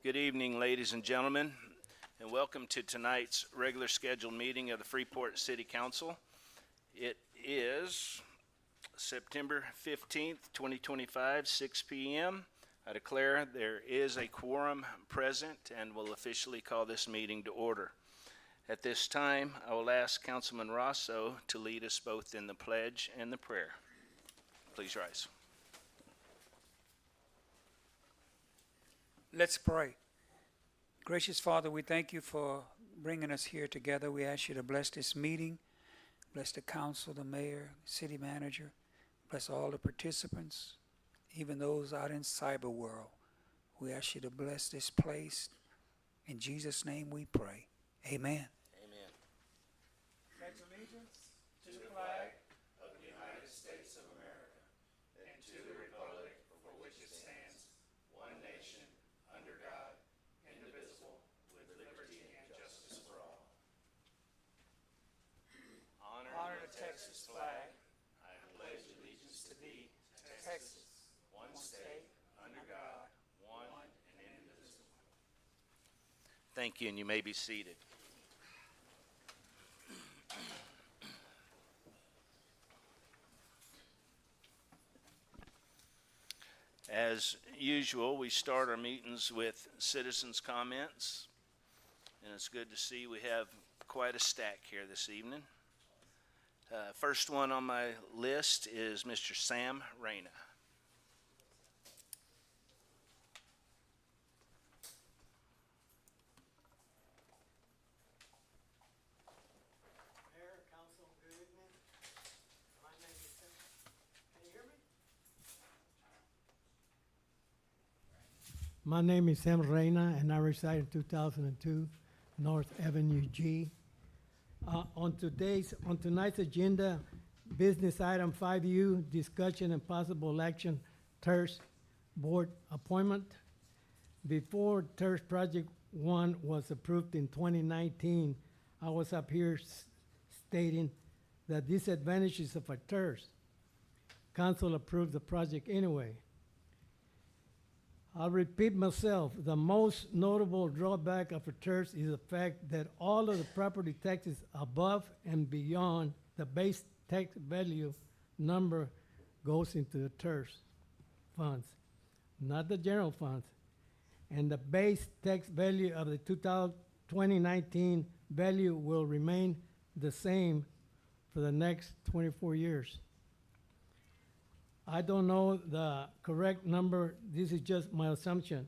Good evening, ladies and gentlemen, and welcome to tonight's regular scheduled meeting of the Freeport City Council. It is September 15th, 2025, 6 p.m. I declare there is a quorum present and will officially call this meeting to order. At this time, I will ask Councilman Rosso to lead us both in the pledge and the prayer. Please rise. Let's pray. Gracious Father, we thank you for bringing us here together. We ask you to bless this meeting, bless the council, the mayor, city manager, bless all the participants, even those out in cyber world. We ask you to bless this place. In Jesus' name we pray. Amen. Amen. Pledge allegiance to the flag of the United States of America and to the republic for which it stands, one nation, under God, indivisible, with liberty and justice for all. Honor the Texas flag. I pledge allegiance to thee, Texas, one state, under God, one and indivisible. Thank you, and you may be seated. As usual, we start our meetings with citizens' comments, and it's good to see we have quite a stack here this evening. First one on my list is Mr. Sam Reyna. Mayor, council, good evening. My name is Sam. Can you hear me? My name is Sam Reyna, and I reside in 2002 North Avenue G. On tonight's agenda, business item 5U, discussion and possible action, TIRZ board appointment. Before TIRZ Project 1 was approved in 2019, I was up here stating the disadvantages of a TIRZ. Council approved the project anyway. I'll repeat myself. The most notable drawback of a TIRZ is the fact that all of the property taxes above and beyond the base tax value number goes into the TIRZ funds, not the general funds. And the base tax value of the 2019 value will remain the same for the next 24 years. I don't know the correct number. This is just my assumption.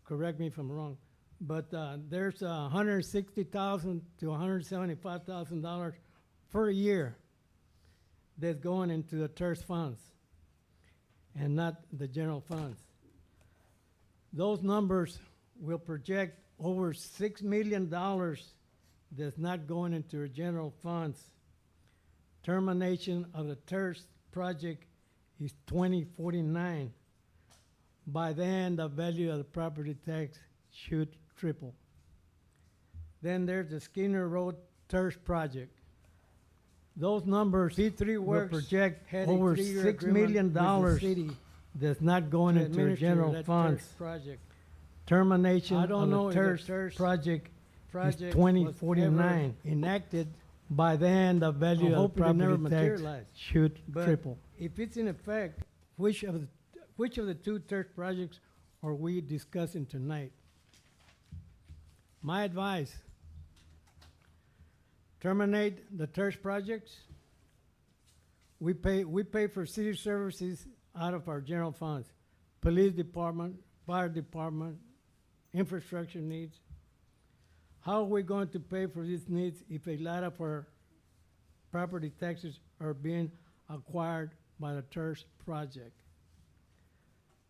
Correct me if I'm wrong. But there's $160,000 to $175,000 per year that's going into the TIRZ funds and not the general funds. Those numbers will project over $6 million that's not going into the general funds. Termination of the TIRZ project is 2049. By then, the value of the property tax should triple. Then there's the Skinner Road TIRZ project. Those numbers will project over $6 million that's not going into the general funds. Termination of the TIRZ project is 2049. Enacted. By then, the value of the property tax should triple. If it's in effect, which of the two TIRZ projects are we discussing tonight? My advice: terminate the TIRZ projects. We pay for city services out of our general funds, police department, fire department, infrastructure needs. How are we going to pay for these needs if a lot of our property taxes are being acquired by the TIRZ project?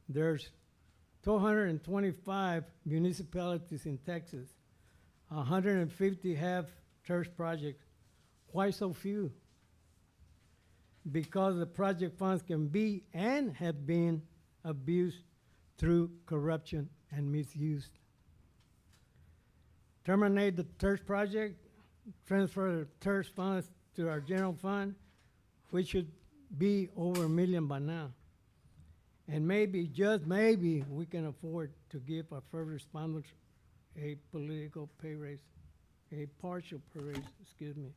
There's 225 municipalities in Texas. 150 have TIRZ projects. Why so few? Because the project funds can be and have been abused through corruption and misused. Terminate the TIRZ project, transfer the TIRZ funds to our general fund, which should be over $1 million by now. And maybe, just maybe, we can afford to give our first responders a political pay raise, a partial pay raise, excuse me.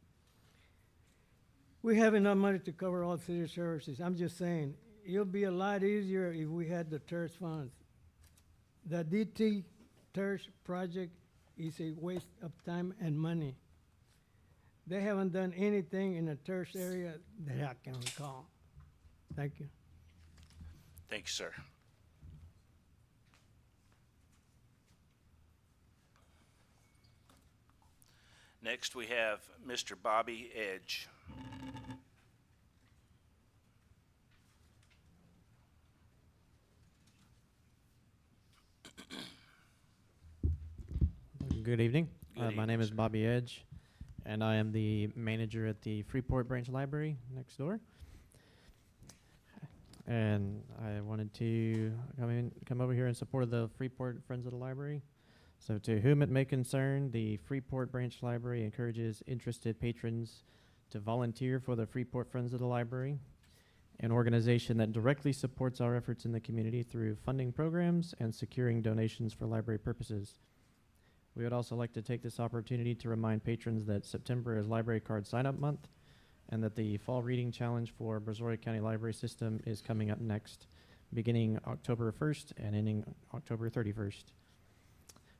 We have enough money to cover all city services. I'm just saying, it'll be a lot easier if we had the TIRZ funds. The DT TIRZ project is a waste of time and money. They haven't done anything in the TIRZ area that I can recall. Thank you. Thank you, sir. Next, we have Mr. Bobby Edge. Good evening. Good My name evening, is sir. Bobby Edge, and I am the manager at the Freeport Branch Library next door. And I wanted to come over here in support of the Freeport Friends of the Library. So to whom it may concern, the Freeport Branch Library encourages interested patrons to volunteer for the Freeport Friends of the Library, an organization that directly supports our efforts in the community through funding programs and securing donations for library purposes. We would also like to take this opportunity to remind patrons that September is Library Card Sign-Up Month and that the Fall Reading Challenge for Brazoria County Library System is coming up next, beginning October 1st and ending October 31st.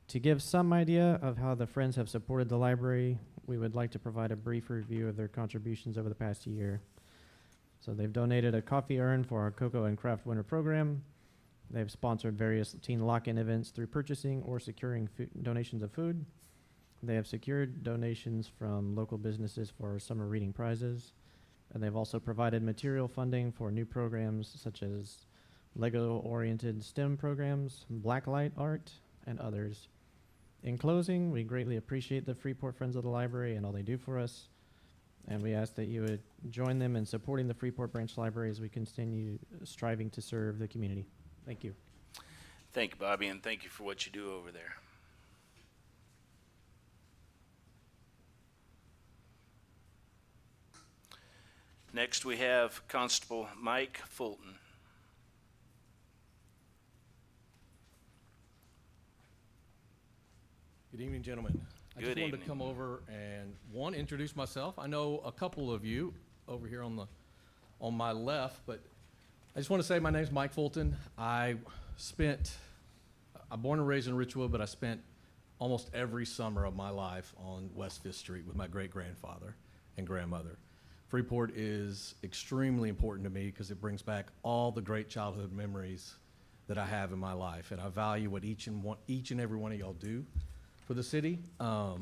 To give some idea of how the Friends have supported the library, we would like to provide a brief review of their contributions over the past year. So they've donated a coffee urn for our Cocoa and Craft Winter program. They've sponsored various teen lock-in events through purchasing or securing donations of food. They have secured donations from local businesses for summer reading prizes. And they've also provided material funding for new programs such as Lego-oriented STEM programs, blacklight art, and others. In closing, we greatly appreciate the Freeport Friends of the Library and all they do for us. And we ask that you would join them in supporting the Freeport Branch Library as we continue striving to serve the community. Thank you. Thank you, Bobby, and thank you for what you do over there. Next, we have Constable Mike Fulton. Good evening, gentlemen. I Good just wanted evening. to come over and, one, introduce myself. I know a couple of you over here on my left, but I just want to say my name's Mike Fulton. I'm born and raised in Richwood, but I spent almost every summer of my life on West 5th Street with my great-grandfather and grandmother. Freeport is extremely important to me because it brings back all the great childhood memories that I have in my life, and I value what each and every one of y'all do for the city. I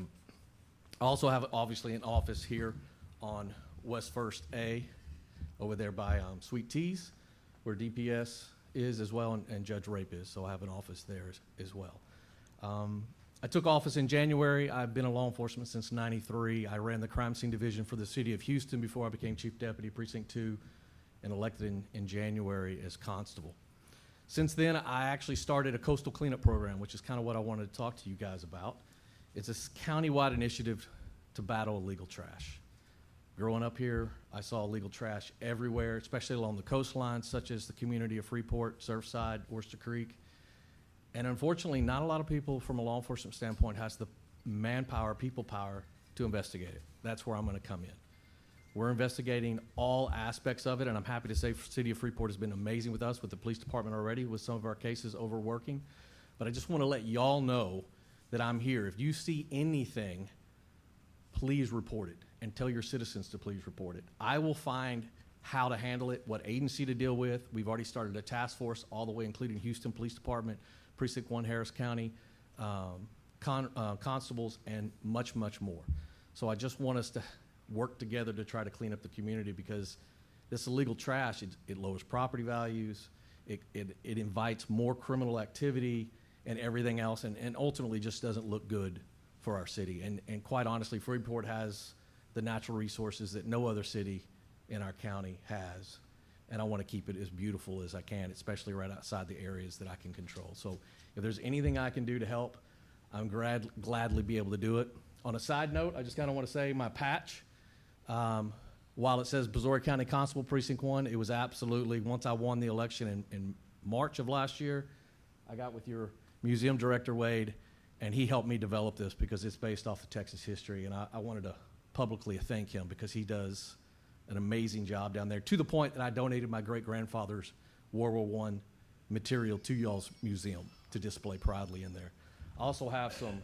also have obviously an office here on West 1st A over there by Sweet Teas, where DPS is as well, and Judge Rape is, so I have an office there as well. I took office in January. I've been in law enforcement since '93. I ran the crime scene division for the city of Houston before I became Chief Deputy Precinct 2 and elected in January as constable. Since then, I actually started a coastal cleanup program, which is kind of what I wanted to talk to you guys about. It's a countywide initiative to battle illegal trash. Growing up here, I saw illegal trash everywhere, especially along the coastline, such as the community of Freeport, Surfside, Oyster Creek. And unfortunately, not a lot of people from a law enforcement standpoint has the manpower, people power to investigate it. That's where I'm going to come in. We're investigating all aspects of it, and I'm happy to say the City of Freeport has been amazing with us, with the police department already, with some of our cases overworking. But I just want to let y'all know that I'm here. If you see anything, please report it, and tell your citizens to please report it. I will find how to handle it, what agency to deal with. We've already started a task force all the way, including Houston Police Department, Precinct 1 Harris County, constables, and much, much more. So I just want us to work together to try to clean up the community, because this illegal trash, it lowers property values, it invites more criminal activity and everything else, and ultimately just doesn't look good for our city. And quite honestly, Freeport has the natural resources that no other city in our county has. And I want to keep it as beautiful as I can, especially right outside the areas that I can control. So if there's anything I can do to help, I'm gladly be able to do it. On a side note, I just kind of want to say my patch, while it says Brazoria County Constable Precinct 1, it was absolutely, once I won the election and March of last year. I got with your museum director, Wade, and he helped me develop this because it's based off of Texas history, and I wanted to publicly thank him because he does an amazing job down there, to the point that I donated my great-grandfather's World War I material to y'all's museum to display proudly in there. I also have some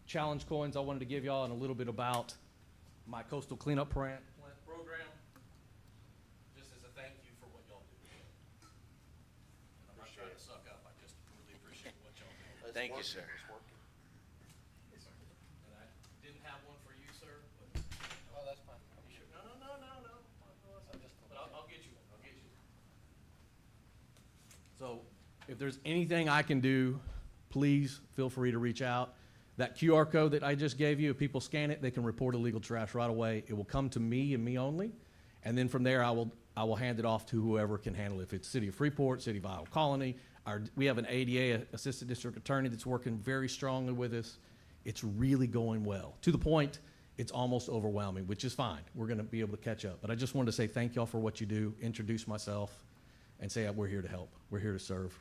challenge coins I wanted to give y'all and a little bit about my coastal cleanup program, just as a thank you for what y'all do. And I'm not trying to suck up, I just really appreciate what y'all do. Thank you, sir. And I didn't have one for you, sir, but. Oh, that's fine. You sure? No. But I'll get you one, I'll get you one. So, if there's anything I can do, please feel free to reach out. That QR code that I just gave you, if people scan it, they can report illegal trash right away. It will come to me and me only. And then from there, I will hand it off to whoever can handle it. If it's City of Freeport, City of Isle Colony, we have an ADA, Assistant District Attorney, that's working very strongly with us. It's really going well, to the point it's almost overwhelming, which is fine. We're gonna be able to catch up. But I just wanted to say thank y'all for what you do, introduce myself, and say we're here to help. We're here to serve.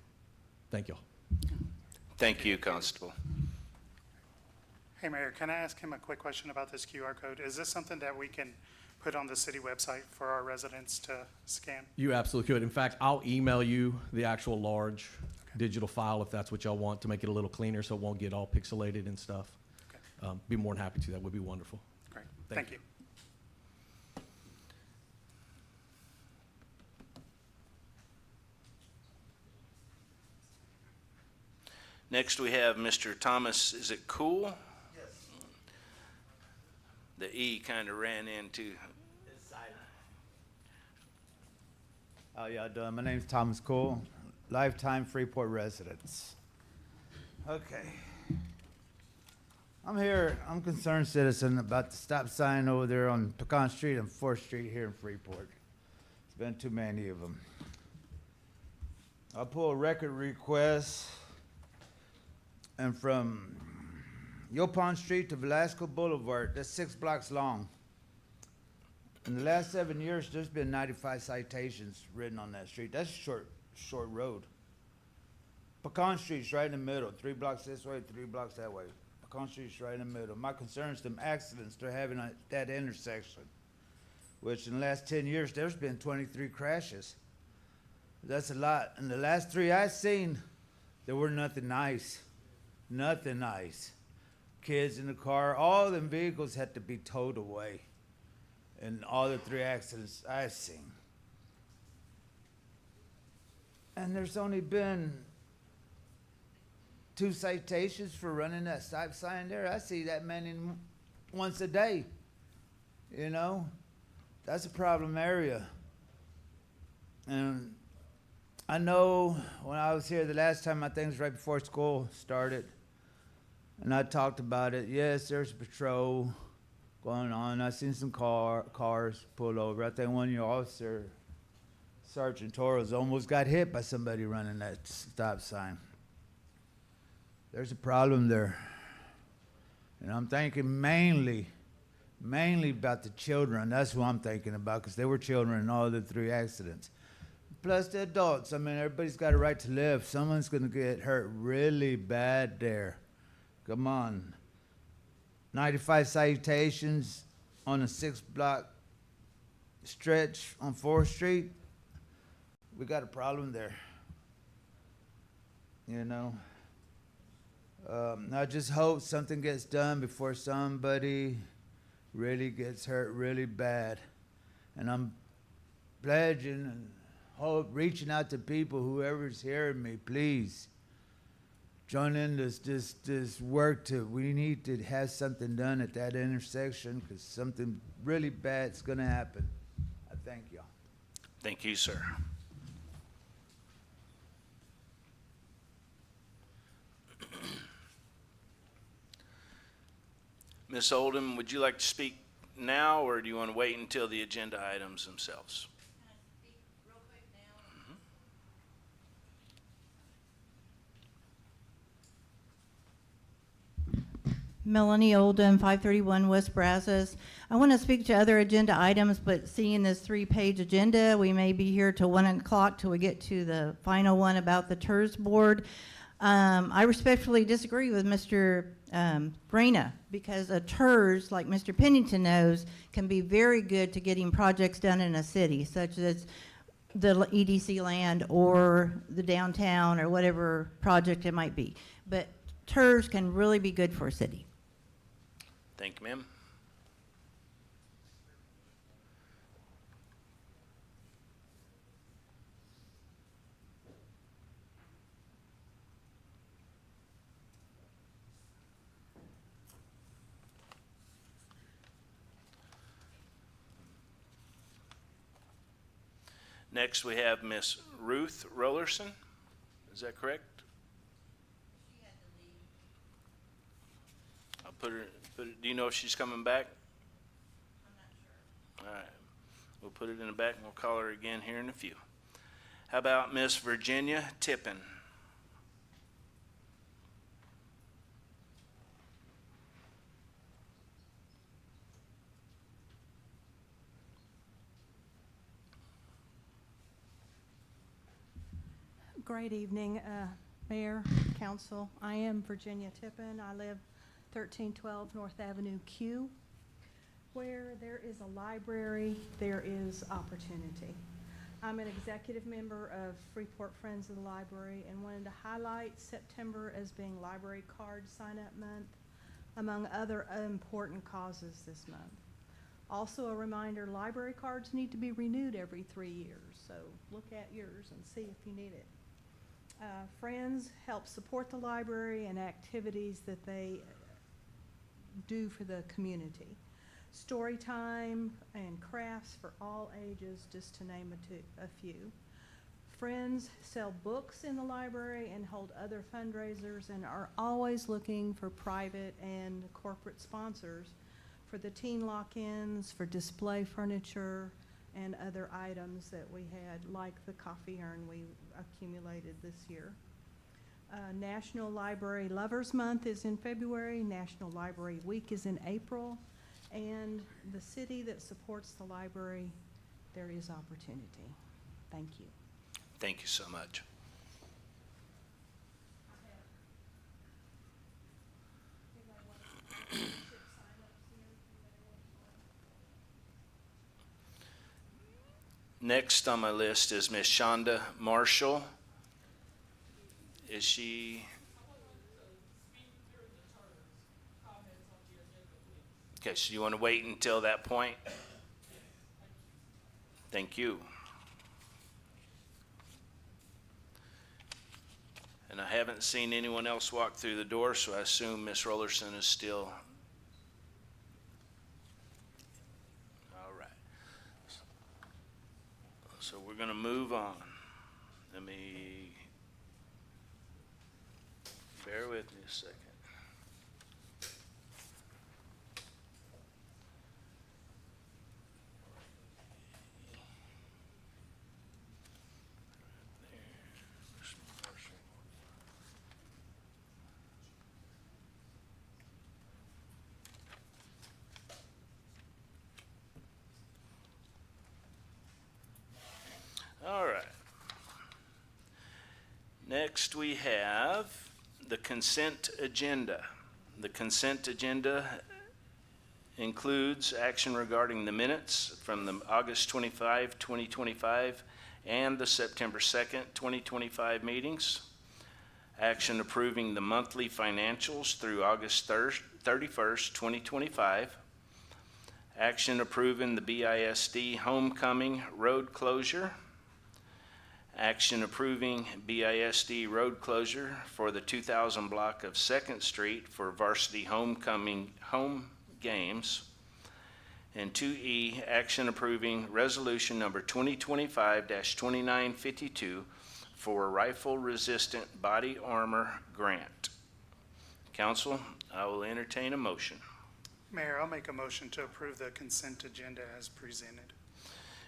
Thank y'all. Thank you, Constable. Hey, Mayor, can I ask him a quick question about this QR code? Is this something that we can put on the city website for our residents to scan? You absolutely could. In fact, I'll email you the actual large digital file if that's what y'all want, to make it a little cleaner so it won't get all pixelated and stuff. Okay, Be more than happy to. That would be wonderful. great. Thank Thank you. Next, we have Mr. Thomas, is it Cool? Yes. The E kind of ran into, How y'all doing? My name's Thomas Cole, lifetime Freeport residents. Okay. I'm here, I'm a concerned citizen about the stop sign over there on Pecan Street and 4th Street here in Freeport. There's been too many of them. I'll pull a record request, and from Yopon Street to Velasco Boulevard, that's 6 blocks long. In the last 7 years, there's been 95 citations written on that street. That's a short road. Pecan Street's right in the middle, 3 blocks this way, 3 blocks that way. Pecan Street's right in the middle. My concern is them accidents they're having at that intersection, which in the last 10 years, there's been 23 crashes. That's a lot. And the last 3 I seen, there were nothing nice. Nothing nice. Kids in the car, all them vehicles had to be towed away. In all the 3 accidents I've seen. And there's only been 2 citations for running that stop sign there. I see that many once a day. You know, that's a problem area. And I know when I was here the last time, I think it was right before school started, and I talked about it. Yes, there's a patrol going on. I seen some cars pull over. I think one of your officer, Sergeant Torres, almost got hit by somebody running that stop sign. There's a problem there. And I'm thinking mainly about the children. That's who I'm thinking about, because they were children in all the 3 accidents. Plus the adults. I mean, everybody's got a right to live. Someone's going to get hurt really bad there. Come on. 95 citations on a 6-block stretch on 4th Street. We got a problem there. You know. I just hope something gets done before somebody really gets hurt really bad. And I'm pledging and reaching out to people, whoever's hearing me, please join in this work. We need to have something done at that intersection, because something really bad's going to happen. I thank y'all. thank you, sir. Ms. Oldham, would you like to speak now, or do you want to wait until the agenda items themselves? Can I speak real quick now? Melanie Oldham, 531 West Brazos. I want to speak to other agenda items, but seeing this 3-page agenda, we may be here till 1 o'clock till we get to the final one about the TIRZ board. I respectfully disagree with Mr. Brena, because a TIRZ, like Mr. Pennington knows, can be very good to getting projects done in a city, such as the EDC land or the downtown or whatever project it might be. But TIRZ can really be good for a city. Thank you, ma'am. Next, we have Miss Ruth Rollerson. Is that correct? I'll put her, do you know if she's coming back? I'm not sure. All right. We'll put it in the back and we'll call her again here in a few. How about Miss Virginia Tippin? Great evening, Mayor, Council. I am Virginia Tippin. I live 1312 North Avenue Q. Where there is a library, there is opportunity. I'm an executive member of Freeport Friends of the Library and wanted to highlight September as being Library Card Sign-Up Month, among other important causes this month. Also a reminder, library cards need to be renewed every 3 years, so look at yours and see if you need it. Friends help support the library and activities that they do for the community. Story time and crafts for all ages, just to name a few. Friends sell books in the library and hold other fundraisers and are always looking for private and corporate sponsors for the teen lock-ins, for display furniture, and other items that we had, like the coffee urn we accumulated this year. National Library Lovers Month is in February, National Library Week is in April, and the city that supports the library, there is opportunity. Thank you. Thank you so much. Next on my list is Miss Shonda Marshall. Is she? Okay, so you want to wait until that point? Thank you. And I haven't seen anyone else walk through the door, so I assume Miss Rollerson is still. All right. So we're going to move on. Let me, bear with me a second. All right. Next we have the consent agenda. The consent agenda includes action regarding the minutes from the August 25, 2025 and the September 2nd, 2025 meetings. Action approving the monthly financials through August 31st, 2025. Action approving the BISD homecoming road closure. Action approving BISD road closure for the 2000 block of 2nd Street for varsity homecoming home games. And 2E, action approving resolution number 2025-2952 for rifle resistant body armor grant. Council, I will entertain a motion. Mayor, I'll make a motion to approve the consent agenda as presented.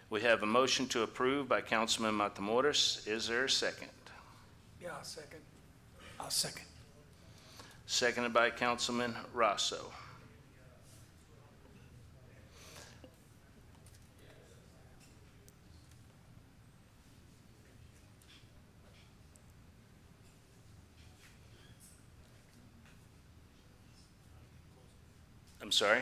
We have a motion to approve by Councilman Matamoros. Is there a second? Yeah, I'll second. I'll second. seconded by Councilman Rosso. I'm sorry?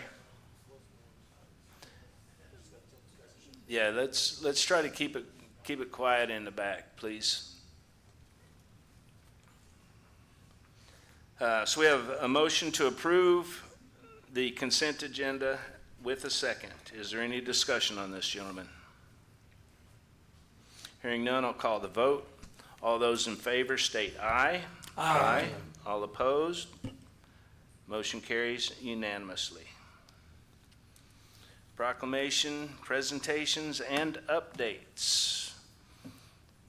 Yeah, let's try to keep it quiet in the back, please. So we have a motion to approve the consent agenda with a second. Is there any discussion on this, gentlemen? Hearing none, I'll call the vote. All those in favor state aye. Aye. All opposed? Motion carries unanimously. Proclamation, presentations, and updates.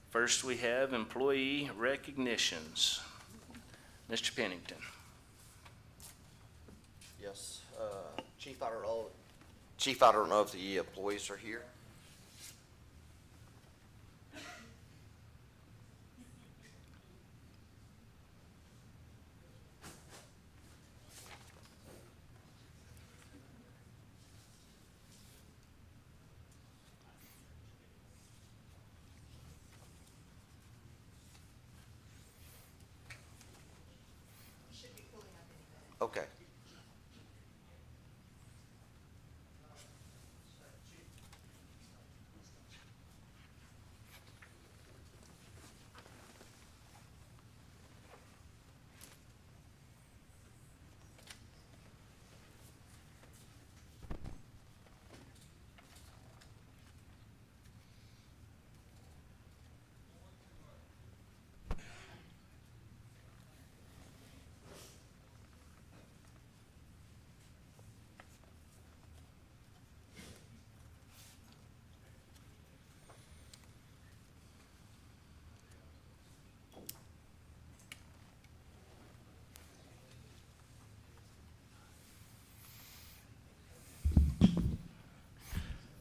First, we have employee recognitions. Mr. Pennington. Yes, Chief, I don't know if the employees are here. Okay.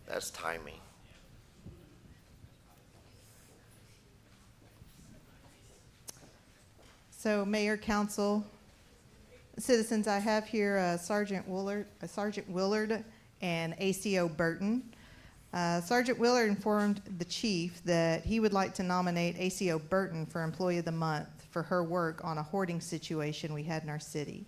That's timing. So Mayor, Council, citizens, I have here Sergeant Willard and ACO Burton. Sergeant Willard informed the chief that he would like to nominate ACO Burton for Employee of the Month for her work on a hoarding situation we had in our city.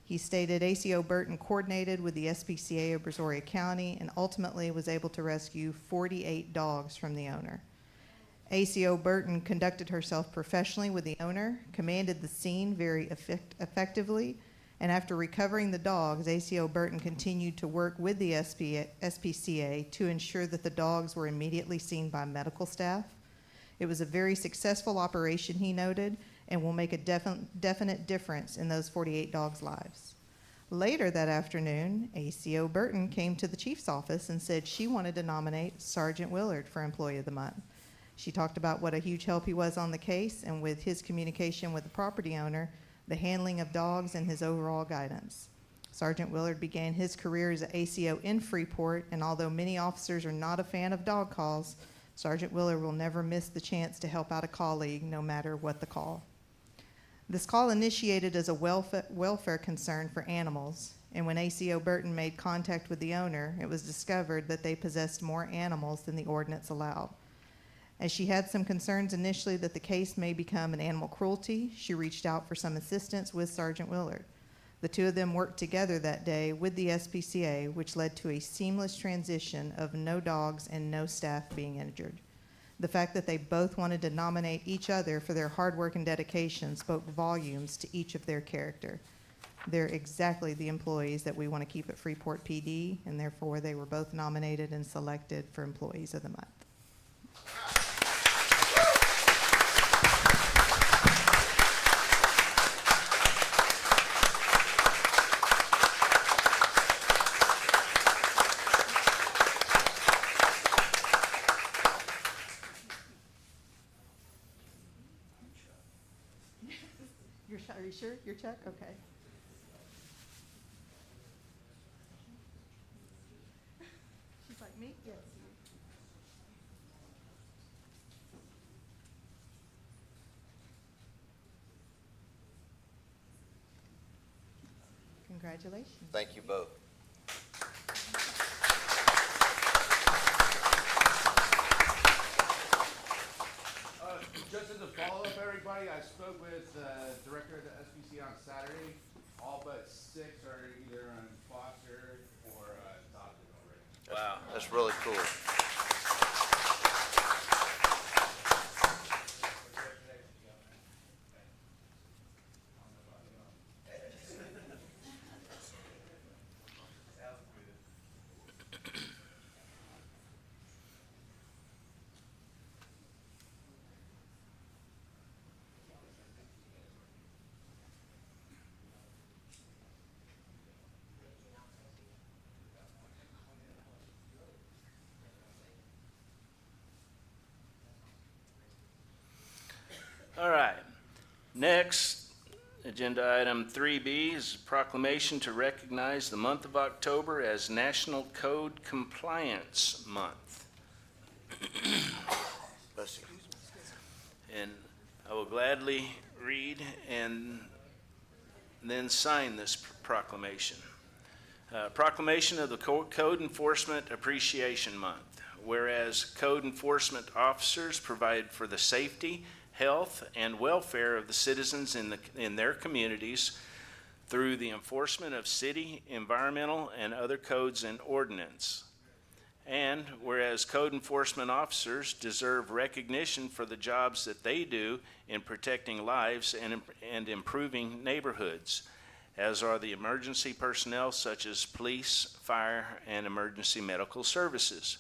He stated ACO Burton coordinated with the SPCA of Brazoria County and ultimately was able to rescue 48 dogs from the owner. ACO Burton conducted herself professionally with the owner, commanded the scene very effectively, and after recovering the dogs, ACO Burton continued to work with the SPCA to ensure that the dogs were immediately seen by medical staff. It was a very successful operation, he noted, and will make a definite difference in those 48 dogs' lives. Later that afternoon, ACO Burton came to the chief's office and said she wanted to nominate Sergeant Willard for Employee of the Month. She talked about what a huge help he was on the case and with his communication with the property owner, the handling of dogs, and his overall guidance. Sergeant Willard began his career as an ACO in Freeport, and although many officers are not a fan of dog calls, Sergeant Willard will never miss the chance to help out a colleague, no matter what the call. This call initiated as a welfare concern for animals, and when ACO Burton made contact with the owner, it was discovered that they possessed more animals than the ordinance allowed. As she had some concerns initially that the case may become an animal cruelty, she reached out for some assistance with Sergeant Willard. The two of them worked together that day with the SPCA, which led to a seamless transition of no dogs and no staff being injured. The fact that they both wanted to nominate each other for their hard work and dedication spoke volumes to each of their character. They're exactly the employees that we want to keep at Freeport PD, and therefore they were both nominated and selected for Employees of the Month. Are you sure? Your check? Okay. She's like, me? Yes. Congratulations. Thank you both. Just as a follow-up, everybody, I spoke with director of the SBC on Saturday. All but 6 are either on foster or adopted already. Wow. That's really cool. All right. Next, agenda item 3B is a proclamation to recognize the month of October as National Code Compliance Month. Bless you. And I will gladly read and then sign this proclamation. Proclamation of the Code Enforcement Appreciation Month. Whereas code enforcement officers provide for the safety, health, and welfare of the citizens in their communities through the enforcement of city, environmental, and other codes and ordinance. And whereas code enforcement officers deserve recognition for the jobs that they do in protecting lives and improving neighborhoods, as are the emergency personnel such as police, fire, and emergency medical services.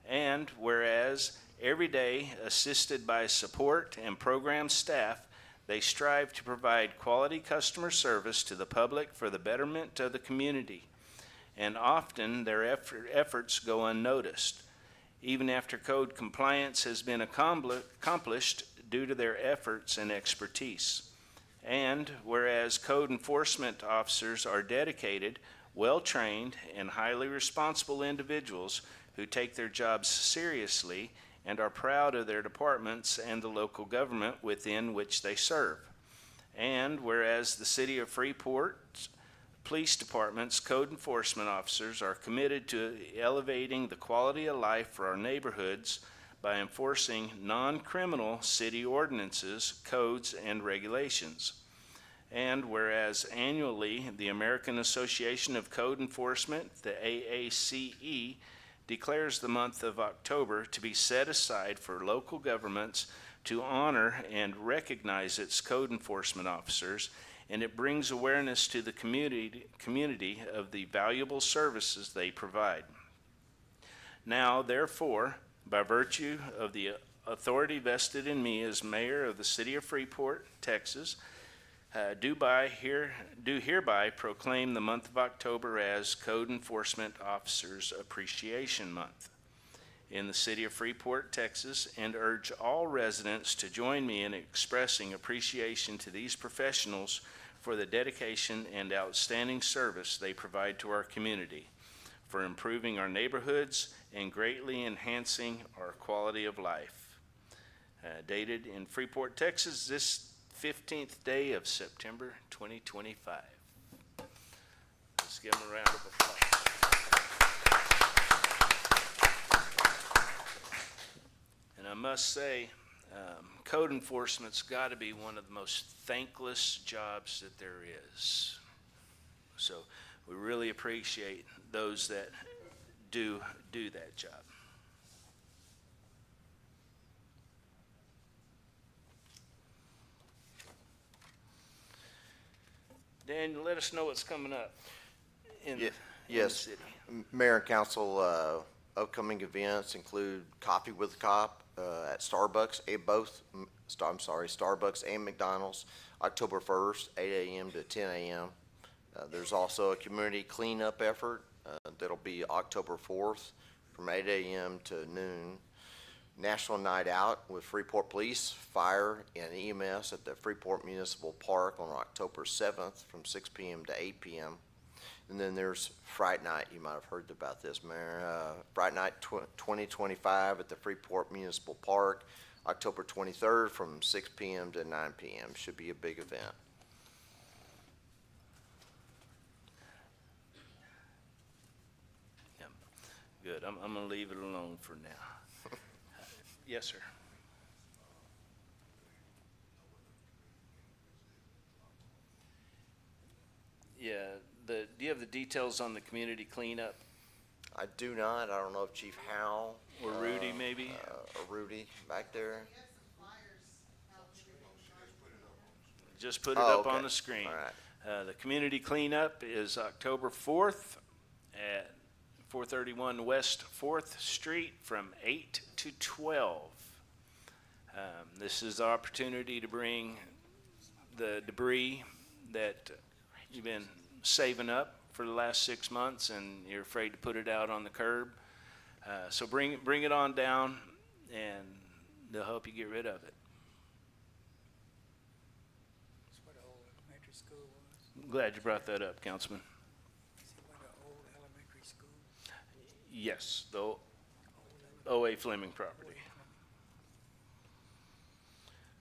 And whereas every day, assisted by support and program staff, they strive to provide quality customer service to the public for the betterment of the community. And often their efforts go unnoticed, even after code compliance has been accomplished due to their efforts and expertise. And whereas code enforcement officers are dedicated, well-trained, and highly responsible individuals who take their jobs seriously and are proud of their departments and the local government within which they serve. And whereas the City of Freeport's police department's code enforcement officers are committed to elevating the quality of life for our neighborhoods by enforcing non-criminal city ordinances, codes, and regulations. And whereas annually the American Association of Code Enforcement, the AACE, declares the month of October to be set aside for local governments to honor and recognize its code enforcement officers, and it brings awareness to the community of the valuable services they provide. Now, therefore, by virtue of the authority vested in me as mayor of the city of Freeport, Texas, do hereby proclaim the month of October as Code Enforcement Officers Appreciation Month in the city of Freeport, Texas, and urge all residents to join me in expressing appreciation to these professionals for the dedication and outstanding service they provide to our community, for improving our neighborhoods and greatly enhancing our quality of life. Dated in Freeport, Texas, this 15th day of September 2025. Let's give them a round of applause. And I must say, code enforcement's got to be one of the most thankless jobs that there is. So we really appreciate those that do that job. Daniel, let us know what's coming up in the city. Mayor and council, upcoming events include Coffee with a Cop at Starbucks, Starbucks and McDonald's, October 1st, 8 a.m. to 10 a.m. There's also a community cleanup effort that'll be October 4th from 8 a.m. to noon. National Night Out with Freeport Police, Fire, and EMS at the Freeport Municipal Park on October 7th from 6 p.m. to 8 p.m. And then there's Fright Night. You might have heard about this, Mayor. Fright Night 2025 at the Freeport Municipal Park, October 23rd from 6 p.m. to 9 p.m. Should be a big event. Good. I'm gonna leave it alone for now. Yes, sir. Yeah, do you have the details on the community cleanup? I do not. I don't know if Chief Howe. Or Rudy, maybe? Or Rudy back there. Just put it Oh, up on okay. the screen. All right. The community cleanup is October 4th at 431 West 4th Street from 8 to 12. This is the opportunity to bring the debris that you've been saving up for the last 6 months and you're afraid to put it out on the curb. So bring it on down and they'll help you get rid of it. That's where the old elementary school was. I'm glad you brought that up, Councilman. Is it where the old elementary school? Yes, the O.A. Fleming property.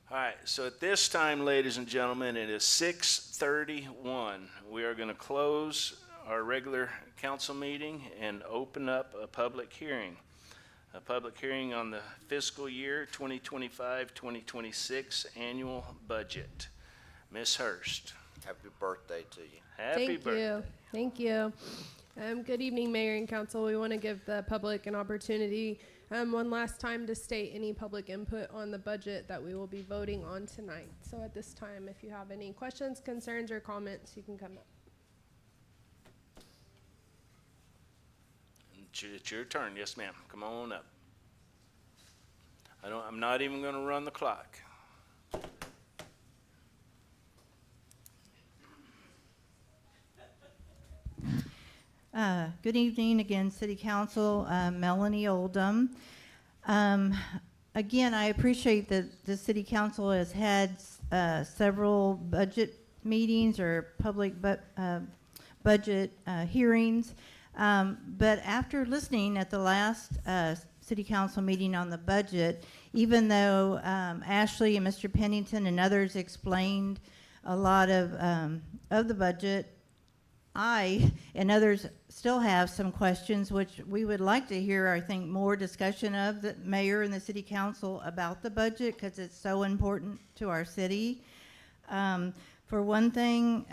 All right, so at this time, ladies and gentlemen, it is 6:31. We are going to close our regular council meeting and open up a public hearing. A public hearing on the fiscal year 2025-2026 annual budget. Ms. Hurst, Happy birthday to you. happy birthday. Thank you. Good evening, Mayor and Council. We want to give the public an opportunity one last time to state any public input on the budget that we will be voting on tonight. So at this time, if you have any questions, concerns, or comments, you can come up. It's your turn. Yes, ma'am. Come on up. I'm not even going to run the clock. Good evening again, City Council. Melanie Oldham. Again, I appreciate that the City Council has had several budget meetings or public budget hearings. But after listening at the last City Council meeting on the budget, even though Ashley and Mr. Pennington and others explained a lot of the budget, I and others still have some questions which we would like to hear, I think, more discussion of the mayor and the city council about the budget because it's so important to our city. For one thing,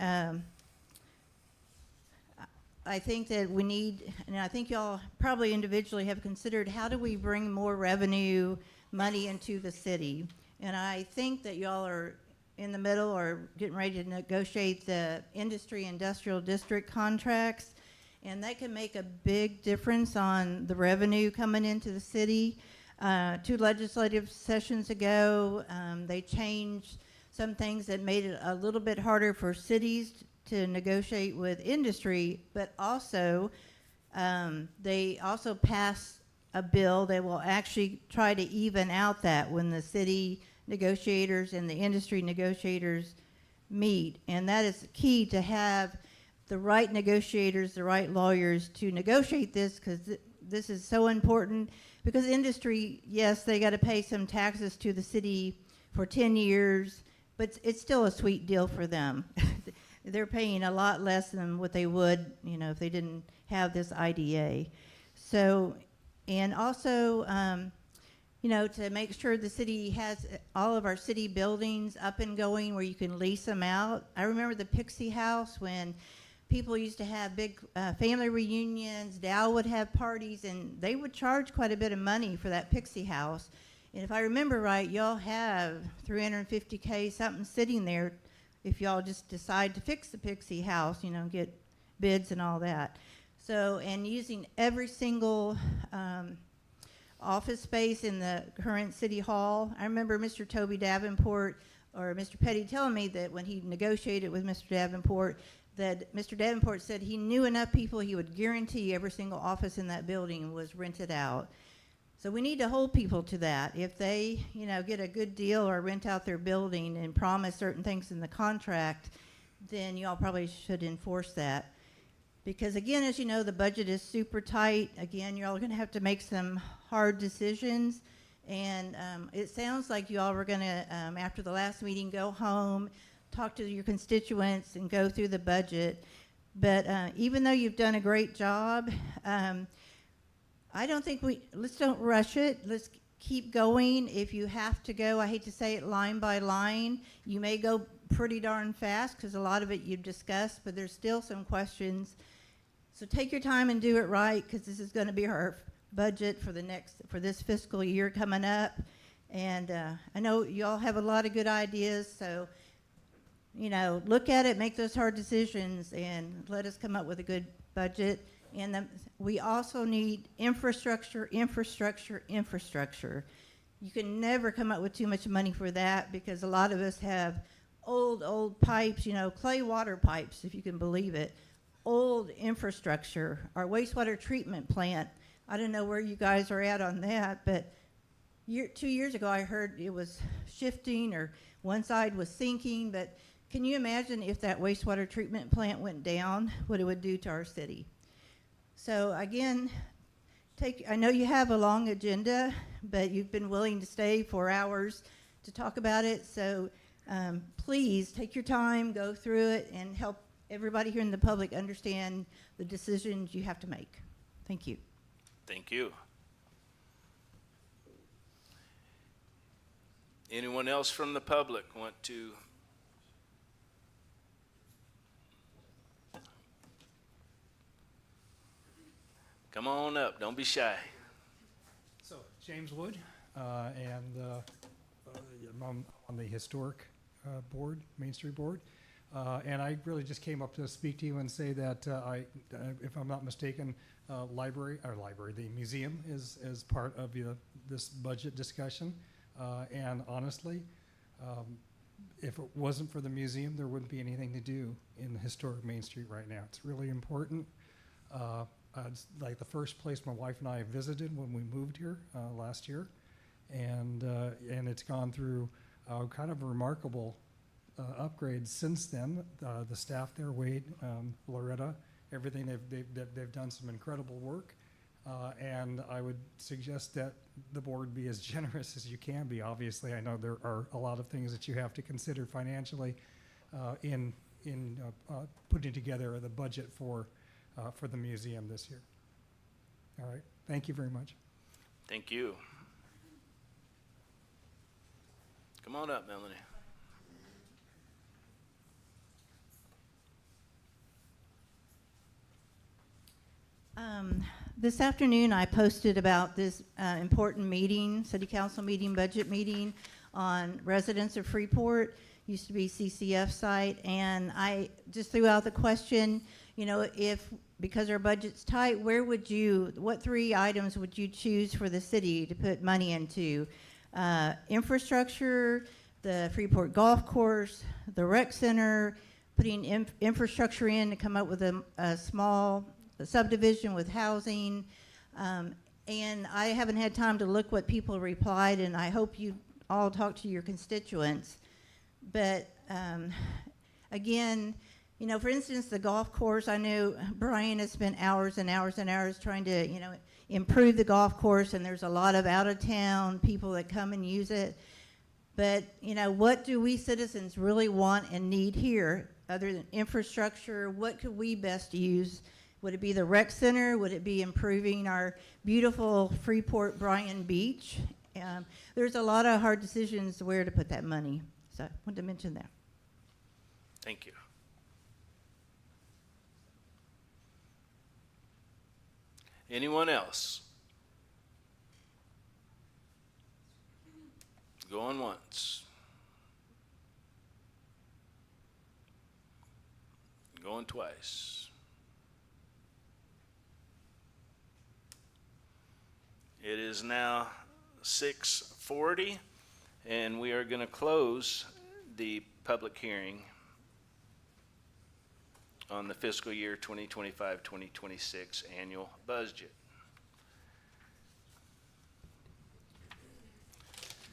I think that we need, and I think y'all probably individually have considered, how do we bring more revenue money into the city? And I think that y'all are in the middle or getting ready to negotiate the industry industrial district contracts, and that can make a big difference on the revenue coming into the city. 2 legislative sessions ago, they changed some things that made it a little bit harder for cities to negotiate with industry, but also they also passed a bill that will actually try to even out that when the city negotiators and the industry negotiators meet. And that is key, to have the right negotiators, the right lawyers to negotiate this, because this is so important. Because industry, yes, they got to pay some taxes to the city for 10 years, but it's still a sweet deal for them. They're paying a lot less than what they would, if they didn't have this IDA. So, and also, to make sure the city has all of our city buildings up and going where you can lease them out. I remember the Pixie House when people used to have big family reunions. Dow would have parties, and they would charge quite a bit of money for that Pixie House. And if I remember right, y'all have $350K something sitting there if y'all just decide to fix the Pixie House, get bids and all that. So, and using every single office space in the current city hall. I remember Mr. Toby Davenport or Mr. Petty telling me that when he negotiated with Mr. Davenport, that Mr. Davenport said he knew enough people, he would guarantee every single office in that building was rented out. So we need to hold people to that. If they, get a good deal or rent out their building and promise certain things in the contract, then y'all probably should enforce that. Because again, as you know, the budget is super tight. Again, you're all gonna have to make some hard decisions. And it sounds like you all were gonna, after the last meeting, go home, talk to your constituents and go through the budget. But even though you've done a great job, I don't think let's don't rush it. Let's keep going. If you have to go, I hate to say it, line by line, you may go pretty darn fast because a lot of it you've discussed, but there's still some questions. So take your time and do it right, because this is going to be our budget for this fiscal year coming up. And I know you all have a lot of good ideas, so look at it, make those hard decisions, and let us come up with a good budget. And we also need infrastructure. You can never come up with too much money for that, because a lot of us have old pipes, clay water pipes, if you can believe it, old infrastructure. Our wastewater treatment plant, I don't know where you guys are at on that, but 2 years ago I heard it was shifting, or one side was sinking. But can you imagine if that wastewater treatment plant went down, what it would do to our city? So again, I know you have a long agenda, but you've been willing to stay 4 hours to talk about it. So please take your time, go through it, and help everybody here in the public understand the decisions you have to make. Thank you. Thank you. Anyone else from the public want to? Come on up, don't be shy. So, James Wood, and I'm on the historic board, Main Street board. And I really just came up to speak to you and say that if I'm not mistaken, the museum is part of this budget discussion. And honestly, if it wasn't for the museum, there wouldn't be anything to do in historic Main Street right now. It's really important. It's like the first place my wife and I visited when we moved here last year, and it's gone through kind of remarkable upgrades since then. The staff there, Wade, Loretta, everything, they've done some incredible work, and I would suggest that the board be as generous as you can be. Obviously, I know there are a lot of things that you have to consider financially in putting together the budget for the museum this year. All right, thank you very much. Thank you. Come on up, Melanie. This afternoon I posted about this important meeting, city council meeting, budget meeting on residents of Freeport, used to be CCF site, and I just threw out the question, because our budget's tight, what 3 items would you choose for the city to put money into? Infrastructure, the Freeport Golf Course, the rec center, putting infrastructure in to come up with a small subdivision with housing. And I haven't had time to look what people replied, and I hope you all talk to your constituents. But again, for instance, the golf course, I know Brian has spent hours and hours and hours trying to, improve the golf course, and there's a lot of out-of-town people that come and use it. But, what do we citizens really want and need here other than infrastructure? What could we best use? Would it be the rec center? Would it be improving our beautiful Freeport Bryan Beach? There's a lot of hard decisions where to put that money. So I wanted to mention that. Thank you. Anyone else? Going once. Going twice. It is now 6:40, and we are going to close the public hearing on the fiscal year 2025-2026 annual budget.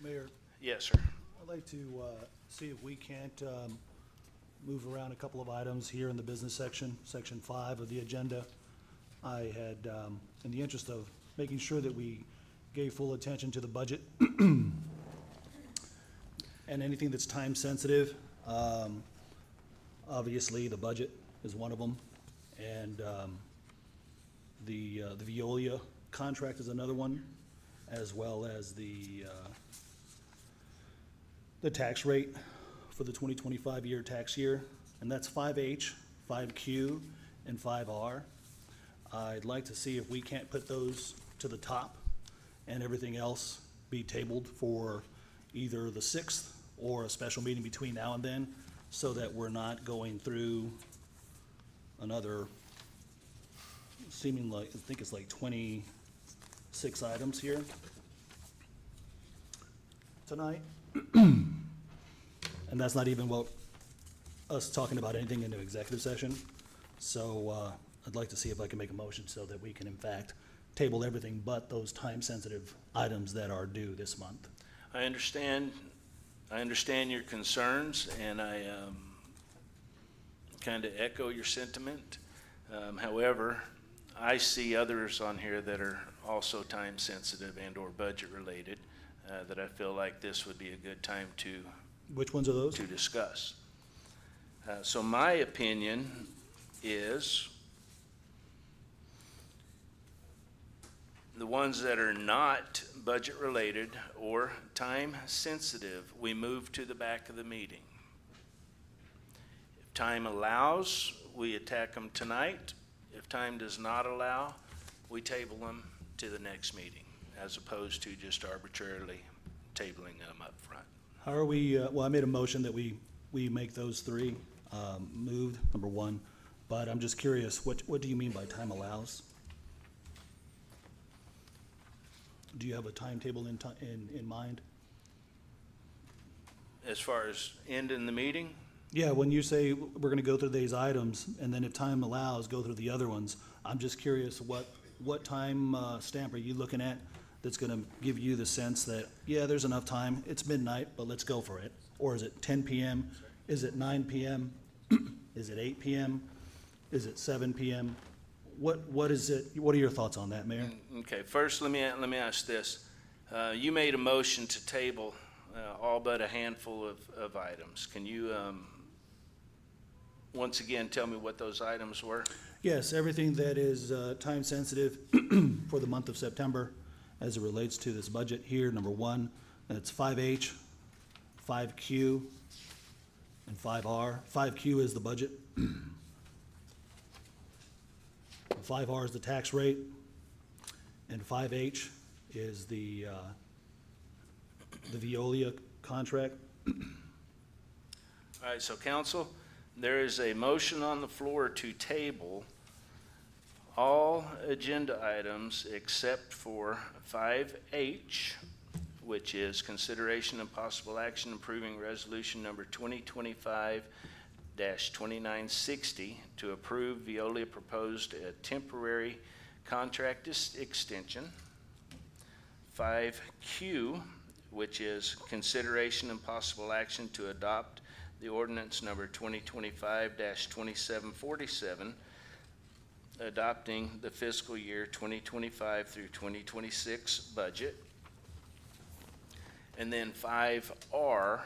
Mayor, Yes, sir. I'd like to see if we can't move around a couple of items here in the business section, section 5 of the agenda. I had, in the interest of making sure that we gave full attention to the budget and anything that's time sensitive. Obviously, the budget is one of them, and the Veolia contract is another one, as well as the tax rate for the 2025 year tax year, and that's 5H, 5Q, and 5R. I'd like to see if we can't put those to the top and everything else be tabled for either the 6th or a special meeting between now and then, so that we're not going through another seeming like, I think it's like 26 items here tonight. And that's not even what us talking about anything in the executive session. So I'd like to see if I can make a motion so that we can in fact table everything but those time-sensitive items that are due this month. I understand your concerns, and I kind of echo your sentiment. However, I see others on here that are also time-sensitive and or budget-related that I feel like this would be a good time to Which ones are those? to discuss. So my opinion is the ones that are not budget-related or time-sensitive, we move to the back of the meeting. If time allows, we attack them tonight. If time does not allow, we table them to the next meeting, as opposed to just arbitrarily tabling them up front. How are we, well, I made a motion that we make those three moved, number one, but I'm just curious, what do you mean by time allows? Do you have a timetable in mind? As far as ending the meeting, Yeah, when you say we're gonna go through these items, and then if time allows, go through the other ones, I'm just curious, what time stamp are you looking at that's gonna give you the sense that, yeah, there's enough time, it's midnight, but let's go for it? Or is it 10 PM? Is it 9 PM? Is it 8 PM? Is it 7 PM? What is it, what are your thoughts on that, Mayor? okay, first let me ask this. You made a motion to table all but a handful of items. Can you once again tell me what those items were? Yes, everything that is time sensitive for the month of September as it relates to this budget here, number one, that's 5H, 5Q, and 5R. 5Q is the budget. 5R is the tax rate, and 5H is the Veolia contract. All right, so council, there is a motion on the floor to table all agenda items except for 5H, which is consideration and possible action approving resolution number 2025-2960 to approve Veolia proposed a temporary contract extension. 5Q, which is consideration and possible action to adopt the ordinance number 2025-2747, adopting the fiscal year 2025 through 2026 budget. And then 5R,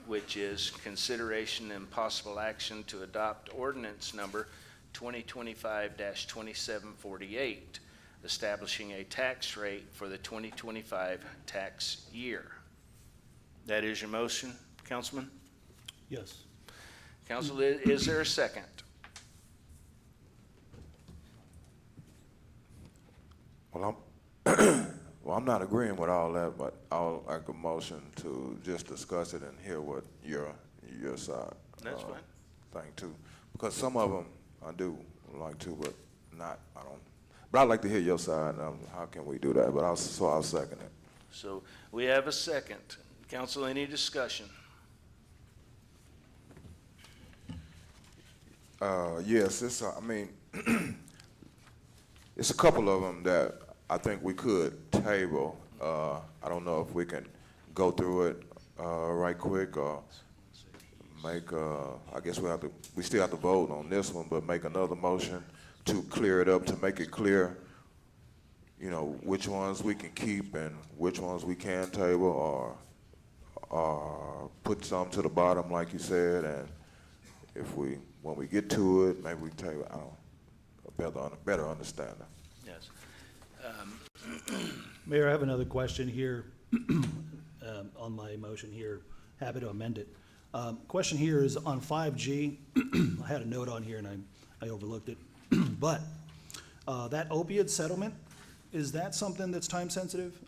which is consideration and possible action to adopt ordinance number 2025-2748, establishing a tax rate for the 2025 tax year. That is your motion, Councilman? Yes. Council, is there a second? Well, I'm not agreeing with all that, but I'll like a motion to just discuss it and hear what your side. That's fine. Thing too, because some of them I do like to, but not, I don't. But I'd like to hear your side. How can we do that? But I'll second it. So we have a second. Council, any discussion? Yes, it's, I mean, it's a couple of them that I think we could table. I don't know if we can go through it right quick or make, I guess we still have to vote on this one, but make another motion to clear it up, to make it clear, you know, which ones we can keep and which ones we can table, or put some to the bottom, like you said, and if when we get to it, maybe we table, I don't, a better understanding. Yes. Mayor, I have another question here on my motion here. Happy to amend it. Question here is on 5G. I had a note on here and I overlooked it. But that opiate settlement, is that something that's time sensitive?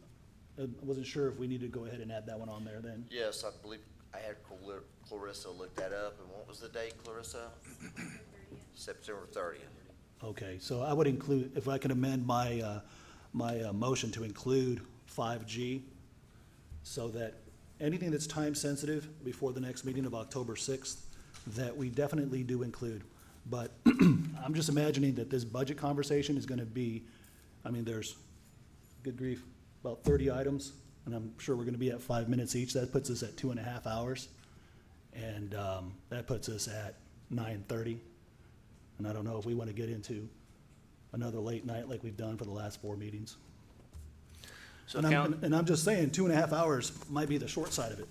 I wasn't sure if we need to go ahead and add that one on there then. Yes, I believe I had Clarissa look that up, and what was the date, Clarissa? September 30th. Okay, so I would include, if I can amend my, my motion to include 5G, so that anything that's time sensitive before the next meeting of October 6th, that we definitely do include. But I'm just imagining that this budget conversation is gonna be, I mean, there's, good grief, about 30 items, and I'm sure we're gonna be at 5 minutes each. That puts us at 2.5 hours. And that puts us at 9:30. And I don't know if we wanna get into another late night like we've done for the last 4 meetings. So And I'm just saying, 2.5 hours might be the short side of it.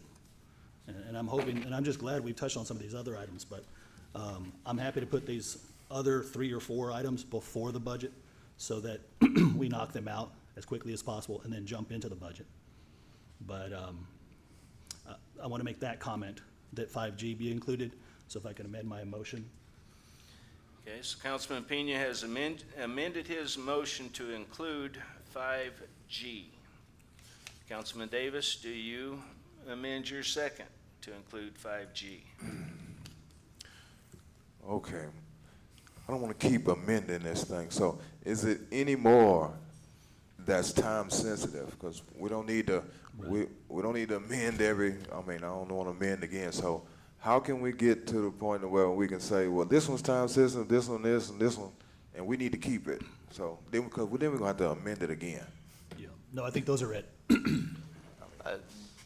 And I'm hoping, and I'm just glad we've touched on some of these other items, but I'm happy to put these other 3 or 4 items before the budget so that we knock them out as quickly as possible and then jump into the budget. But I want to make that comment, that 5G be included, so if I can amend my motion. Okay, so Councilman Pena has amended his motion to include 5G. Councilman Davis, do you amend your second to include 5G? Okay. I don't want to keep amending this thing. So is it any more that's time sensitive? Because we don't need to, we don't need to amend every, I mean, I don't want to amend again. So how can we get to the point where we can say, well, this one's time sensitive, this one, this, and this one, and we need to keep it? So then, because then we're going to have to amend it again. Yeah. No, I think those are it.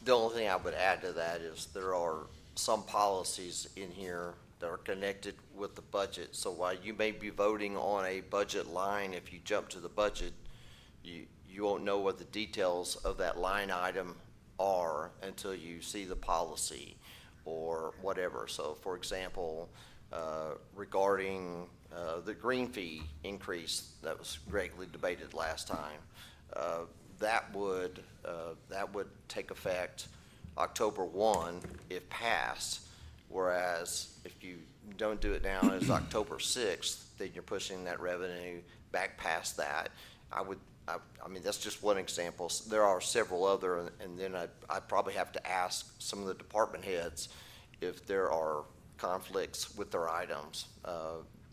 The only thing I would add to that is there are some policies in here that are connected with the budget. So while you may be voting on a budget line, if you jump to the budget, you won't know what the details of that line item are until you see the policy or whatever. So for example, regarding the green fee increase that was greatly debated last time, that would take effect October 1 if passed, whereas if you don't do it now as October 6th, then you're pushing that revenue back past that. I mean, that's just one example. There are several other, and then I'd probably have to ask some of the department heads if there are conflicts with their items.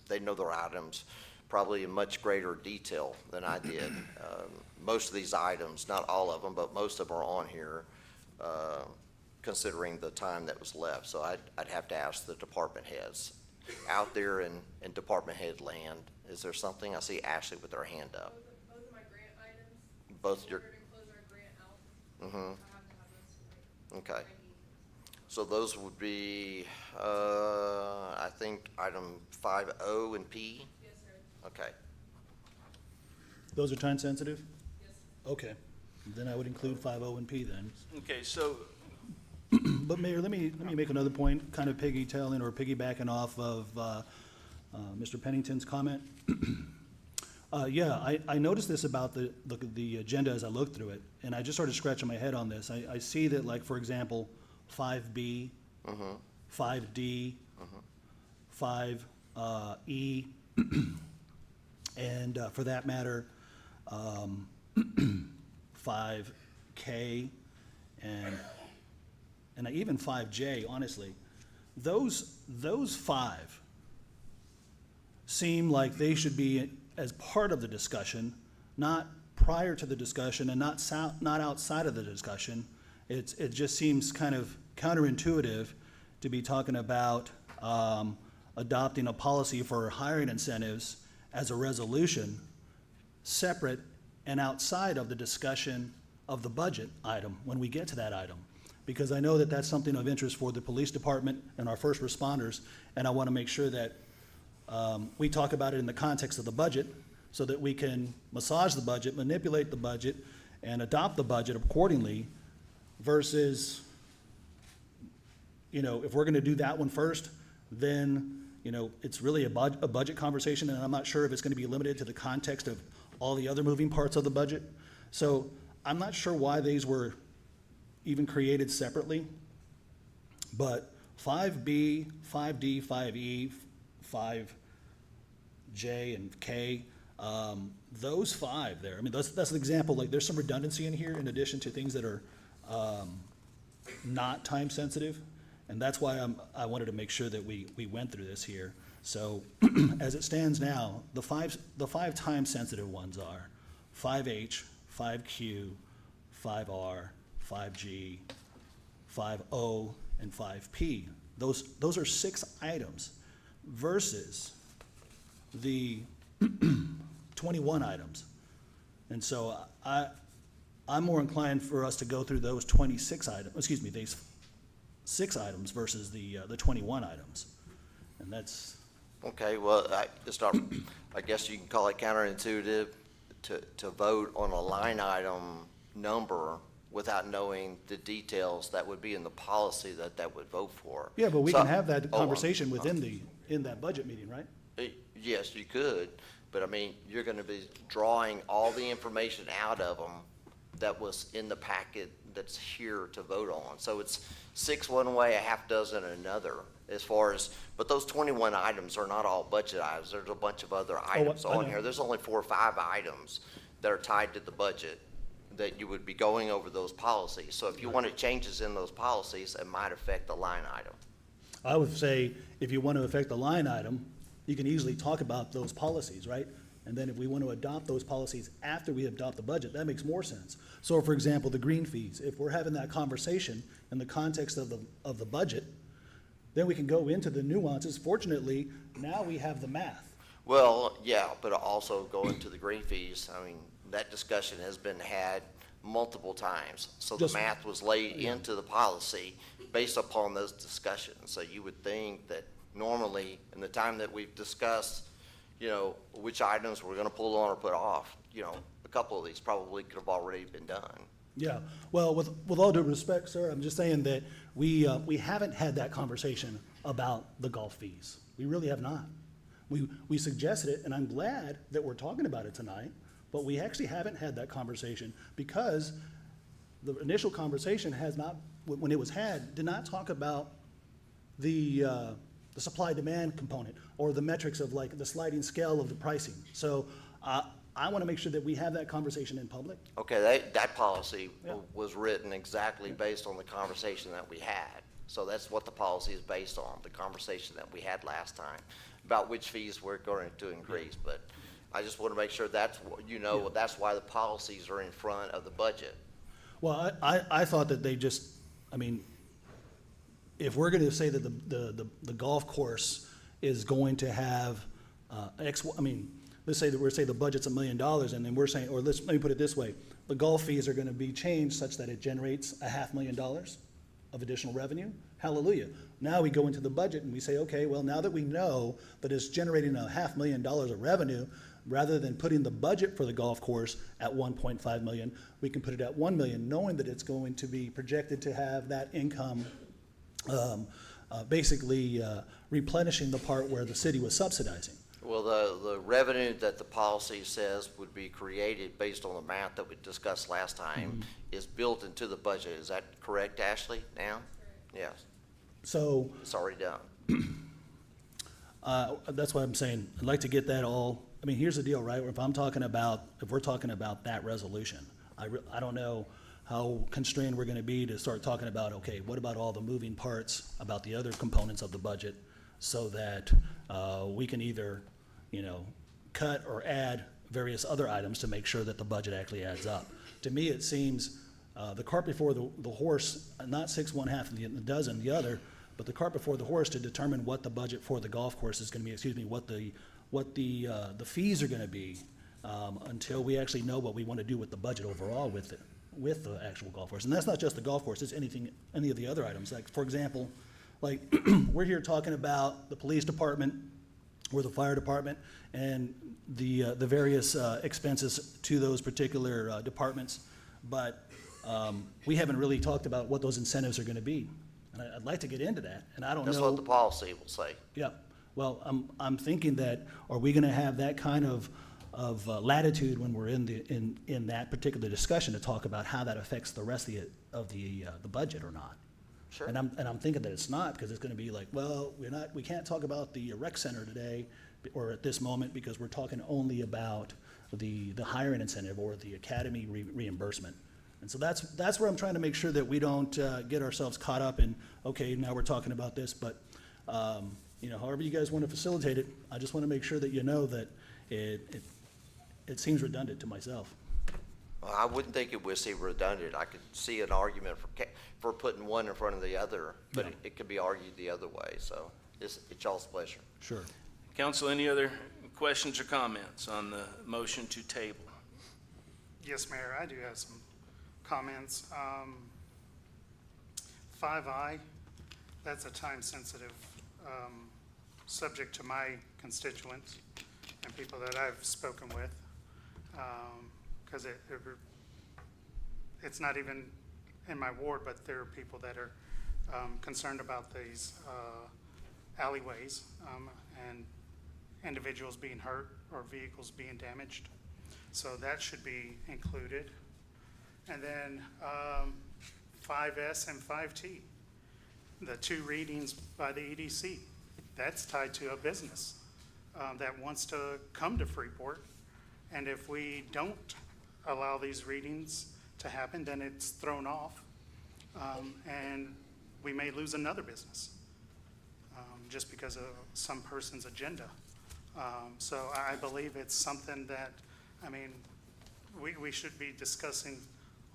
They know their items probably in much greater detail than I did. Most of these items, not all of them, but most of them are on here, considering the time that was left. So I'd have to ask the department heads. Out there in department head land, is there something? I see Ashley with her hand up. Both of my grant items. Both your, In order to close our grant out, mm-hmm, I have to have those tonight. okay. So those would be, I think, item 5O and P? Yes, sir. Okay. Those are time sensitive? Yes. Okay. Then I would include 5O and P then. Okay, so But Mayor, let me make another point, kind of piggybacking piggybacking off of Mr. Pennington's comment. Yeah, I noticed this about the agenda as I looked through it, and I just started scratching my head on this. I see that, like, for example, 5B, 5D, 5E, and for that matter, 5K, and even 5J, honestly, those 5 seem like they should be as part of the discussion, not prior to the discussion and not outside of the discussion. It just seems kind of counterintuitive to be talking about adopting a policy for hiring incentives as a resolution, separate and outside of the discussion of the budget item when we get to that item. Because I know that that's something of interest for the police department and our first responders, and I want to make sure that we talk about it in the context of the budget so that we can massage the budget, manipulate the budget, and adopt the budget accordingly versus, if we're going to do that one first, then, it's really a budget conversation, and I'm not sure if it's going to be limited to the context of all the other moving parts of the budget. So I'm not sure why these were even created separately, but 5B, 5D, 5E, 5J, and K, those five there, I mean, that's an example, like, there's some redundancy in here in addition to things that are not time sensitive, and that's why I wanted to make sure that we went through this here. So, as it stands now, the five time sensitive ones are 5H, 5Q, 5R, 5G, 5O, and 5P. Those are 6 items versus the 21 items. And so I'm more inclined for us to go through those 26 items, excuse me, these 6 items versus the 21 items. And that's, Okay, well, I guess you can call it counterintuitive to vote on a line item number without knowing the details that would be in the policy that would vote for. yeah, but we So- can have that Oh, conversation in that budget meeting, right? Yes, you could, but I mean, you're gonna be drawing all the information out of them that was in the packet that's here to vote on. So it's 6 one way, a half dozen another, as far as, but those 21 items are not all budget items. There's a bunch of other items I on know. here. There's only 4 or 5 items that are tied to the budget that you would be going over those policies. So if you wanted changes in those policies, it might affect the line item. I would say, if you want to affect the line item, you can easily talk about those policies, right? And then if we want to adopt those policies after we adopt the budget, that makes more sense. So for example, the green fees, if we're having that conversation in the context of the budget, then we can go into the nuances. Fortunately, now we have the math. Well, yeah, but also going to the green fees, I mean, that discussion has been had multiple times. So the Just- math was laid into the policy based upon those discussions. So you would think that normally, in the time that we've discussed, which items we're gonna pull on or put off, a couple of these probably could have already been done. Yeah, well, with all due respect, sir, I'm just saying that we haven't had that conversation about the golf fees. We really have not. We suggested it, and I'm glad that we're talking about it tonight, but we actually haven't had that conversation because the initial conversation has not, when it was had, did not talk about the supply-demand component or the metrics of like the sliding scale of the pricing. So I want to make sure that we have that conversation in public. Okay, that policy Yeah. was written exactly based on the conversation that we had. So that's what the policy is based on, the conversation that we had last time about which fees we're going to increase. But I just want to make sure that's, that's why the policies are in front of the budget. Well, I thought that they just, I mean, if we're going to say that the golf course is going to have let's say the budget's $1 million, and then we're saying, or let me put it this way, the golf fees are going to be changed such that it generates $500,000 of additional revenue. Hallelujah. Now we go into the budget and we say, okay, well, now that we know that it's generating $500,000 of revenue, rather than putting the budget for the golf course at 1.5 million, we can put it at 1 million, knowing that it's going to be projected to have that income basically replenishing the part where the city was subsidizing. Well, the revenue that the policy says would be created based on the math that we discussed last time is built into the budget. Is that correct, Ashley, now? Yes. So It's already done. that's why I'm saying, I'd like to get that all, I mean, here's the deal, right? If we're talking about that resolution, I don't know how constrained we're gonna be to start talking about, okay, what about all the moving parts about the other components of the budget so that we can either, cut or add various other items to make sure that the budget actually adds up. To me, it seems the cart before the horse, not 6 1/2 and the dozen the other, but the cart before the horse to determine what the budget for the golf course is gonna be, what the fees are gonna be, until we actually know what we wanna do with the budget overall with the actual golf course. And that's not just the golf course, it's any of the other items. Like, for example, like, we're here talking about the police department or the fire department and the various expenses to those particular departments, but we haven't really talked about what those incentives are gonna be. And I'd like to get into that, and I don't know. That's what the policy will say. Yeah, well, I'm thinking that, are we gonna have that kind of latitude when we're in that particular discussion to talk about how that affects the rest of the budget or not. Sure. And I'm thinking that it's not, because it's gonna be like, well, we can't talk about the rec center today, or at this moment, because we're talking only about the hiring incentive or the academy reimbursement. And so that's where I'm trying to make sure that we don't get ourselves caught up in, okay, now we're talking about this, but, however you guys want to facilitate it, I just want to make sure that you know that it seems redundant to myself. Well, I wouldn't think it would seem redundant. I could see an argument for putting one in front of the other, but Yeah. it could be argued the other way, so it's y'all's pleasure. Sure. Council, any other questions or comments on the motion to table? Yes, Mayor, I do have some comments. 5I, that's a time-sensitive subject to my constituents and people that I've spoken with, because it's not even in my ward, but there are people that are concerned about these alleyways and individuals being hurt or vehicles being damaged. So that should be included. And then 5S and 5T, the two readings by the EDC, that's tied to a business that wants to come to Freeport. And if we don't allow these readings to happen, then it's thrown off. And we may lose another business just because of some person's agenda. So I believe it's something that, we should be discussing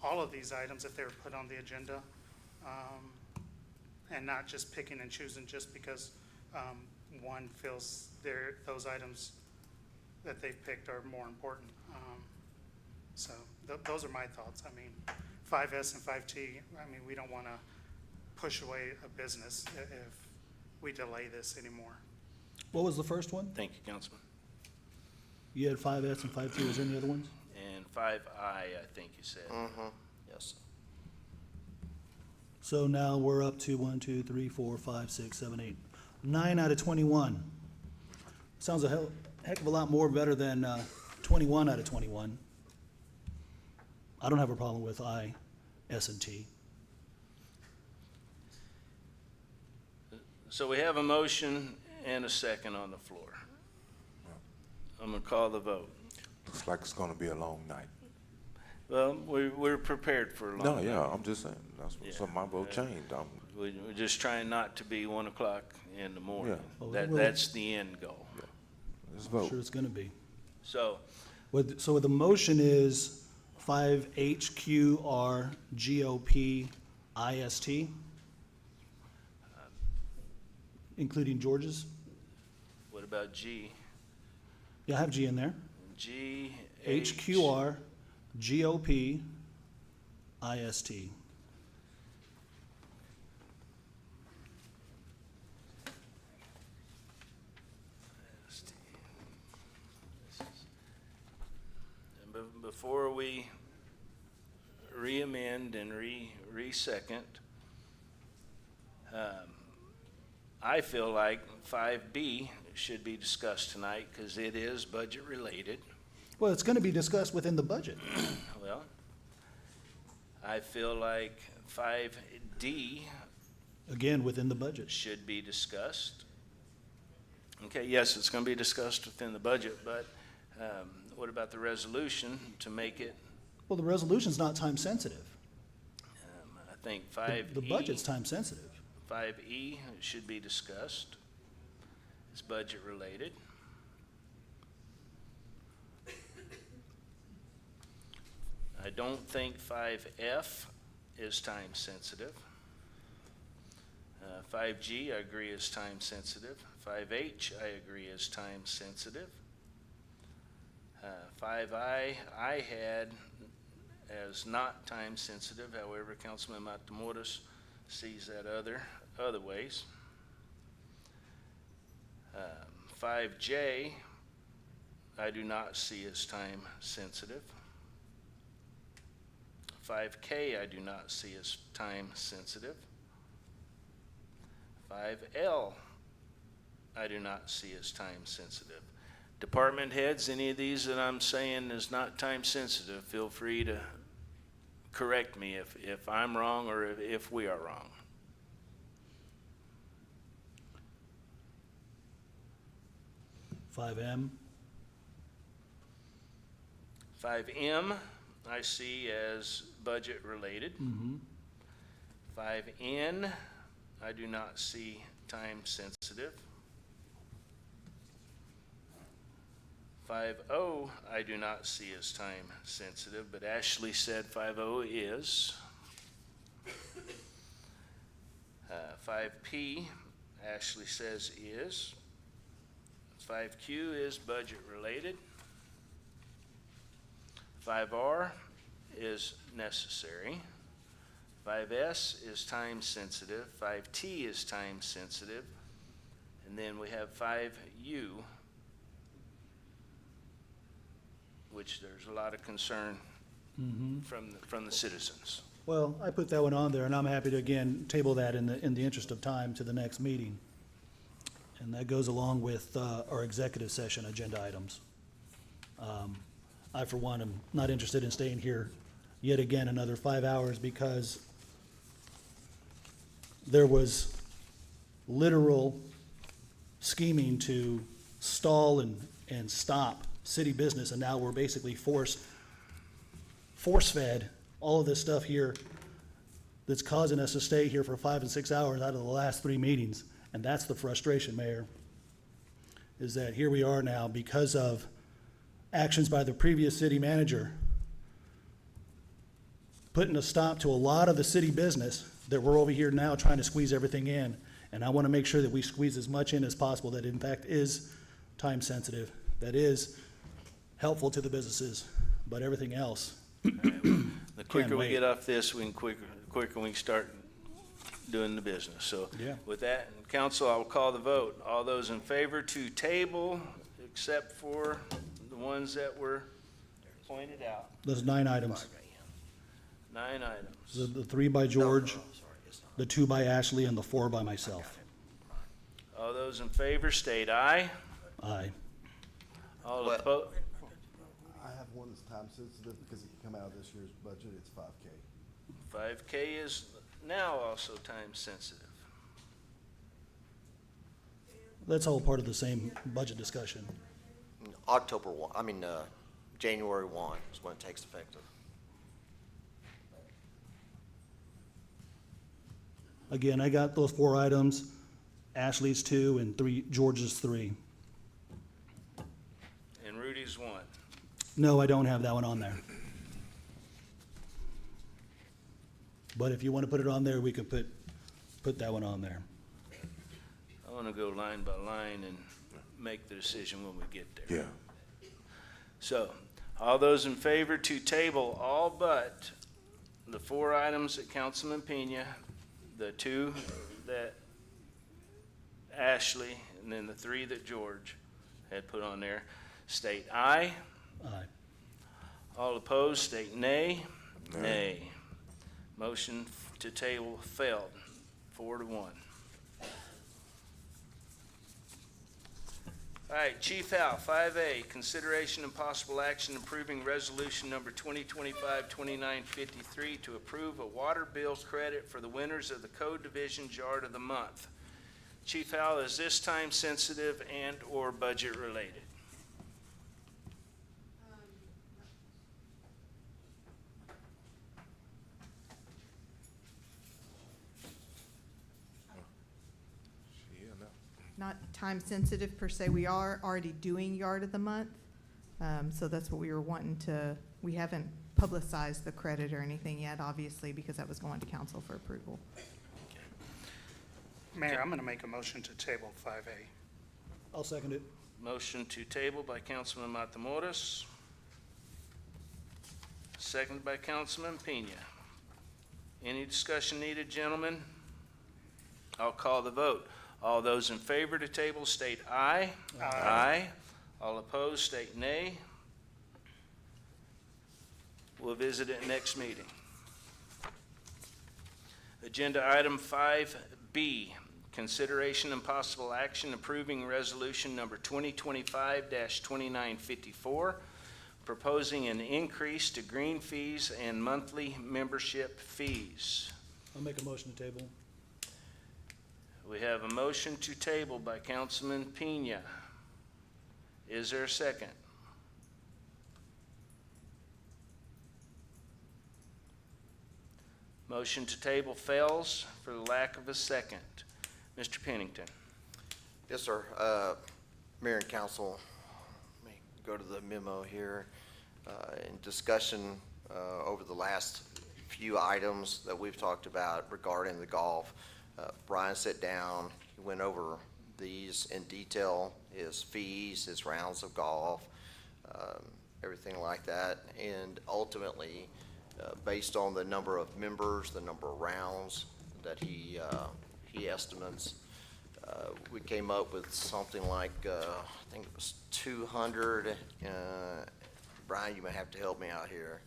all of these items if they were put on the agenda, and not just picking and choosing just because one feels those items that they've picked are more important. So those are my thoughts. 5S and 5T, we don't want to push away a business if we delay this anymore. What was the first one? Thank you, Councilman. You had 5S and 5T, was there any other ones? And 5I, I think you said. Mm-hmm, yes. So now we're up to 1, 2, 3, 4, 5, 6, 7, 8, 9 out of 21. Sounds a heck of a lot more better than 21 out of 21. I don't have a problem with I, S, and T. So we have a motion and a second on the floor. I'm going to call the vote. Looks like it's gonna be a long night. Well, we're prepared for a long No, night. yeah, I'm just saying, that's, Yeah. so my vote changed. We're just trying not to be 1 o'clock in the morning. Yeah. Well, That's the end goal. Let's I'm vote. sure it's gonna be. So, So the motion is 5HQRGOPIST, including George's. what about G? Yeah, I have G in there. G, HQRGOPIST. Before we re-amend and re-second, I feel like 5B should be discussed tonight because it is budget related. Well, it's gonna be discussed within the budget. Well, I feel like 5D Again, within the budget. should be discussed. Okay, yes, it's going to be discussed within the budget, but what about the resolution to make it, Well, the resolution's not time sensitive. I think 5E. The budget's time sensitive. 5E should be discussed. It's budget related. I don't think 5F is time sensitive. 5G, I agree, is time sensitive. 5H, I agree, is time sensitive. 5I, I had as not time sensitive. However, Councilman Matamoros sees that other ways. 5J, I do not see as time sensitive. 5K, I do not see as time sensitive. 5L, I do not see as time sensitive. Department heads, any of these that I'm saying is not time sensitive, feel free to correct me if I'm wrong or if we are wrong. $5M. 5M, I see as budget related. 5N, I do not see time sensitive. 5O, I do not see as time sensitive, but Ashley said 5O is. 5P, Ashley says is. 5Q is budget related. 5R is necessary. 5S is time sensitive. 5T is time sensitive. And then we have 5U, which there's a lot of concern from the citizens. Well, I put that one on there, and I'm happy to, again, table that in the interest of time to the next meeting. And that goes along with our executive session agenda items. I, for one, am not interested in staying here yet again another 5 hours because there was literal scheming to stall and stop city business, and now we're basically force-fed all of this stuff here that's causing us to stay here for 5 and 6 hours out of the last 3 meetings. And that's the frustration, Mayor, is that here we are now because of actions by the previous city manager putting a stop to a lot of the city business that we're over here now trying to squeeze everything in. And I want to make sure that we squeeze as much in as possible that in fact is time sensitive, that is helpful to the businesses, but everything else. The quicker we get off this, quicker we can start doing the business. So Yeah. with that, council, I will call the vote. All those in favor to table, except for the ones that were pointed out. Those 9 items, 9 items. the 3 by George, the 2 by Ashley, and the 4 by myself. All those in favor state aye. Aye. All Well- opposed? I have one that's time sensitive because it can come out of this year's budget. It's 5K. 5K is now also time sensitive. That's all part of the same budget discussion. January 1 is when it takes effect. Again, I got those 4 items, Ashley's 2 and 3, George's 3. And Rudy's 1. No, I don't have that one on there. But if you want to put it on there, we can put that one on there. I want to go line by line and make the decision when we get there. Yeah. So, all those in favor to table all but the 4 items that Councilman Pena, the 2 that Ashley, and then the 3 that George had put on there, state aye. Aye. All opposed, state nay. Nay. Motion to table failed, 4-1. All right, Chief Hal, 5A, consideration and possible action approving resolution number 2025-2953 to approve a water bill credit for the winners of the Code Division's Yard of the Month. Chief Hal, is this time sensitive and or budget related? Not time sensitive per se. We are already doing Yard of the Month. So that's what we were wanting to, we haven't publicized the credit or anything yet, obviously, because that was going to council for approval. Mayor, I'm going to make a motion to table 5A. I'll second it. Motion to table by Councilman Matamoros. Seconded by Councilman Pena. Any discussion needed, gentlemen? I'll call the vote. All those in favor to table state aye. Aye. All opposed state nay. We'll visit it next meeting. Agenda item 5B, Consideration and possible action approving resolution number 2025-2954, proposing an increase to green fees and monthly membership fees. I'll make a motion to table. We have a motion to table by Councilman Pena. Is there a second? Motion to table fails for the lack of a second. Mr. Pennington. Yes, sir. Mayor and council, let me go to the memo here. In discussion over the last few items that we've talked about regarding the golf, Brian sat down, he went over these in detail, his fees, his rounds of golf, everything like that. And ultimately, based on the number of members, the number of rounds that he estimates, we came up with something like, I think it was 200, Brian, you may have to help me out here.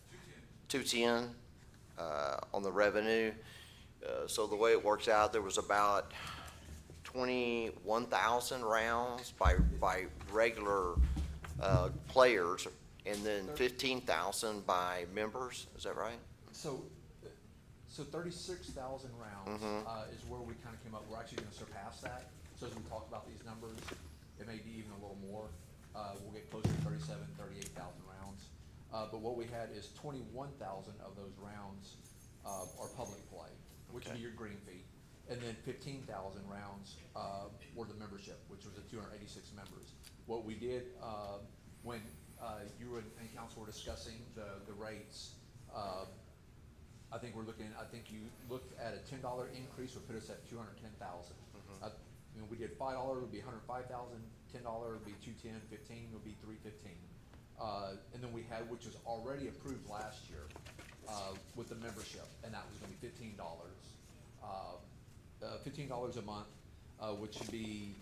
210 on the revenue. So the way it works out, there was about 21,000 rounds by regular players, and then 15,000 by members. Is that right? So 36,000 rounds is where we kind of came up. We're actually going to surpass that. So as we talk about these numbers, it may be even a little more. We'll get closer to 38,000 rounds. But what we had is 21,000 of those rounds are public play, which would be your green fee. And then 15,000 rounds were the membership, which was the 286 members. What we did when you and council were discussing the rates, I think you looked at a $10 increase would put us at 210,000. We did $5 would be 105,000, $10 would be 210, 15 would be 315. And then we had, which was already approved last year with the membership, and that was going to be $15. $15 a month, which should be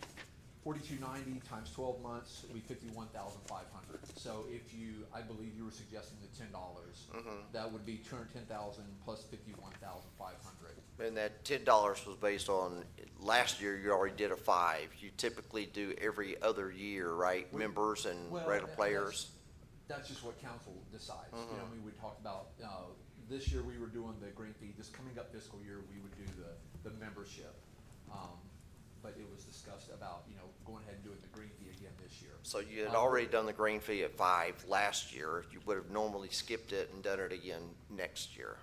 $42.90 times 12 months would be $51,500. So if I believe you were suggesting the $10, that would be 210,000 plus 51,500. And that $10 was based on, last year you already did a 5. You typically do every other year, right? Members and regular players? That's just what council decides. We talked about, this year we were doing the green fee. This coming up fiscal year, we would do the membership. But it was discussed about, going ahead and doing the green fee again this year. So you had already done the green fee at 5 last year. You would have normally skipped it and done it again next year.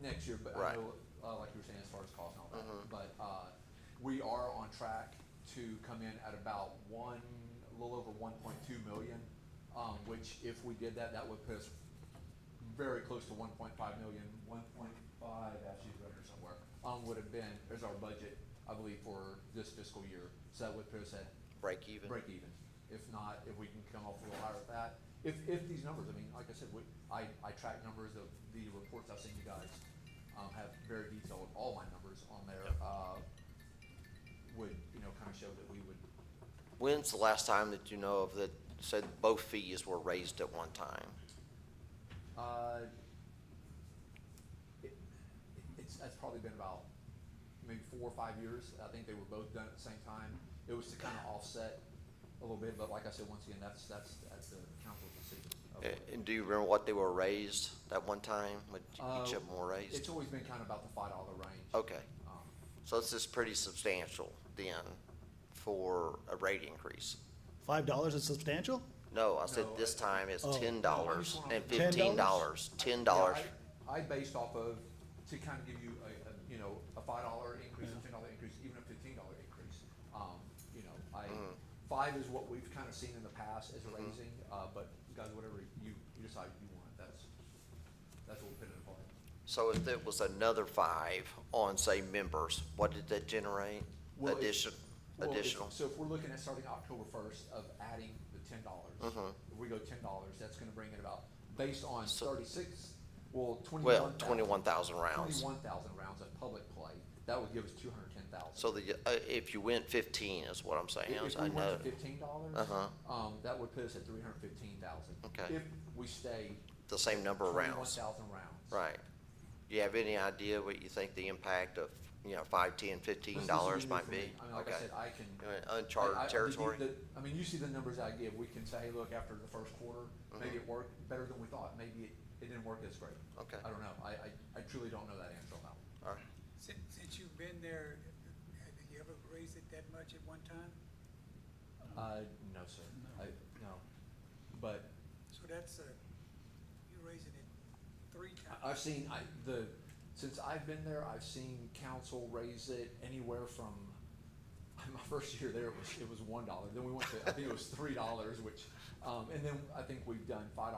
Next year, but Right. I know, like you were saying, as far as cost and all that, but we are on track to come in at about a little over 1.2 million, which if we did that, that would put us very close to 1.5 million. 1.5, actually, right here somewhere, would have been, there's our budget, I believe, for this fiscal year. So that would put us at break even. If not, if we can come up a little higher with that. If these numbers, like I said, I track numbers of the reports I send you guys, have very detailed, all my numbers on there, would, kind of show that we would. When's the last time that you know of that said both fees were raised at one time? That's probably been about maybe 4 or 5 years. I think they were both done at the same time. It was to kind of offset a little bit, but like I said, once again, that's the council's decision. And do you remember what they were raised that one time? What each of them were raised? It's always been kind of about the $5 range. Okay. So this is pretty substantial then for a rate increase. $5 is substantial? No, I said this time it's $10 and $15. $10. I based off of, to kind of give you a $5 increase, a $10 increase, even a $15 increase. 5 is what we've kind of seen in the past as raising, but guys, whatever you decide you want, that's what we'll put in play. So if it was another 5 on, say, members, what did that generate? Additional? So if we're looking at starting October 1st of adding the $10, if we go $10, that's going to bring it about, based on 21,000 rounds. 21,000 rounds of public play. That would give us 210,000. So if you went 15 is what I'm saying. If we went to $15, that would put us at 315,000. Okay. If we stay the same number of rounds. 21,000 rounds. Right. Do you have any idea what you think the impact of you know, $5, $10, $15 might be? I mean, like I Okay. said, I can. Uncharted territory? I mean, you see the numbers I give, we can say, hey, look, after the first quarter, maybe it worked better than we thought, maybe it didn't work as great. Okay. I don't know, I truly don't know that answer on that one. All right. Since you've been there, have you ever raised it that much at one time? No, sir, no, but So that's, you're raising it 3 times. I've seen, since I've been there, I've seen council raise it anywhere from, my first year there, it was $1, then we went to, I think it was $3, which, and then I think we've done $5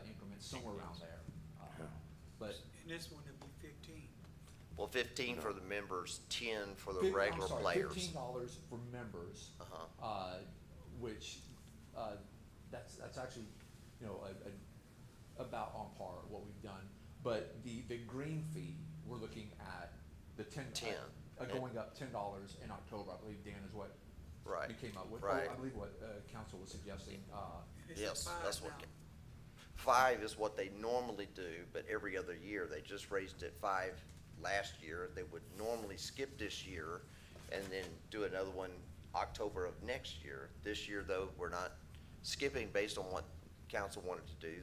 increments, somewhere around there. But. And this one would be 15. Well, 15 for the members, 10 for the I'm regular sorry, players. $15 for members, which, that's actually, you know, about on par what we've done. But the green fee, we're looking at the 10. Going up $10 in October, I believe, Dan, is what Right. you came up with. Right. Oh, I believe what, council was suggesting, Yes, that's what, 5 is what they normally do, but every other year, they just raised it 5 last year. They would normally skip this year and then do another one October of next year. This year, though, we're not skipping based on what council wanted to do.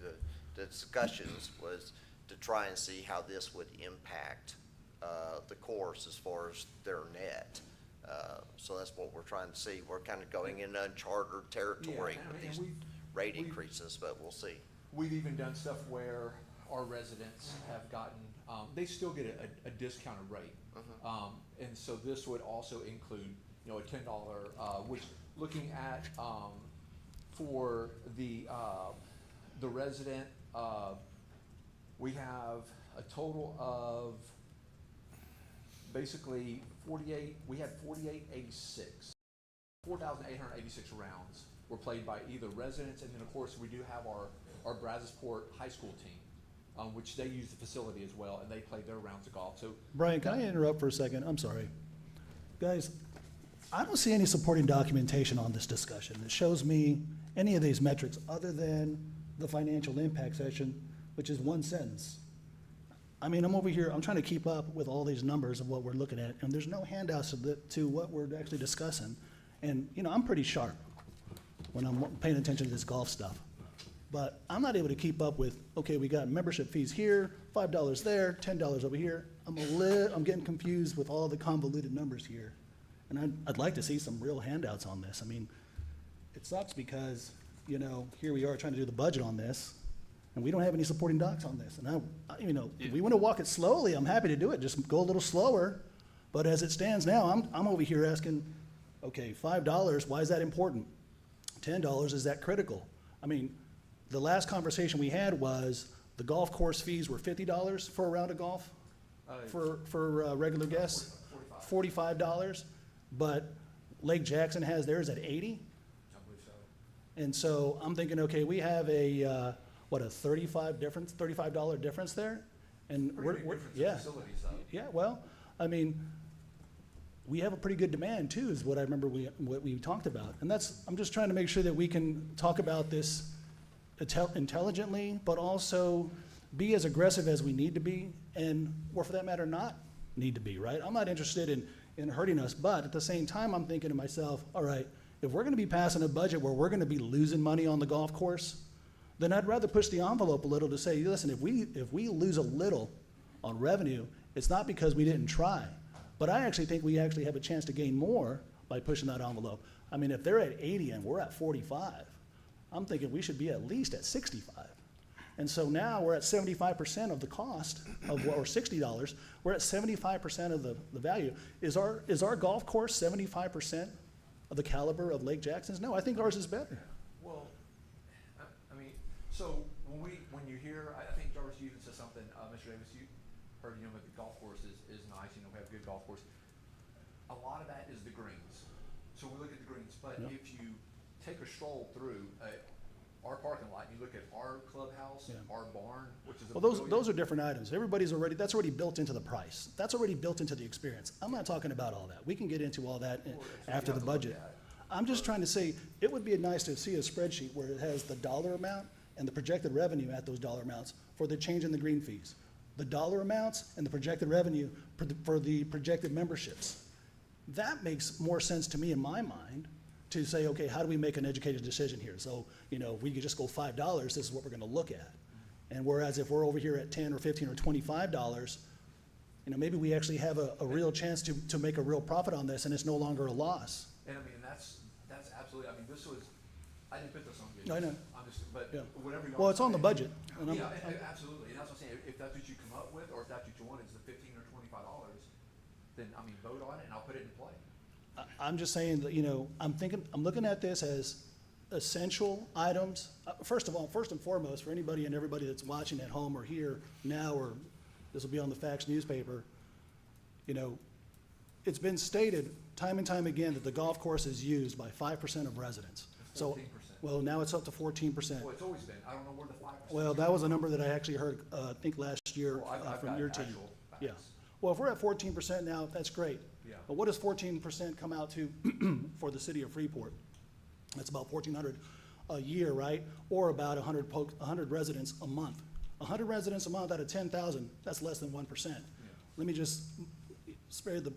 The discussions was to try and see how this would impact the course as far as their net. So that's what we're trying to see. We're kind of going in uncharted territory Yeah, with and these we've- rate increases, but we'll see. We've even done stuff where our residents have gotten, they still get a discounted rate. And so this would also include, you know, a $10, which, looking at, for the resident, we have a total of basically 4,886 rounds were played by either residents, and then of course we do have our Brazosport high school team, which they use the facility as well, and they play their rounds of golf. So Brian, can I interrupt for a second? I'm sorry. Guys, I don't see any supporting documentation on this discussion that shows me any of these metrics other than the financial impact section, which is one sentence. I mean, I'm over here, I'm trying to keep up with all these numbers of what we're looking at, and there's no handouts to what we're actually discussing. And, you know, I'm pretty sharp when I'm paying attention to this golf stuff. But I'm not able to keep up with, okay, we got membership fees here, $5 there, $10 over here. I'm getting confused with all the convoluted numbers here. And I'd like to see some real handouts on this. I mean, it sucks because, you know, here we are trying to do the budget on this, and we don't have any supporting docs on this. And you know, if we want to walk it slowly, I'm happy to do it. Just go a little slower. But as it stands now, I'm over here asking, okay, $5, why is that important? $10, is that critical? I mean, the last conversation we had was the golf course fees were $50 for a round of golf for regular guests? $45. But Lake Jackson has theirs at $80. I believe so. And so I'm thinking, okay, we have a $35 difference there? And Pretty big difference in yeah. facilities, though. Yeah, well, I mean, we have a pretty good demand too, is what I remember what we talked about. And I'm just trying to make sure that we can talk about this intelligently, but also be as aggressive as we need to be, or for that matter, not need to be, right? I'm not interested in hurting us, but at the same time, I'm thinking to myself, all right, if we're gonna be passing a budget where we're gonna be losing money on the golf course, then I'd rather push the envelope a little to say, listen, if we lose a little on revenue, it's not because we didn't try. But I actually think we actually have a chance to gain more by pushing that envelope. I mean, if they're at 80 and we're at 45, I'm thinking we should be at least at 65. And so now we're at 75% of the cost of or $60. We're at 75% of the value. Is our golf course 75% of the caliber of Lake Jackson's? No, I think ours is better. Well, I mean, so when you hear, I think Jarvis, you even said something, Mr. Davis, you heard, you know, the golf course is nice, you know, we have a good golf course. A lot of that is the greens. So we look at the greens, but Yep. if you take a stroll through our parking lot, and you look at our clubhouse, Yeah. our barn, which is a Well, those brilliant- are different items. That's already built into the price. That's already built into the experience. I'm not talking about all that. We can get into all that Well, that's what after you the have to look budget. at. I'm just trying to say, it would be nice to see a spreadsheet where it has the dollar amount and the projected revenue at those dollar amounts for the change in the green fees. the dollar amounts and the projected revenue for the projected memberships. That makes more sense to me in my mind to say, okay, how do we make an educated decision here? So, you know, if we could just go $5, this is what we're gonna look at. And whereas if we're over here at 10 or 15 or $25, you know, maybe we actually have a real chance to make a real profit on this and it's no longer a loss. And I mean, that's absolutely, I mean, this was, I didn't put this on you. I know. I'm just, but Yeah. whatever you. Well, it's on the budget. And I'm- Yeah, absolutely, and that's what I'm saying, if that's what you come up with, or if that's what you want, is the $15 or $25, then, I mean, vote on it and I'll put it in play. I'm just saying that, you know, I'm looking at this as essential items. First of all, first and foremost, for anybody and everybody that's watching at home or here now, or this will be on the Fax newspaper, you know, it's been stated time and time again that the golf course is used by 5% of residents. So, 14%. well, now it's up to 14%. Well, it's always been, I don't know where the 5%. Well, that was a number that I actually heard, I think last year Well, I've from got your team. actual Yeah. facts. Well, if we're at 14% now, that's great. Yeah. But what does 14% come out to for the city of Freeport? That's about 1,400 a year, right? Or about 100 residents a month. 100 residents a month out of 10,000, that's less than 1%. Let me just spare the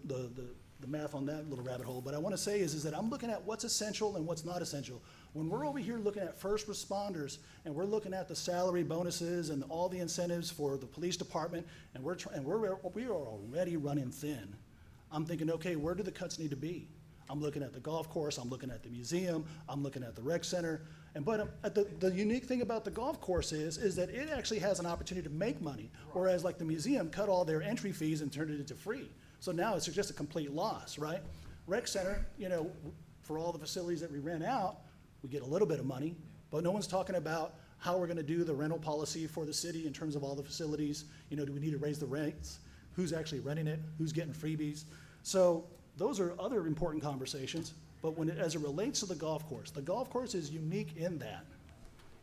math on that little rabbit hole. But I want to say is that I'm looking at what's essential and what's not essential. When we're over here looking at first responders and we're looking at the salary bonuses and all the incentives for the police department, and we are already running thin. I'm thinking, okay, where do the cuts need to be? I'm looking at the golf course, I'm looking at the museum, I'm looking at the rec center. But the unique thing about the golf course is that it actually has an opportunity to make money, whereas like the museum cut all their entry fees and turned it into free. So now it's just a complete loss, right? Rec center, you know, for all the facilities that we rent out, we get a little bit of money, but no one's talking about how we're gonna do the rental policy for the city in terms of all the facilities. You know, do we need to raise the rates? Who's actually renting it? Who's getting freebies? So those are other important conversations, but as it relates to the golf course is unique in that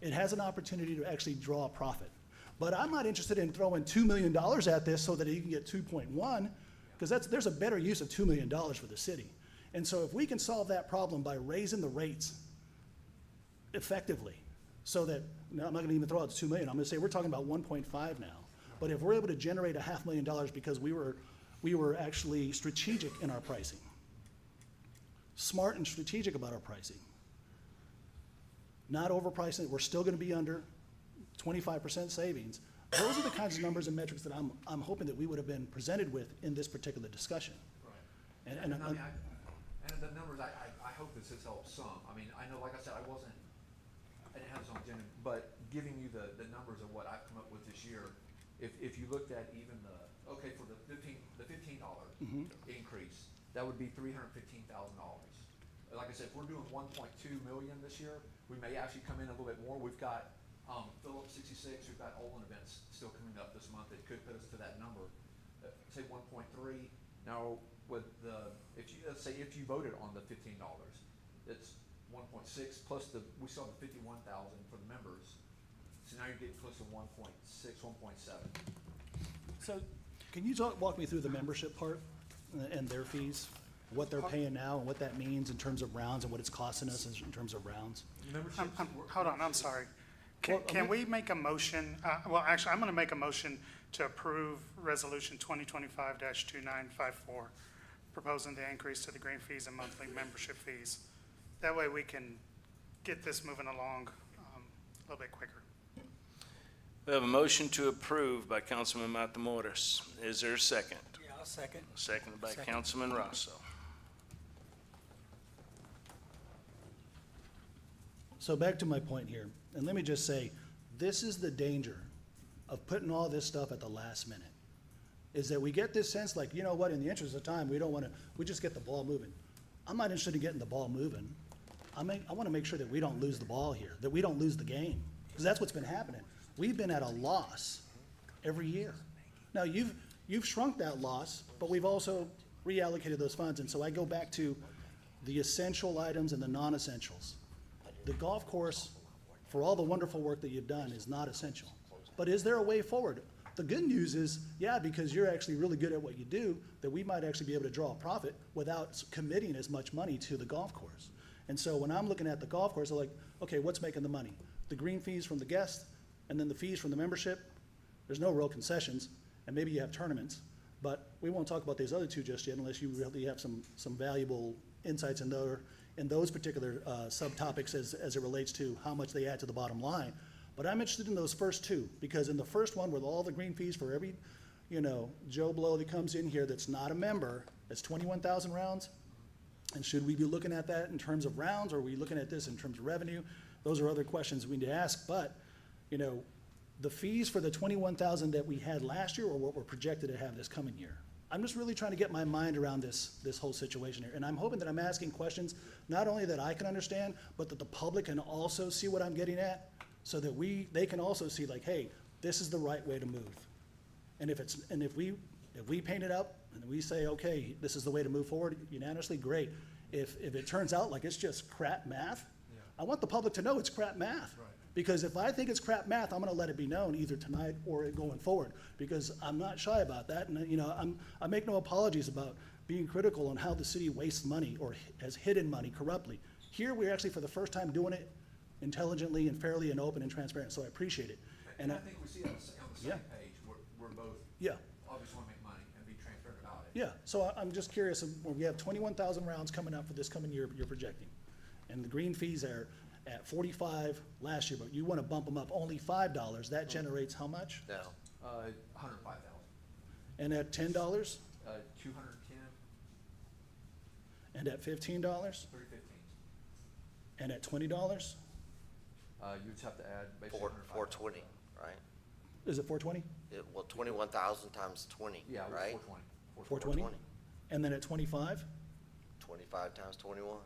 it has an opportunity to actually draw a profit. But I'm not interested in throwing $2 million at this so that you can get 2.1, because there's a better use of $2 million for the city. And so if we can solve that problem by raising the rates effectively, so that, now I'm not gonna even throw out the 2 million, I'm gonna say we're talking about 1.5 now. But if we're able to generate $500,000 because we were actually strategic in our pricing, smart and strategic about our pricing, not overpricing it, we're still gonna be under 25% savings. Those are the kinds of numbers and metrics that I'm hoping that we would have been presented with in this particular discussion. Right. And I mean, and the numbers, I hope this has helped some. I mean, I know, like I said, I didn't have this on the agenda, but giving you the numbers of what I've come up with this year, if you looked at even for the $15 increase, that would be $315,000. Like I said, if we're doing 1.2 million this year, we may actually come in a little bit more. We've got Phillips 66, we've got Olin events still coming up this month that could put us to that number. Say 1.3. Now, with let's say if you voted on the $15, it's 1.6 plus we still have the 51,000 for the members. So now you're getting close to 1.6, 1.7. So can you walk me through the membership part and their fees? What they're paying now and what that means in terms of rounds and what it's costing us in terms of rounds? Hold on, I'm sorry. Can we make a motion? Well, actually, I'm going to make a motion to approve Resolution 2025-2954, proposing the increase to the green fees and monthly membership fees. That way we can get this moving along a little bit quicker. We have a motion to approve by Councilman Matamoros. Is there a second? Yeah, I'll second. Seconded by Second. Councilman Rosso. So back to my point here, and let me just say, this is the danger of putting all this stuff at the last minute, is that we get this sense like, you know what, in the interest of time, we just get the ball moving. I'm not interested in getting the ball moving. I want to make sure that we don't lose the ball here, that we don't lose the game, because that's what's been happening. We've been at a loss every year. Now, you've shrunk that loss, but we've also reallocated those funds, and so I go back to the essential items and the non-essentials. The golf course, for all the wonderful work that you've done, is not essential. But is there a way forward? The good news is, yeah, because you're actually really good at what you do, that we might actually be able to draw a profit without committing as much money to the golf course. And so when I'm looking at the golf course, I'm like, okay, what's making the money? The green fees from the guests, and then the fees from the membership. There's no real concessions. and maybe you have tournaments, but we won't talk about these other two just yet unless you really have some valuable insights in those particular subtopics as it relates to how much they add to the bottom line. But I'm interested in those first two, because in the first one, with all the green fees for every, Joe Blow that comes in here that's not a member, that's 21,000 rounds. And should we be looking at that in terms of rounds, or are we looking at this in terms of revenue? Those are other questions we need to ask, but, the fees for the 21,000 that we had last year or what we're projected to have this coming year. I'm just really trying to get my mind around this whole situation here. And I'm hoping that I'm asking questions, not only that I can understand, but that the public can also see what I'm getting at, so that they can also see like, hey, this is the right way to move. And if we paint it up and we say, okay, this is the way to move forward unanimously, great. If it turns out like it's just crap math, I want the public to know it's crap math. Right. Because if I think it's crap math, I'm gonna let it be known either tonight or going forward, because I'm not shy about that. And, I make no apologies about being critical on how the city wastes money or has hidden money corruptly. Here, we're actually for the first time doing it intelligently and fairly and open and transparent, so I appreciate it. And I think we see on the same Yeah. page, we're both Yeah. obviously want to make money and be transparent about it. Yeah, so I'm just curious, we have 21,000 rounds coming up for this coming year you're projecting. And the green fees are at 45 last year, but you want to bump them up only $5. That generates how much? No. 105,000. And at $10? 210, And at $15? 315. And at $20? You just have to add basically 420, right? Is it 420? Well, 21,000 times 20, Yeah, right? 420. 420? And then at 25? 25 times 21.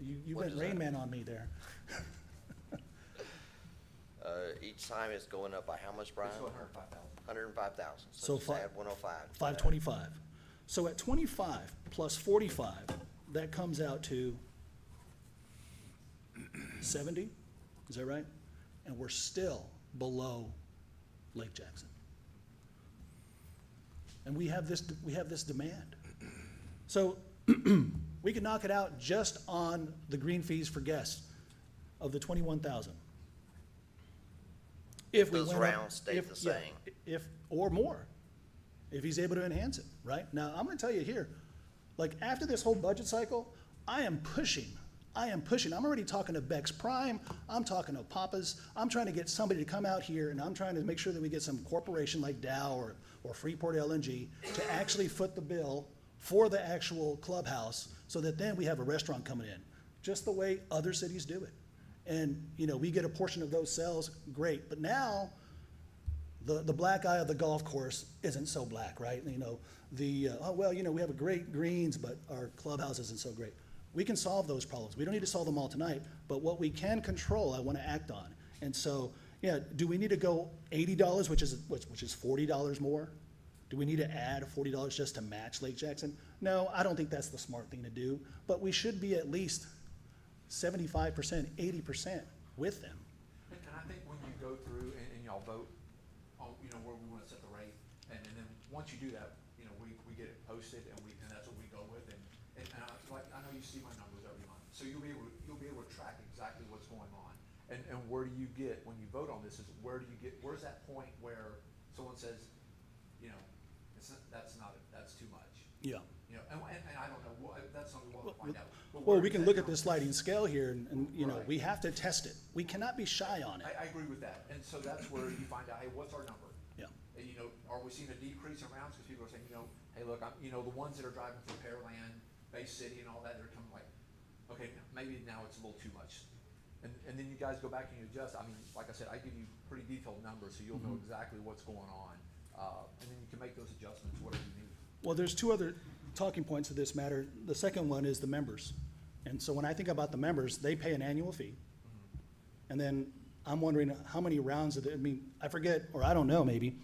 You What went is Rain that? Man on me there. Each time it's going up by how much, Brian? It's 105,000. 105,000. So So just fi- add 105. 525. So at 25 plus 45, that comes out to 70, is that right? And we're still below Lake Jackson. And we have this demand. So we can knock it out just on the green fees for guests of the 21,000. If we Those went up- rounds stayed if- the yeah, same. If, or more, if he's able to enhance it, right? Now, I'm gonna tell you here, like, after this whole budget cycle, I am pushing. I'm already talking to Bex Prime, I'm talking to Papa's, I'm trying to get somebody to come out here, and I'm trying to make sure that we get some corporation like Dow or Freeport LNG to actually foot the bill for the actual clubhouse, so that then we have a restaurant coming in, just the way other cities do it. And, we get a portion of those sales, great, but now, the black eye of the golf course isn't so black, right? We have a great greens, but our clubhouse isn't so great. We can solve those problems. We don't need to solve them all tonight, but what we can control, I want to act on. And so, do we need to go $80, which is $40 more? Do we need to add $40 just to match Lake Jackson? No, I don't think that's the smart thing to do, but we should be at least 75%, 80% with them. And I think when you go through and y'all vote on, where we want to set the rate, and then once you do that, we get it posted and that's what we go with. And I know you see my numbers every month, so you'll be able to track exactly what's going on. And where do you get, when you vote on this, where's that point where someone says, that's too much? Yeah. And I don't know, that's something we'll find out. But Well, where we is can that look at number? this sliding scale here, and Right. we have to test it. We cannot be shy on it. I agree with that, and so that's where you find out, hey, what's our number? Yeah. And, are we seeing a decrease in rounds, because people are saying, hey, look, the ones that are driving from Pearland, Bay City and all that, they're coming like, okay, maybe now it's a little too much. And then you guys go back and you adjust. I mean, like I said, I give you pretty detailed numbers, so you'll know exactly what's going on. And then you can make those adjustments, whatever you need. Well, there's two other talking points of this matter. The second one is the members. And so when I think about the members, they pay an annual fee. And then I'm wondering how many rounds I forget, or I don't know, maybe.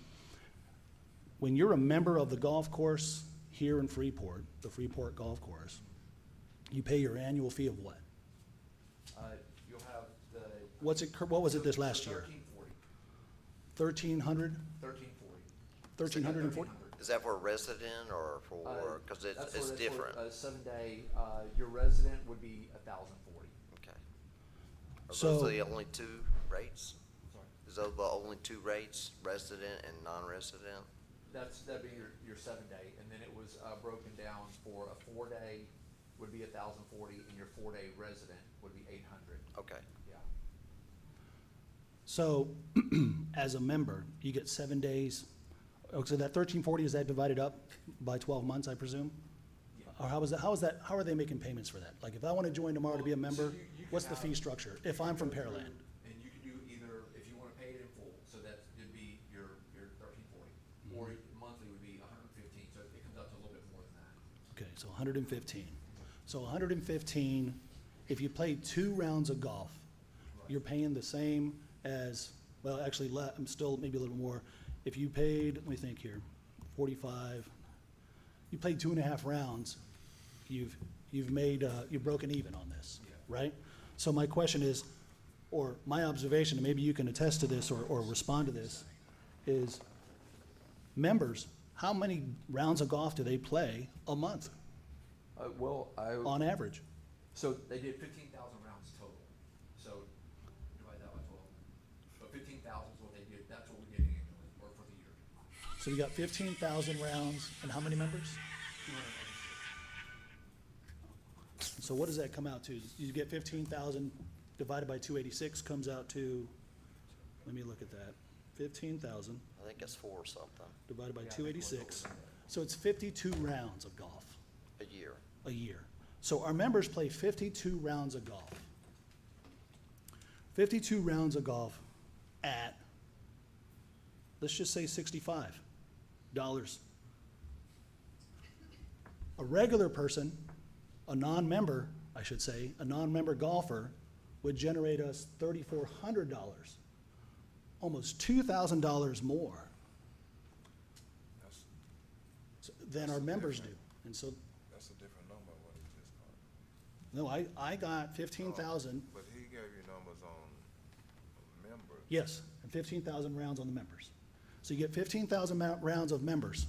When you're a member of the golf course here in Freeport, the Freeport Golf Course, you pay your annual fee of what? You'll have the. What was it this last year? 1340. 1,340? 1,340? Is that for a resident or for, because it's different? For a 7-day, your resident would be 1,040. Okay. Are So- those the only two rates? Sorry. Is those the only two rates, resident and non-resident? That'd be your 7-day, and then it was, broken down for a 4-day would be 1,040, and your 4-day resident would be 800. Okay. Yeah. So, as a member, you get 7 days. Oh, so that 1340, is that divided up by 12 months, I presume? Or how is that, how are they making payments for that? Like, if I want to join tomorrow to be a member, you can what's the have- fee structure, if I'm from Pearland? And you can do either, if you wanna pay it in full, so that would be your 1340, or monthly would be 115, so it comes out to a little bit more than that. Okay, so 115. So 115, if you play 2 rounds of golf, you're paying the same as, well, actually, I'm still maybe a little more. If you paid, let me think here, 45, you played 2.5 rounds, you've broken even on this, right? So my question is, or my observation, and maybe you can attest to this or respond to this, is members, how many rounds of golf do they play a month on average? So they did 15,000 rounds total, so divide that by 12. But 15,000 is what they did, that's what we did annually, or for the year. So we got 15,000 rounds, and how many members? 286. So what does that come out to? You get 15,000 divided by 286 comes out to, let me look at that, 15,000 I think it's 4 or something divided by Yeah, I think it was 286. over. So it's 52 rounds of golf a year. a year. So our members play 52 rounds of golf. 52 rounds of golf at, let's just say $65. A regular person, a non-member, I should say, a non-member golfer would generate us $3,400, almost $2,000 more than our members do. And so, That's a different number, what he just called. no, I got 15,000, But he gave you numbers on members. yes, and 15,000 rounds on the members. So you get 15,000 rounds of members.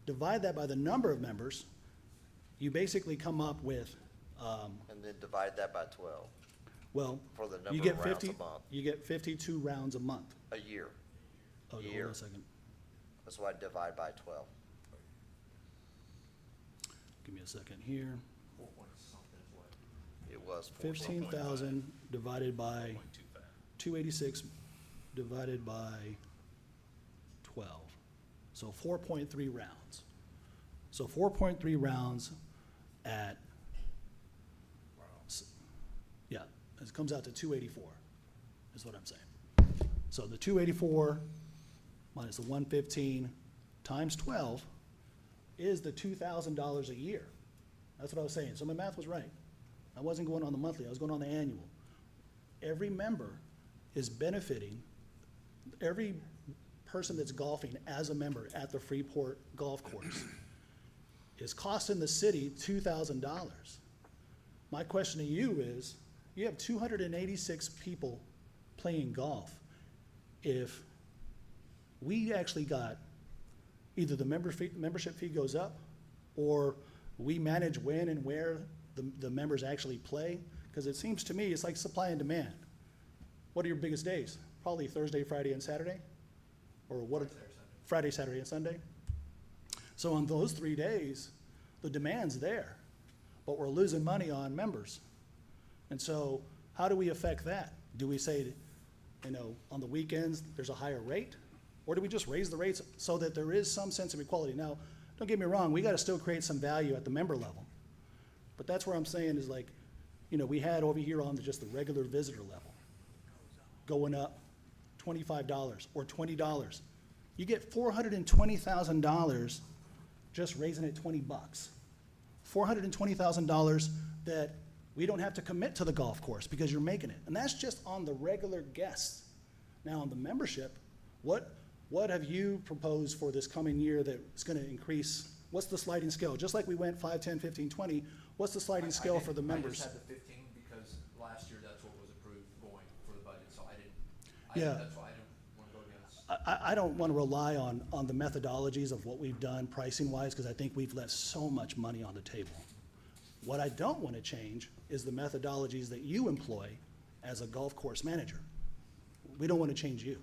Divide that by the number of members, you basically come up with, And then divide that by 12 well, for the you number get of rounds 50, a month, you get 52 rounds a month. a year. Oh, hold Year. on a second. That's why I divide by 12. Give me a second here. 4 point something is what. It was 15,000 divided by 286 divided by 12. So 4.3 rounds. So 4.3 rounds at, yeah, it comes out to 284, is what I'm saying. So the 284 minus the 115 times 12 is the $2,000 a year. That's what I was saying. So my math was right. I wasn't going on the monthly, I was going on the annual. Every member is benefiting, every person that's golfing as a member at the Freeport Golf Course is costing the city $2,000. My question to you is, you have 286 people playing golf. If we actually got either the membership fee goes up, or we manage when and where the members actually play, because it seems to me it's like supply and demand. What are your biggest days? Probably Thursday, Friday, and Saturday? Or what? Friday, Saturday, and Sunday? So on those 3 days, the demand's there, but we're losing money on members. And so how do we affect that? Do we say, on the weekends, there's a higher rate? Or do we just raise the rates so that there is some sense of equality? Now, don't get me wrong, we gotta still create some value at the member level. But that's where I'm saying is like, we had over here on just the regular visitor level, going up $25 or $20. You get $420,000 just raising it $20. $420,000 that we don't have to commit to the golf course because you're making it. And that's just on the regular guests. Now on the membership, what have you proposed for this coming year that's gonna increase? What's the sliding scale? Just like we went 5, 10, 15, 20, what's the sliding scale for the members? I just had the 15 because last year that's what was approved going for the budget, so Yeah. that's why I didn't want to go against. I don't want to rely on the methodologies of what we've done pricing-wise, because I think we've left so much money on the table. What I don't want to change is the methodologies that you employ as a golf course manager. We don't want to change you.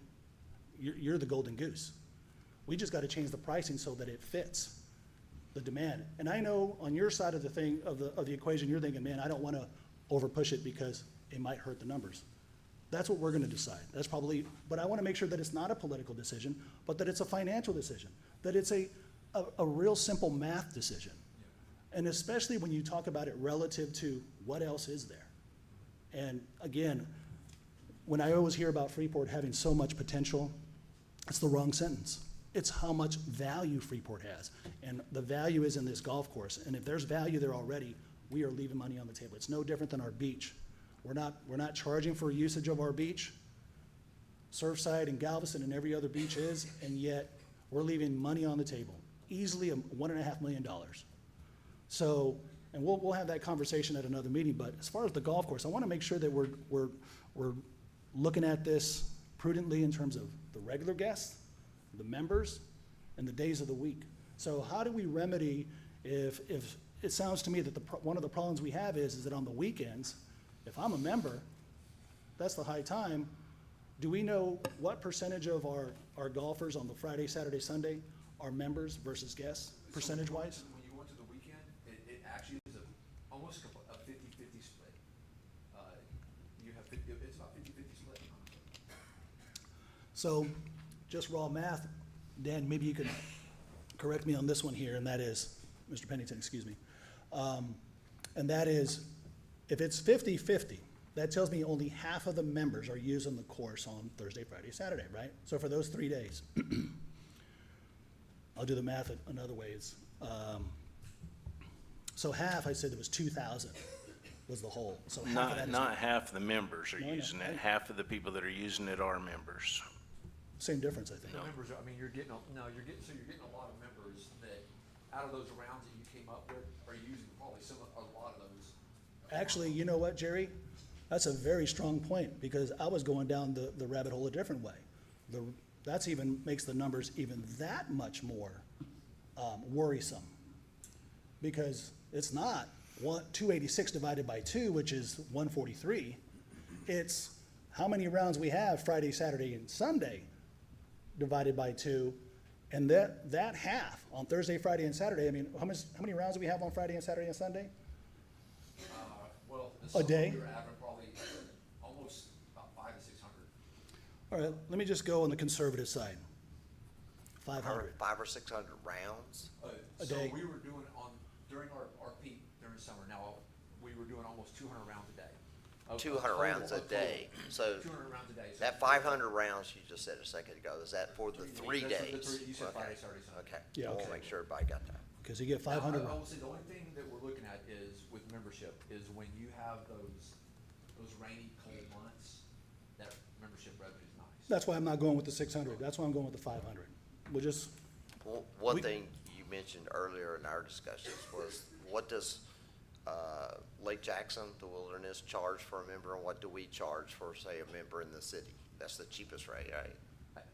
you're the golden goose. We just gotta change the pricing so that it fits the demand. And I know on your side of the thing, of the equation, you're thinking, man, I don't wanna over push it because it might hurt the numbers. That's what we're gonna decide. That's probably, but I wanna make sure that it's not a political decision, but that it's a financial decision, that it's a real simple math decision. And especially when you talk about it relative to what else is there. And again, when I always hear about Freeport having so much potential, it's the wrong sentence. It's how much value Freeport has. And the value is in this golf course. And if there's value there already, we are leaving money on the table. It's no different than our beach. We're not charging for usage of our beach. Surfside and Galveston and every other beach is, and yet we're leaving money on the table. Easily $1.5 million. So, and we'll have that conversation at another meeting, but as far as the golf course, I wanna make sure that we're looking at this prudently in terms of the regular guests, the members, and the days of the week. So how do we remedy if it sounds to me that one of the problems we have is that on the weekends, if I'm a member, that's the high time, do we know what percentage of our golfers on the Friday, Saturday, Sunday are members versus guests, percentage-wise? When you go into the weekend, it actually is almost a 50-50 split. It's about 50-50 split. So, just raw math, Dan, maybe you could correct me on this one here, and that is, Mr. Pennington, excuse me. And that is, if it's 50-50, that tells me only half of the members are using the course on Thursday, Friday, Saturday, right? So for those 3 days, I'll do the math another ways. So half, I said it was 2,000 was the whole. So half of that is Not half the members are No, I know. using it. Half of the people that are using it are members. same difference, I think. The members, I mean, you're getting a lot of members that, out of those rounds that you came up with, are using probably a lot of those. Actually, you know what, Jerry? That's a very strong point, because I was going down the rabbit hole a different way. That's even makes the numbers even that much more worrisome. Because it's not 286 divided by 2, which is 143. It's how many rounds we have Friday, Saturday, and Sunday divided by 2. And that half on Thursday, Friday, and Saturday, I mean, how many rounds do we have on Friday and Saturday and Sunday? A day? You're having probably almost about 500 to 600. All right, let me just go on the conservative side. 500. 500 or 600 rounds? A day. So we were doing during our peak during summer, now, we were doing almost 200 rounds a day. 200 rounds a day. So 200 rounds a day. So that 500 rounds you just said a second ago, is that for the 3 That's for the days? you said Okay. Friday, Saturday, Sunday. Okay. Yeah, I want to okay. make sure everybody got that. Because you get Now, 500 I will rounds. say the only thing that we're looking at is with membership is when you have those rainy, cold months, that membership revenue is nice. That's why I'm not going with the 600. That's why I'm going with the 500. We'll just, One thing you mentioned earlier in our discussions was, what does Lake Jackson, the Wilderness, charge for a member, and what do we charge for, say, a member in the city? That's the cheapest rate, right?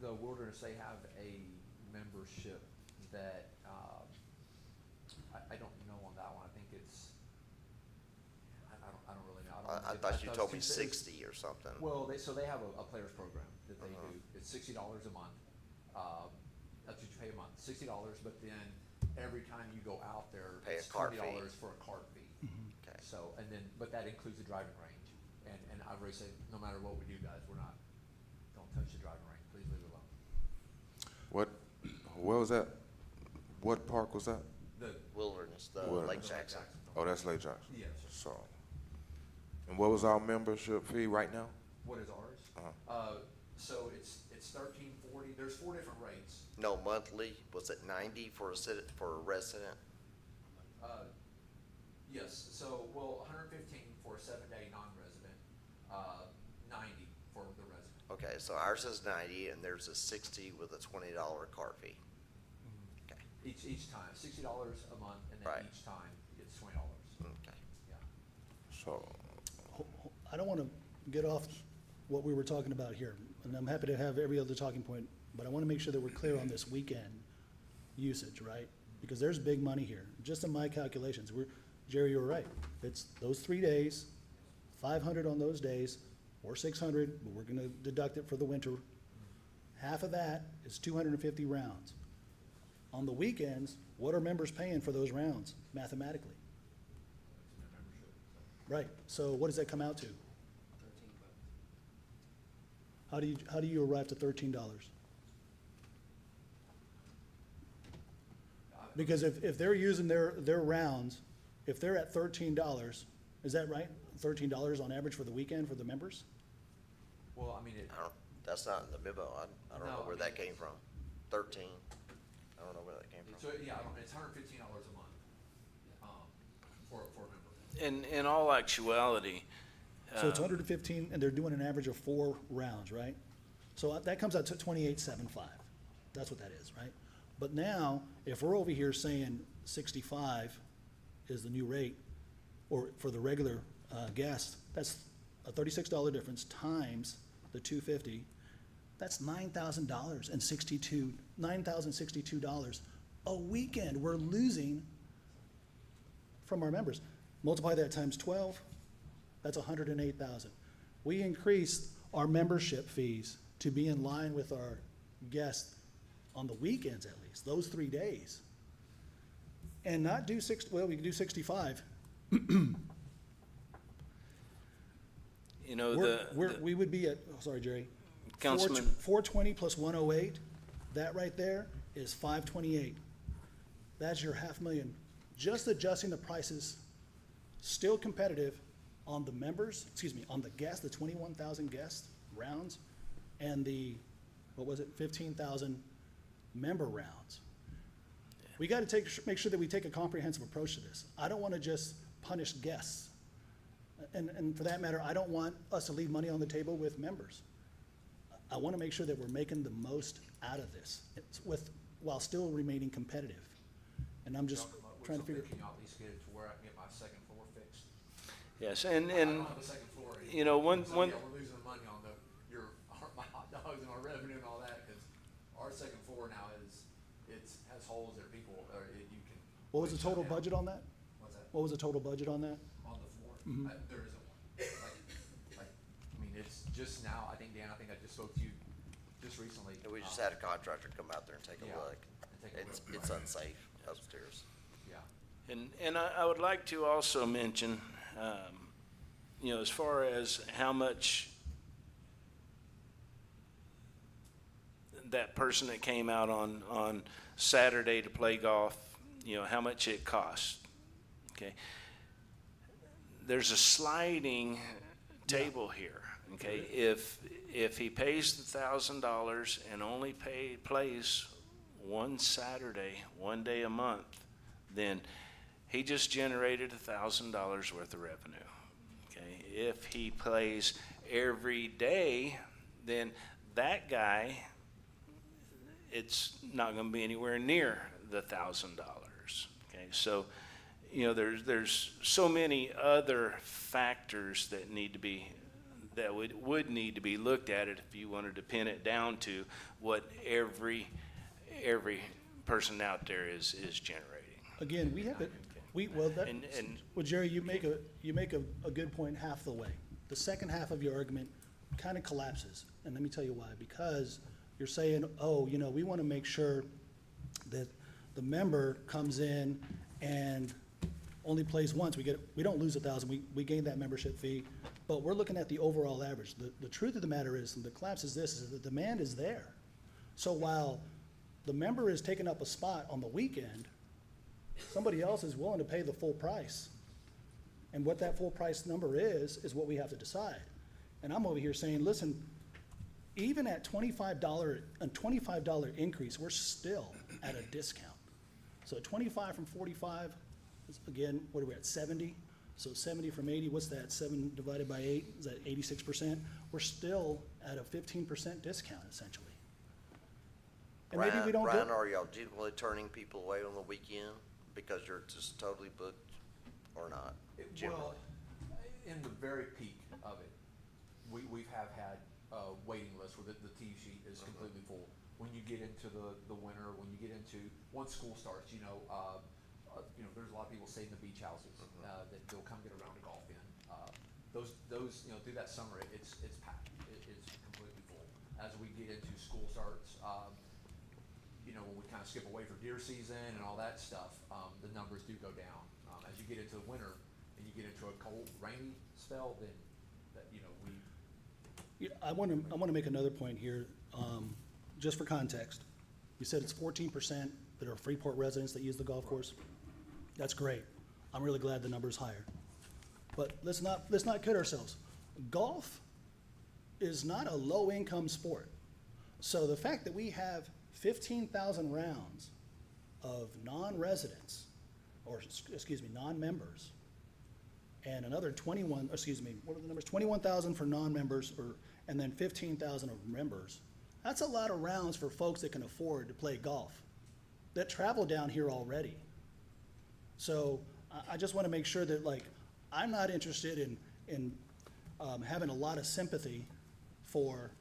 The Wilderness, they have a membership that, I don't know on that one, I think it's, I don't really know. I thought you told me 60 or something. Well, they have a players program that they do, it's $60 a month, that's what you pay a month, $60, but then every time you go out there, Pay a it's cart $20 fee. for a cart fee. Okay. So, and then, but that includes the driving range, and I've already said, no matter what we do, guys, don't touch the driving range, please leave it alone. Where was that? What park was that? The Wilderness, the Wilderness. Lake Jackson. Oh, that's Lake Jackson. Yes, sir. So, and what was our membership fee right now? What is ours? So it's $13.40, there's 4 different rates. No, monthly, was it 90 for a resident? Yes, so, 115 for a 7-day non-resident, 90 for the resident. Okay, so ours is 90, and there's a 60 with a $20 cart fee. Okay, Each time, $60 a month, and then Right. each time it's $20. okay. Yeah. So, I don't want to get off what we were talking about here, and I'm happy to have every other talking point, but I want to make sure that we're clear on this weekend usage, right? Because there's big money here. Just in my calculations, Jerry, you're right. It's those 3 days, 500 on those days, or 600, but we're going to deduct it for the winter. Half of that is 250 rounds. On the weekends, what are members paying for those rounds mathematically? Right, so what does that come out to? How do you arrive to $13? Because if they're using their rounds, if they're at $13, is that right? $13 on average for the weekend for the members? Well, I mean, That's not in the memo. I don't know where that came from. 13. I don't know where that came from. so, yeah, it's $115 a month, for a member. In all actuality, So it's 115, and they're doing an average of 4 rounds, right? So that comes out to 28.75. That's what that is, right? But now, if we're over here saying 65 is the new rate, or for the regular guest, that's a $36 difference times the 250. That's $9,062 a weekend we're losing from our members. Multiply that times 12, that's 108,000. We increased our membership fees to be in line with our guests on the weekends at least, those 3 days. And not do we can do 65. you know, We would be at, sorry, Jerry. Councilman. 420 plus 108, that right there is 528. That's your $500,000. Just adjusting the prices, still competitive on the members, on the guests, the 21,000 guest rounds, and the, 15,000 member rounds. We got to make sure that we take a comprehensive approach to this. I don't want to just punish guests. And for that matter, I don't want us to leave money on the table with members. I want to make sure that we're making the most out of this while still remaining competitive. And I'm just trying to figure. Can you at least get it to where I can get my second floor fixed? Yes, I don't have a second floor. you know, So, yeah, we're losing money on my hot dogs and our revenue and all that, because our second floor now has holes there, people, you can. What was the total budget on that? What's that? What was the total budget on that? On the floor? Mhm. There isn't one. I mean, it's just now, I think, Dan, I just spoke to you just recently. We just had a contractor come out there and take a Yeah, look. and take a It's look. unsafe upstairs. Yeah. And I would like to also mention, you know, as far as how much that person that came out on Saturday to play golf, you know, how much it cost. Okay. There's a sliding table here. Okay. If he pays the $1,000 and only plays one Saturday, one day a month, then he just generated $1,000 worth of revenue. Okay. If he plays every day, then that guy, it's not going to be anywhere near the $1,000. Okay. So, you know, there's so many other factors that would need to be looked at it if you wanted to pin it down to what every person out there is generating. Again, we have it. Well, Jerry, you make a good point half the way. The second half of your argument kind of collapses, and let me tell you why. Because you're saying, oh, you know, we want to make sure that the member comes in and only plays once. We don't lose $1,000. We gain that membership fee, but we're looking at the overall average. The truth of the matter is, and the collapse is this: is that the demand is there. So while the member is taking up a spot on the weekend, somebody else is willing to pay the full price. And what that full price number is what we have to decide. And I'm over here saying, listen, even at $25 increase, we're still at a discount. So 25 from 45, is, again, what are we at, 70? So 70 from 80, what's that? 7 divided by 8, is that 86%? We're still at a 15% discount, essentially. And maybe we don't Ryan, are y'all generally turning people away on the weekend because you're just totally booked or not? Well, in the very peak of it, we've had waiting lists where the tee sheet is completely full. When you get into the winter, when you get into, once school starts, you know, there's a lot of people stay in the beach houses that they'll come get a round of golf in. Those, you know, through that summer, it's packed. It's completely full. As we get into school start, you know, when we kind of skip away for deer season and all that stuff, the numbers do go down. As you get into the winter and you get into a cold, rainy spell, then that, you know, we, Yeah, I want to make another point here, just for context. You said it's 14% that are Freeport residents that use the golf course. That's great. I'm really glad the number's higher. But let's not kid ourselves. Golf is not a low-income sport. So the fact that we have 15,000 rounds of non-residents, or excuse me, non-members, and another 21, excuse me, what are the numbers? 21,000 for non-members, and then 15,000 of members. That's a lot of rounds for folks that can afford to play golf, that travel down here already. So I just want to make sure that, like, I'm not interested in having a lot of sympathy for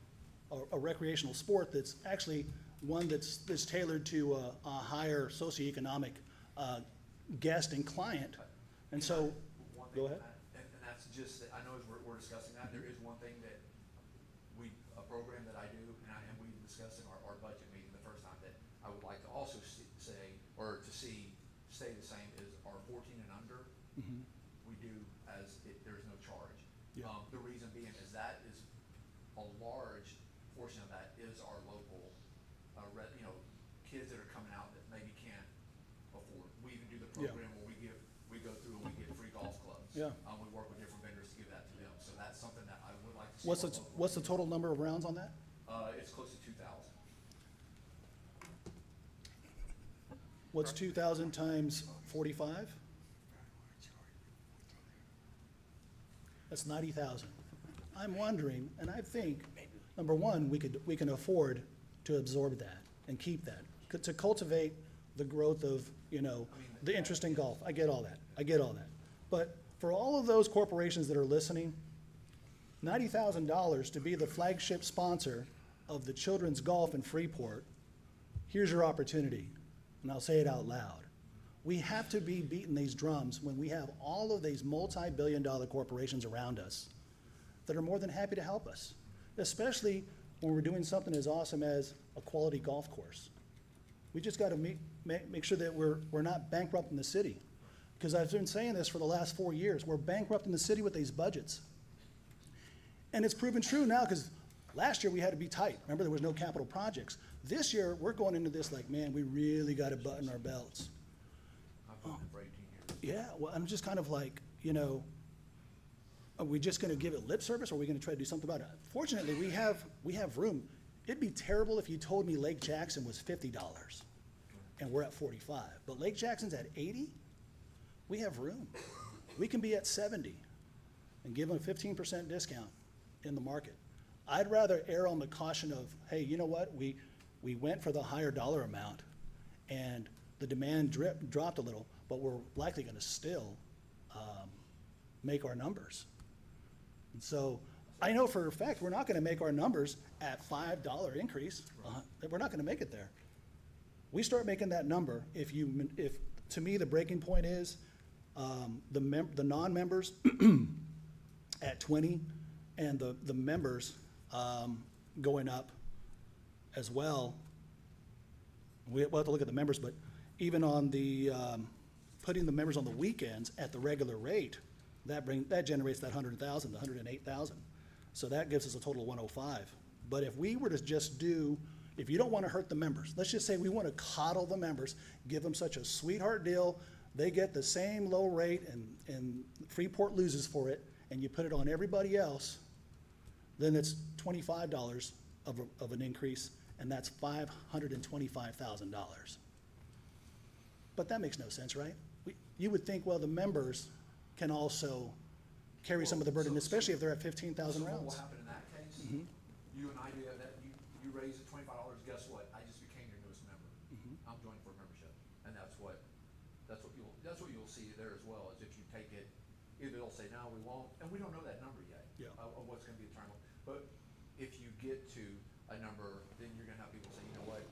a recreational sport that's actually one that's tailored to a higher socioeconomic guest and client. And so, go ahead. and that's just, I know as we're discussing that, there is one thing that a program that I do, and we discussed in our budget meeting the first time, that I would like to also say, or to see stay the same, is our 14 and under, we do as, there's no charge. Yeah. The reason being is that is a large portion of that is our local, you know, kids that are coming out that maybe can't afford. We even do the Yeah. program where we go through and we get free golf clubs. Yeah. We work with different vendors to give that to them. So that's something that I would like to see. What's the total number of rounds on that? It's close to 2,000. What's 2,000 times 45? That's 90,000. I'm wondering, and I think, number one, we can afford to absorb that and keep that, to cultivate the growth of, you know, the interest in golf. I get all that. But for all of those corporations that are listening, $90,000 to be the flagship sponsor of the children's golf in Freeport, here's your opportunity. And I'll say it out loud. We have to be beating these drums when we have all of these multi-billion-dollar corporations around us that are more than happy to help us, especially when we're doing something as awesome as a quality golf course. We just got to make sure that we're not bankrupting the city. Because I've been saying this for the last 4 years. We're bankrupting the city with these budgets. And it's proven true now, because last year we had to be tight. Remember, there was no capital projects. This year, we're going into this like, man, we really got to button our belts. I've done it for 18 years. Yeah, well, I'm just kind of like, you know, are we just going to give it lip service, or are we going to try to do something about it? Fortunately, we have room. It'd be terrible if you told me Lake Jackson was $50 and we're at 45, but Lake Jackson's at 80. We have room. We can be at 70 and give them a 15% discount in the market. I'd rather err on the caution of, hey, you know what? We went for the higher dollar amount, and the demand dropped a little, but we're likely going to still make our numbers. And so I know for a fact we're not going to make our numbers at $5 increase. We're not going to make it there. We start making that number if to me the breaking point is the non-members at 20 and the members going up as well. We'll have to look at the members, but even on the putting the members on the weekends at the regular rate, that generates that 100,000, the 108,000. So that gives us a total of 105. But if we were to just if you don't want to hurt the members, let's just say we want to coddle the members, give them such a sweetheart deal, they get the same low rate and Freeport loses for it, and you put it on everybody else, then it's $25 of an increase, and that's $525,000. But that makes no sense, right? You would think, well, the members can also carry some of the burden, especially if they're at 15,000 rounds. What will happen in that case, you and I do that, you raise it $25, guess what? I just became your newest member. I'm joining for a membership. And that's what you'll see there as well, is if you take it, either they'll say, no, we won't, and we don't know that number yet. Yeah. Of what's gonna be the term. But if you get to a number, then you're gonna have people say, you know what?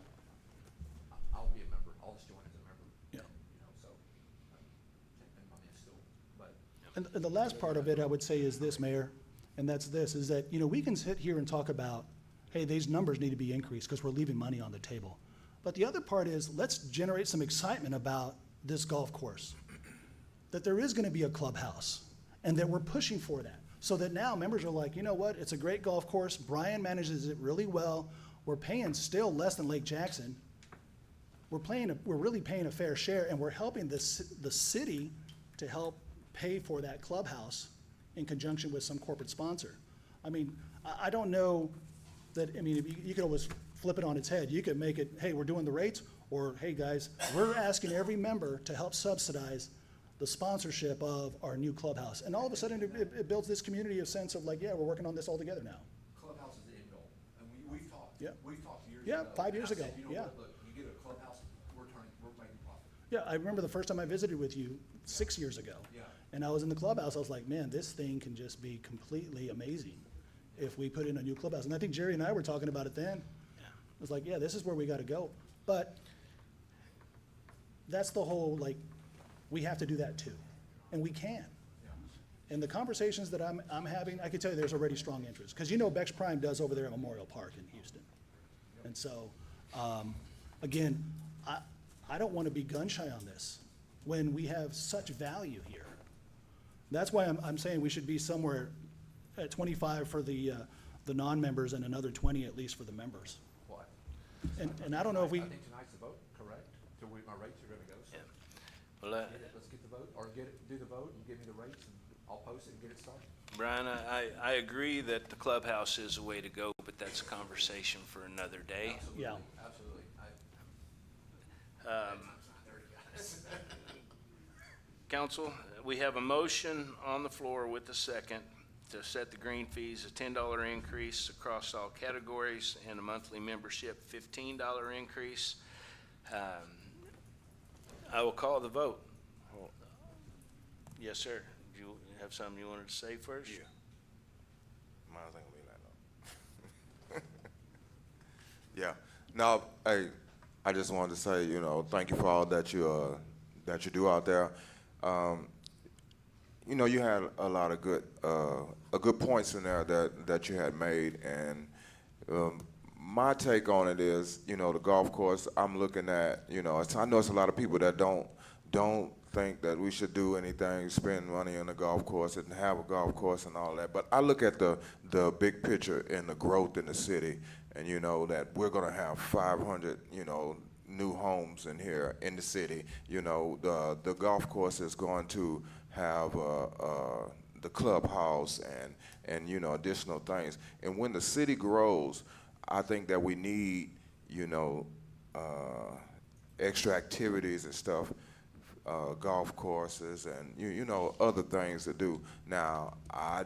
I'll be a member, I'll just join as a member. Yeah. You know, so, and I mean, it's still, but. And the last part of it, I would say, is this, Mayor, and that's this, is that, you know, we can sit here and talk about, hey, these numbers need to be increased because we're leaving money on the table. But the other part is, let's generate some excitement about this golf course, that there is gonna be a clubhouse, and that we're pushing for that. So that now members are like, you know what, it's a great golf course, Brian manages it really well, we're paying still less than Lake Jackson. We're really paying a fair share, and we're helping the city to help pay for that clubhouse in conjunction with some corporate sponsor. I mean, I don't know that, I mean, you could always flip it on its head. You could make it, hey, we're doing the rates, or hey, guys, we're asking every member to help subsidize the sponsorship of our new clubhouse. And all of a sudden, it builds this community, a sense of like, yeah, we're working on this all together now. Clubhouse is the end goal, and we've talked. Yeah. We've talked years Yeah, ago. 5 years And I ago, said, you know yeah. what, look, you get a clubhouse, we're making profit. Yeah, I remember the first time I visited with you 6 years ago. Yeah. And I was in the clubhouse, I was like, man, this thing can just be completely amazing if we put in a new clubhouse. And I think Jerry and I were talking about it then. It was like, yeah, this is where we gotta go. But that's the whole, like, we have to do that too. And we can. And the conversations that I'm having, I can tell you there's already strong interest. Because you know Bex Prime does over there at Memorial Park in Houston. And so, again, I don't want to be gun shy on this when we have such value here. That's why I'm saying we should be somewhere at 25 for the non-members and another 20 at least for the members. What? And I don't know if we, I think tonight's the vote, correct? To where my rates are gonna go, so. Well, Let's get the vote, or do the vote and give me the rates, and I'll post it and get it started. Brian, I agree that the clubhouse is the way to go, but that's a conversation for another day. Absolutely, Yeah. absolutely. Council, we have a motion on the floor with a second to set the green fees a $10 increase across all categories and a monthly membership $15 increase. I will call the vote. Yes, sir. Do you have something you wanted to say first? Yeah. Mine's ain't gonna be like no. Yeah. No, hey, I just wanted to say, you know, thank you for all that you do out there. You know, you had a lot of good points in there that you had made, and my take on it is, you know, the golf course. I'm looking at, you know, I know it's a lot of people that don't think that we should do anything, spend money on the golf course and have a golf course and all that. But I look at the big picture and the growth in the city, and you know that we're gonna have 500, you know, new homes in here in the city. You know, the golf course is going to have the clubhouse and you know, additional things. And when the city grows, I think that we need, you know, extra activities and stuff, golf courses and you know, other things to do. Now, I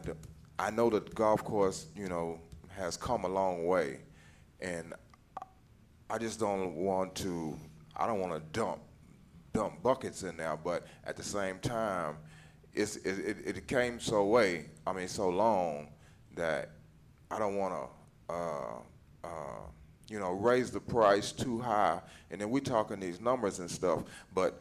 know that the golf course, you know, has come a long way, and I just don't want to dump buckets in there, but at the same time, it came so long that I don't want to, you know, raise the price too high. And then we talking these numbers and stuff, but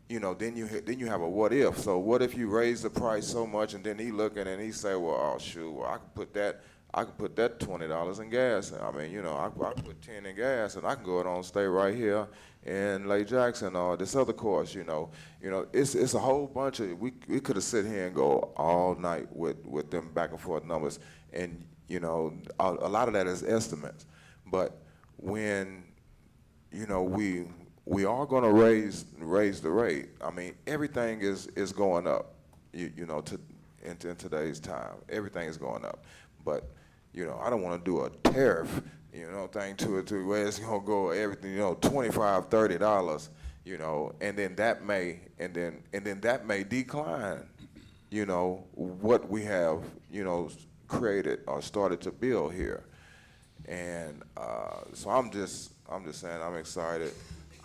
you know, then you have a what if. So what if you raise the price so much, and then he looking and he say, well, oh shoot, well, I could put that $20 in gas. I mean, you know, I could put 10 in gas, and I can go on stay right here in Lake Jackson or this other course. You know, it's a whole bunch of. We could have sit here and go all night with them back and forth numbers, and you know, a lot of that is estimates. But when, you know, we are going to raise the rate. I mean, everything is going up. You know, in today's time, everything is going up. But you know, I don't want to do a tariff, you know, thing to it to where it's gonna go everything, you know, $25, $30, you know, and then that may decline, you know, what we have, you know, created or started to build here. And so I'm just saying I'm excited.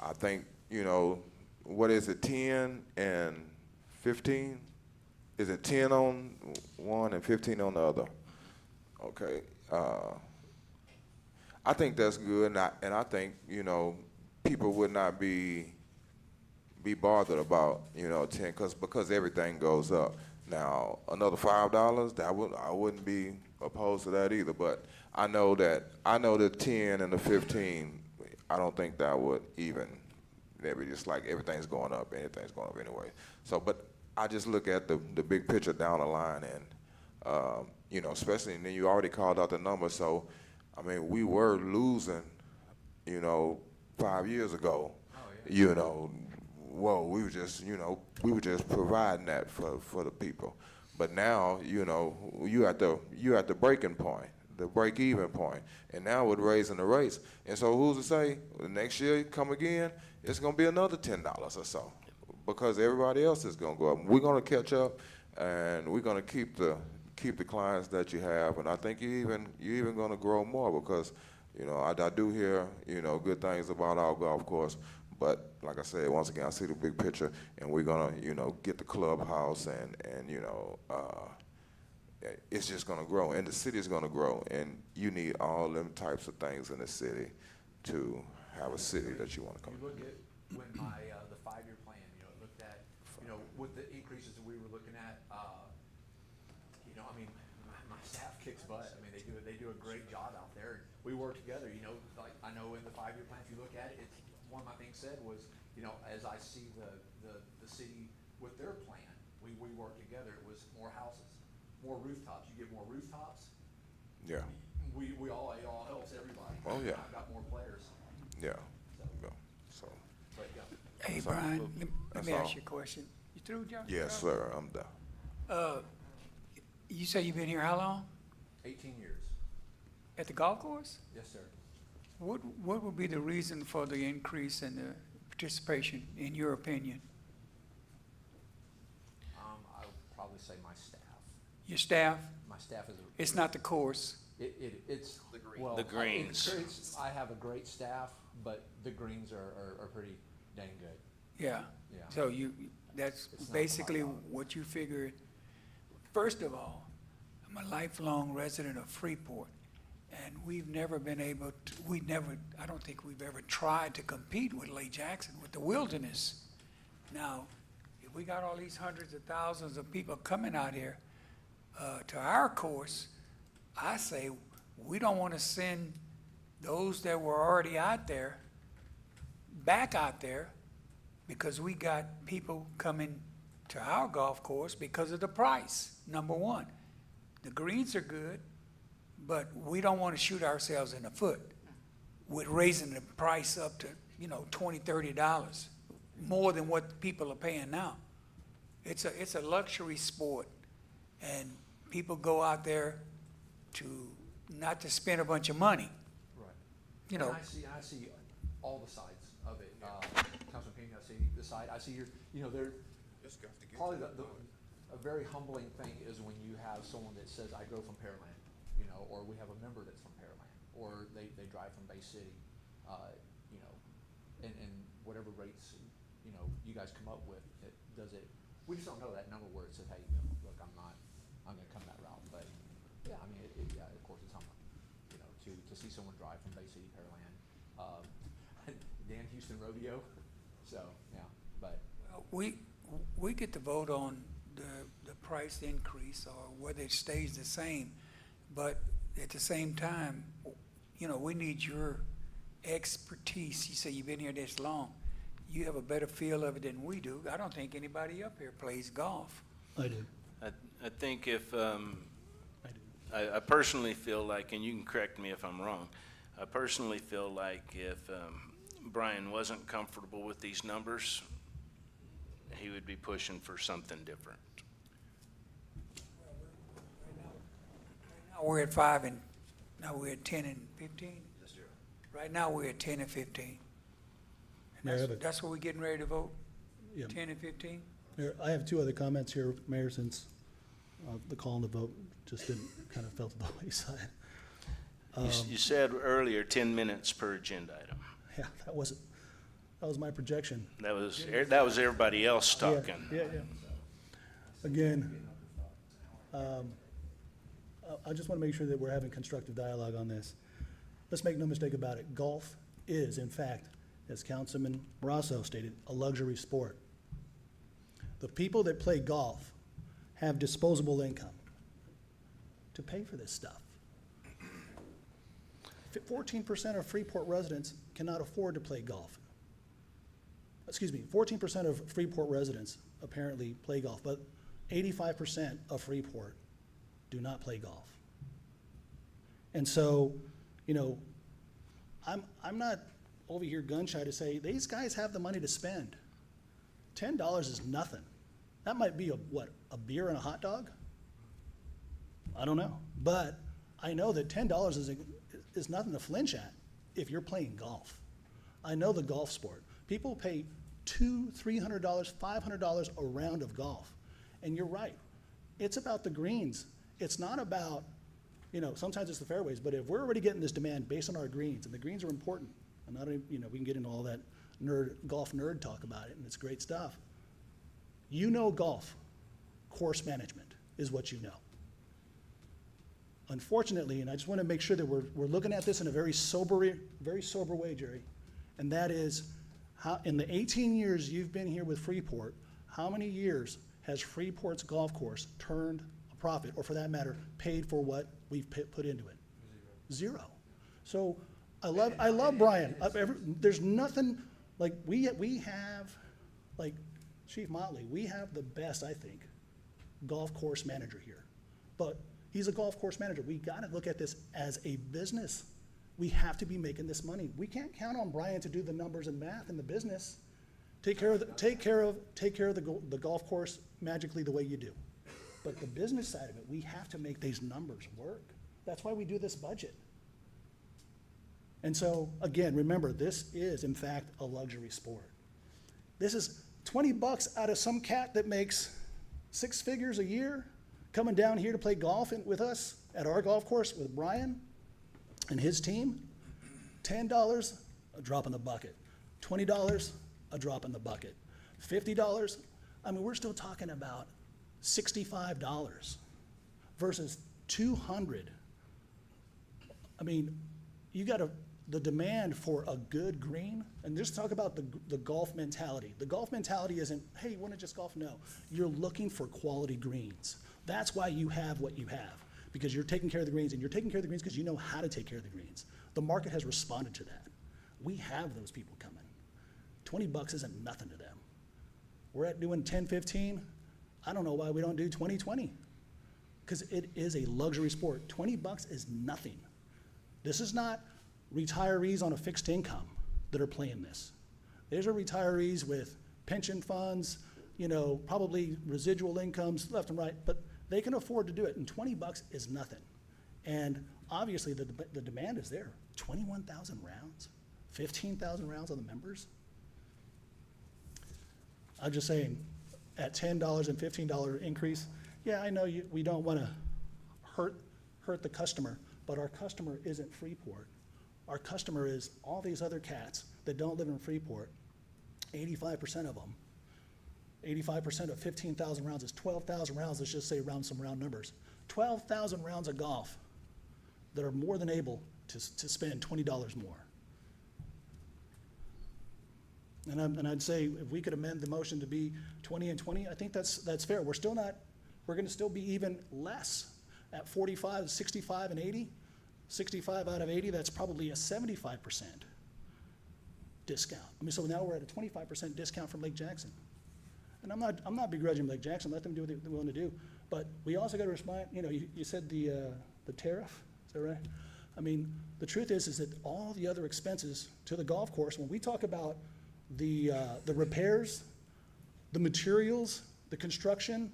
I think, you know, what is it, 10 and 15? Is it 10 on one and 15 on the other? Okay, I think that's good, and I think, you know, people would not be bothered about, you know, 10 because everything goes up. Now another $5, I wouldn't be opposed to that either, but I know the 10 and the 15, I don't think that would even, maybe just like everything's going up anyway. So, but I just look at the big picture down the line and, you know, especially, and then you already called out the number, so, I mean, we were losing, you know, 5 years ago, you know, whoa, we were just providing that for the people. But now, you know, you at the breaking point, the break-even point, and now we're raising the rates. And so who's to say the next year you come again, it's gonna be another $10 or so, because everybody else is gonna go up. We're gonna catch up, and we're gonna keep the clients that you have, and I think you're even gonna grow more, because, you know, I do hear, you know, good things about our golf course. But like I said, once again, I see the big picture, and we're gonna, you know, get the clubhouse, and you know, it's just gonna grow, and the city's gonna grow, and you need all them types of things in the city to have a city that you want to come. You look at when the 5-year plan, you know, it looked at, you know, with the increases that we were looking at, you know, I mean, my staff kicks butt. I mean, they do a great job out there. We work together, you know, like I know in the 5-year plan, if you look at it, it's one of my things said was, you know, as I see the city with their plan, we work together. It was more houses, more rooftops. You get more rooftops. Yeah. It all helps everybody. Oh, yeah. I've got more players. Yeah. So. But yeah. Hey, So, Brian, let that's me all. ask you a question. You through, John? Yes, sir. I'm done. You say you've been here how long? 18 years. At the golf course? Yes, sir. What would be the reason for the increase in the participation, in your opinion? I would probably say my staff. Your staff? My staff is. It's not the course. It's The green. well, The greens. I have a great staff, but the greens are pretty dang good. Yeah. Yeah. So that's It's not basically quite right. what you figured. First of all, I'm a lifelong resident of Freeport, and we've never been able to, I don't think we've ever tried to compete with Lake Jackson, with the wilderness. Now, if we got all these hundreds of thousands of people coming out here to our course, I say we don't want to send those that were already out there back out there, because we got people coming to our golf course because of the price, number one. The greens are good, but we don't want to shoot ourselves in the foot with raising the price up to, you know, $20, $30, more than what people are paying now. It's a luxury sport, and people go out there not to spend a bunch of money. Right. You know. And I see all the sides of it. Councilman Payne, I see the side. I see you know, probably a very humbling thing is when you have someone that says, I go from Pearland, you know, or we have a member that's from Pearland, or they drive from Bay City, you know, and whatever rates, you know, you guys come up with, we just don't know that number where it says, hey, you know, look, I'm gonna come that route. But yeah, I mean, yeah, of course it's humbling, you know, to see someone drive from Bay City, Pearland, Dan Houston Rodeo. So, yeah, but. We get to vote on the price increase or whether it stays the same, but at the same time, you know, we need your expertise. You say you've been here this long. You have a better feel of it than we do. I don't think anybody up here plays golf. I do. I think if, I personally feel like, and you can correct me if I'm wrong, I personally feel like if Brian wasn't comfortable with these numbers, he would be pushing for something different. Now we're at 5 and now we're at 10 and 15. Right now we're at 10 and 15. And that's what we're getting ready to vote. Yeah. 10 and 15. Mayor, I have two other comments here, Mayor, since the call and the vote just didn't kind of fell to the wayside. You said earlier 10 minutes per agenda item. Yeah, that was my projection. That was everybody else talking. Yeah. Again, I just want to make sure that we're having constructive dialogue on this. Let's make no mistake about it. Golf is, in fact, as Councilman Morasso stated, a luxury sport. The people that play golf have disposable income. to pay for this stuff. 14% of Freeport residents cannot afford to play golf. Excuse me, 14% of Freeport residents apparently play golf, but 85% of Freeport do not play golf. And so, you know, I'm not over here gun shy to say these guys have the money to spend. $10 is nothing. That might be a beer and a hot dog? I don't know. But I know that $10 is nothing to flinch at if you're playing golf. I know the golf sport. People pay $200, $300, $500 a round of golf. And you're right. It's about the greens. It's not about, you know, sometimes it's the fairways, but if we're already getting this demand based on our greens, and the greens are important, and I don't, you know, we can get into all that golf nerd talk about it, and it's great stuff. You know golf, course management is what you know. Unfortunately, and I just want to make sure that we're looking at this in a very sober way, Jerry, and that is, how in the 18 years you've been here with Freeport, how many years has Freeport's golf course turned a profit, or for that matter, paid for what we've put into it? Zero. So I love Brian. There's nothing, like we have, like Chief Motley, we have the best, I think, golf course manager here. But he's a golf course manager. We got to look at this as a business. We have to be making this money. We can't count on Brian to do the numbers and math in the business. Take care of the golf course magically the way you do. But the business side of it, we have to make these numbers work. That's why we do this budget. And so, again, remember, this is, in fact, a luxury sport. This is $20 out of some cat that makes 6 figures a year coming down here to play golf with us at our golf course with Brian and his team. $10, a drop in the bucket. $20, a drop in the bucket. $50, I mean, we're still talking about $65 versus $200. I mean, you got the demand for a good green, and just talk about the golf mentality. The golf mentality isn't, hey, you want to just golf? No. You're looking for quality greens. That's why you have what you have, because you're taking care of the greens, and you're taking care of the greens because you know how to take care of the greens. The market has responded to that. We have those people coming. $20 isn't nothing to them. We're at doing 10, 15. I don't know why we don't do 20, 20, because it is a luxury sport. $20 is nothing. This is not retirees on a fixed income that are playing this. These are retirees with pension funds, you know, probably residual incomes left and right, but they can afford to do it, and $20 is nothing. And obviously the demand is there. 21,000 rounds, 15,000 rounds on the members. I'm just saying, at $10 and $15 increase, yeah, I know we don't want to hurt the customer, but our customer isn't Freeport. Our customer is all these other cats that don't live in Freeport. 85% of them. 85% of 15,000 rounds is 12,000 rounds. Let's just say some round numbers. 12,000 rounds of golf that are more than able to spend $20 more. And I'd say if we could amend the motion to be 20 and 20, I think that's fair. We're going to still be even less at 45, 65, and 80. 65 out of 80, that's probably a 75% discount. I mean, so now we're at a 25% discount from Lake Jackson. And I'm not begrudging Lake Jackson. Let them do what they want to do. But we also got to respond. You know, you said the tariff. Is that right? I mean, the truth is that all the other expenses to the golf course, when we talk about the repairs, the materials, the construction,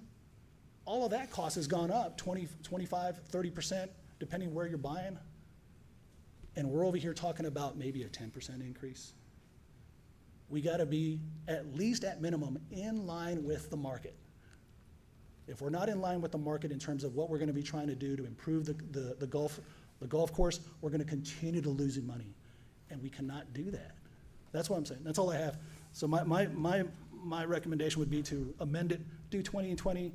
all of that cost has gone up 20, 25, 30%, depending where you're buying. And we're over here talking about maybe a 10% increase. We got to be at least at minimum in line with the market. If we're not in line with the market in terms of what we're going to be trying to do to improve the golf course, we're going to continue to lose money, and we cannot do that. That's what I'm saying. That's all I have. So my recommendation would be to amend it, do 20 and 20.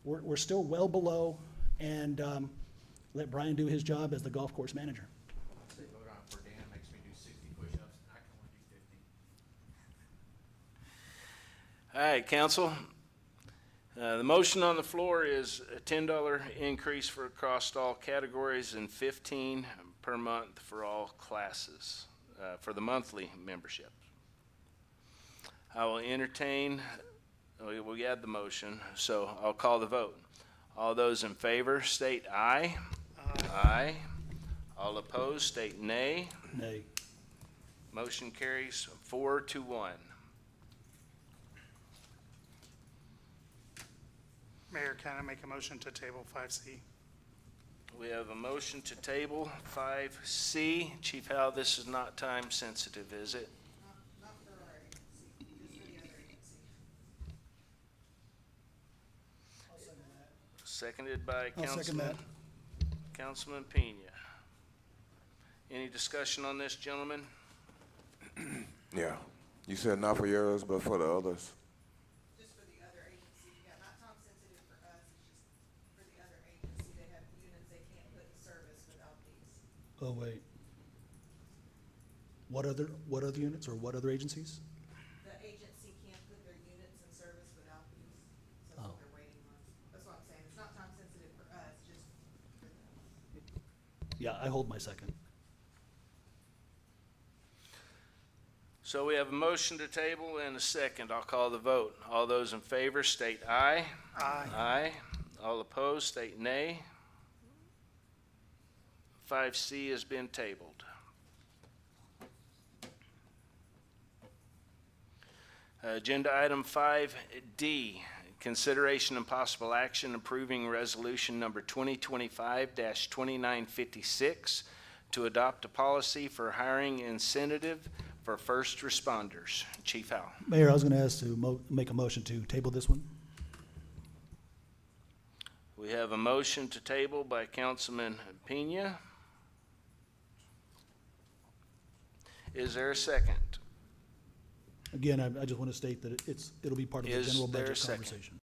We're still well below, and let Brian do his job as the golf course manager. Vote on it for Dan makes me do 60 push-ups, and I can only do 50. All right, council. The motion on the floor is a $10 increase for across all categories and $15 per month for all classes, for the monthly membership. I will entertain, we add the motion, so I'll call the vote. All those in favor state aye. Aye. All opposed state nay. Nay. Motion carries 4-1. Mayor, can I make a motion to table 5C? We have a motion to table 5C. Chief Howe, this is not time sensitive, is it? Not for our agency, just for the other agency. Seconded by I'll second Councilman Pena. Any discussion on this, gentlemen? Yeah. You said not for yours, but for the others. Just for the other agency, yeah, not time sensitive for us, it's just for the other agency, they have units they can't put in service without these. Oh, wait. What other units or what other agencies? The agency can't put their units in service without these, so that's what they're waiting on. That's what I'm saying, it's not time sensitive for us, just for them. Yeah, I hold my second. So we have a motion to table and a second. I'll call the vote. All those in favor state aye. Aye. Aye. All opposed state nay. 5C has been tabled. Agenda item 5D, consideration and possible action approving resolution number 2025-2956 to adopt a policy for hiring incentive for first responders. Chief Howe. Mayor, I was going to ask to make a motion to table this one. We have a motion to table by Councilman Pena. Is there a second? Again, I just want to state that it'll be part of the Is general there a budget second? conversation.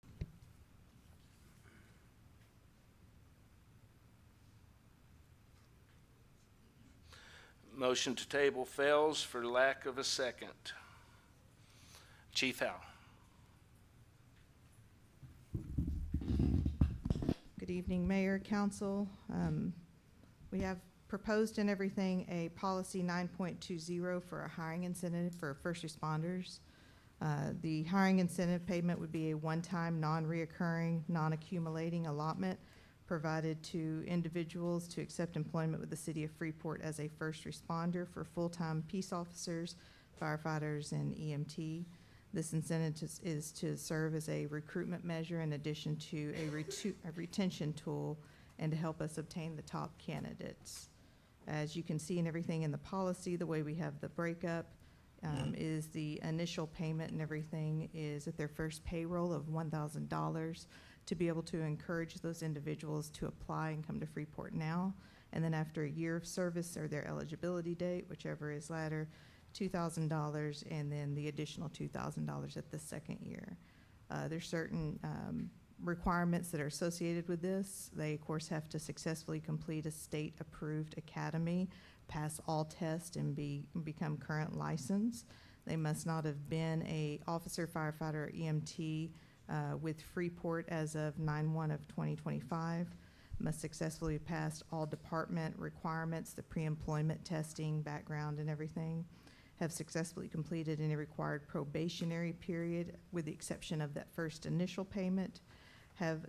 Motion to table fails for lack of a second. Chief Howe. Good evening, Mayor, Council. We have proposed and everything a policy 9.20 for a hiring incentive for first responders. The hiring incentive payment would be a one-time, non-reoccurring, non-accumulating allotment provided to individuals to accept employment with the City of Freeport as a first responder for full-time peace officers, firefighters, and EMT. This incentive is to serve as a recruitment measure in addition to a retention tool and to help us obtain the top candidates. As you can see in everything in the policy, the way we have the breakup is the initial payment and everything is at their first payroll of $1,000 to be able to encourage those individuals to apply and come to Freeport now. And then after a year of service or their eligibility date, whichever is latter, $2,000, and then the additional $2,000 at the second year. There's certain requirements that are associated with this. They, of course, have to successfully complete a state-approved academy, pass all tests, and become current licensed. They must not have been a officer, firefighter, or EMT with Freeport as of 9/1 of 2025. Must successfully have passed all department requirements, the pre-employment testing, background, and everything. Have successfully completed any required probationary period with the exception of that first initial payment. Have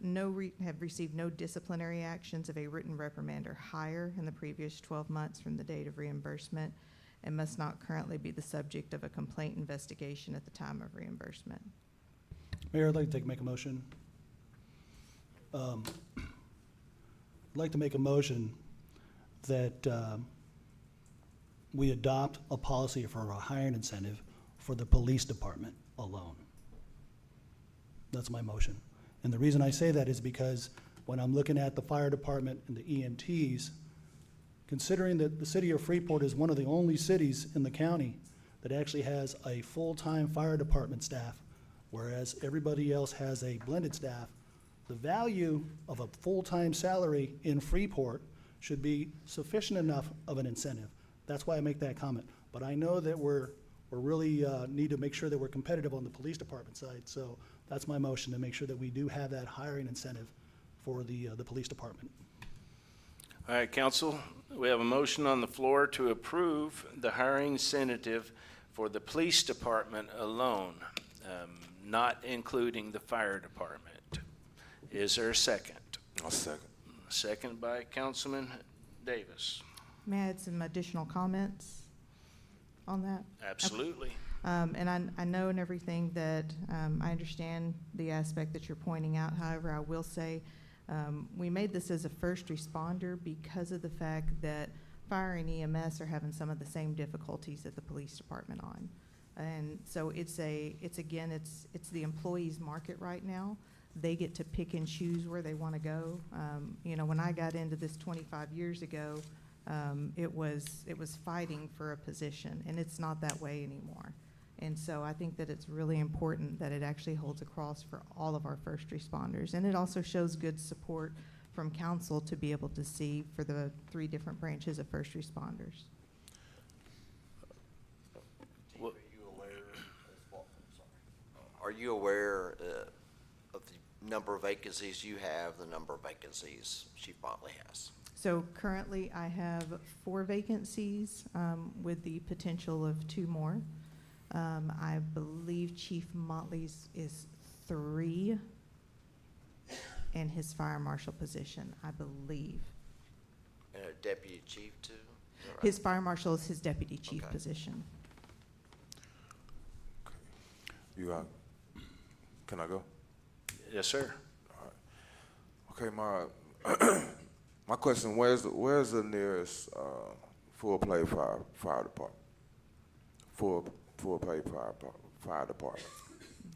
received no disciplinary actions of a written reprimand or higher in the previous 12 months from the date of reimbursement, and must not currently be the subject of a complaint investigation at the time of reimbursement. Mayor, I'd like to make a motion. I'd like to make a motion that we adopt a policy for a hiring incentive for the police department alone. That's my motion. And the reason I say that is because when I'm looking at the fire department and the EMTs, considering that the city of Freeport is one of the only cities in the county that actually has a full-time fire department staff, whereas everybody else has a blended staff, the value of a full-time salary in Freeport should be sufficient enough of an incentive. That's why I make that comment. But I know that we're really need to make sure that we're competitive on the police department side. So that's my motion, to make sure that we do have that hiring incentive for the police department. All right, council, we have a motion on the floor to approve the hiring incentive for the police department alone, not including the fire department. Is there a second? I'll second. Second by Councilman Davis. May I add some additional comments on that? Absolutely. And I know and everything that, I understand the aspect that you're pointing out. However, I will say, we made this as a first responder because of the fact that fire and EMS are having some of the same difficulties that the police department on. And so it's the employees' market right now. They get to pick and choose where they want to go. You know, when I got into this 25 years ago, it was fighting for a position, and it's not that way anymore. And so I think that it's really important that it actually holds across for all of our first responders. And it also shows good support from council to be able to see for the 3 different branches of first responders. Are you aware of the number of vacancies you have, the number of vacancies Chief Motley has? So currently I have 4 vacancies with the potential of 2 more. I believe Chief Motley's is 3 in his fire marshal position, I believe. And a deputy chief too? Is that right? His fire marshal is his deputy chief Okay. position. You got, can I go? Yes, sir. Okay, my question, where's the nearest full pay fire department? Full pay fire department.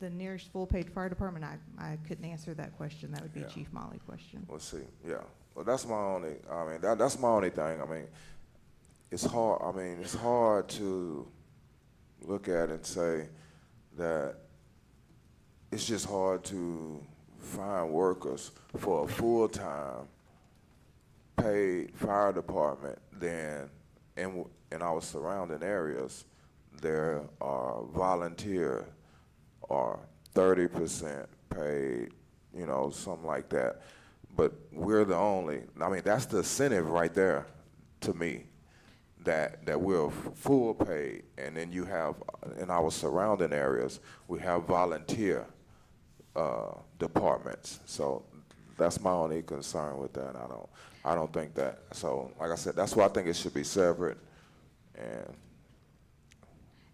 The nearest full-paid fire department, I couldn't answer that question. That would be a Yeah. Chief Motley question. Let's see, yeah. Well, that's my only, that's my only thing. I mean, it's hard to look at and say that it's just hard to find workers for a full-time paid fire department. Then in our surrounding areas, there are volunteer or 30% paid, you know, something like that. But we're the only, that's the incentive right there to me, that we're full paid. And then you have, in our surrounding areas, we have volunteer departments. So that's my only concern with that. I don't think that. So like I said, that's why I think it should be separate.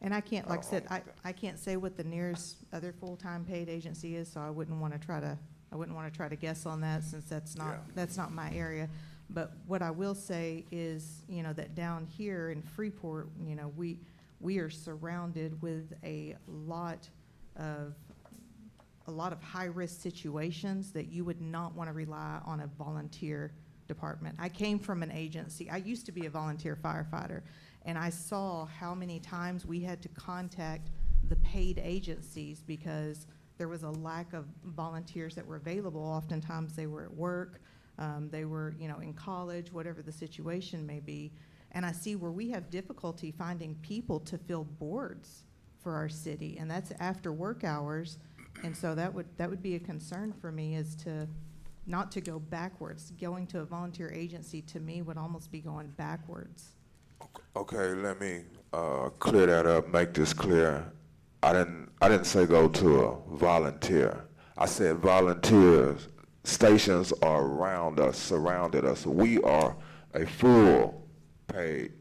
And I can't, like I said, I can't say what the nearest other full-time paid agency is, so I wouldn't want to try to guess on that, since that's not my area. But what I will say is, you know, that down here in Freeport, you know, we are surrounded with a lot of high-risk situations that you would not want to rely on a volunteer department. I came from an agency. I used to be a volunteer firefighter, and I saw how many times we had to contact the paid agencies because there was a lack of volunteers that were available. Oftentimes they were at work, they were, you know, in college, whatever the situation may be. And I see where we have difficulty finding people to fill boards for our city, and that's after work hours. And so that would be a concern for me, is to not to go backwards. Going to a volunteer agency, to me, would almost be going backwards. Okay, let me clear that up, make this clear. I didn't say go to a volunteer. I said volunteers. Stations are around us, surrounded us. We are a full paid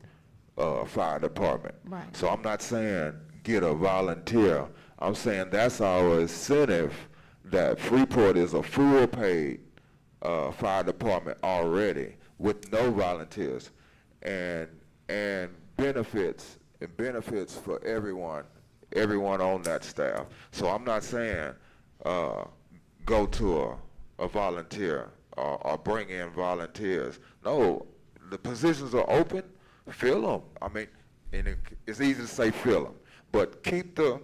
fire department. Right. So I'm not saying get a volunteer. I'm saying that's our incentive, that Freeport is a full paid fire department already with no volunteers, and benefits for everyone on that staff. So I'm not saying go to a volunteer or bring in volunteers. No, the positions are open, fill them. I mean, and it's easy to say fill them, but keep the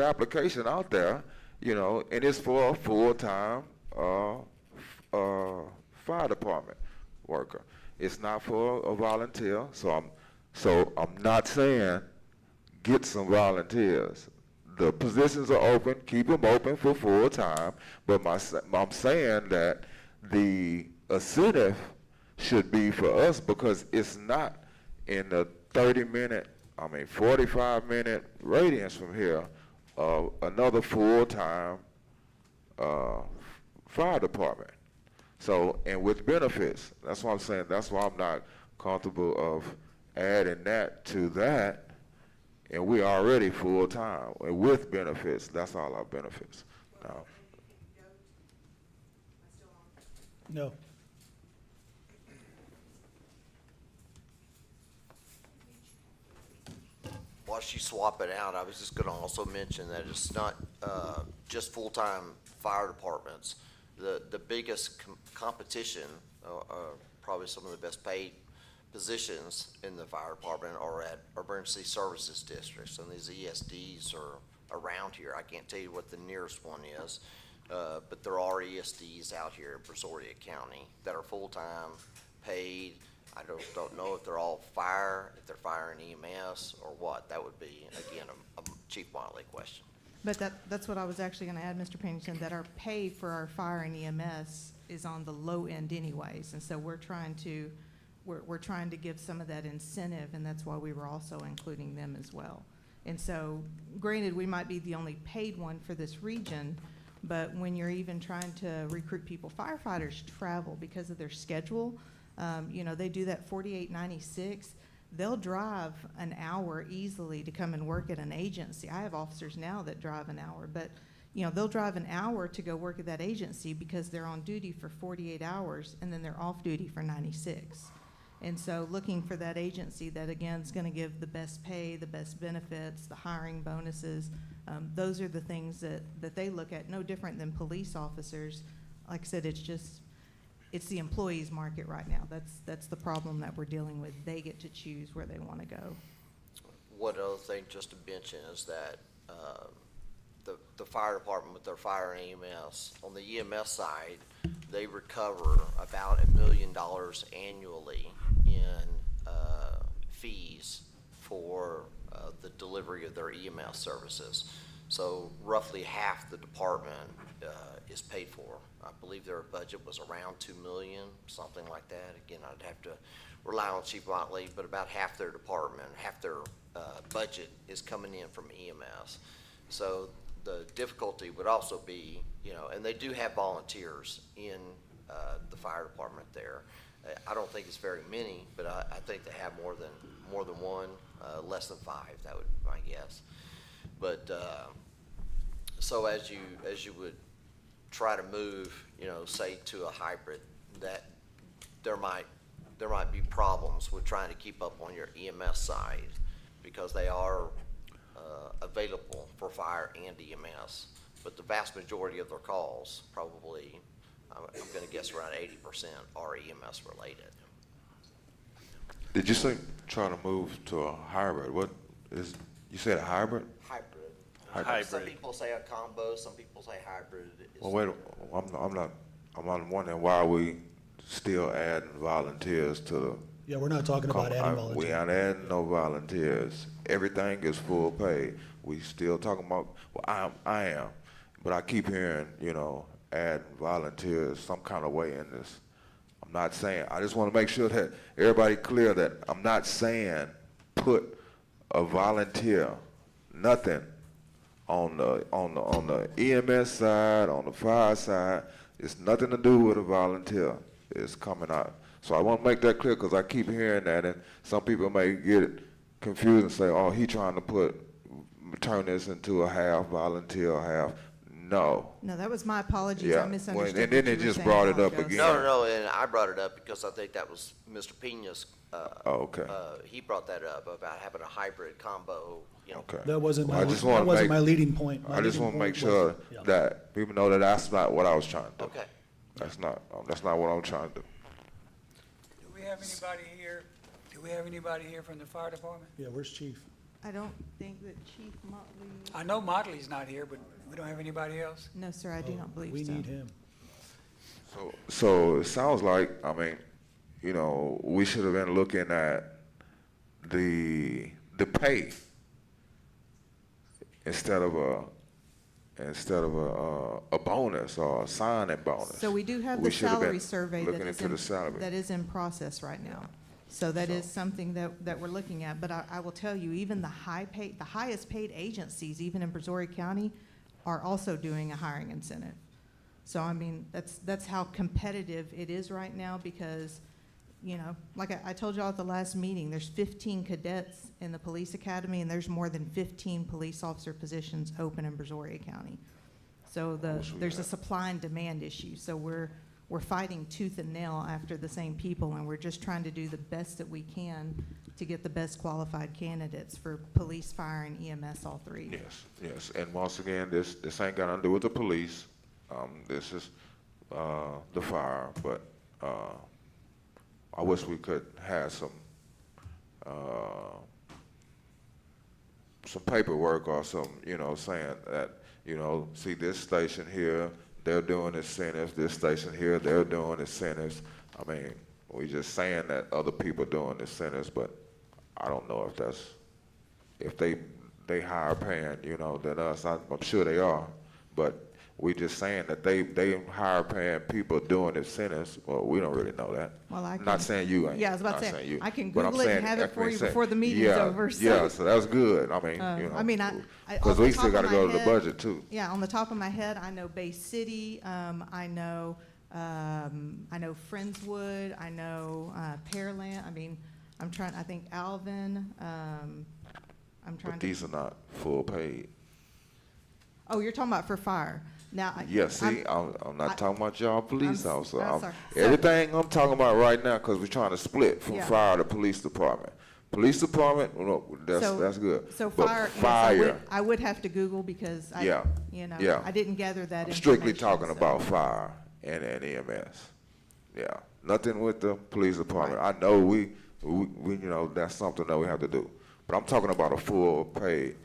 application out there, you know, and it's for a full-time fire department worker. It's not for a volunteer. So I'm not saying get some volunteers. the positions are open, keep them open for full time, but I'm saying that the incentive should be for us because it's not in the 45-minute radius from here, another full-time fire department. So, and with benefits, that's what I'm saying, that's why I'm not comfortable of adding that to that, and we already full-time, and with benefits, that's all our benefits. Now, No. While you swap it out, I was just gonna also mention that it's not, just full-time fire departments. The biggest competition, probably some of the best paid positions in the fire department are at emergency services districts, and these ESDs are around here. I can't tell you what the nearest one is, but there are ESDs out here in Brazoria County that are full-time, paid. I don't know if they're all fire, if they're fire and EMS, or what. That would be, again, a Chief Motley question. But that's what I was actually going to add, Mr. Pennington, that our pay for our fire and EMS is on the low end anyways. And so we're trying to give some of that incentive, and that's why we were also including them as well. And so granted, we might be the only paid one for this region, but when you're even trying to recruit people, firefighters travel because of their schedule. They do that 4896. They'll drive an hour easily to come and work at an agency. I have officers now that drive an hour, but they'll drive an hour to go work at that agency because they're on duty for 48 hours and then they're off duty for 96. And so looking for that agency that again is going to give the best pay, the best benefits, the hiring bonuses, those are the things that they look at, no different than police officers. Like I said, it's the employees market right now. That's the problem that we're dealing with. They get to choose where they want to go. One other thing just to mention is that the fire department with their fire and EMS, on the EMS side, they recover about $1 million annually in fees for the delivery of their EMS services. So roughly half the department is paid for. I believe their budget was around $2 million, something like that. Again, I'd have to rely on Chief Motley, but about half their department, half their budget is coming in from EMS. So the difficulty would also be, and they do have volunteers in the fire department there. I don't think it's very many, but I think they have more than one, less than 5. That would be my guess. But so as you would try to move, say to a hybrid, that there might be problems with trying to keep up on your EMS side because they are available for fire and EMS. But the vast majority of their calls, probably, I'm going to guess around 80%, are EMS related. did you say trying to move to a hybrid? You said a hybrid? Hybrid. Some people say a combo, some people say hybrid. Well, wait, I'm wondering why we still adding volunteers to the. Yeah, we're not talking about adding volunteers. We aren't adding no volunteers. Everything is full pay. We still talking about, well, I am, but I keep hearing, adding volunteers some kind of way in this. I'm not saying, I just want to make sure that everybody clear that I'm not saying put a volunteer, nothing on the EMS side, on the fire side. It's nothing to do with a volunteer. It's coming out. So I want to make that clear because I keep hearing that, and some people may get it confused and say, "Oh, he trying to turn this into a half volunteer, half." No. No, that was my apologies. Yeah. I misunderstood. And then what you they were just saying, brought it up apologize. again. No, and I brought it up because I think that was Mr. Pena's. Okay. He brought that up about having a hybrid combo. Okay. That wasn't Well, my leading point. I just want to make sure that people know that that's not what I was trying to do. Okay. That's not what I'm trying to do. Do we have anybody here from the fire department? Yeah, where's Chief? I don't think that Chief Motley. I know Motley's not here, but we don't have anybody else? No, sir, I do not believe We so. need him. So it sounds like, we should have been looking at the pay instead of a bonus or a signing bonus. So we do have We the should have been salary survey that looking is into the salary. that is in process right now. So that is something that we're looking at. But I will tell you, even the highest paid agencies, even in Brazoria County, are also doing a hiring incentive. So I mean, that's how competitive it is right now because, you know, like I told y'all at the last meeting, there's 15 cadets in the police academy and there's more than 15 police officer positions open in Brazoria County. So there's a supply and demand issue. So we're fighting tooth and nail after the same people, and we're just trying to do the best that we can to get the best qualified candidates for police, fire, and EMS, all three. Yes. And once again, this ain't got nothing to do with the police. This is the fire, but I wish we could have some paperwork or some, you know, saying that, you know, see this station here, they're doing incentives, this station here, they're doing incentives. I mean, we just saying that other people doing incentives, but I don't know if they higher paying, you know, than us. I'm sure they are, but we just saying that they higher paying people doing incentives. Well, we don't really know that. Well, I I'm can, not saying you ain't. Yeah, I was about not to say, saying you, I can but I'm Google it and saying- have it for you saying- before the meeting's yeah, over. So. Yeah, so that's good. I mean, you know. I mean, because we still got to go to the budget too. Yeah, on the top of my head, I know Bay City. I know Friendswood. I know Pearland. I mean, I think Alvin. But these are not full paid. Oh, you're talking about for fire. Now, Yeah, see, I'm not talking about y'all police officer. I'm sorry. Everything I'm talking about right now, because we're trying to split from Yeah. fire to police department. Police department, well, no, that's good. So But fire, yes, fire, I would have to Google because I didn't gather that I'm strictly information, talking so. about fire and EMS. Yeah, nothing with the police department. I know we you know, that's something that we have to do. But I'm talking about a full paid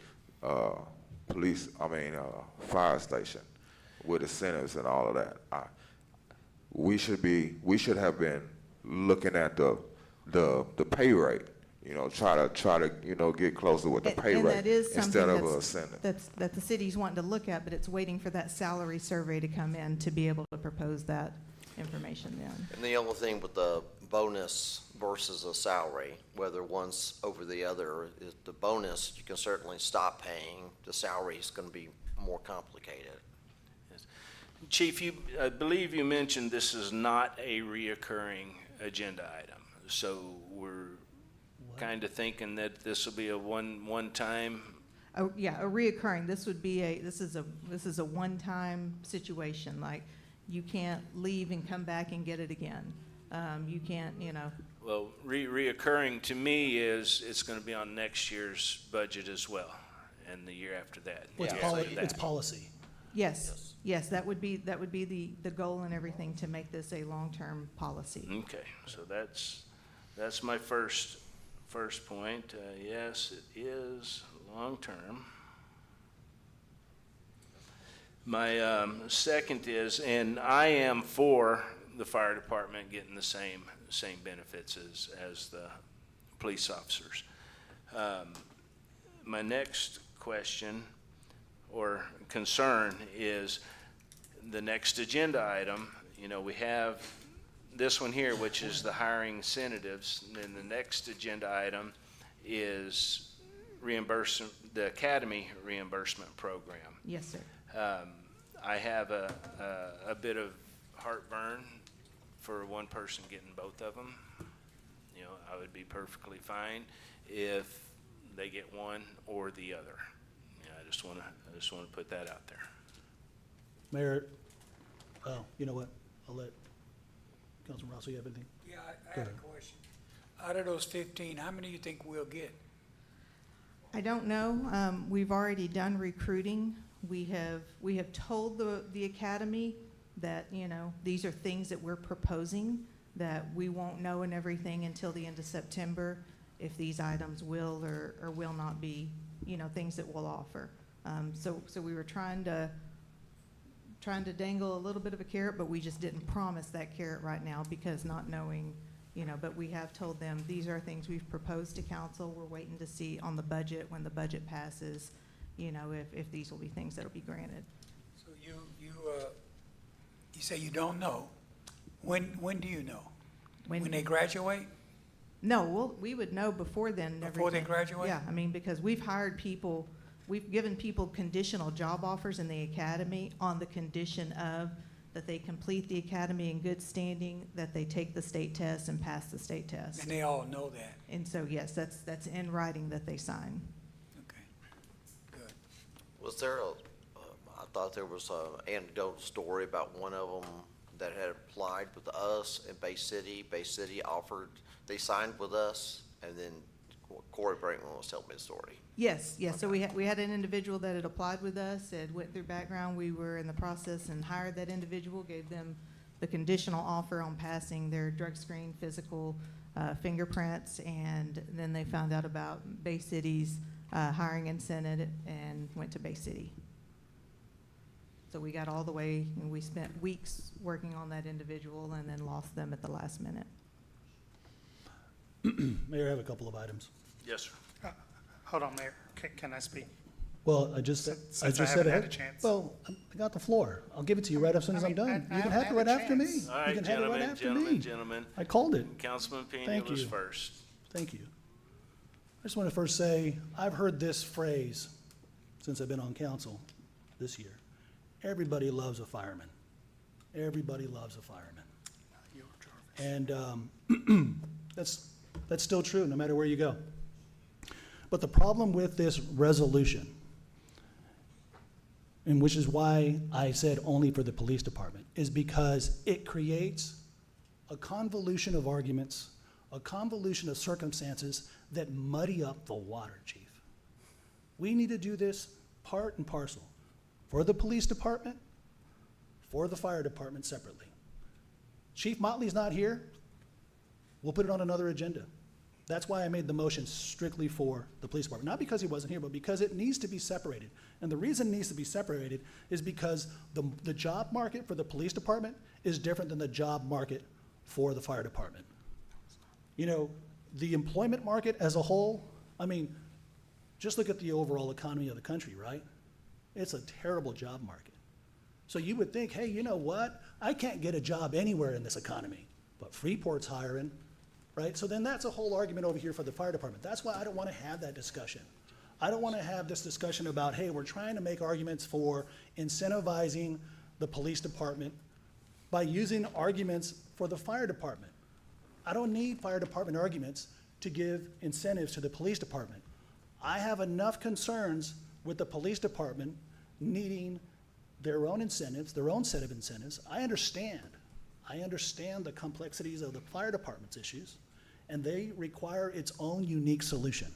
fire station with incentives and all of that. We should have been looking at the pay rate. You know, try to you know, get closer with the pay And rate that is instead something of a incentive. that the city's wanting to look at, but it's waiting for that salary survey to come in to be able to propose that information then. And the only thing with the bonus versus a salary, whether one's over the other, is the bonus, you can certainly stop paying. The salary is going to be more complicated. Chief, I believe you mentioned this is not a reoccurring agenda item. So we're kind of thinking that this will be a one-time. Oh, yeah, a reoccurring. This is a one-time situation. Like, you can't leave and come back and get it again. You can't, you know. Well, reoccurring to me is it's going to be on next year's budget as well, and the year after that. Well, Yeah. it's policy. Yes, that would be the goal and everything to make this a long-term policy. Okay, so that's my first point. Yes, it is long-term. My second is, and I am for the fire department getting the same benefits as the police officers. My next question or concern is the next agenda item. You know, we have this one here, which is the hiring incentives, and then the next agenda item is reimbursement, the academy reimbursement program. Yes, sir. I have a bit of heartburn for one person getting both of them. You know, I would be perfectly fine if they get one or the other. I just want to put that out there. Mayor, you know what? I'll let Councilman Rosso, you have anything? Yeah, I had a question. Out of those 15, how many do you think we'll get? I don't know. We've already done recruiting. We have told the academy that, you know, these are things that we're proposing, that we won't know and everything until the end of September if these items will or will not be, you know, things that we'll offer. So we were trying to dangle a little bit of a carrot, but we just didn't promise that carrot right now because not knowing, you know, but we have told them these are things we've proposed to council. We're waiting to see on the budget when the budget passes, you know, if these will be things that'll be granted. So you say you don't know. When do you know? When they graduate? No, we would know before then. and Before they everything. graduate? Yeah, I mean, because we've hired people, we've given people conditional job offers in the academy on the condition of that they complete the academy in good standing, that they take the state test and pass the state test. And they all know that. And so, yes, that's in writing that they sign. Okay, good. Was there I thought there was an anecdotal story about one of them that had applied with us in Bay City. Bay City offered, they signed with us, and then Corey Brinkman was telling me the story. Yes, yes, so we had an individual that had applied with us, had went through background, we were in the process and hired that individual, gave them the conditional offer on passing their drug screen, physical, fingerprints, and then they found out about Bay City's hiring incentive and went to Bay City. So we got all the way, and we spent weeks working on that individual and then lost them at the last minute. Mayor, I have a couple of items. Yes, sir. Hold on, Mayor. Can I speak? Well, I just Since I I just said haven't had ahead. a chance. Well, I got the floor. I'll give it to you right as soon as I'm done. I You can haven't have it had right a after me. chance. All You right, can have it right after me. gentlemen. I called it. Councilman Pena Thank was you. first. Thank you. I just want to first say, I've heard this phrase since I've been on council this year. Everybody loves a fireman. Everybody loves a fireman. And that's still true, no matter where you go. But the problem with this resolution, and which is why I said only for the police department, is because it creates a convolution of arguments, a convolution of circumstances that muddy up the water, chief. We need to do this part and parcel for the police department, for the fire department separately. Chief Motley's not here. We'll put it on another agenda. That's why I made the motion strictly for the police department. Not because he wasn't here, but because it needs to be separated. And the reason it needs to be separated is because the job market for the police department is different than the job market for the fire department. You know, the employment market as a whole, I mean, just look at the overall economy of the country, right? It's a terrible job market. So you would think, hey, you know what? I can't get a job anywhere in this economy, but Freeport's hiring, right? So then that's a whole argument over here for the fire department. That's why I don't want to have that discussion. I don't want to have this discussion about, hey, we're trying to make arguments for incentivizing the police department by using arguments for the fire department. I don't need fire department arguments to give incentives to the police department. I have enough concerns with the police department needing their own incentives, their own set of incentives. I understand the complexities of the fire department's issues, and they require its own unique solution.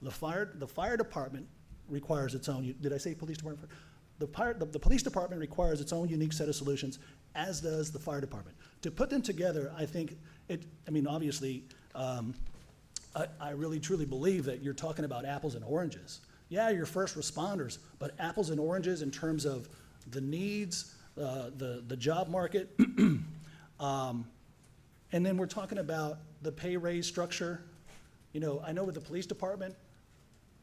The fire department requires its own, did I say police department? The police department requires its own unique set of solutions, as does the fire department. To put them together, I think obviously, I really truly believe that you're talking about apples and oranges. Yeah, you're first responders, but apples and oranges in terms of the needs, the job market, and then we're talking about the pay raise structure. You know, I know with the police department,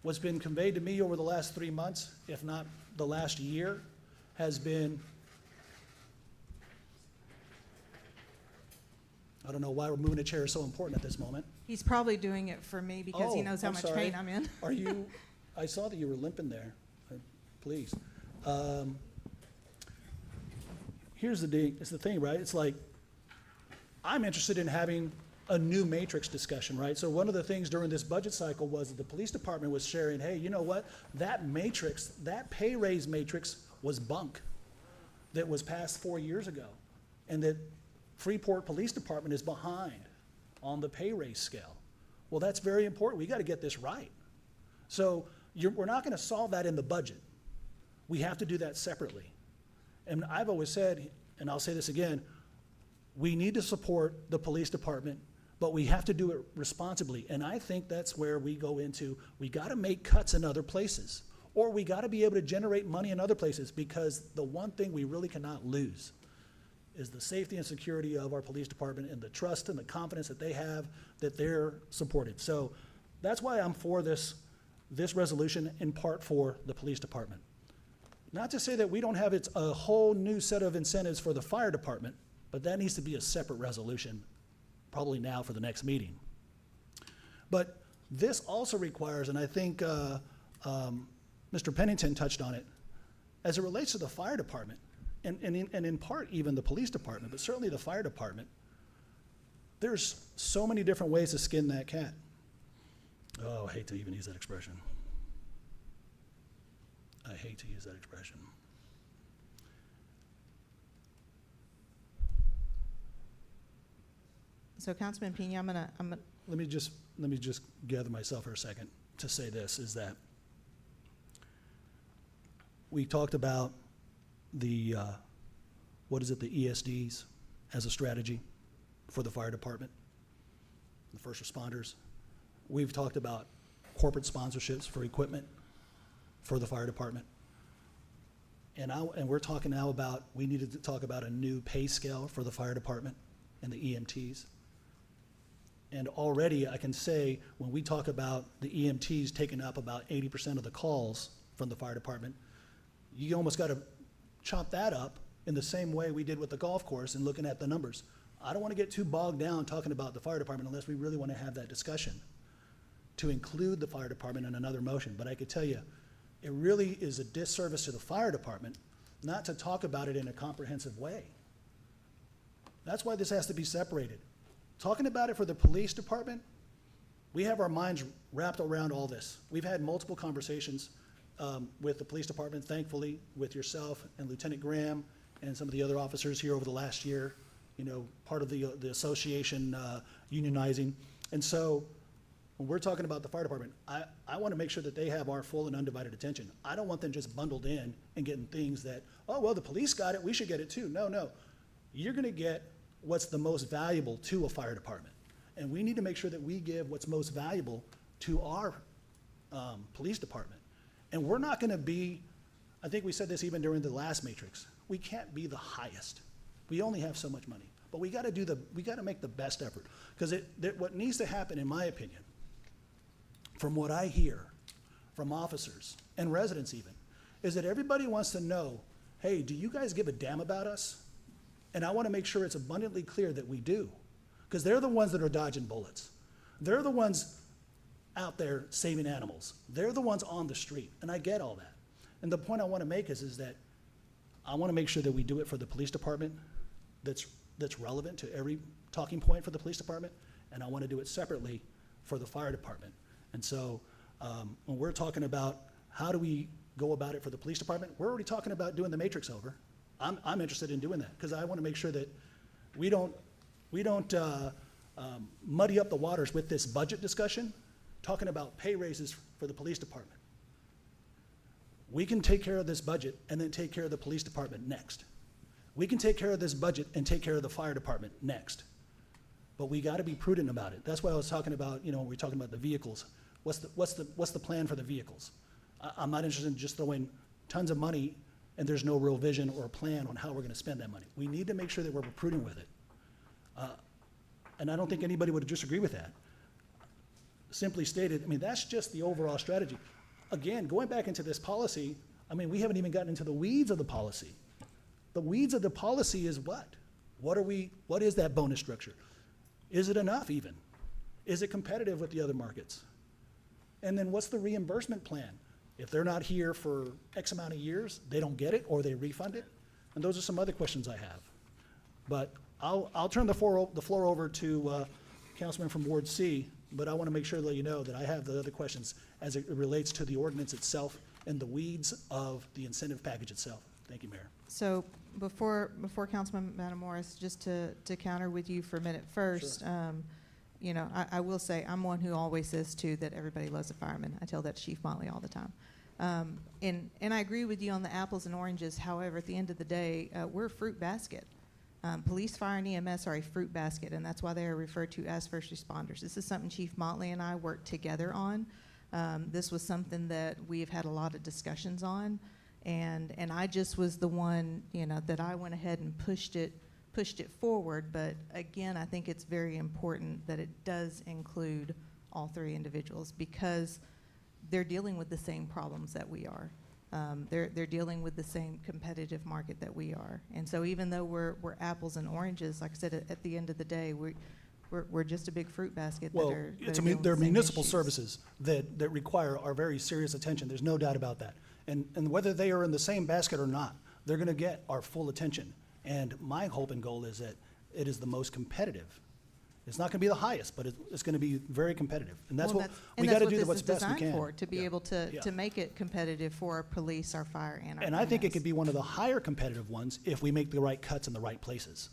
what's been conveyed to me over the last 3 months, if not the last year, has been, I don't know why we're moving a chair is so important at this moment. He's probably doing it for me because he knows how I'm much sorry. pain I'm in. Are you, I saw that you were limping there. Please. Here's the thing, right? It's like, I'm interested in having a new matrix discussion, right? So one of the things during this budget cycle was that the police department was sharing, hey, you know what? That matrix, that pay raise matrix was bunk that was passed 4 years ago. And that Freeport Police Department is behind on the pay raise scale. Well, that's very important. We got to get this right. So we're not going to solve that in the budget. We have to do that separately. And I've always said, and I'll say this again, we need to support the police department, but we have to do it responsibly. And I think that's where we go into, we got to make cuts in other places, or we got to be able to generate money in other places, because the one thing we really cannot lose is the safety and security of our police department and the trust and the confidence that they have that they're supported. So that's why I'm for this this resolution in part for the police department. Not to say that we don't have a whole new set of incentives for the fire department, but that needs to be a separate resolution, probably now for the next meeting. But this also requires, and I think Mr. Pennington touched on it, as it relates to the fire department, and in part even the police department, but certainly the fire department, there's so many different ways to skin that cat. Oh, I hate to even use that expression. I hate to use that expression. So Councilman Pena, I'm gonna. Let me just gather myself for a second to say this, is that we talked about the, the ESDs as a strategy for the fire department, the first responders. We've talked about corporate sponsorships for equipment for the fire department. And we're talking now about, we needed to talk about a new pay scale for the fire department and the EMTs. And already I can say, when we talk about the EMTs taking up about 80% of the calls from the fire department, you almost got to chop that up in the same way we did with the golf course and looking at the numbers. I don't want to get too bogged down talking about the fire department unless we really want to have that discussion to include the fire department in another motion. But I could tell you, it really is a disservice to the fire department not to talk about it in a comprehensive way. That's why this has to be separated. Talking about it for the police department, we have our minds wrapped around all this. We've had multiple conversations with the police department, thankfully, with yourself and Lieutenant Graham and some of the other officers here over the last year, you know, part of the association unionizing. And so when we're talking about the fire department, I want to make sure that they have our full and undivided attention. I don't want them just bundled in and getting things that, oh, well, the police got it, we should get it too. No. You're going to get what's the most valuable to a fire department. And we need to make sure that we give what's most valuable to our police department. And we're not going to be, I think we said this even during the last matrix, we can't be the highest. We only have so much money. But we got to make the best effort. Because what needs to happen, in my opinion, from what I hear from officers and residents even, is that everybody wants to know, hey, do you guys give a damn about us? And I want to make sure it's abundantly clear that we do. Because they're the ones that are dodging bullets. They're the ones out there saving animals. They're the ones on the street. And I get all that. And the point I want to make is that I want to make sure that we do it for the police department that's relevant to every talking point for the police department. And I want to do it separately for the fire department. And so when we're talking about how do we go about it for the police department, we're already talking about doing the matrix over. I'm interested in doing that because I want to make sure that we don't muddy up the waters with this budget discussion, talking about pay raises for the police department. We can take care of this budget and then take care of the police department next. We can take care of this budget and take care of the fire department next. But we got to be prudent about it. That's why I was talking about, when we're talking about the vehicles. What's the plan for the vehicles? I'm not interested in just throwing tons of money and there's no real vision or plan on how we're going to spend that money. We need to make sure that we're prudent with it. And I don't think anybody would disagree with that. Simply stated, that's just the overall strategy. Again, going back into this policy, we haven't even gotten into the weeds of the policy. The weeds of the policy is what? What is that bonus structure? Is it enough even? Is it competitive with the other markets? And then what's the reimbursement plan? If they're not here for X amount of years, they don't get it or they refund it? And those are some other questions I have. But I'll turn the floor over to Councilman from Ward C, but I want to make sure to let you know that I have the other questions as it relates to the ordinance itself and the weeds of the incentive package itself. Thank you, Mayor. So before Councilman Matamoros, just to counter with you for a minute first, Sure. I will say I'm one who always says too that everybody loves a fireman. I tell that to Chief Motley all the time. And I agree with you on the apples and oranges. However, at the end of the day, we're a fruit basket. Police, fire, and EMS are a fruit basket, and that's why they are referred to as first responders. This is something Chief Motley and I worked together on. This was something that we have had a lot of discussions on, and I just was the one, that I went ahead and pushed it forward. But again, I think it's very important that it does include all three individuals, because they're dealing with the same problems that we are. They're dealing with the same competitive market that we are. And so even though we're apples and oranges, like I said, at the end of the day, we're just a big fruit basket Well, that are it's, dealing with they're the same municipal issues. services that require our very serious attention. There's no doubt about that. And whether they are in the same basket or not, they're gonna get our full attention. And my hope and goal is that it is the most competitive. It's not gonna be the highest, but it's gonna be very competitive. And that's Well, what, we gotta do this what's is best we designed can. for, to be Yeah. able to Yeah. make it competitive for our police, our fire, and our And I think it EMS. could be one of the higher competitive ones if we make the right cuts in the right places.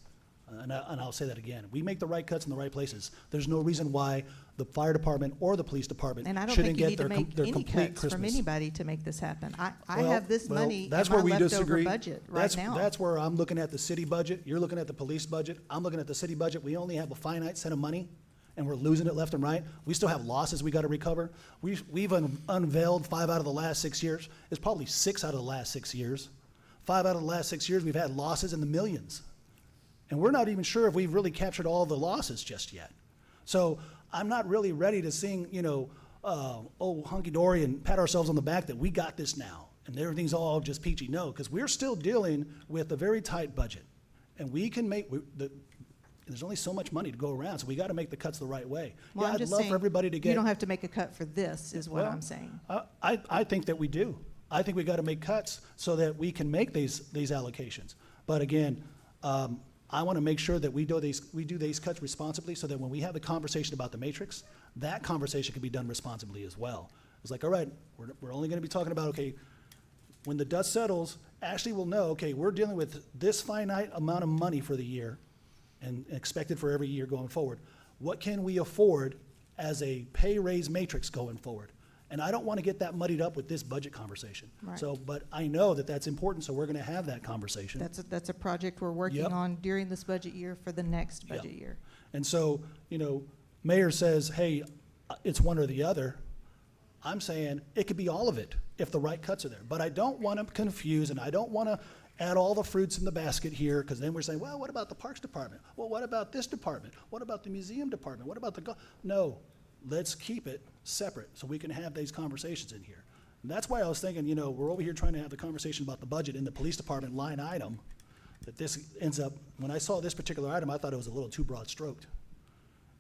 And I'll say that again. We make the right cuts in the right places. There's no reason why the fire department or the police department And I don't shouldn't think you get need to their make their any complete cuts Christmas. from anybody to make this happen. I Well, have this well, money in that's my where we leftover disagree. budget right That's- now. That's where I'm looking at the city budget, you're looking at the police budget, I'm looking at the city budget. We only have a finite set of money, and we're losing it left and right. We still have losses we gotta recover. We've unveiled 5 out of the last 6 years. It's probably 6 out of the last 6 years. 5 out of the last 6 years, we've had losses in the millions. And we're not even sure if we've really captured all the losses just yet. So I'm not really ready to sing, oh, hunky-dory and pat ourselves on the back that we got this now and everything's all just peachy. No, because we're still dealing with a very tight budget. And we can there's only so much money to go around, so we got to make the cuts the right way. Well, I'm I'd just love saying, for everybody to get. you don't have to make a cut for this, is what Well, I'm saying. I think that we do. I think we got to make cuts so that we can make these allocations. But again, I want to make sure that we do these cuts responsibly so that when we have the conversation about the matrix, that conversation can be done responsibly as well. It's like, all right, we're only going to be talking about, okay, when the dust settles, Ashley will know, okay, we're dealing with this finite amount of money for the year and expected for every year going forward. What can we afford as a pay raise matrix going forward? And I don't want to get that muddied up with this budget conversation. Right. So, but I know that that's important, so we're going to have that conversation. That's a project we're working Yep. on during this budget year for the next Yep. budget year. And so, mayor says, hey, it's one or the other. I'm saying it could be all of it if the right cuts are there. But I don't want to confuse, and I don't want to add all the fruits in the basket here, because then we're saying, well, what about the Parks Department? Well, what about this department? What about the Museum Department? What about no, let's keep it separate so we can have these conversations in here. And that's why I was thinking, we're over here trying to have the conversation about the budget in the police department line item, that this ends up, when I saw this particular item, I thought it was a little too broad stroked.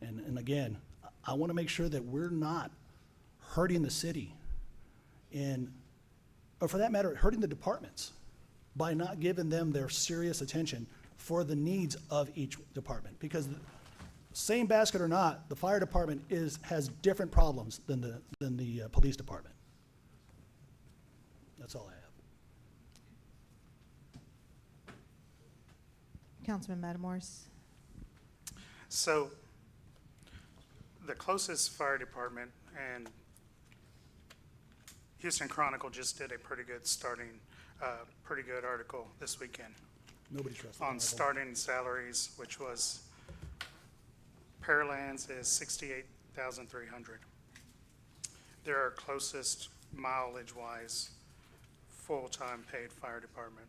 And again, I want to make sure that we're not hurting the city or for that matter, hurting the departments by not giving them their serious attention for the needs of each department. Because same basket or not, the fire department has different problems than the police department. That's all I have. Councilman Matamoros? So, the closest fire department, and Houston Chronicle just did a pretty good article this weekend Nobody trusts on the starting salaries, which was Pearland's is 68,300. They're our closest mileage-wise full-time paid fire department.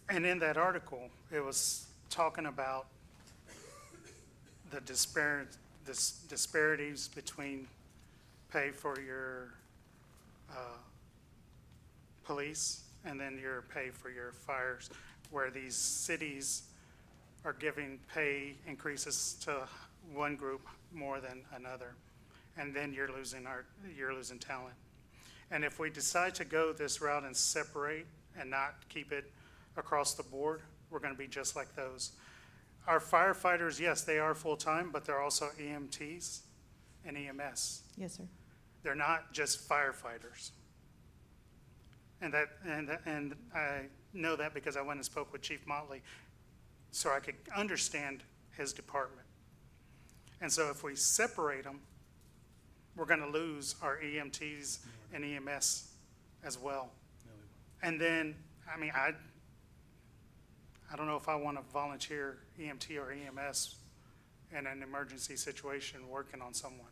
And in that article, it was talking about the disparities between pay for your police and then your pay for your fires, where these cities are giving pay increases to one group more than another, and then you're losing talent. And if we decide to go this route and separate and not keep it across the board, we're going to be just like those. Our firefighters, yes, they are full-time, but they're also EMTs and EMS. Yes, sir. They're not just firefighters. And I know that because I went and spoke with Chief Motley so I could understand his department. And so if we separate them, we're going to lose our EMTs and EMS as well. And then, I don't know if I want to volunteer EMT or EMS in an emergency situation working on someone.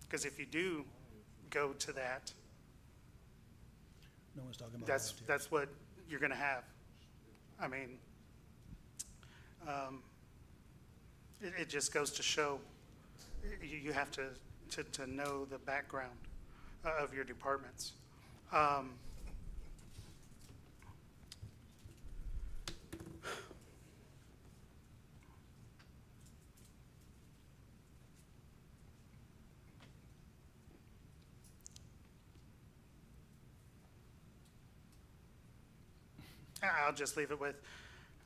Because if you do go to that, No one's talking about that's what you're going to have. It just goes to show you have to to know the background of your departments. I'll just leave it with,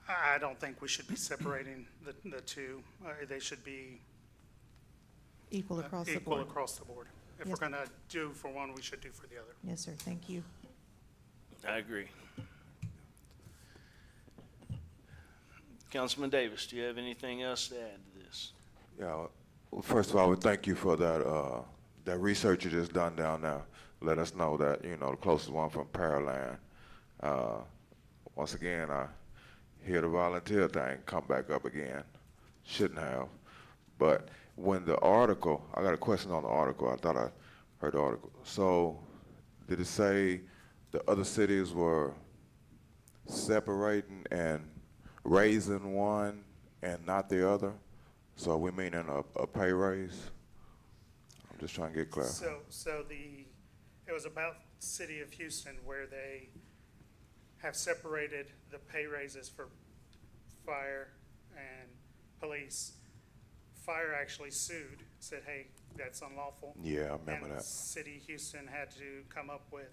I don't think we should be separating the two. They should be Equal across the equal board. across the board. If Yes. we're gonna do for one, we should do for the other. Yes, sir. Thank you. I agree. Councilman Davis, do you have anything else to add to this? Yeah, well, first of all, we thank you for that research you just done down there. Let us know that, the closest one from Pearland. Once again, I hear the volunteer thing come back up again. Shouldn't have. But when the article, I got a question on the article. I thought I heard the article. So did it say the other cities were separating and raising one and not the other? So we meaning a pay raise? I'm just trying to get clear. So it was about City of Houston where they have separated the pay raises for fire and police. Fire actually sued, said, hey, that's unlawful. Yeah, I remember And that. City of Houston had to come up with,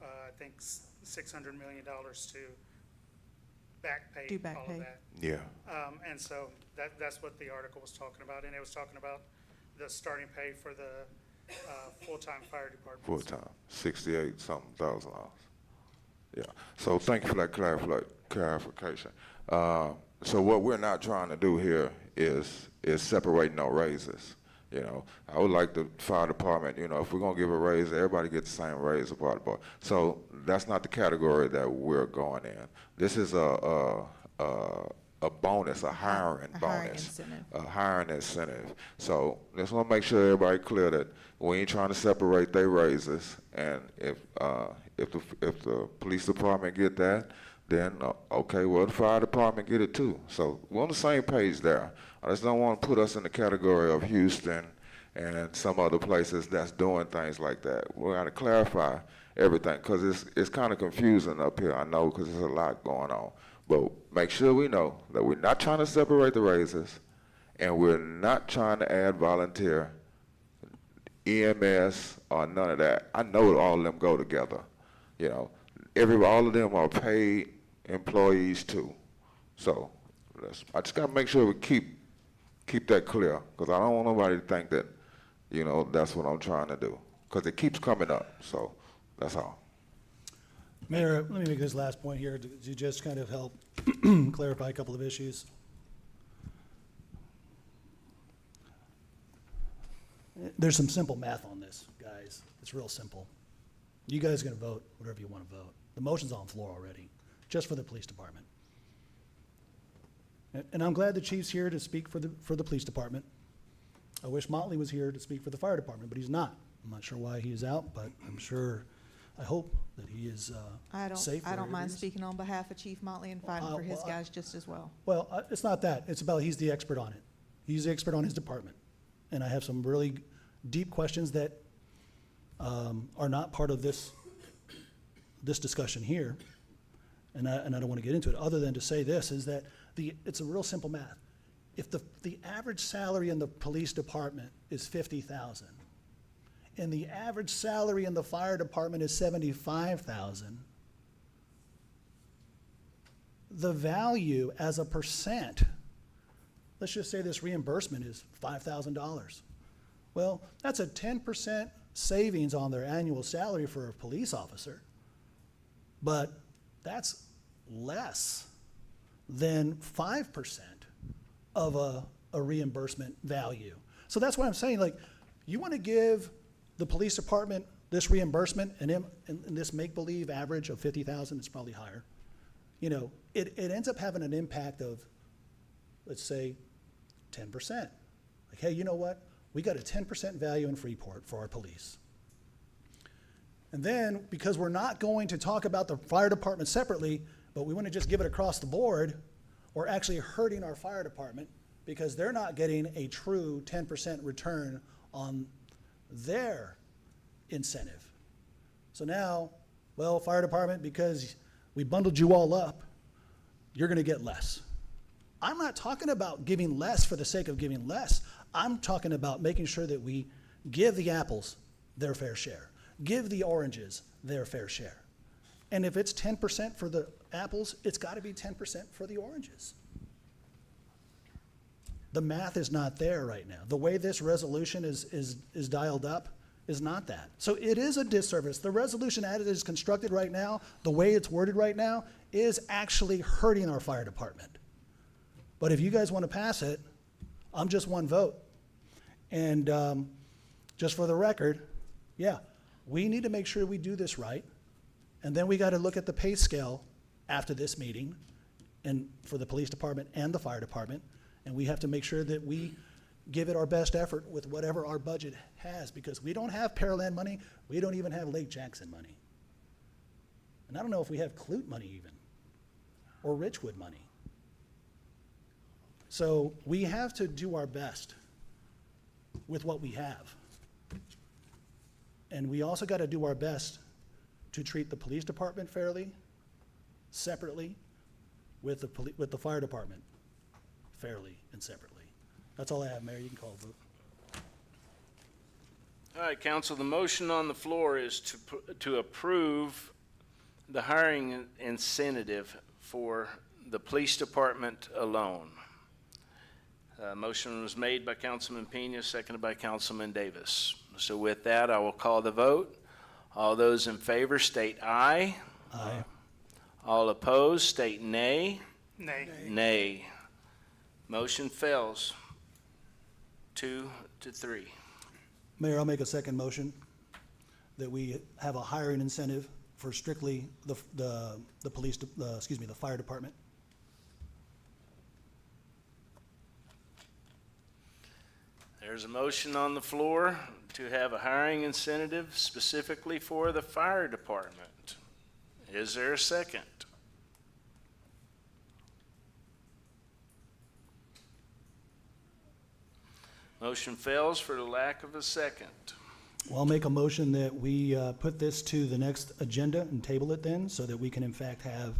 I think, $600 million to back pay Do back all pay. of that. Yeah. And so that's what the article was talking about, and it was talking about the starting pay for the full-time fire department. Full-time, 68-something thousand dollars. Yeah, so thank you for that clarification. So what we're not trying to do here is separate no raises. I would like the fire department, if we're gonna give a raise, everybody gets the same raise. So that's not the category that we're going in. This is a bonus, a hiring bonus, incentive. a hiring incentive. So just want to make sure everybody clear that we ain't trying to separate their raises. And if the police department get that, then okay, well the fire department get it too. So we're on the same page there. I just don't want to put us in the category of Houston and some other places that's doing things like that. We got to clarify everything because it's kind of confusing up here. I know because there's a lot going on. But make sure we know that we're not trying to separate the raises, and we're not trying to add volunteer, EMS, or none of that. I know all of them go together. All of them are paid employees too. So I just got to make sure we keep that clear, because I don't want nobody to think that, that's what I'm trying to do, because it keeps coming up. So that's all. Mayor, let me make this last point here to just kind of help clarify a couple of issues. There's some simple math on this, guys. It's real simple. You guys are going to vote whatever you want to vote. The motion's on the floor already, just for the police department. And I'm glad the chief's here to speak for the police department. I wish Motley was here to speak for the fire department, but he's not. I'm not sure why he is out, but I hope that he is safe. I don't wherever mind he is. speaking on behalf of Chief Motley and fighting for his guys just as well. Well, it's not that. It's about he's the expert on it. He's the expert on his department. And I have some really deep questions that are not part of this discussion here. And I don't want to get into it, other than to say this, is that it's a real simple math. If the average salary in the police department is $50,000, and the average salary in the fire department is $75,000, the value as a percent, let's just say this reimbursement is $5,000. Well, that's a 10% savings on their annual salary for a police officer, but that's less than 5% of a reimbursement value. So that's what I'm saying, like, you want to give the police department this reimbursement and this make-believe average of 50,000, it's probably higher. It ends up having an impact of, let's say, 10%. Like, hey, you know what? We got a 10% value in Freeport for our police. And then, because we're not going to talk about the fire department separately, but we want to just give it across the board, we're actually hurting our fire department because they're not getting a true 10% return on their incentive. So now, well, fire department, because we bundled you all up, you're gonna get less. I'm not talking about giving less for the sake of giving less. I'm talking about making sure that we give the apples their fair share, give the oranges their fair share. And if it's 10% for the apples, it's gotta be 10% for the oranges. The math is not there right now. The way this resolution is dialed up is not that. So it is a disservice. The resolution as it is constructed right now, the way it's worded right now, is actually hurting our fire department. But if you guys want to pass it, I'm just one vote. And just for the record, yeah, we need to make sure we do this right. And then we got to look at the pay scale after this meeting, and for the police department and the fire department. And we have to make sure that we give it our best effort with whatever our budget has, because we don't have Pearland money. We don't even have Lake Jackson money. And I don't know if we have Clute money even, or Richwood money. So we have to do our best with what we have. And we also got to do our best to treat the police department fairly, separately, with the fire department fairly and separately. That's all I have, Mayor. You can call the vote. All right, council, the motion on the floor is to approve the hiring incentive for the police department alone. Motion was made by Councilman Pena, seconded by Councilman Davis. So with that, I will call the vote. All those in favor state aye. Aye. All opposed state nay. Nay. Nay. Motion fails 2-3. Mayor, I'll make a second motion that we have a hiring incentive for strictly the fire department. There's a motion on the floor to have a hiring incentive specifically for the fire department. Is there a second? Motion fails for the lack of a second. Well, I'll make a motion that we put this to the next agenda and table it then, so that we can in fact have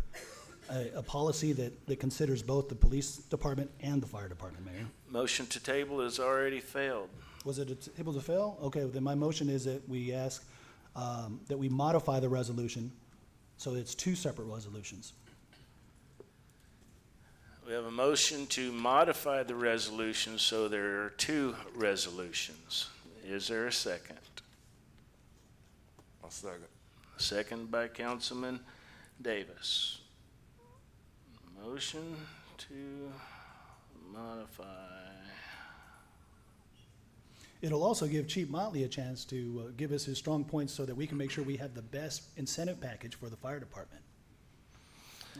a policy that considers both the police department and the fire department, Mayor. Motion to table has already failed. Was it able to fail? Okay, then my motion is that we ask, that we modify the resolution, so it's two separate resolutions. We have a motion to modify the resolution so there are two resolutions. Is there a second? I'll second. Second by Councilman Davis. Motion to modify. It'll also give Chief Motley a chance to give us his strong points so that we can make sure we have the best incentive package for the fire department.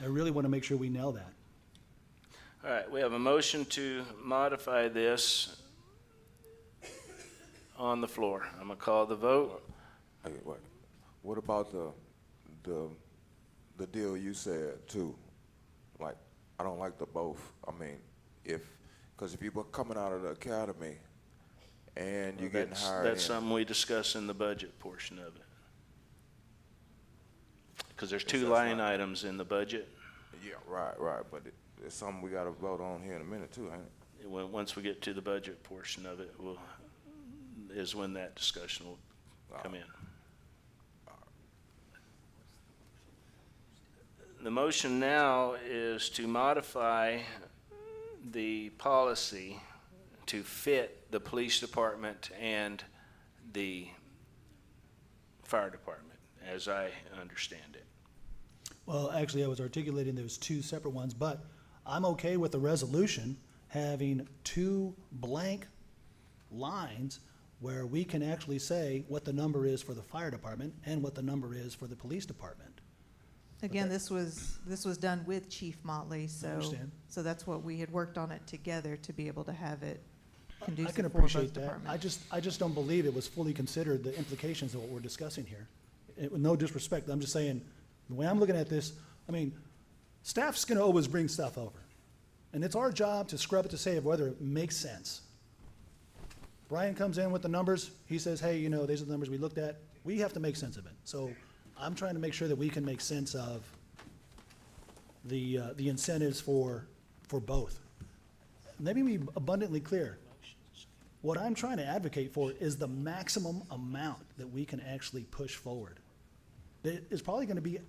I really want to make sure we nail that. All right, we have a motion to modify this on the floor. I'm gonna call the vote. Hey, wait. What about the deal you said too? Like, I don't like the both. I mean, because if you were coming out of the academy and you're getting hired That's in, something we discuss in the budget portion of it. Because there's two line items in the budget. yeah, right, but it's something we got to vote on here in a minute too, ain't it? Once we get to the budget portion of it, is when that discussion will come in. The motion now is to modify the policy to fit the police department and the fire department, as I understand it. Well, actually, I was articulating those two separate ones, but I'm okay with the resolution having two blank lines where we can actually say what the number is for the fire department and what the number is for the police department. Again, this was done with Chief Motley, so understand. so that's what we had worked on it together to be able to have it I conducive can for both appreciate that. departments. I just don't believe it was fully considered, the implications of what we're discussing here. With no disrespect, I'm just saying, the way I'm looking at this, I mean, staff's gonna always bring stuff over. And it's our job to scrub it to say whether it makes sense. Brian comes in with the numbers, he says, hey, you know, these are the numbers we looked at. We have to make sense of it. So I'm trying to make sure that we can make sense of the incentives for both. Let me be abundantly clear. What I'm trying to advocate for is the maximum amount that we can actually push forward. It is probably gonna be,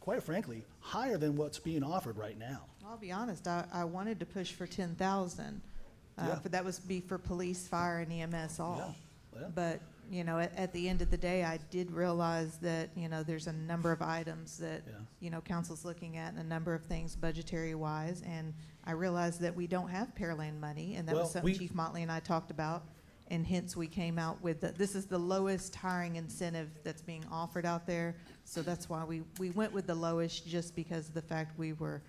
quite frankly, higher than what's being offered right now. I'll be honest, I wanted to push for 10,000. Yeah. But that was be for police, fire, and EMS all. Yeah. But, you know, at the end of the day, I did realize that, you know, there's a number of items that, Yeah. you know, council's looking at and a number of things budgetary wise. And I realized that we don't have Pearland money, and that Well, was something we- Chief Motley and I talked about. And hence we came out with, this is the lowest hiring incentive that's being offered out there. So that's why we went with the lowest, just because of the fact we were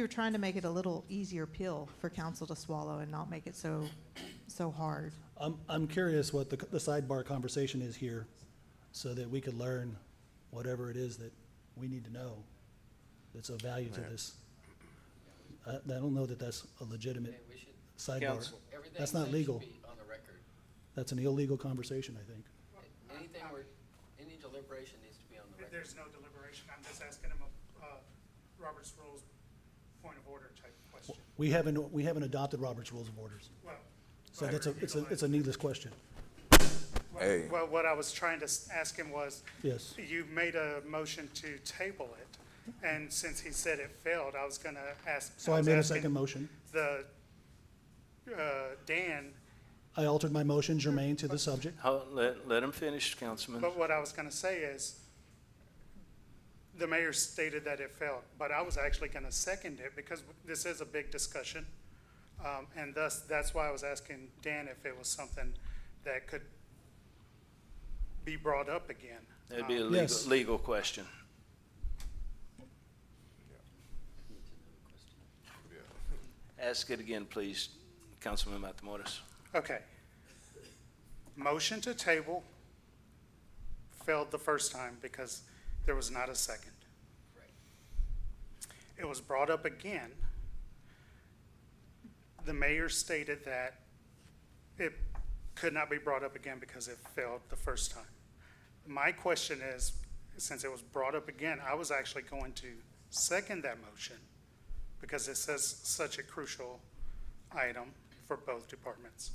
trying to make it a little easier pill for council to swallow and not make it so hard. I'm curious what the sidebar conversation is here, so that we could learn whatever it is that we need to know that's of value to this. I don't know that that's a legitimate sidebar. Counsel. That's not legal. That's an illegal conversation, I think. Anything where, any deliberation needs to be on the record. There's no deliberation. I'm just asking him a Robert's Rules point of order type question. We haven't adopted Robert's Rules of Orders. Well, So it's a needless question. Hey. Well, what I was trying to ask him was, Yes. you made a motion to table it, and since he said it failed, I was gonna ask. So I was made a asking second motion. Dan, I altered my motion germane to the subject. Let him finish, Councilman. but what I was gonna say is, the mayor stated that it failed, but I was actually gonna second it because this is a big discussion. And thus, that's why I was asking Dan if it was something that could be brought up again. That'd be a Yes. legal question. Ask it again, please, Councilman Matamoros. Okay. Motion to table failed the first time because there was not a second. It was brought up again. The mayor stated that it could not be brought up again because it failed the first time. My question is, since it was brought up again, I was actually going to second that motion because it says such a crucial item for both departments.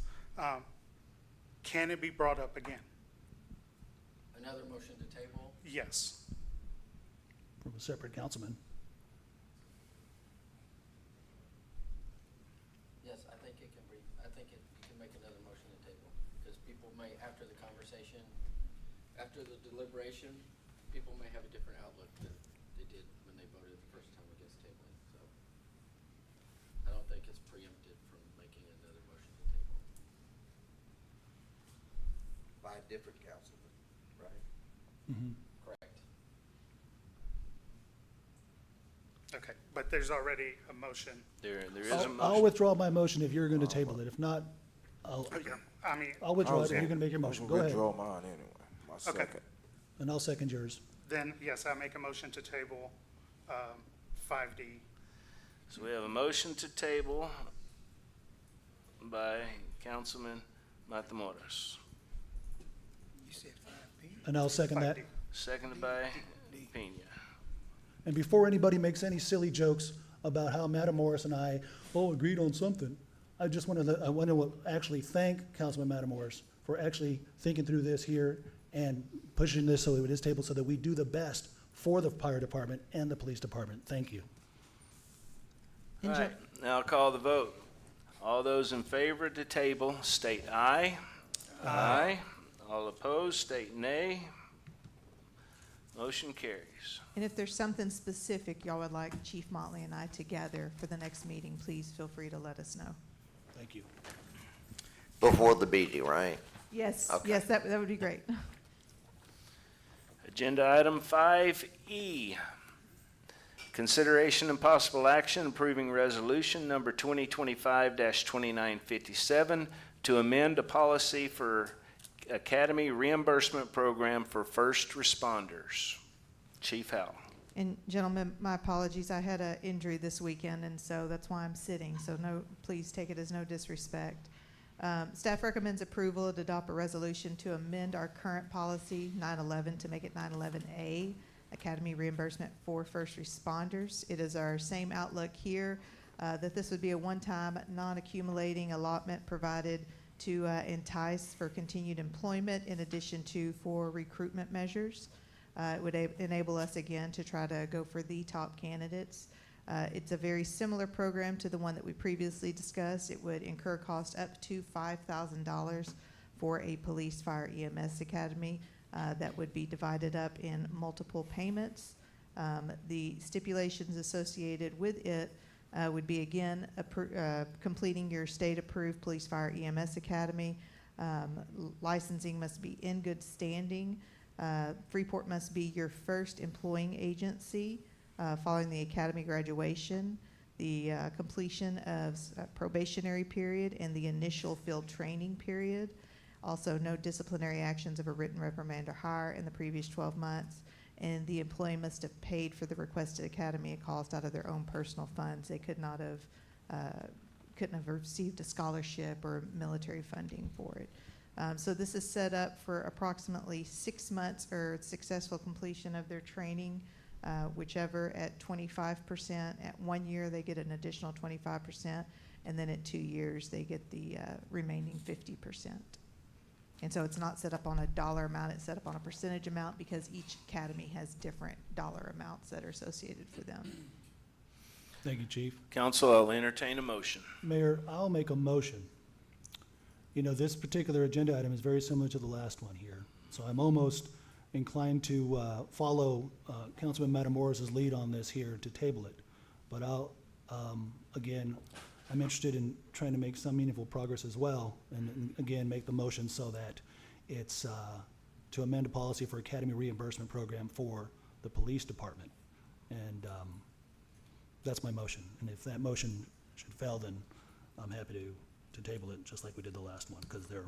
Can it be brought up again? Another motion to table? Yes. From a separate councilman. Yes, I think it can be, you can make another motion to table, because people may, after the conversation, after the deliberation, people may have a different outlook than they did when they voted the first time against tabling, so. I don't think it's preempted from making another motion to table. By a different councilman, right? Correct. Okay, but there's already a motion. There is a motion. I'll withdraw my motion if you're going to table it. If not, Yeah, I mean, I'll withdraw it if you're going to make your motion. Go ahead. Withdraw mine anyway, my Okay. second. And I'll second yours. then, yes, I make a motion to table 5D. So we have a motion to table by Councilman Matamoros, You said 5P? And I'll second that. 5D. seconded by Pena. And before anybody makes any silly jokes about how Matamoros and I, agreed on something, I just want to actually thank Councilman Matamoros for actually thinking through this here and pushing this so it is tabled so that we do the best for the fire department and the police department. Thank you. All right, now I'll call the vote. All those in favor to table, state aye. Aye. All opposed, state nay. Motion carries. And if there's something specific y'all would like Chief Motley and I to gather for the next meeting, please feel free to let us know. Thank you. Before the meeting, right? Yes, Okay. yes, that would be great. Agenda item 5E. Consideration and possible action approving resolution number 2025-2957 to amend a policy for Academy reimbursement program for first responders. Chief Howell. And gentlemen, my apologies, I had an injury this weekend, and so that's why I'm sitting, so no, please take it as no disrespect. Staff recommends approval to adopt a resolution to amend our current policy 911 to make it 911A, Academy reimbursement for first responders. It is our same outlook here, that this would be a one-time, non-accumulating allotment provided to entice for continued employment in addition to for recruitment measures. It would enable us again to try to go for the top candidates. It's a very similar program to the one that we previously discussed. It would incur cost up to $5,000 for a police, fire, EMS academy that would be divided up in multiple payments. The stipulations associated with it would be, again, completing your state-approved police, fire, EMS academy. Licensing must be in good standing. Freeport must be your first employing agency following the academy graduation, the completion of probationary period, and the initial field training period. Also, no disciplinary actions of a written reprimand or hire in the previous 12 months. And the employee must have paid for the requested academy cost out of their own personal funds. They couldn't have received a scholarship or military funding for it. So this is set up for approximately 6 months or successful completion of their training, whichever at 25%. At 1 year, they get an additional 25%, and then at 2 years, they get the remaining 50%. And so it's not set up on a dollar amount, it's set up on a percentage amount because each academy has different dollar amounts that are associated for them. Thank you, Chief. Council, I'll entertain a motion. Mayor, I'll make a motion. You know, this particular agenda item is very similar to the last one here. So I'm almost inclined to follow Councilman Matamoros' lead on this here to table it. But I'll, again, I'm interested in trying to make some meaningful progress as well, and again, make the motion so that it's to amend a policy for academy reimbursement program for the police department. And that's my motion. And if that motion should fail, then I'm happy to table it just like we did the last one, because they're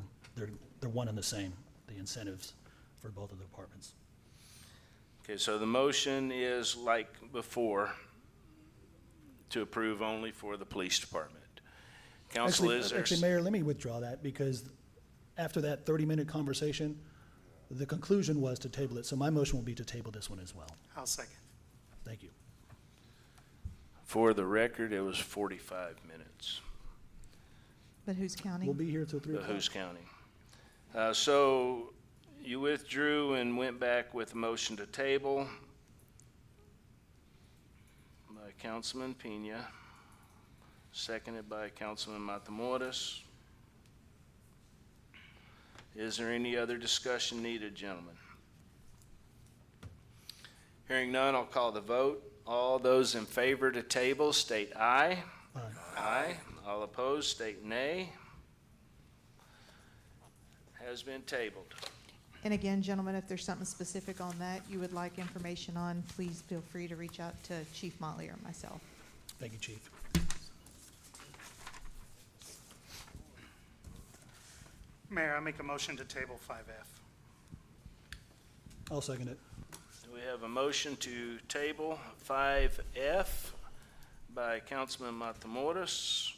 one and the same, the incentives for both of the departments. Okay, so the motion is like before, to approve only for the police department. Council, is there? Actually, Mayor, let me withdraw that, because after that 30-minute conversation, the conclusion was to table it. So my motion will be to table this one as well. I'll second. Thank you. For the record, it was 45 minutes. But who's counting? We'll be here till 3 But o'clock. who's counting? So you withdrew and went back with a motion to table by Councilman Pena, seconded by Councilman Matamoros. Is there any other discussion needed, gentlemen? Hearing none, I'll call the vote. All those in favor to table, state aye. Aye. Aye. All opposed, state nay. Has been tabled. And again, gentlemen, if there's something specific on that you would like information on, please feel free to reach out to Chief Motley or myself. Thank you, Chief. Mayor, I make a motion to table 5F. I'll second it. We have a motion to table 5F by Councilman Matamoros.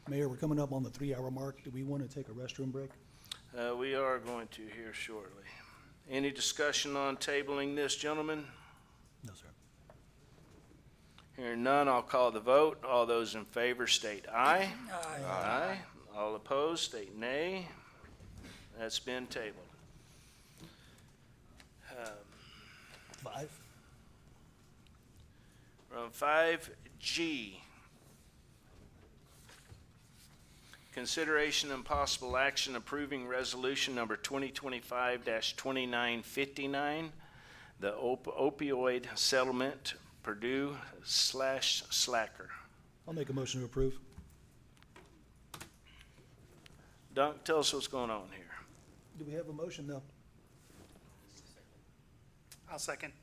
Mayor, we're coming up on the 3-hour mark. Do we want to take a restroom break? We are going to here shortly. Any discussion on tabling this, gentlemen? No, sir. Hearing none, I'll call the vote. All those in favor state aye. Aye. Aye. All opposed state nay. That's been tabled. 5. We're on 5G. Consideration and possible action approving resolution number 2025-2959, the opioid settlement, Purdue/Slacker. I'll make a motion to approve. Dunk, tell us what's going on here. Do we have a motion, though? I'll second.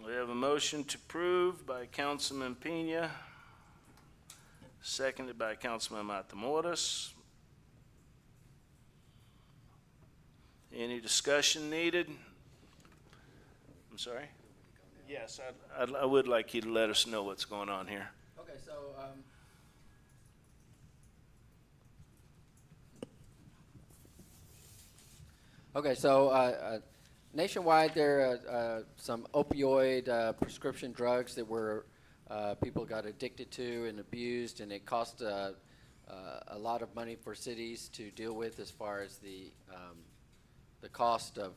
We have a motion to approve by Councilman Pena, seconded by Councilman Matamoros. Any discussion needed? sorry? Yes, I would like you to let us know what's going on here. Okay, so, nationwide, there are some opioid prescription drugs that were people got addicted to and abused, and it cost a lot of money for cities to deal with as far as the cost of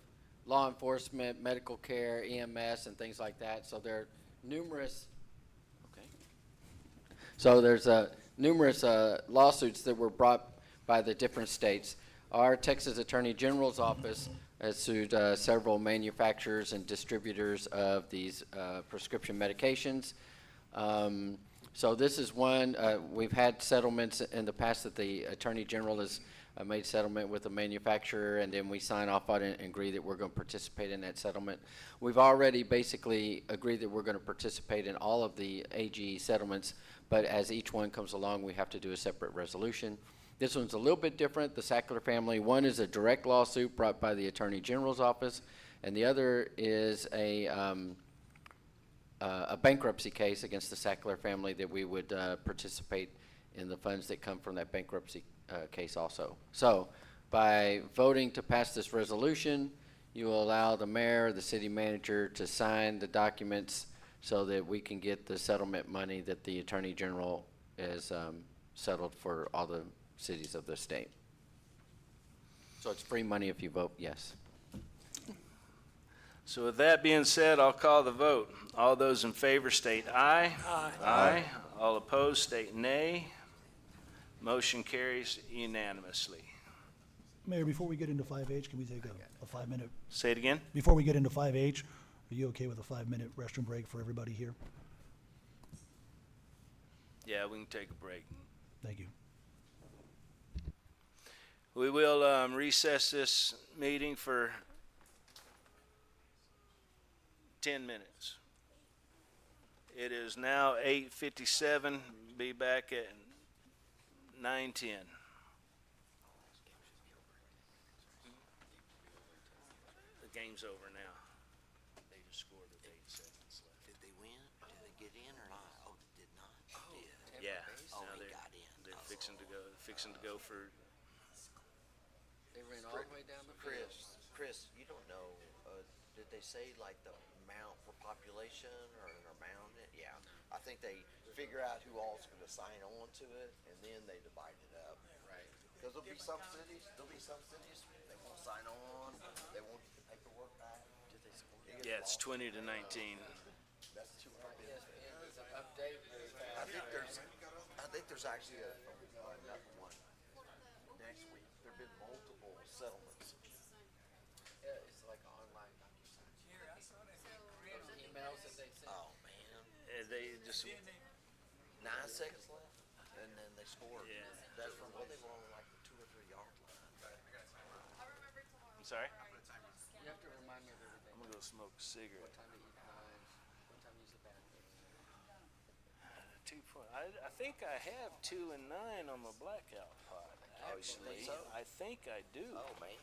law enforcement, medical care, EMS, and things like that. So there are numerous. Okay. So there's numerous lawsuits that were brought by the different states. Our Texas Attorney General's office has sued several manufacturers and distributors of these prescription medications. So this is one. We've had settlements in the past that the Attorney General has made settlement with a manufacturer, and then we sign off on it and agree that we're going to participate in that settlement. We've already basically agreed that we're going to participate in all of the AG settlements, but as each one comes along, we have to do a separate resolution. This one's a little bit different. The Sackler family, one is a direct lawsuit brought by the Attorney General's office, and the other is a bankruptcy case against the Sackler family that we would participate in the funds that come from that bankruptcy case also. So by voting to pass this resolution, you will allow the mayor, the city manager to sign the documents so that we can get the settlement money that the Attorney General has settled for all the cities of the state. So it's free money if you vote yes. So with that being said, I'll call the vote. All those in favor state aye. Aye. Aye. All opposed state nay. Motion carries unanimously. Mayor, before we get into 5H, can we take a 5-minute? Say it again? Before we get into 5H, are you okay with a 5-minute restroom break for everybody here? Yeah, we can take a break. Thank you. We will recess this meeting for 10 minutes. It is now 8:57. Be back at 9:10. The game's over now. They just scored with 8 seconds left. Did they win? Did they get in or not? Oh, they did not. Yeah. Oh, Now they got in. they're fixing to go for. they ran all the way down the field. Chris, you don't know, did they say like the amount for population or an amount? Yeah, I think they figure out who all's gonna sign on to it and then they divide it up. Right. Cause there'll be some cities, they won't sign on, they won't get the paperwork back. Did they score? Yeah, it's 20-19. That's too hard. ESPN does an update very fast. I think there's actually another one next week. There've been multiple settlements. Yeah, it's like an online DocuSign. Those emails that they send. Oh, man. They just. 9 seconds left, and then they scored. Yeah. That's from what they were on like the 2 or 3 yard line. I'm sorry? You have to remind me of everything. I'm gonna go smoke a cigarette. What time to eat lunch, what time to use the bathroom. 2 point. I think I have 2 and 9 on my blackout pot. Oh, you Actually, think so? I think I do. Oh, man.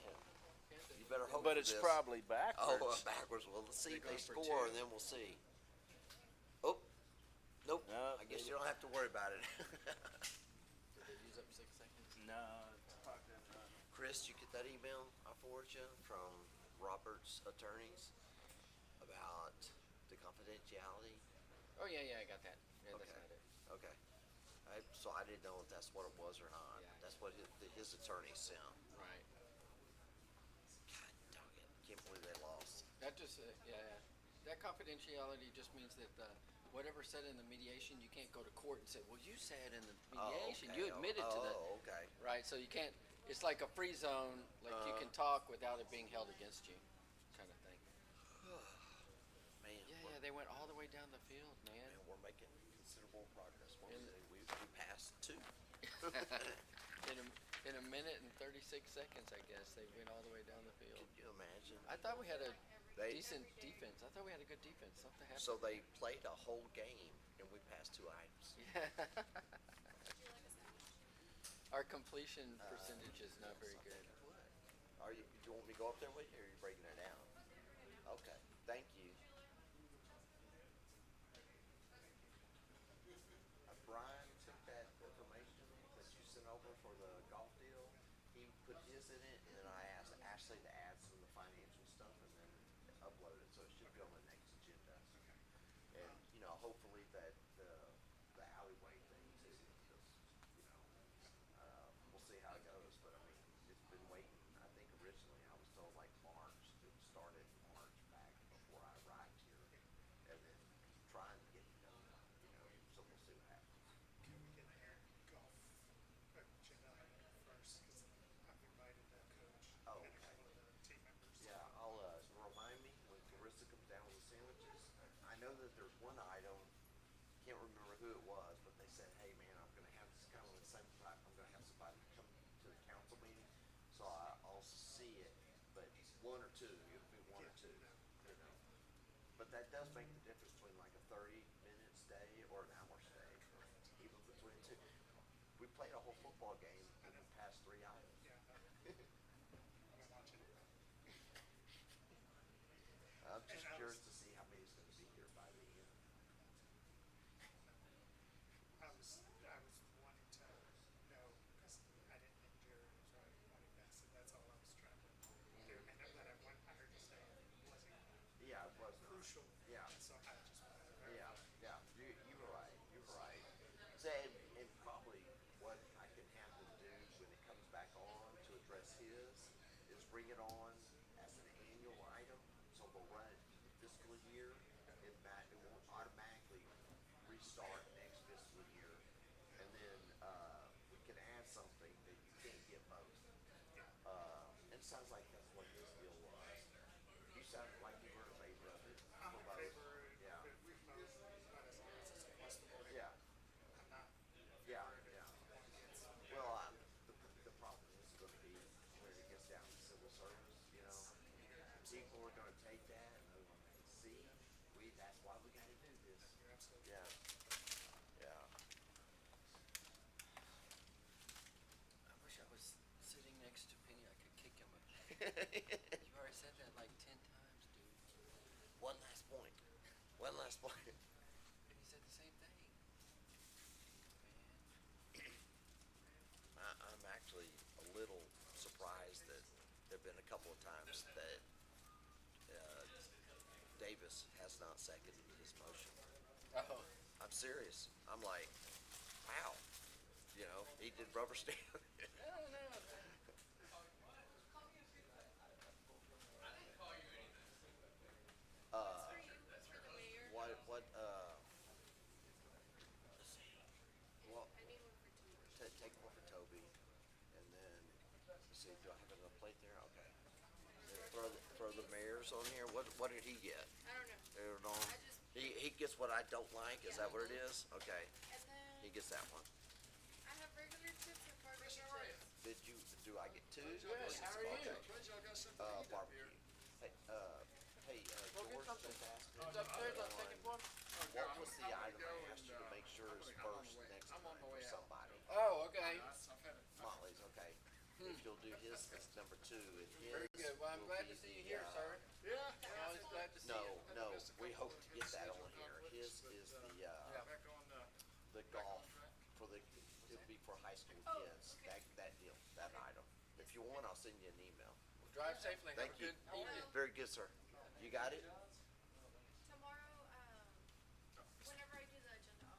You better hope But for it's this. probably Oh, backwards. backwards. Well, let's see if they They're going for score, 2. and then we'll see. Oh, nope. No, I guess you don't have to worry about it. Did they use up 6 seconds? No, it's parked in front. Chris, you get that email I forwarded you from Robert's attorneys about the confidentiality? Oh, yeah, I got that. Yeah, that's Okay. not it. Okay. So I didn't know if that's what it was or not. Yeah. That's what his attorney sent. Right. God dog it. Can't believe they lost. That just, that confidentiality just means that whatever said in the mediation, you can't go to court and say, well, you said in the mediation, you admitted to the. Oh, okay. Right, so you can't, it's like a free zone, like you can talk without it being held against you, kind of thing. Man, Yeah, they went all the way down the field, man. man, we're making considerable progress. In- We passed 2. In a minute and 36 seconds, I guess, they went all the way down the field. Can you imagine? I thought we had a They- decent defense. I thought we had a good defense. Something happened. So they played a whole game and we passed 2 items. Our completion percentage is not very good. Do you want me to go up there with you or are you breaking it down? Okay, thank you. put his in it, and then I asked Ashley to add some of the financial stuff and then upload it, so it should be on the next agenda. And, you know, hopefully that the alleyway thing isn't just, you know, we'll see how it goes, but I mean, it's been waiting. I think originally I was told like March, it started in March back before I arrived here, and then trying to get it done, you know, so we'll see what happens. Can we get Aaron golf agenda item first, because I've invited the coach Oh, and a okay. couple of the team members. Yeah, I'll, remind me when Clarissa comes down with the sandwiches. I know that there's one item, can't remember who it was, but they said, hey, man, I'm gonna have this kind of the same type, I'm gonna have somebody come to the council meeting, so I'll see it, but one or two, it'll be one or two, you know. But that does make the difference between like a 30-minute stay or an hour stay, or even between two. We played a whole football game and we passed 3 items. I'm just curious to see how many is gonna be here by the end. I was wanting to know, because I didn't think Jared was right when he passed it, that's all I was trying to do. And I heard you say it wasn't Yeah, it was not. crucial. Yeah. So I just wanted to Yeah, verify. yeah, you were right, you were right. Say, and probably what I can have them do when it comes back on to address his is bring it on as an annual item, so we'll run it fiscal year, it won't automatically restart next fiscal year. And then, we can add something that you can't get both. And it sounds like that's what his deal was. You sounded like you were in favor of it. I'm for in both. favor Yeah. of it, we've both, but as long as it's acceptable. Yeah. I'm not. Yeah, yeah. Well, the problem is gonna be when it gets down to civil service, you know, people are gonna take that and they're gonna see, that's why we gotta do this. You're absolutely Yeah, yeah. I wish I was sitting next to Penny. I could kick him. You've already said that like 10 times, dude. One last point. One last point. And he said the same thing. Man. I'm actually a little surprised that there've been a couple of times that, Davis has not seconded his motion. Oh. I'm serious. I'm like, wow. You know, he did rubber stamp. I don't know. What, well, take one for Toby, and then, let's see, do I have enough plate there? Okay. Then throw the mayor's on here. What did he get? I don't know. They don't know. He gets what I don't like, is that what it is? Okay, And then he gets that one. I have regular chips and barbecue chips. Do I get two? Good, how are you? Okay. Barbecue. Hey, George just asked me It's upstairs on on second floor? what was the item I asked you to make sure is first next time for somebody? Oh, okay. Motley's, okay. If you'll do his as number 2, and his Very good. Well, I'm will glad be to see you the, here, sir. Yeah. I'm always glad to see you. No, we hope to get that on here. His is the golf for it'll be for high school kids, that deal, that item. If you want, I'll send you an email. Well, drive safely. Thank Have a you. good evening. Very good, sir. You got it? Tomorrow, whenever I do the agenda,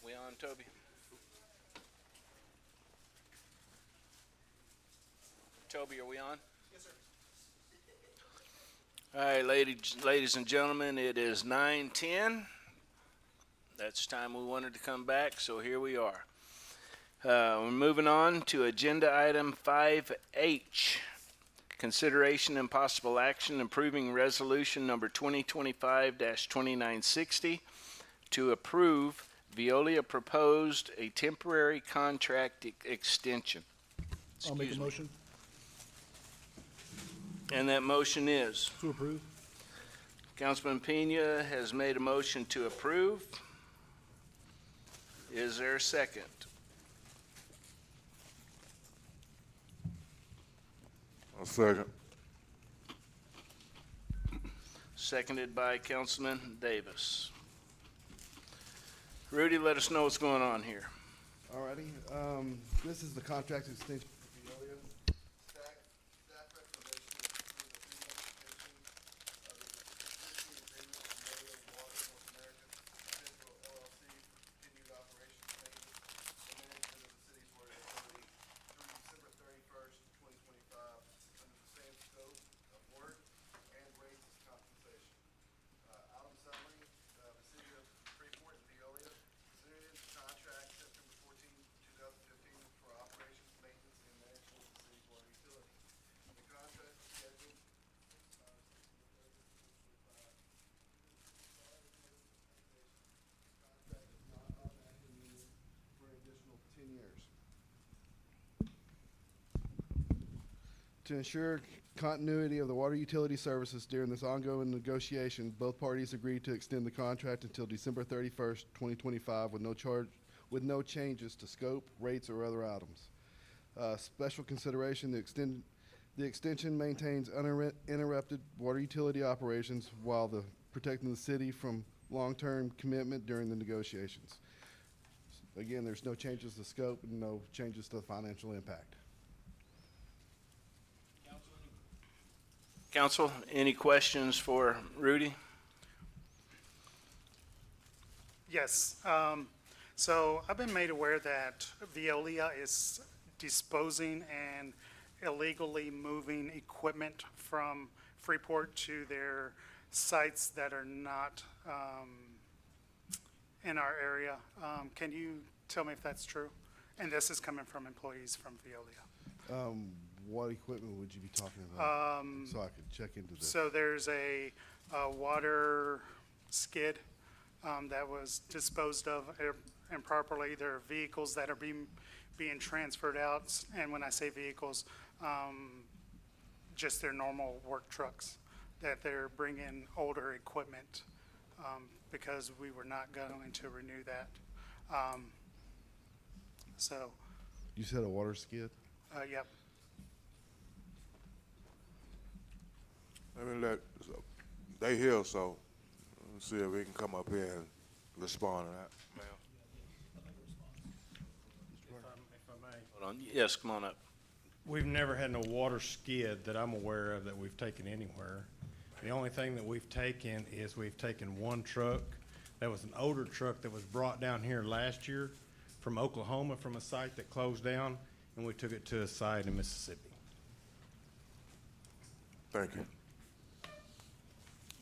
We on, Toby? Toby, are we on? Yes, sir. All right, ladies and gentlemen, it is 9:10. That's the time we wanted to come back, so here we are. We're moving on to agenda item 5H. Consideration and possible action approving resolution number 2025-2960 to approve Veolia proposed a temporary contract extension. I'll make a Excuse me. motion And that motion is? to approve. Councilman Pena has made a motion to approve. Is there a second? A second. Seconded by Councilman Davis. Rudy, let us know what's going on here. Alrighty, this is the contract extension for Veolia. Staff recommendation is to approve the 3-month extension of the existing agreement with Veolia Water North America Central LLC for continued operations, maintenance, and management of the city's water utility through December 31st, 2025, under the same scope of work and rates as compensation. Item summary, the city of Freeport and Veolia entered into contract September 14, 2015 for operations, maintenance, and management of the city's water utility. The contract is scheduled contract is not automatically renewed for an additional 10 years. To ensure continuity of the water utility services during this ongoing negotiation, both parties agreed to extend the contract until December 31st, 2025 with no changes to scope, rates, or other items. Special consideration, the extension maintains uninterrupted water utility operations while protecting the city from long-term commitment during the negotiations. Again, there's no changes to scope and no changes to the financial impact. Council, any questions for Rudy? Yes. So I've been made aware that Veolia is disposing and illegally moving equipment from Freeport to their sites that are not in our area. Can you tell me if that's true? And this is coming from employees from Veolia. What equipment would you be talking about? So I could check into this. So there's a water skid that was disposed of improperly. There are vehicles that are being transferred out, and when I say vehicles, just their normal work trucks, that they're bringing older equipment because we were not going to renew that. So, You said a water skid? yep. They here, so let's see if we can come up here and respond to that. Hold on. Yes, come on up. We've never had no water skid that I'm aware of that we've taken anywhere. The only thing that we've taken is we've taken one truck. That was an older truck that was brought down here last year from Oklahoma from a site that closed down, and we took it to a site in Mississippi. Thank you.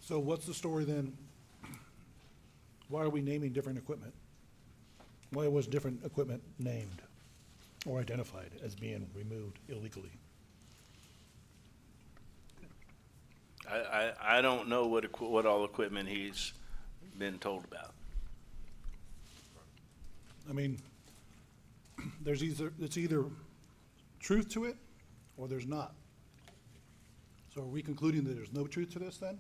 So what's the story then? Why are we naming different equipment? Why was different equipment named or identified as being removed illegally? I don't know what all equipment he's been told about. I mean, it's either truth to it or there's not. So are we concluding that there's no truth to this then?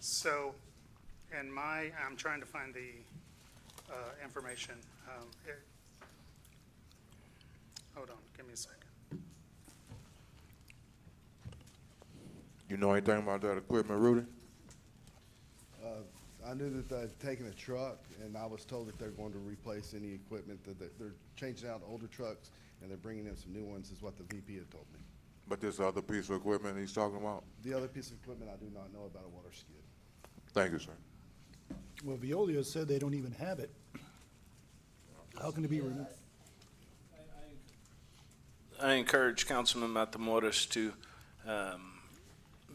So, I'm trying to find the information. Hold on, give me a second. You know anything about that equipment, Rudy? I knew that they'd taken a truck, and I was told that they're going to replace any equipment, that they're changing out older trucks, and they're bringing in some new ones, is what the VP had told me. But this other piece of equipment he's talking about? The other piece of equipment, I do not know about a water skid. Thank you, sir. Well, Veolia said they don't even have it. How can it be removed? I encourage Councilman Matamoros to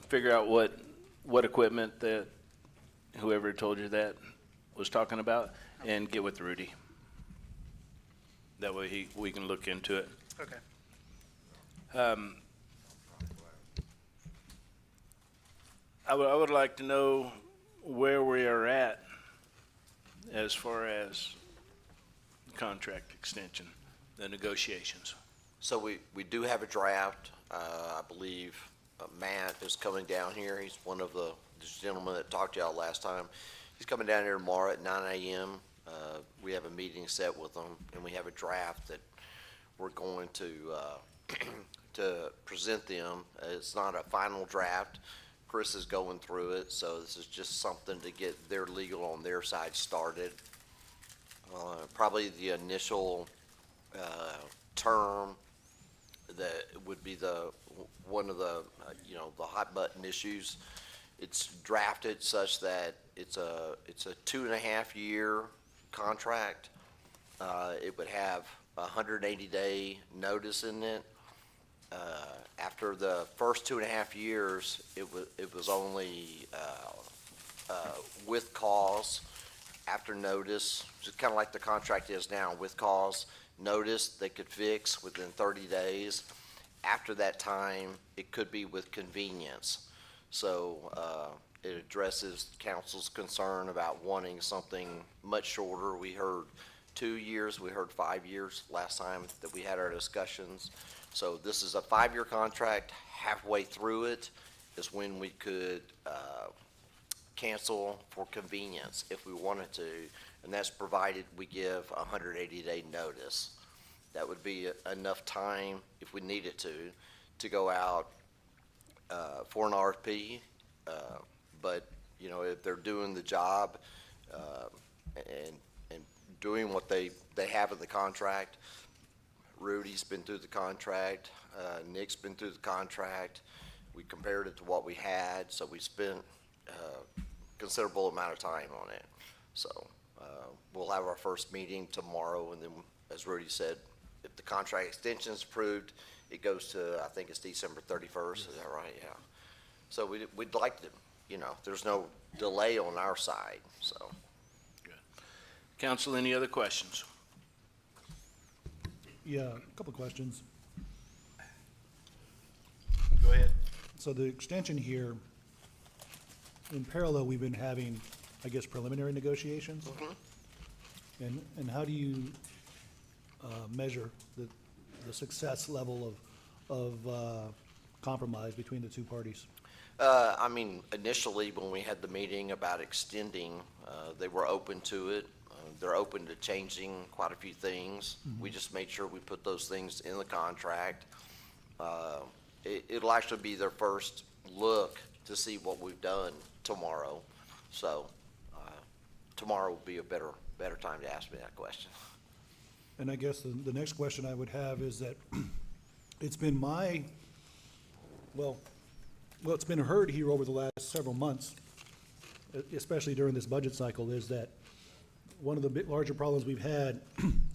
figure out what equipment that whoever told you that was talking about, and get with Rudy. That way we can look into it. Okay. I would like to know where we are at as far as contract extension, the negotiations. So we do have a draft. I believe Matt is coming down here. He's one of the gentlemen that talked to y'all last time. He's coming down here tomorrow at 9 a.m. We have a meeting set with him, and we have a draft that we're going to to present them. It's not a final draft. Chris is going through it, so this is just something to get their legal on their side started. Probably the initial term that would be one of the the hot button issues. It's drafted such that it's a 2.5-year contract. It would have a 180-day notice in it. After the first 2.5 years, it was only with cause, after notice, just kind of like the contract is now, with cause, notice they could fix within 30 days. After that time, it could be with convenience. So it addresses council's concern about wanting something much shorter. We heard 2 years, we heard 5 years last time that we had our discussions. So this is a 5-year contract. Halfway through it is when we could cancel for convenience if we wanted to, and that's provided we give a 180-day notice. That would be enough time, if we needed to go out for an RFP. But if they're doing the job and doing what they have in the contract, Rudy's been through the contract, Nick's been through the contract. We compared it to what we had, so we spent considerable amount of time on it. So we'll have our first meeting tomorrow, and then, as Rudy said, if the contract extension is approved, it goes to, I think it's December 31st. Is that right? Yeah. So we'd like to, there's no delay on our side. So. Good. Council, any other questions? Yeah, a couple of questions. Go ahead. So the extension here, in parallel, we've been having, I guess, preliminary negotiations. Mm-hmm. And how do you measure the success level of compromise between the two parties? Initially, when we had the meeting about extending, they were open to it. They're open to changing quite a few things. Mhm. We just made sure we put those things in the contract. It'll actually be their first look to see what we've done tomorrow. So tomorrow will be a better time to ask me that question. And I guess the next question I would have is that it's been it's been heard here over the last several months, especially during this budget cycle, is that one of the larger problems we've had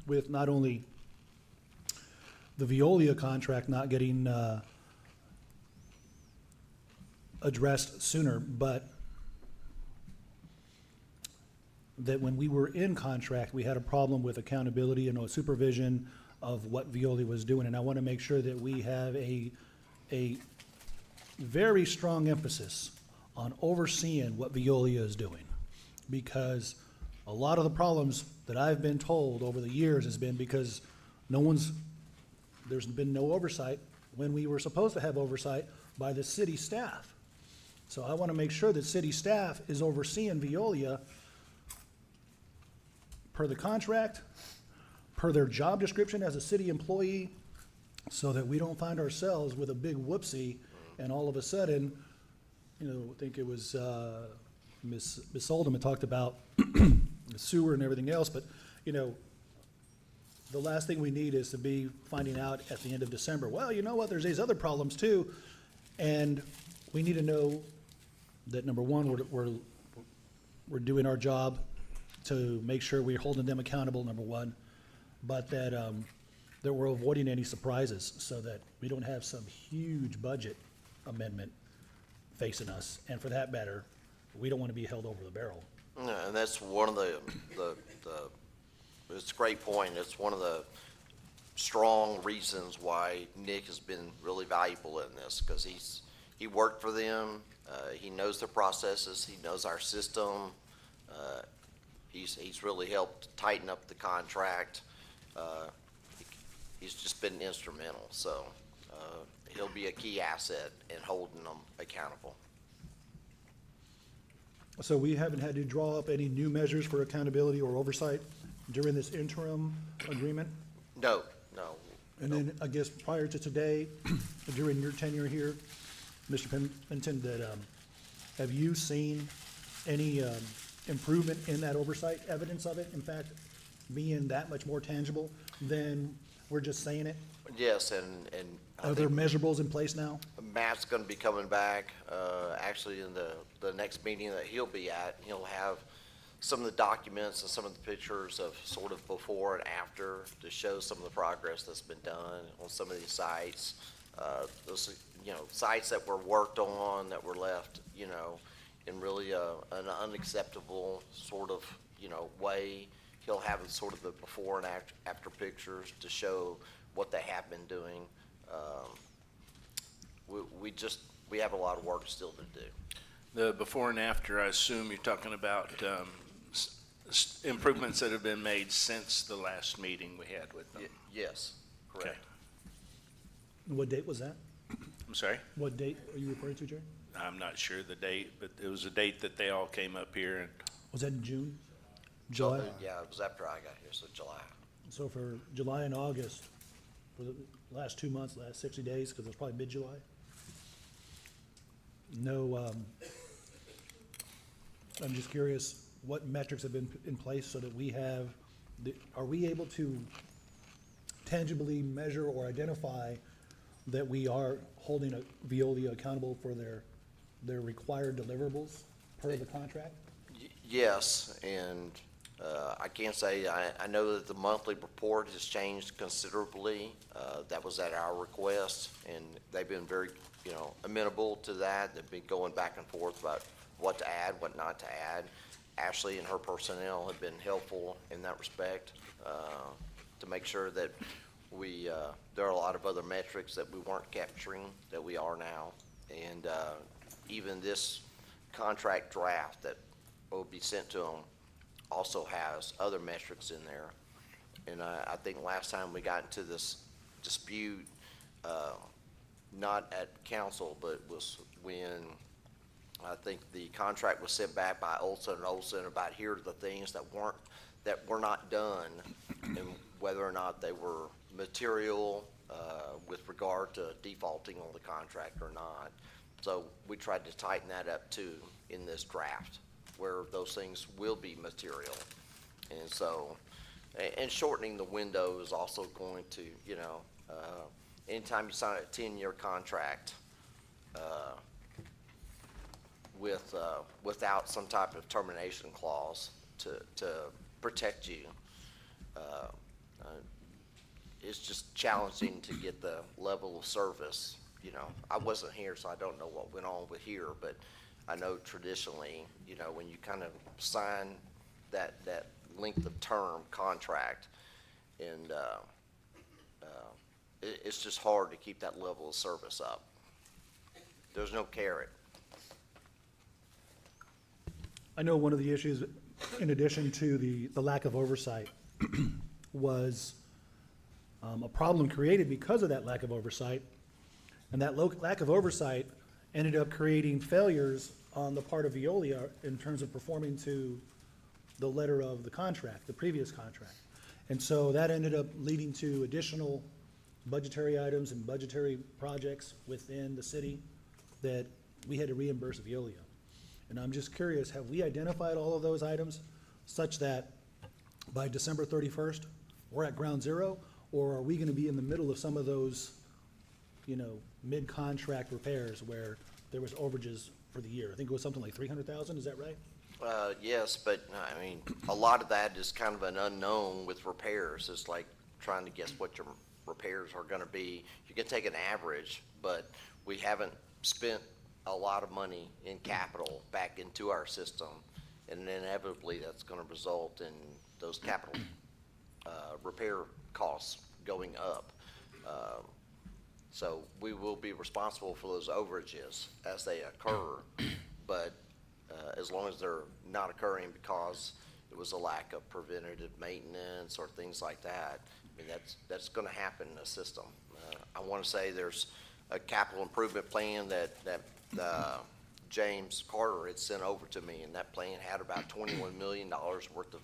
with not only the Veolia contract not getting addressed sooner, but that when we were in contract, we had a problem with accountability and supervision of what Veolia was doing. And I want to make sure that we have a very strong emphasis on overseeing what Veolia is doing. Because a lot of the problems that I've been told over the years has been because there's been no oversight when we were supposed to have oversight by the city staff. So I want to make sure that city staff is overseeing Veolia per the contract, per their job description as a city employee, so that we don't find ourselves with a big whoopsie and all of a sudden, I think it was Ms. Oldham talked about the sewer and everything else, but the last thing we need is to be finding out at the end of December, well, you know what, there's these other problems too, and we need to know that, number one, we're doing our job to make sure we're holding them accountable, number one, but that we're avoiding any surprises so that we don't have some huge budget amendment facing us. And for that matter, we don't want to be held over the barrel. No, and that's one of the it's a great point. It's one of the strong reasons why Nick has been really valuable in this, because he worked for them. He knows their processes. He knows our system. He's really helped tighten up the contract. He's just been instrumental. So he'll be a key asset in holding them accountable. So we haven't had to draw up any new measures for accountability or oversight during this interim agreement? No. And then I guess prior to today, during your tenure here, Mr. Pennington, have you seen any improvement in that oversight, evidence of it, in fact, being that much more tangible than we're just saying it? Yes, and I Are there think measurables in place now? Matt's going to be coming back, actually in the next meeting that he'll be at. He'll have some of the documents and some of the pictures of sort of before and after to show some of the progress that's been done on some of these sites. Those, sites that were worked on that were left, in really an unacceptable sort of, way. He'll have sort of the before and after pictures to show what they have been doing. We have a lot of work still to do. The before and after, I assume you're talking about improvements that have been made since the last meeting we had with them. Yes, correct. Okay. What date was that? I'm sorry? What date are you referring to, Jerry? I'm not sure the date, but it was a date that they all came up here and Was that in June? July? Yeah, it was after I got here, so July. So for July and August, for the last 2 months, last 60 days, because it was probably mid-July? No, I'm just curious, what metrics have been in place so that we have, are we able to tangibly measure or identify that we are holding Veolia accountable for their required deliverables per the contract? Yes, and I can't say, I know that the monthly report has changed considerably. That was at our request, and they've been very, amenable to that. They've been going back and forth about what to add, what not to add. Ashley and her personnel have been helpful in that respect to make sure that there are a lot of other metrics that we weren't capturing that we are now. And even this contract draft that will be sent to them also has other metrics in there. And I think last time we got into this dispute, not at council, but was when I think the contract was sent back by Olson & Olson about here are the things that were not done and whether or not they were material with regard to defaulting on the contract or not. So we tried to tighten that up too in this draft, where those things will be material. And so, and shortening the window is also going to, anytime you sign a 10-year contract without some type of termination clause to protect you, it's just challenging to get the level of service. I wasn't here, so I don't know what went on with here, but I know traditionally, when you kind of sign that length of term contract, and it's just hard to keep that level of service up. There's no carrot. I know one of the issues, in addition to the lack of oversight, was a problem created because of that lack of oversight. And that lack of oversight ended up creating failures on the part of Veolia in terms of performing to the letter of the contract, the previous contract. And so that ended up leading to additional budgetary items and budgetary projects within the city that we had to reimburse Veolia. And I'm just curious, have we identified all of those items such that by December 31st, we're at ground zero? Or are we gonna be in the middle of some of those, mid-contract repairs where there was overages for the year? I think it was something like 300,000, is that right? Yes, but I mean, a lot of that is kind of an unknown with repairs. It's like trying to guess what your repairs are gonna be. You can take an average, but we haven't spent a lot of money in capital back into our system. And inevitably, that's gonna result in those capital, repair costs going up. So we will be responsible for those overages as they occur, but as long as they're not occurring because it was a lack of preventative maintenance or things like that, I mean, that's gonna happen in the system. I wanna say there's a capital improvement plan that James Carter had sent over to me, and that plan had about $21 million worth of,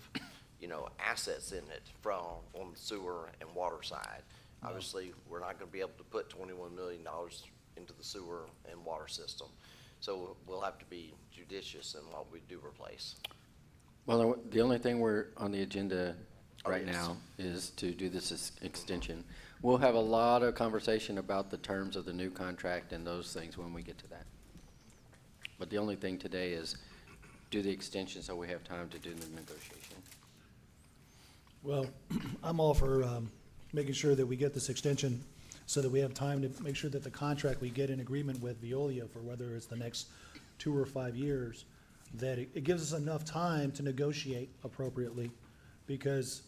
assets in it on the sewer and water side. Obviously, we're not gonna be able to put $21 million into the sewer and water system. So we'll have to be judicious in what we do replace. Well, the only thing we're on the agenda right yes. now is to do this extension. We'll have a lot of conversation about the terms of the new contract and those things when we get to that. But the only thing today is do the extension so we have time to do the negotiation. Well, I'm all for making sure that we get this extension so that we have time to make sure that the contract we get in agreement with Veolia for whether it's the next 2 or 5 years, that it gives us enough time to negotiate appropriately. Because,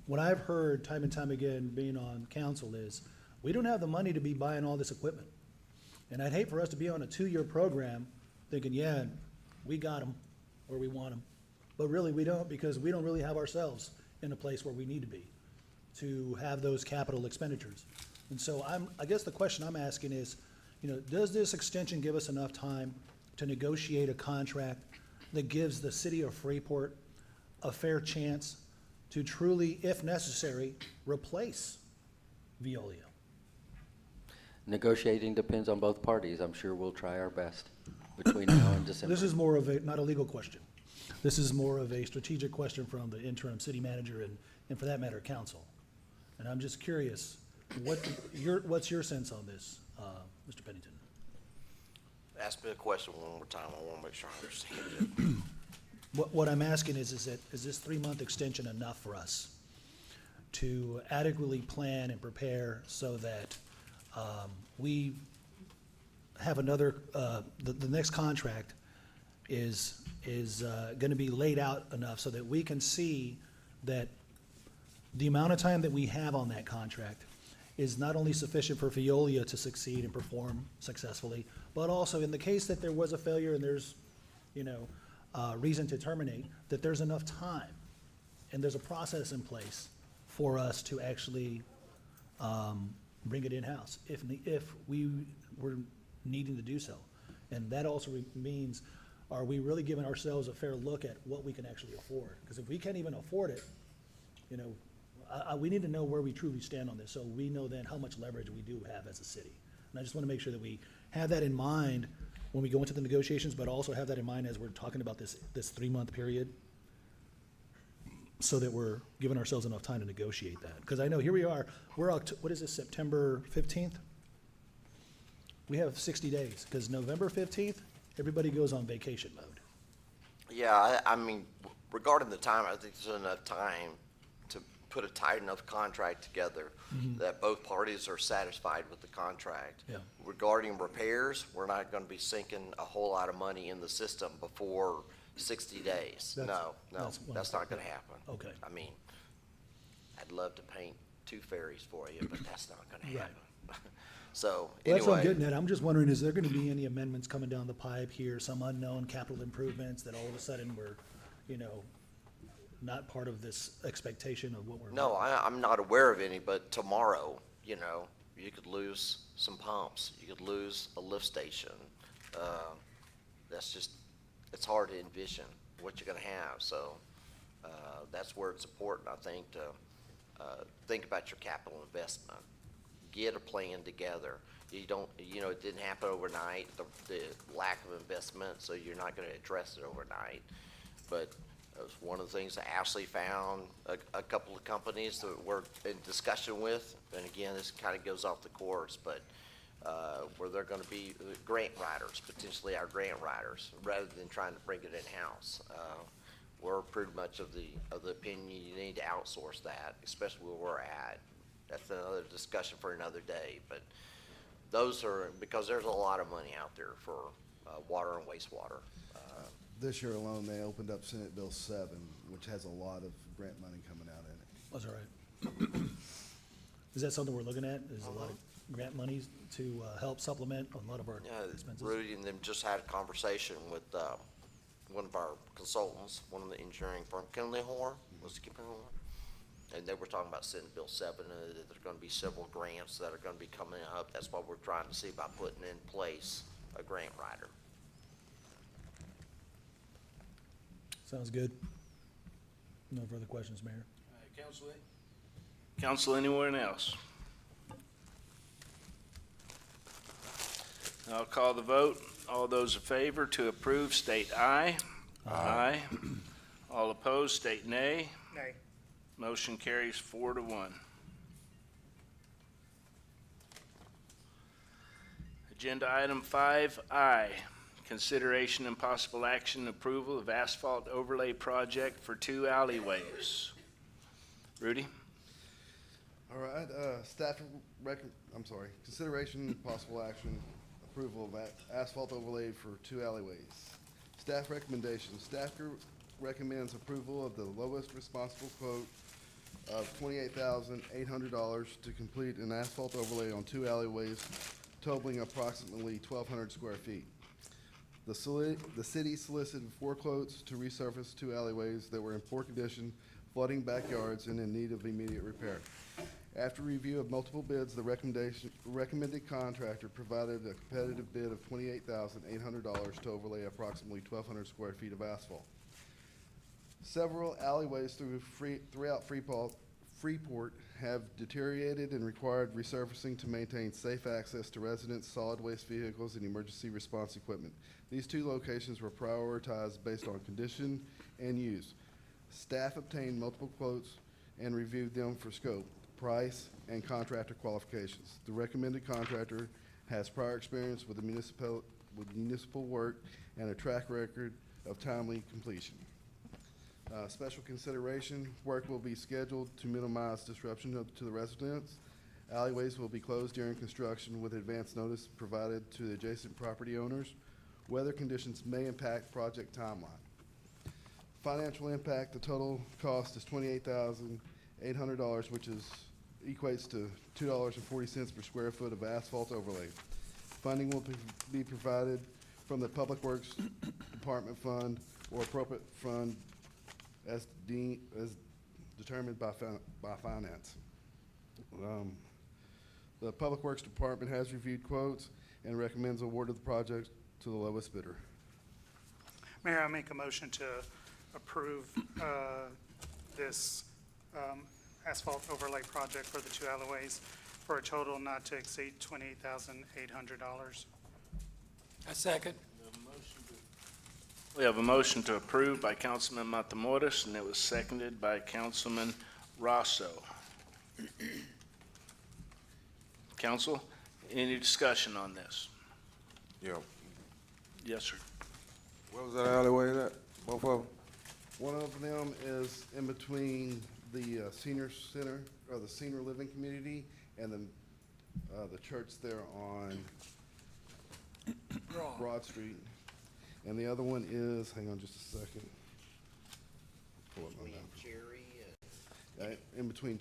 what I've heard time and time again being on council is, we don't have the money to be buying all this equipment. And I'd hate for us to be on a 2-year program thinking, yeah, we got them where we want them. But really, we don't, because we don't really have ourselves in a place where we need to be to have those capital expenditures. And so I guess the question I'm asking is, does this extension give us enough time to negotiate a contract that gives the city of Freeport a fair chance to truly, if necessary, replace Veolia? Negotiating depends on both parties. I'm sure we'll try our best between now and December. This is more of not a legal question. This is more of a strategic question from the interim city manager and for that matter, council. And I'm just curious, what's your sense on this, Mr. Pennington? Ask me a question one more time. I wanna make sure I understand it. What I'm asking is this 3-month extension enough for us to adequately plan and prepare so that we have another, the next contract is gonna be laid out enough so that we can see that the amount of time that we have on that contract is not only sufficient for Veolia to succeed and perform successfully, but also in the case that there was a failure and there's, reason to terminate, that there's enough time and there's a process in place for us to actually bring it in-house if we were needing to do so. And that also means, are we really giving ourselves a fair look at what we can actually afford? Because if we can't even afford it, we need to know where we truly stand on this, so we know then how much leverage we do have as a city. And I just want to make sure that we have that in mind when we go into the negotiations, but also have that in mind as we're talking about this 3-month period, so that we're giving ourselves enough time to negotiate that. Because I know here we are, what is this, September 15th? We have 60 days, because November 15th, everybody goes on vacation mode. Yeah, I mean, regarding the time, I think there's enough time to put a tight enough contract together that both parties are satisfied with the contract. Yeah. Regarding repairs, we're not gonna be sinking a whole lot of money in the system before 60 days. No, that's not gonna happen. Okay. I mean, I'd love to paint 2 ferries for you, but that's not gonna happen. So, Well, that's what I'm anyway, getting at. I'm just wondering, is there gonna be any amendments coming down the pipe here, some unknown capital improvements that all of a sudden we're, not part of this expectation of what we're. no, I'm not aware of any, but tomorrow, you could lose some pumps, you could lose a lift station. It's hard to envision what you're gonna have, so, that's where it's important, I think, to, think about your capital investment. Get a plan together. You don't, it didn't happen overnight, the lack of investment, so you're not gonna address it overnight. But it was one of the things that Ashley found, a couple of companies that we're in discussion with, and again, this kind of goes off the course, but where they're gonna be grant writers, potentially our grant writers, rather than trying to bring it in-house. We're pretty much of the opinion you need to outsource that, especially where we're at. That's another discussion for another day, but those are, because there's a lot of money out there for water and wastewater. This year alone, they opened up Senate Bill 7, which has a lot of grant money coming out in it. That's all right. Is that something we're looking at? Is a lot of grant monies to help supplement a lot of our expenses? Rudy and them just had a conversation with one of our consultants, one of the engineering firm, Kinley Horn, was it Kinley Horn? And they were talking about Senate Bill 7, that there's gonna be several grants that are gonna be coming up. That's what we're trying to see about putting in place a grant writer. Sounds good. No further questions, Mayor. Council, anyone else? I'll call the vote. All those in favor to approve, state aye. Aye. All opposed, state nay. Nay. Motion carries 4-1. Agenda item 5I, consideration and possible action approval of asphalt overlay project for 2 alleyways. Rudy? All right, consideration and possible action, approval of asphalt overlay for 2 alleyways. Staff recommendation, recommends approval of the lowest responsible quote of $28,800 to complete an asphalt overlay on 2 alleyways totaling approximately 1,200 square feet. The city solicited 4 quotes to resurface 2 alleyways that were in poor condition, flooding backyards, and in need of immediate repair. After review of multiple bids, the recommended contractor provided a competitive bid of $28,800 to overlay approximately 1,200 square feet of asphalt. Several alleyways throughout Freeport have deteriorated and required resurfacing to maintain safe access to residents, solid waste vehicles, and emergency response equipment. These 2 locations were prioritized based on condition and use. Staff obtained multiple quotes and reviewed them for scope, price, and contractor qualifications. The recommended contractor has prior experience with municipal work and a track record of timely completion. Special consideration, work will be scheduled to minimize disruption to the residents. Alleyways will be closed during construction with advance notice provided to the adjacent property owners. Weather conditions may impact project timeline. Financial impact, the total cost is $28,800, which equates to $2.40 per square foot of asphalt overlay. Funding will be provided from the Public Works Department Fund or appropriate fund as determined by finance. The Public Works Department has reviewed quotes and recommends award of the project to the lowest bidder. Mayor, I make a motion to approve this asphalt overlay project for the 2 alleyways for a total not to exceed $28,800. I second. We have a motion to approve by Councilman Matamoros, and it was seconded by Councilman Rosso. Council, any discussion on this? Yeah. Yes, sir. Where was that alleyway at? Both of them? One of them is in between the senior center, or the senior living community, and the church there on Broad Street. And the other one is, hang on just a second. Pull up my map. Cherry In between,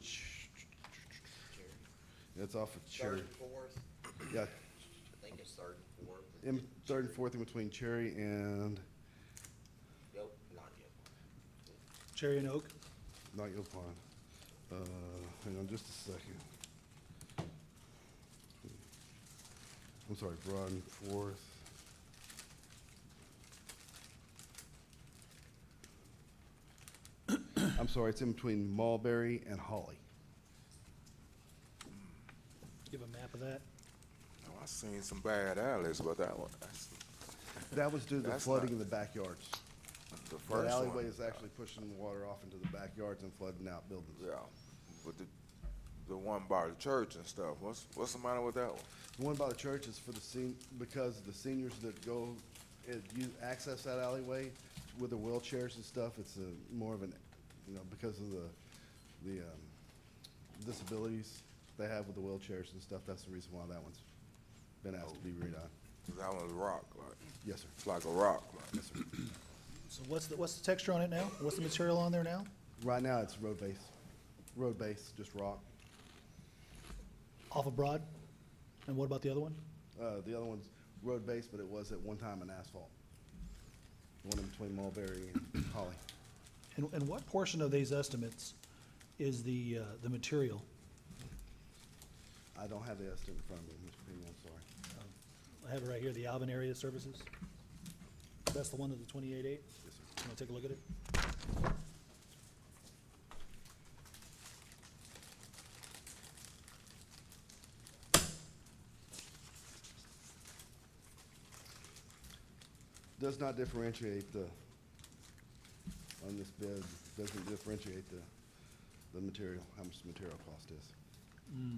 it's off of Cherry. 3rd and 4th. Yeah, I think it's 3rd and 4th. in 3rd and 4th in between Cherry and, Nope, not yet. Cherry and Oak? not Yellow Pond. Hang on just a second. I'm sorry, Broad and 4th. I'm sorry, it's in between Mulberry and Holly. Give a map of that. Oh, I seen some bad alleys, but that one, That was due to the That's flooding not- in the backyards. the That first alleyway one. is actually pushing the water off into the backyards and flooding out buildings. Yeah, but the one by the church and stuff. What's the matter with that one? The one by the church is for because the seniors that go, you access that alleyway with their wheelchairs and stuff, it's more of an, because of the disabilities they have with the wheelchairs and stuff, that's the reason why that one's been asked to be redone. That one's rock, like. Yes, sir. It's like a rock, like. Yes, sir. So what's the texture on it now? What's the material on there now? Right now, it's road base. Road base, just rock. Off of Broad? And what about the other one? The other one's road base, but it was at one time an asphalt. One in between Mulberry and Holly. And what portion of these estimates is the material? I don't have the estimate in front of me, Mr. Pena, I'm sorry. I have it right here, the Alvin area services. That's the one with the 28.8? Yes, sir. Want to take a look at it? Does not differentiate on this bid, doesn't differentiate the material, how much the material cost is. Mm.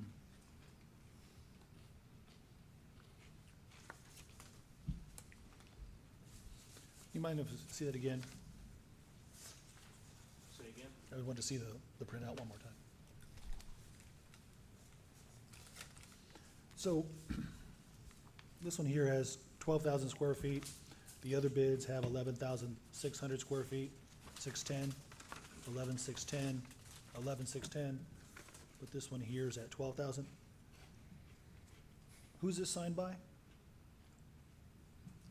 You mind if I see that again? Say again? I want to see the printout one more time. So, this one here has 12,000 square feet. The other bids have 11,600 square feet, 610, 11,610, 11,610. But this one here is at 12,000. Who's this signed by?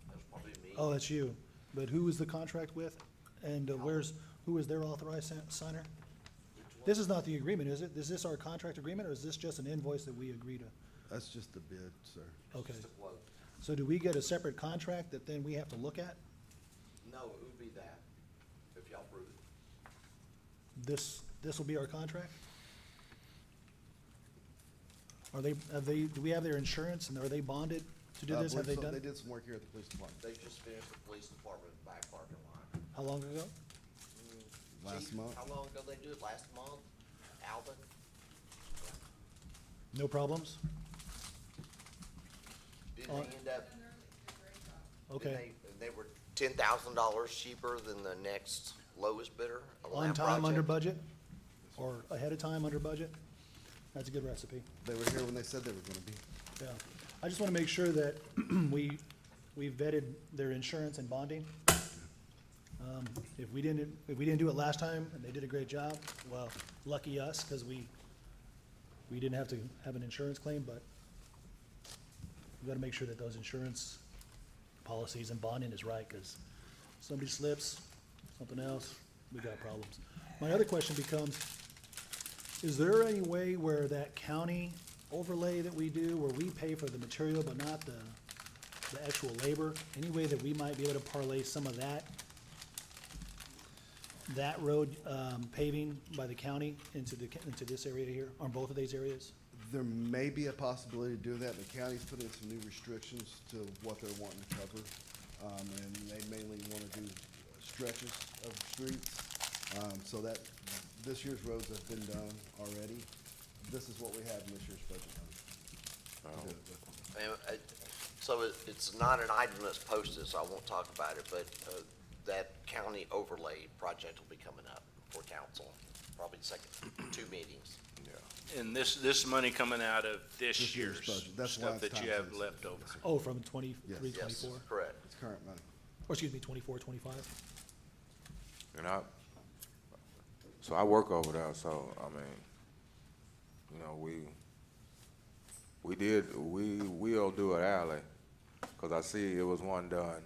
That's probably me. Oh, that's you. But who is the contract with? And who is their authorized signer? This is not the agreement, is it? Is this our contract agreement, or is this just an invoice that we agree to? That's just the bid, sir. Okay. Just a quote. So do we get a separate contract that then we have to look at? No, it would be that, if y'all approve it. This will be our contract? Do we have their insurance, and are they bonded to do this? Have they done? They did some work here at the police department. They just finished the police department back parking lot. How long ago? Last Chief, month. How long ago they do it? Last month? Alvin? No problems? Didn't they end up? Okay. They were $10,000 cheaper than the next lowest bidder on On that time, under project. budget? Or ahead of time, under budget? That's a good recipe. They were here when they said they were gonna be. Yeah. I just want to make sure that we vetted their insurance and bonding. If we didn't do it last time and they did a great job, well, lucky us, because we didn't have to have an insurance claim, but we got to make sure that those insurance policies and bonding is right, because somebody slips, something else, we got problems. My other question becomes, is there any way where that county overlay that we do, where we pay for the material but not the actual labor, any way that we might be able to parlay some of that road paving by the county into this area here, on both of these areas? There may be a possibility to do that. The county's put in some new restrictions to what they're wanting to cover. And they mainly want to do stretches of streets. So that, this year's roads have been done already. This is what we have in this year's budget. And, so it's not an item that's posted, so I won't talk about it, but that county overlay project will be coming up for council, probably the second 2 meetings. And this money coming out of this year's budget. That's why stuff it's that you time have sensitive. left over. Oh, from 23, Yes. 24? Yes, correct. It's current money. Or excuse me, 24, 25? And so I work over there, so, I mean, we'll do an alley, cause I see it was one done.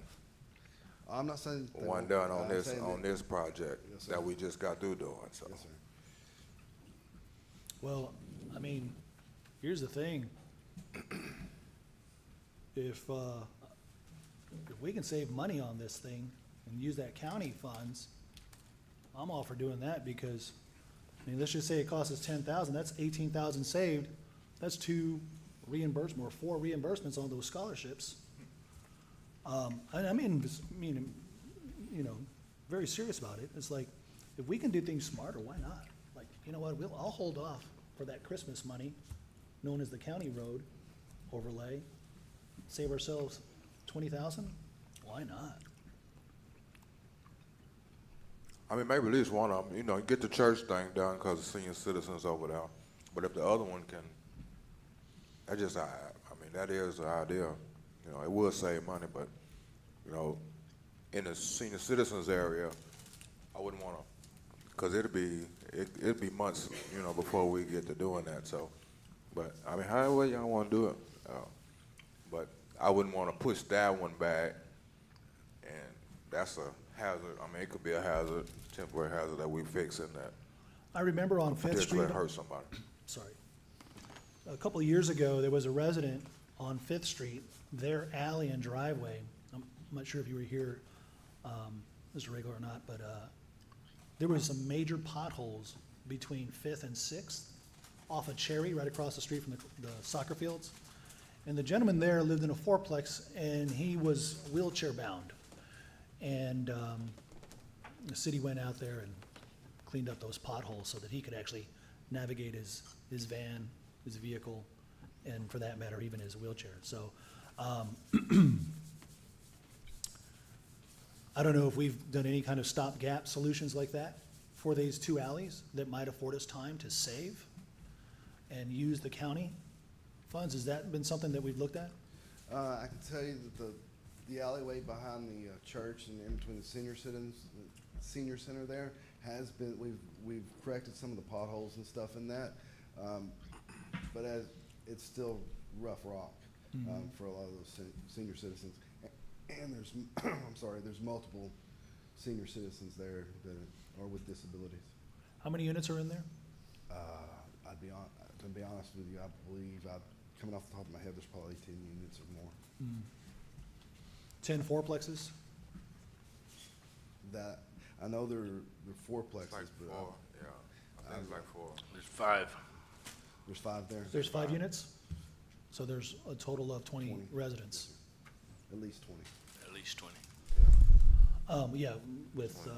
I'm not saying. they One won't. done on I'm this, saying on that- this project Yes, sir. that we just got through doing, so. Yes, sir. Well, I mean, here's the thing. If we can save money on this thing and use that county funds, I'm all for doing that, because, I mean, let's just say it costs us 10,000, that's 18,000 saved. That's 2 reimbursements, or 4 reimbursements on those scholarships. I mean, very serious about it. It's like, if we can do things smarter, why not? Like, you know what, I'll hold off for that Christmas money, known as the county road overlay, save ourselves 20,000? Why not? I mean, maybe at least one of them, you know, get the church thing done because the senior citizens over there. But if the other one can, that just, I mean, that is the idea. You know, it will save money, but, you know, in the senior citizens area, I wouldn't want to, because it'd be months, you know, before we get to doing that. So, but I mean, however y'all want to do it, but I wouldn't want to push that one back, and that's a hazard. I mean, it could be a hazard, temporary hazard that we fix in that. I remember on Fifth Street. Potentially hurt somebody. Sorry. A couple of years ago, there was a resident on Fifth Street, their alley and driveway. I'm not sure if you were here, Mr. Regler, or not, but there was some major potholes between Fifth and Sixth off of Cherry, right across the street from the soccer fields. And the gentleman there lived in a fourplex, and he was wheelchair bound. And the city went out there and cleaned up those potholes so that he could actually navigate his van, his vehicle, and for that matter, even his wheelchair. So I don't know if we've done any kind of stopgap solutions like that for these two alleys that might afford us time to save and use the county funds. Has that been something that we've looked at? I can tell you that the alleyway behind the church and in between the senior center there has been, we've corrected some of the potholes and stuff in that, but it's still rough rock for a lot of those senior citizens. And there's, I'm sorry, there's multiple senior citizens there that are with disabilities. How many units are in there? To be honest with you, I believe, coming off the top of my head, there's probably 10 units or more. 10 fourplexes? That, I know they're fourplexes, Like but. four, yeah. I think it's like four. There's 5. There's 5 there? There's 5 units? So there's a total of 20 residents? At least 20. At least 20. Yeah, with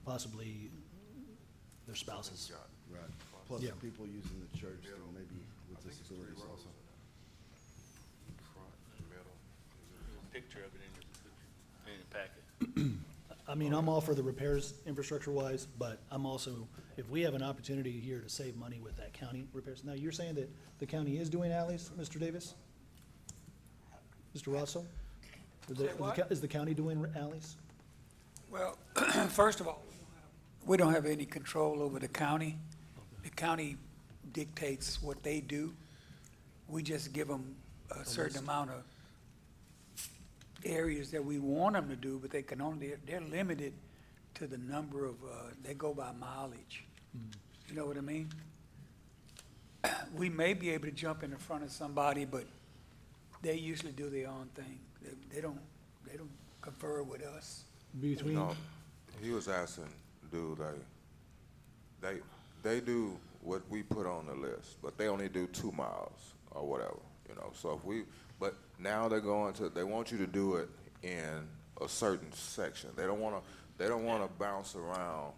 possibly their spouses. Right. Plus Yeah. people using the church, so maybe with disabilities also. Front and middle. Picture of it in your packet. I mean, I'm all for the repairs infrastructure-wise, but I'm also, if we have an opportunity here to save money with that county repairs. Now, you're saying that the county is doing alleys, Mr. Davis? Mr. Rosso? Is the county doing alleys? Well, first of all, we don't have any control over the county. The county dictates what they do. We just give them a certain amount of areas that we want them to do, but they can only, they're limited to the number of, they go by mileage. You know what I mean? We may be able to jump in the front of somebody, but they usually do their own thing. They don't confer with us. Between, No, he was asking, do they do what we put on the list, but they only do 2 miles or whatever, you know. So if but now they're going to, they want you to do it in a certain section. They don't want to bounce around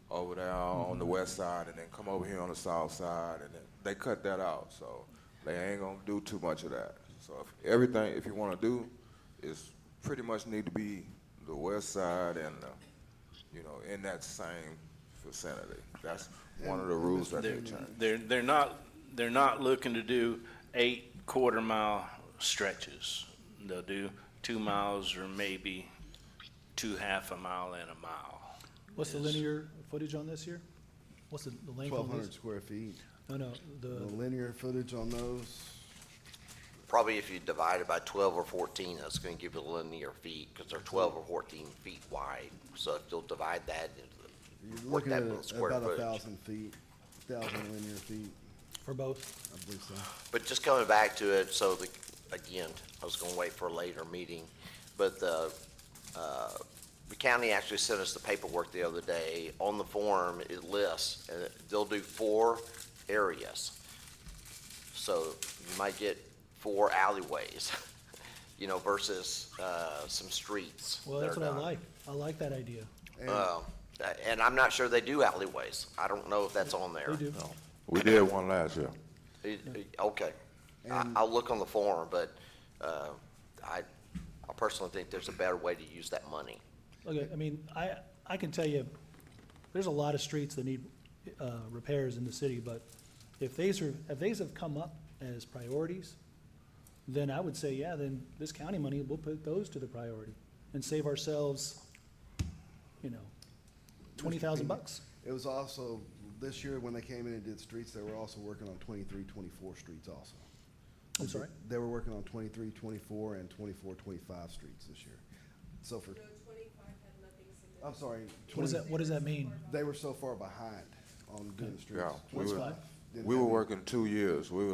over there on the west side and then come over here on the south side, and then they cut that out. So they ain't gonna do too much of that. So if you want to do, is pretty much need to be the west side and you know, in that same vicinity. That's one of the rules that they changed. They're not looking to do 8 quarter-mile stretches. They'll do 2 miles or maybe 2 half a mile and a mile. what's the linear footage on this here? What's the length on 1,200 this? square feet. No, The linear footage on those, Probably if you divide it by 12 or 14, that's going to give you linear feet, because they're 12 or 14 feet wide. So if you'll divide that into you're what looking that at means square about footage. 1,000 feet, 1,000 linear feet, for both? I believe so. But just coming back to it, so again, I was gonna wait for a later meeting, but the county actually sent us the paperwork the other day. On the form, it lists, and they'll do 4 areas. So you might get 4 alleyways, you know, versus some streets. Well, that that's are what I done. like. I like that idea. And I'm not sure they do alleyways. I don't know if that's on there. They do. We did one last year. Okay. I'll look on the form, but I personally think there's a better way to use that money. Okay, I mean, I can tell you, there's a lot of streets that need repairs in the city, but if these have come up as priorities, then I would say, yeah, then this county money, we'll put those to the priority and save ourselves, you know, $20,000. It was also, this year when they came in and did streets, they were also working on 23, 24 streets also. I'm sorry? They were working on 23, 24, and 24, 25 streets this year. So for. I'm sorry. What does that mean? They were so far behind on doing the streets. Yeah, we were working 2 years. We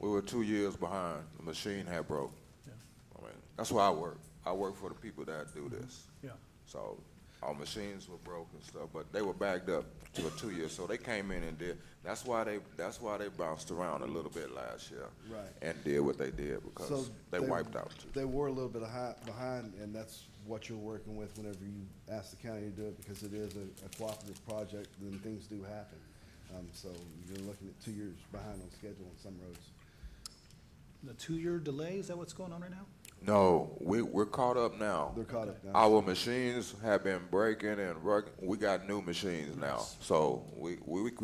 were 2 years behind. The machine had broke. Yeah. I mean, that's why I work. I work for the people that do this. Yeah. So our machines were broke and stuff, but they were backed up to a 2 years. So they came in and did. That's why they bounced around a little bit last year. Right. And did what they did because So they wiped out too. They were a little bit behind, and that's what you're working with whenever you ask the county to do it, because it is a cooperative project, then things do happen. So you're looking at 2 years behind on schedule on some roads. The 2-year delay, is that what's going on right now? No, we're caught up now. They're caught up now. Our machines have been breaking and working. We got new machines now. So we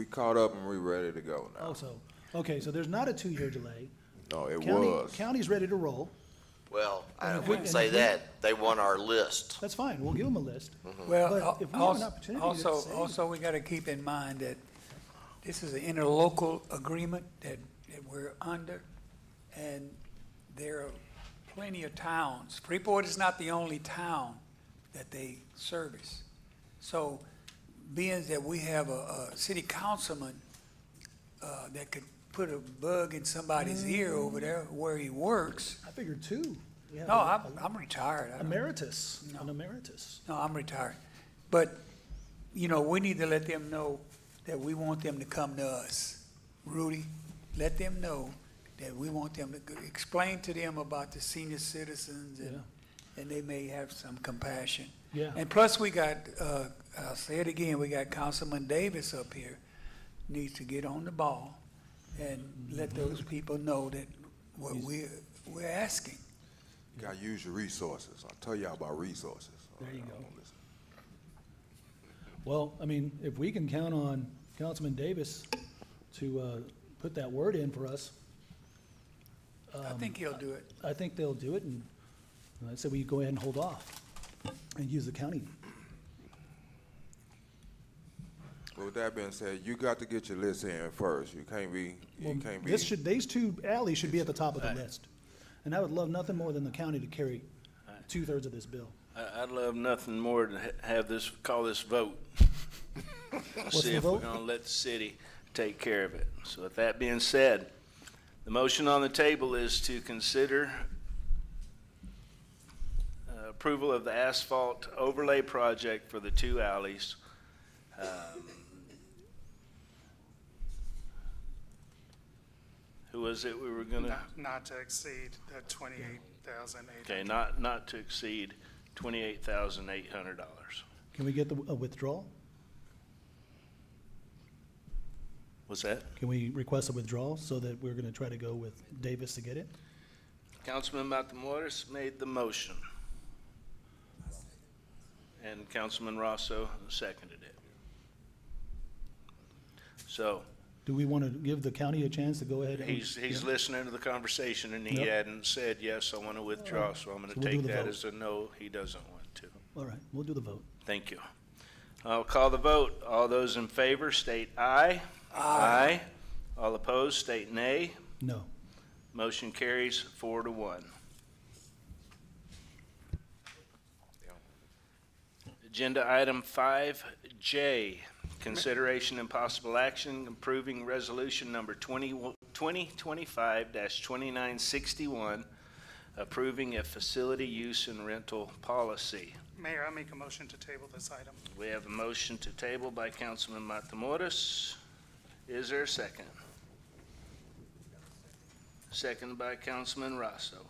caught up and we're ready to go now. Oh, so, okay, so there's not a 2-year delay. No, it County- was. County's ready to roll. Well, I And if we- wouldn't say and if we- that. They want our list. That's fine, we'll give them a list. Well, But if we have an opportunity to save- also, we gotta keep in mind that this is an interlocal agreement that we're under, and there are plenty of towns. Freeport is not the only town that they service. So, being that we have a city councilman, that could put a bug in somebody's ear over there where he works. I figured 2. Yeah, No, I'm retired. I don't- Emeritus, No. an emeritus. No, I'm retired. But, you know, we need to let them know that we want them to come to us. Rudy, let them know that we want them to explain to them about the senior citizens, and they may have some compassion. Yeah. And plus, we got, I'll say it again, we got Councilman Davis up here, needs to get on the ball and let those people know that what we're asking. You gotta use your resources. I'll tell y'all about resources. There you go. Well, I mean, if we can count on Councilman Davis to put that word in for us. I think he'll do it. I think they'll do it, and I said we go ahead and hold off and use the county. But with that being said, you got to get your list in first. You can't be. These 2 alleys should be at the top of the list. And I would love nothing more than the county to carry 2/3 of this bill. I'd love nothing more to have this, call this vote. See the if vote? we're gonna let the city take care of it. So with that being said, the motion on the table is to consider approval of the asphalt overlay project for the 2 alleys. Who was it we were gonna? Not to exceed the 28,800. Okay, not to exceed $28,800. Can we get a withdrawal? What's that? Can we request a withdrawal so that we're gonna try to go with Davis to get it? Councilman Matamoros made the motion. And Councilman Rosso seconded it. So, Do we want to give the county a chance to go ahead and? he's yeah. listening to the conversation, and he Yep. hadn't said, yes, I want to withdraw, so I'm going So to we'll do take the that vote. as a no, he doesn't want to. All right, we'll do the vote. Thank you. I'll call the vote. All those in favor state aye. Aye. All opposed state nay. No. Motion carries 4-1. Agenda item 5J, consideration and possible action approving resolution number 2025-2961, approving a facility use and rental policy. Mayor, I make a motion to table this item. We have a motion to table by Councilman Matamoros. Is there a second? Second by Councilman Rosso.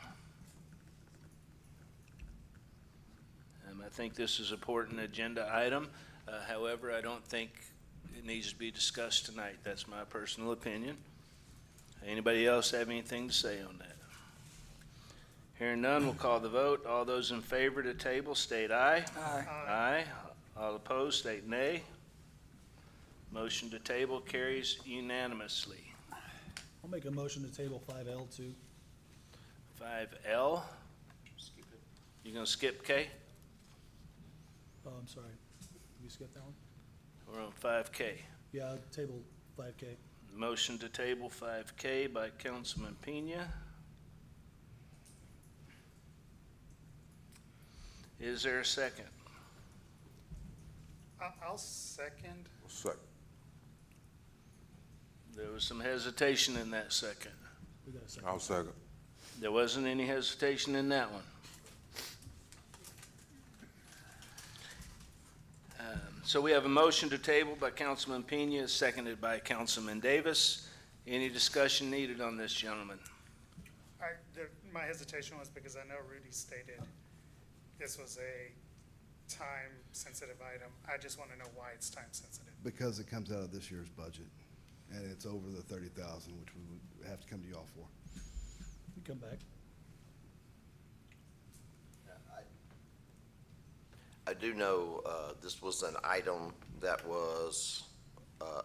I think this is an important agenda item. However, I don't think it needs to be discussed tonight. That's my personal opinion. Anybody else have anything to say on that? Hearing none, we'll call the vote. All those in favor to table state aye. Aye. Aye. All opposed state nay. Motion to table carries unanimously. I'll make a motion to table 5L too. 5L. You gonna skip K? Oh, I'm sorry. Did you skip that one? We're on 5K. Yeah, table 5K. Motion to table 5K by Councilman Pena. Is there a second? I'll second. Second. There was some hesitation in that second. We got a second. I'll second. There wasn't any hesitation in that one. So we have a motion to table by Councilman Pena, seconded by Councilman Davis. Any discussion needed on this, gentlemen? My hesitation was because I know Rudy stated this was a time-sensitive item. I just want to know why it's time-sensitive. Because it comes out of this year's budget, and it's over the 30,000, which we would have to come to y'all for. You come back. I do know, this was an item that was,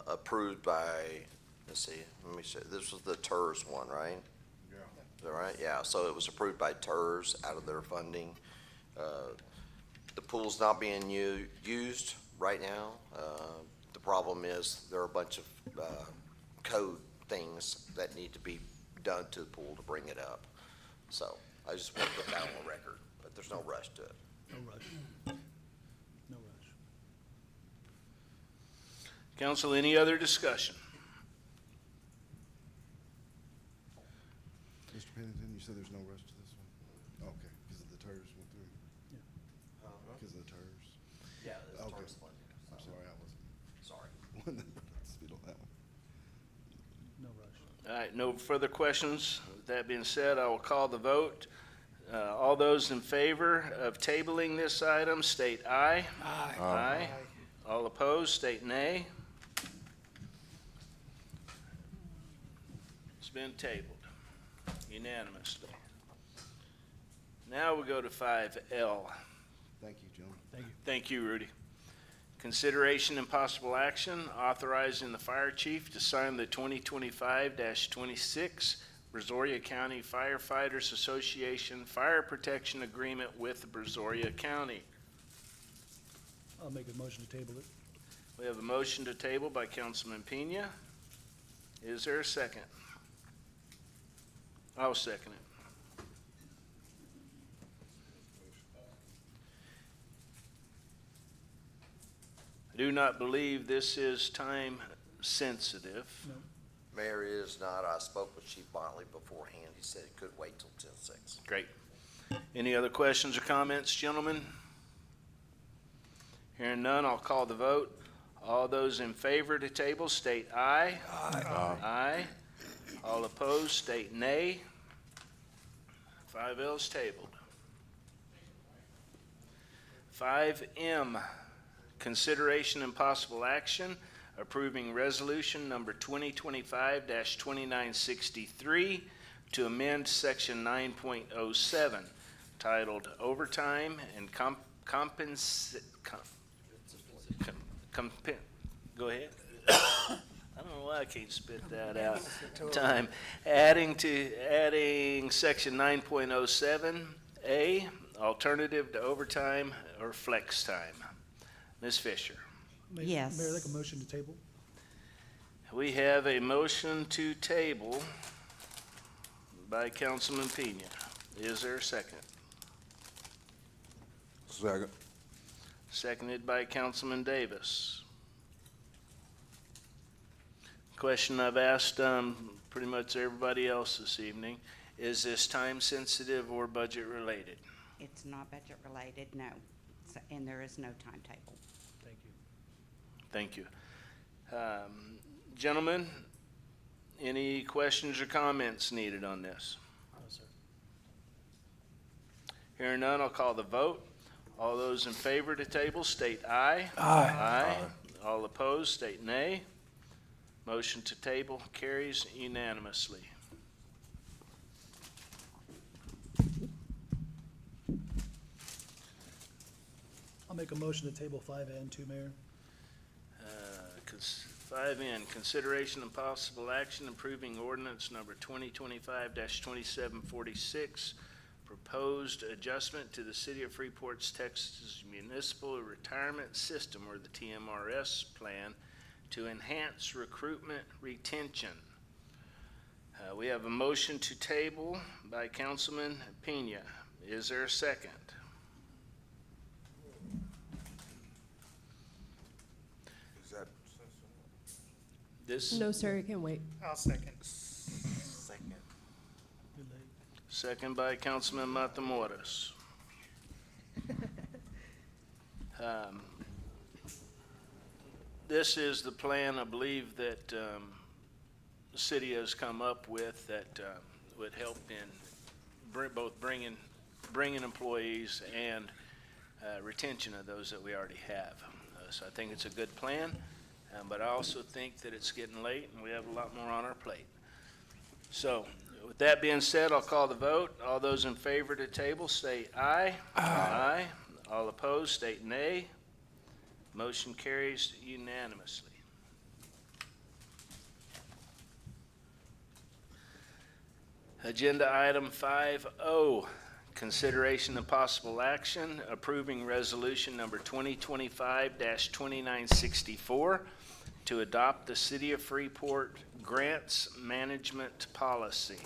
approved by, let's see, let me see, this was the TIRZ one, right? Yeah. Is that right? Yeah, so it was approved by TIRZ out of their funding. The pool's not being used right now. The problem is there are a bunch of, code things that need to be done to the pool to bring it up. So I just want to put that on the record, but there's no rush to it. No rush. No rush. Council, any other discussion? Mr. Pennington, you said there's no rush to this one? Okay, because of the TIRZ went through? Uh-huh. Because of the TIRZ? Yeah, there's Okay. TIRZ funding. I'm sorry, I wasn't. Sorry. Speed on that one. No rush. All right, no further questions. With that being said, I will call the vote. All those in favor of tabling this item, state aye. Aye. Aye. All opposed, state nay. It's been tabled unanimously. Now we go to 5L. Thank you, gentlemen. Thank you. Thank you, Rudy. Consideration and possible action authorizing the fire chief to sign the 2025-26 Brazoria County Firefighters Association Fire Protection Agreement with Brazoria County. I'll make a motion to table it. We have a motion to table by Councilman Pena. Is there a second? I'll second it. I do not believe this is time sensitive. No. Mayor, it is not. I spoke with Chief Bontley beforehand. He said it could wait till 10:06. Great. Any other questions or comments, gentlemen? Hearing none, I'll call the vote. All those in favor to table state aye. Aye. Aye. All opposed state nay. 5L's tabled. 5M, consideration and possible action approving resolution number 2025-2963 to amend section 9.07 titled overtime and go ahead. I don't know why I can't spit that out. Time. Adding section 9.07A, alternative to overtime or flex time. Ms. Fisher. Yes. Mayor, like a motion to table? We have a motion to table by Councilman Pena. Is there a second? Second. Seconded by Councilman Davis. Question I've asked pretty much everybody else this evening. Is this time sensitive or budget related? It's not budget related, no. And there is no timetable. Thank you. Thank you. Gentlemen, any questions or comments needed on this? No, sir. Hearing none, I'll call the vote. All those in favor to table state aye. Aye. Aye. All opposed, state nay. Motion to table carries unanimously. I'll make a motion to table 5N2, Mayor. 5N, consideration and possible action approving ordinance number 2025-2746, proposed adjustment to the City of Freeport's Texas Municipal Retirement System, or the TMRS plan, to enhance recruitment retention. We have a motion to table by Councilman Pena. Is there a second? Is that? This No, sir, it can wait. I'll second. second by Councilman Matamoros. This is the plan, I believe, that the city has come up with that would help in both bringing employees and retention of those that we already have. So I think it's a good plan, but I also think that it's getting late and we have a lot more on our plate. So with that being said, I'll call the vote. All those in favor to table say aye. Aye. All opposed state nay. Motion carries unanimously. Agenda item 5O, consideration and possible action approving resolution number 2025-2964 to adopt the City of Freeport Grants Management Policy.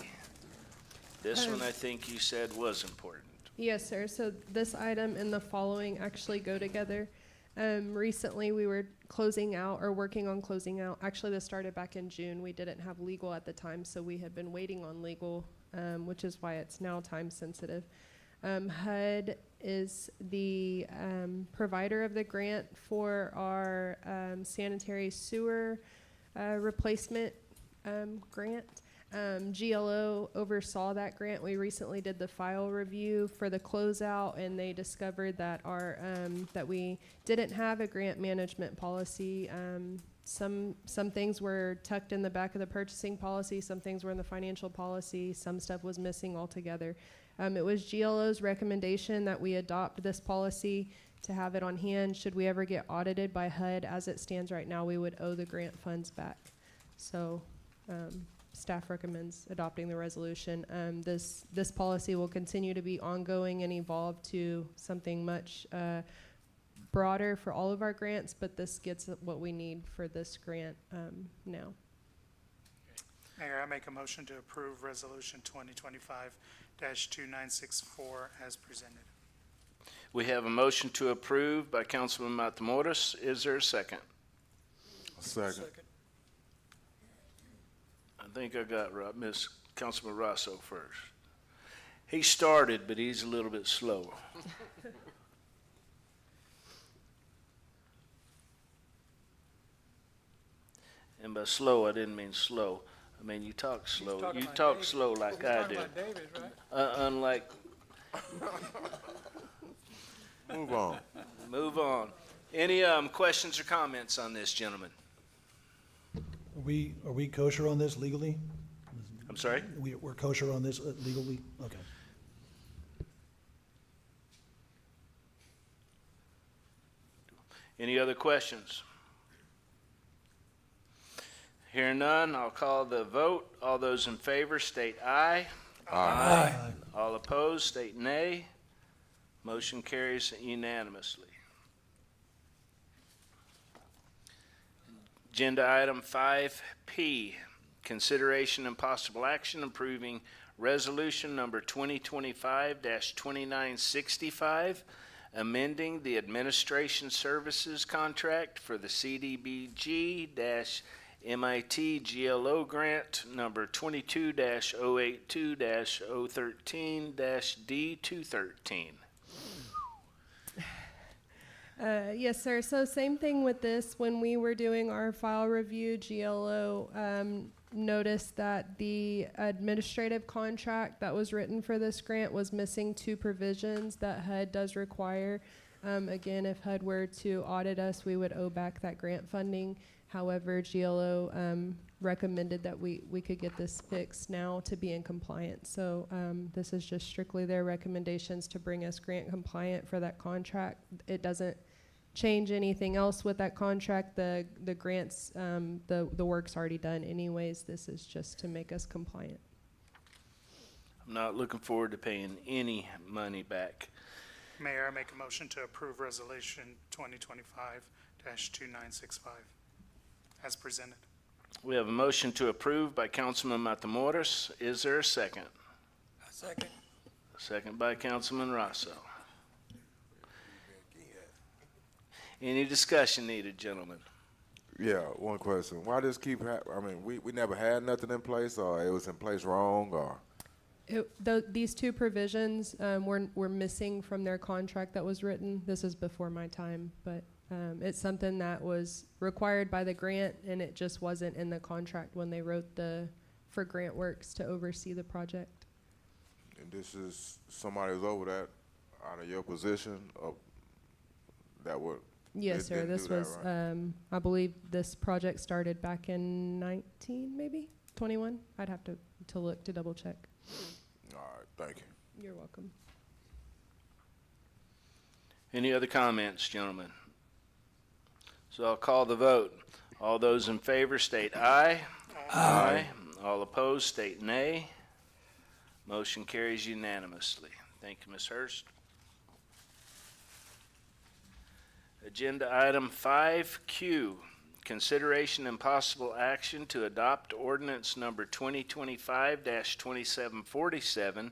This one I think you said was important. Yes, sir. So this item and the following actually go together. Recently, we were working on closing out. Actually, this started back in June. We didn't have legal at the time, so we had been waiting on legal, which is why it's now time sensitive. HUD is the provider of the grant for our sanitary sewer replacement grant. GLO oversaw that grant. We recently did the file review for the closeout, and they discovered that that we didn't have a grant management policy. Some things were tucked in the back of the purchasing policy, some things were in the financial policy, some stuff was missing altogether. It was GLO's recommendation that we adopt this policy to have it on hand. Should we ever get audited by HUD, as it stands right now, we would owe the grant funds back. So staff recommends adopting the resolution. This policy will continue to be ongoing and evolve to something much broader for all of our grants, but this gets what we need for this grant now. Mayor, I make a motion to approve resolution 2025-2964 as presented. We have a motion to approve by Councilman Matamoros. Is there a second? Second. I think I got Miss Councilman Rosso first. He started, but he's a little bit slow. And by slow, I didn't mean slow. I mean, you talk slow. You talk slow like I do. Unlike. Move on. Move on. Any questions or comments on this, gentlemen? Are we kosher on this legally? I'm sorry? We're kosher on this legally? Okay. Any other questions? Hearing none, I'll call the vote. All those in favor state aye. Aye. All opposed state nay. Motion carries unanimously. Agenda item 5P, consideration and possible action approving resolution number 2025-2965, amending the administration services contract for the CDBG-MIT GLO grant number 22-082-013-D213. Yes, sir. So same thing with this. When we were doing our file review, GLO noticed that the administrative contract that was written for this grant was missing two provisions that HUD does require. Again, if HUD were to audit us, we would owe back that grant funding. However, GLO recommended that we could get this fixed now to be in compliance. So this is just strictly their recommendations to bring us grant compliant for that contract. It doesn't change anything else with that contract. The grants, the work's already done anyways. This is just to make us compliant. I'm not looking forward to paying any money back. Mayor, I make a motion to approve Resolution 2025-2965 as presented. We have a motion to approve by Councilman Matamoros. Is there a second? A second. Second by Councilman Rosso. Any discussion needed, gentlemen? Yeah, one question. Why does keep I mean, we never had nothing in place, or it was in place wrong, or? These two provisions were missing from their contract that was written. This is before my time, but it's something that was required by the grant, and it just wasn't in the contract when they wrote for Grant Works to oversee the project. And this is somebody who's over that, out of your position, that would? Yes, sir. This was, right? I believe this project started back in 19, maybe 21. I'd have to look to double check. All right, thank you. You're welcome. Any other comments, gentlemen? So I'll call the vote. All those in favor state aye. Aye. All opposed state nay. Motion carries unanimously. Thank you, Ms. Hurst. Agenda item 5Q, consideration and possible action to adopt ordinance number 2025-2747,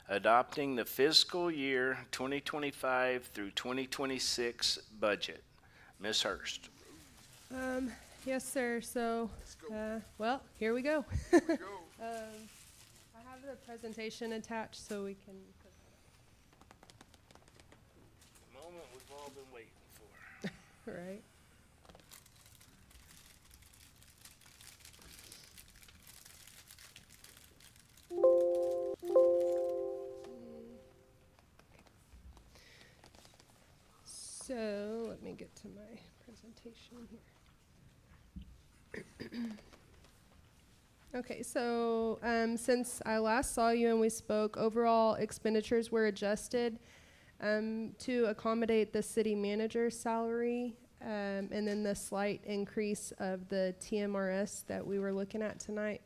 adopting the fiscal year 2025 through 2026 budget. Ms. Hurst. Yes, sir. So, well, here we go. I have the presentation attached so we can put that The moment we've all been waiting for. up. Right. So let me get to my presentation here. Okay, so since I last saw you and we spoke, overall expenditures were adjusted to accommodate the city manager's salary and then the slight increase of the TMRS that we were looking at tonight.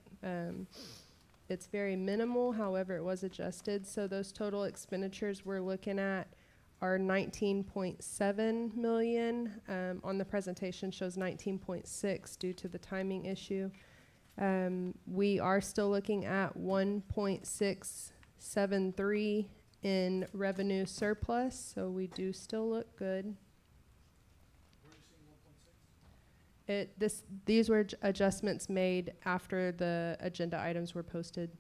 It's very minimal, however, it was adjusted. So those total expenditures we're looking at are 19.7 million. On the presentation shows 19.6 due to the timing issue. We are still looking at 1.673 in revenue surplus, so we do still look good. These were adjustments made after the agenda items were posted.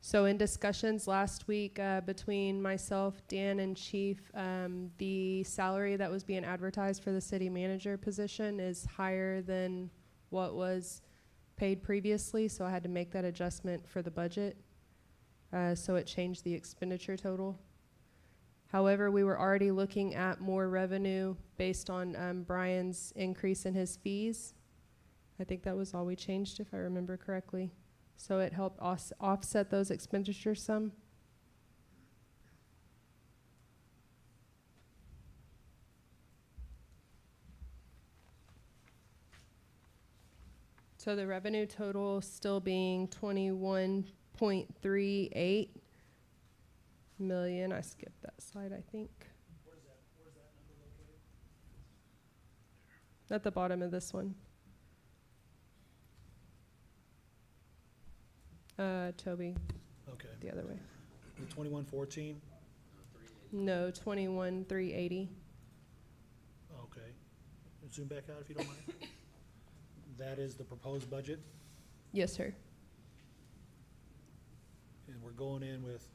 So in discussions last week between myself, Dan, and Chief, the salary that was being advertised for the city manager position is higher than what was paid previously, so I had to make that adjustment for the budget. So it changed the expenditure total. However, we were already looking at more revenue based on Brian's increase in his fees. I think that was all we changed, if I remember correctly. So it helped offset those expenditures some. So the revenue total still being 21.38 million. I skipped that slide, I think. Where's that number located? At the bottom of this one. Toby. Okay. The other way. 2114? No, 21,380. Okay. Zoom back out if you don't mind. That is the proposed budget, Yes, sir. and we're going in with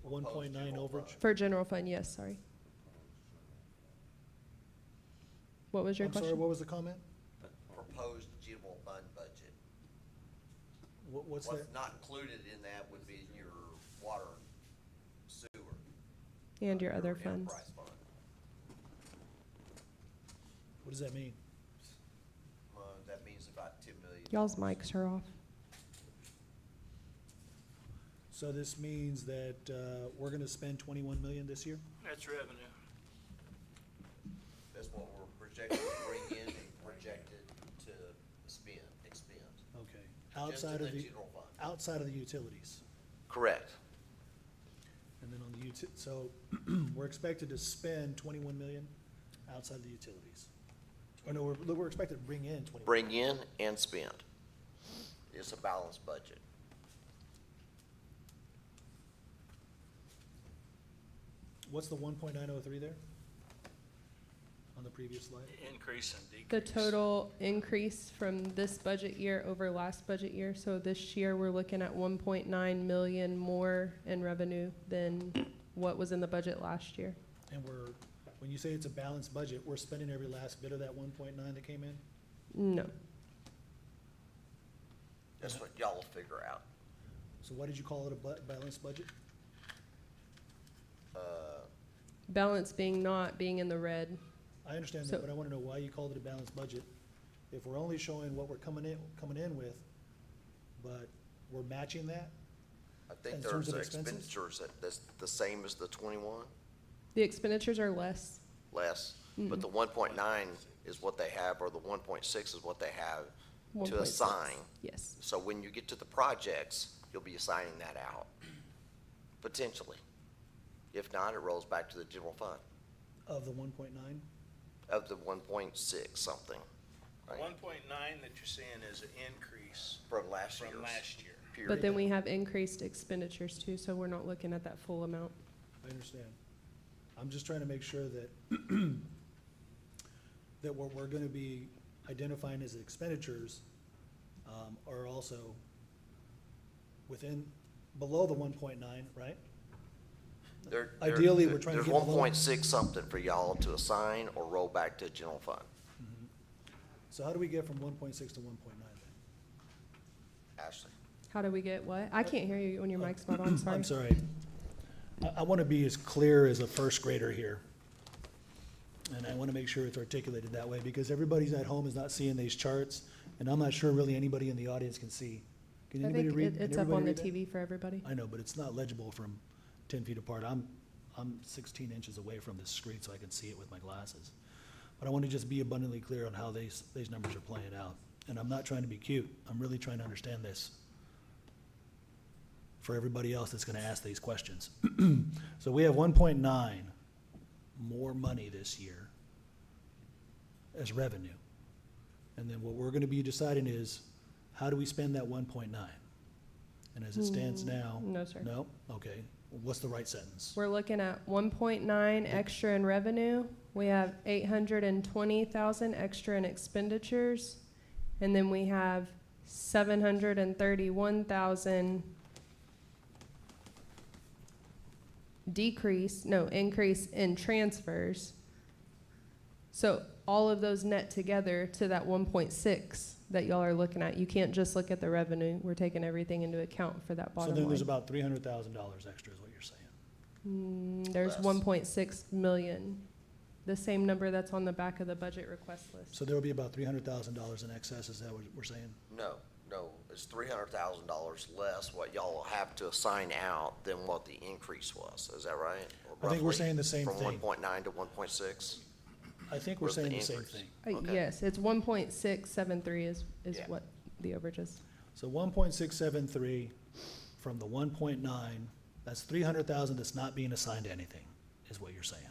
1.9 overage. For general fund, yes, sorry. What was your I'm question? sorry, what was the comment? Proposed general fund budget. What's that? What's not included in that would be your water, sewer. And your other your funds. enterprise fund. What does that mean? That means about 10 million. Y'all's mics are off. So this means that we're gonna spend 21 million this year? That's revenue. That's what we're projected to bring in and projected to expend. Okay. Just Outside in of the the, general fund. outside of the utilities. Correct. And then on the so we're expected to spend 21 million outside the utilities. Or no, we're expected to bring in 21. Bring in and spend. It's a balanced budget. What's the 1.903 there? On the previous slide? Increase and decrease. The total increase from this budget year over last budget year, so this year we're looking at 1.9 million more in revenue than what was in the budget last year. And when you say it's a balanced budget, we're spending every last bit of that 1.9 that came in? No. That's what y'all will figure out. So why did you call it a balanced budget? Balance being not being in the red. I understand So- that, but I want to know why you called it a balanced budget. If we're only showing what we're coming in with, but we're matching that? I think In there's terms of the expenses? expenditures that's the same as the 21, The expenditures are less. less. But the 1.9 is what they have, or the 1.6 is what they have to 1.6. assign. Yes. So when you get to the projects, you'll be assigning that out, potentially. If not, it rolls back to the general fund Of the 1.9? of the 1.6 something. Right. 1.9 that you're seeing is an increase From last from year's. last year. Period. But then we have increased expenditures too, so we're not looking at that full amount. I understand. I'm just trying to make sure that, that what we're gonna be identifying as expenditures, are also below the 1.9, right? Ideally, we're trying to There's get below. 1.6 something for y'all to assign or roll back to general fund. So how do we get from 1.6 to 1.9 then? Ashley. How do we get what? I can't hear you when your mic's not on, sorry. I'm sorry. I want to be as clear as a first grader here. And I want to make sure it's articulated that way, because everybody's at home is not seeing these charts, and I'm not sure really anybody in the audience can see. Can I anybody think read? Can it's up on everybody the read that? TV for everybody. I know, but it's not legible from 10 feet apart. I'm 16 inches away from this screen, so I can see it with my glasses. But I want to just be abundantly clear on how these numbers are playing out. And I'm not trying to be cute. I'm really trying to understand this for everybody else that's going to ask these questions. So we have 1.9 more money this year as revenue. And then what we're going to be deciding is, how do we spend that 1.9? And as it stands now? No, sir. No? Okay. What's the right sentence? We're looking at 1.9 extra in revenue. We have 820,000 extra in expenditures. And then we have 731,000 increase in transfers. So all of those net together to that 1.6 that y'all are looking at. You can't just look at the revenue. We're taking everything into account for that So bottom then there's line. about $300,000 extra is what you're saying. There's Less. 1.6 million, the same number that's on the back of the budget request list. So there will be about $300,000 in excess, is that what we're saying? No, it's $300,000 less what y'all will have to assign out than what the increase was. Is that right? Or I think we're roughly saying the same thing. From 1.9 to 1.6? I think we're Where's the saying the same increase? thing. Okay. Yes, it's 1.673 is Yeah. what the overage is. So 1.673 from the 1.9, that's 300,000 that's not being assigned to anything, is what you're saying.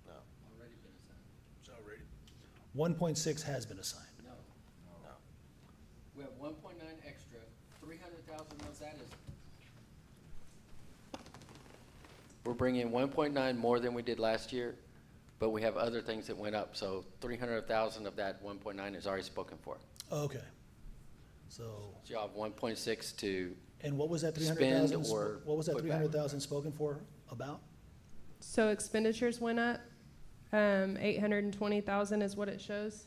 No, Already been assigned. It's already. 1.6 has been assigned. No. no. We have 1.9 extra, 300,000 of that is. We're bringing 1.9 more than we did last year, but we have other things that went up, so 300,000 of that 1.9 is already spoken for. Okay. So, So you have 1.6 to, and what was that Spend 300,000? or What was that put back. 300,000 spoken for about? So expenditures went up, 820,000 is what it shows.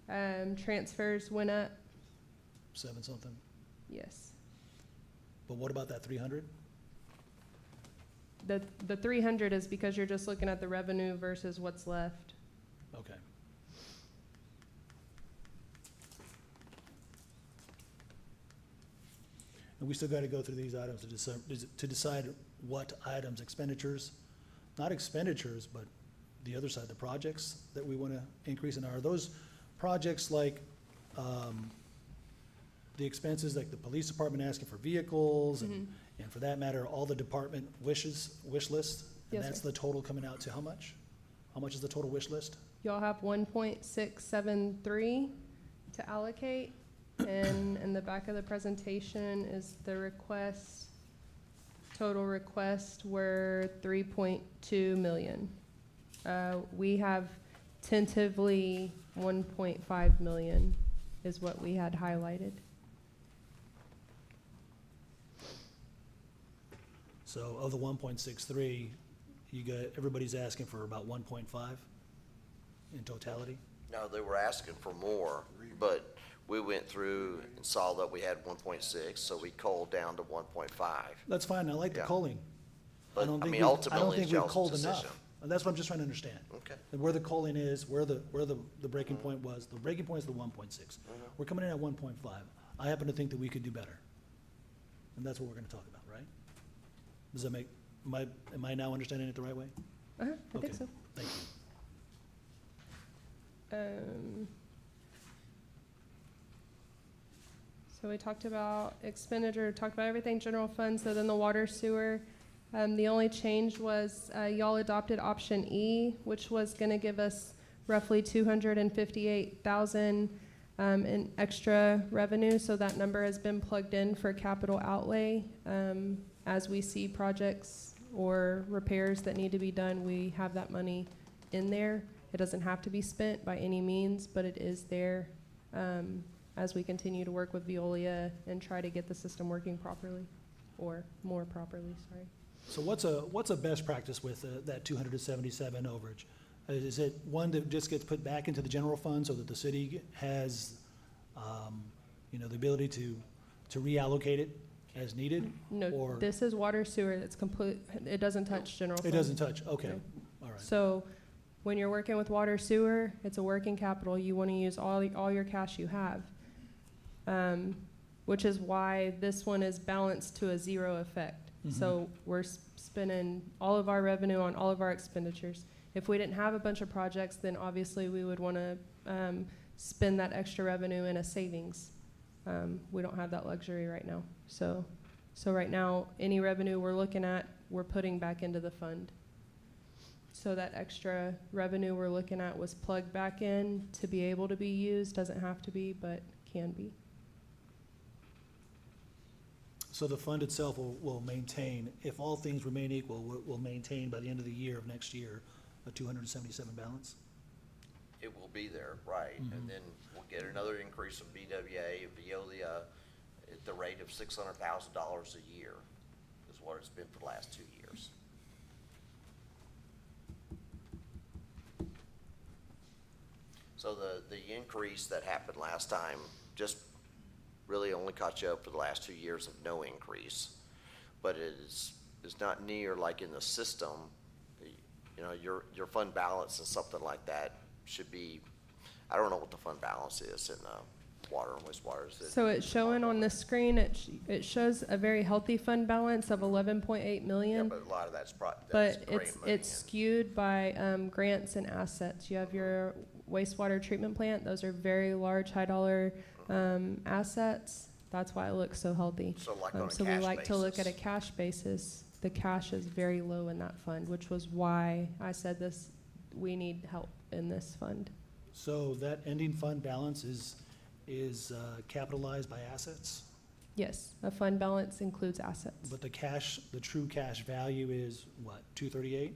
Transfers went up, 7 something? yes. But what about that 300? the 300 is because you're just looking at the revenue versus what's left. Okay. And we still got to go through these items to decide what items, expenditures, not expenditures, but the other side, the projects that we want to increase in. Are those projects like the expenses, like the police department asking for vehicles, and for that matter, all the department wish lists? And Yes, that's sir. the total coming out to how much? How much is the total wish list? Y'all have 1.673 to allocate, and in the back of the presentation is the request. Total request were 3.2 million. We have tentatively 1.5 million is what we had highlighted. So of the 1.63, you got, everybody's asking for about 1.5 in totality? No, they were asking for more, but we went through and saw that we had 1.6, so we culled down to 1.5. That's fine, I like the Yeah. culling. But, don't I think mean, we've- ultimately, it's we've y'all's culled decision. enough. And that's what I'm just trying to understand. Okay. And where the culling is, where the breaking point was. The breaking point is the 1.6. We're coming in at 1.5. I happen to think that we could do better. And that's what we're gonna talk about, right? Does that make, am I now understanding it the right way? I Okay. think so. Thank you. So we talked about expenditure, talked about everything general fund, so then the water sewer. The only change was y'all adopted option E, which was gonna give us roughly 258,000 in extra revenue, so that number has been plugged in for capital outlay. As we see projects or repairs that need to be done, we have that money in there. It doesn't have to be spent by any means, but it is there as we continue to work with Veolia and try to get the system working properly, or more properly, sorry. So what's a best practice with that 277 overage? Is it one that just gets put back into the general fund so that the city has, the ability to reallocate it as needed? No, Or this is water sewer, it's complete, it doesn't touch general fund. it doesn't touch, okay, No. all right. So when you're working with water sewer, it's a working capital. You want to use all your cash you have, which is why this one is balanced to a zero effect. So we're spending all of our revenue on all of our expenditures. If we didn't have a bunch of projects, then obviously we would want to spend that extra revenue in a savings. We don't have that luxury right now. So right now, any revenue we're looking at, we're putting back into the fund. So that extra revenue we're looking at was plugged back in to be able to be used. Doesn't have to be, but can be. So the fund itself will maintain, if all things remain equal, will maintain by the end of the year of next year a 277 balance? It will be there, right, and then we'll get another increase of BWA and Veolia at the rate of $600,000 a year, is what it's been for the last 2 years. So the increase that happened last time just really only caught you up for the last 2 years of no increase. But it's not near like in the system, your fund balance and something like that should be, I don't know what the fund balance is in the water and wastewater. So it's showing on the screen, it shows a very healthy fund balance of 11.8 million. Yeah, but a lot of that's But grant money. it's skewed by grants and assets. You have your wastewater treatment plant. Those are very large, high dollar assets. That's why it looks so healthy. So like on a So we cash like to look at a basis. cash basis. The cash is very low in that fund, which was why I said this, we need help in this fund. So that ending fund balance is capitalized by assets? Yes, a fund balance includes assets. But the true cash value is what, 238?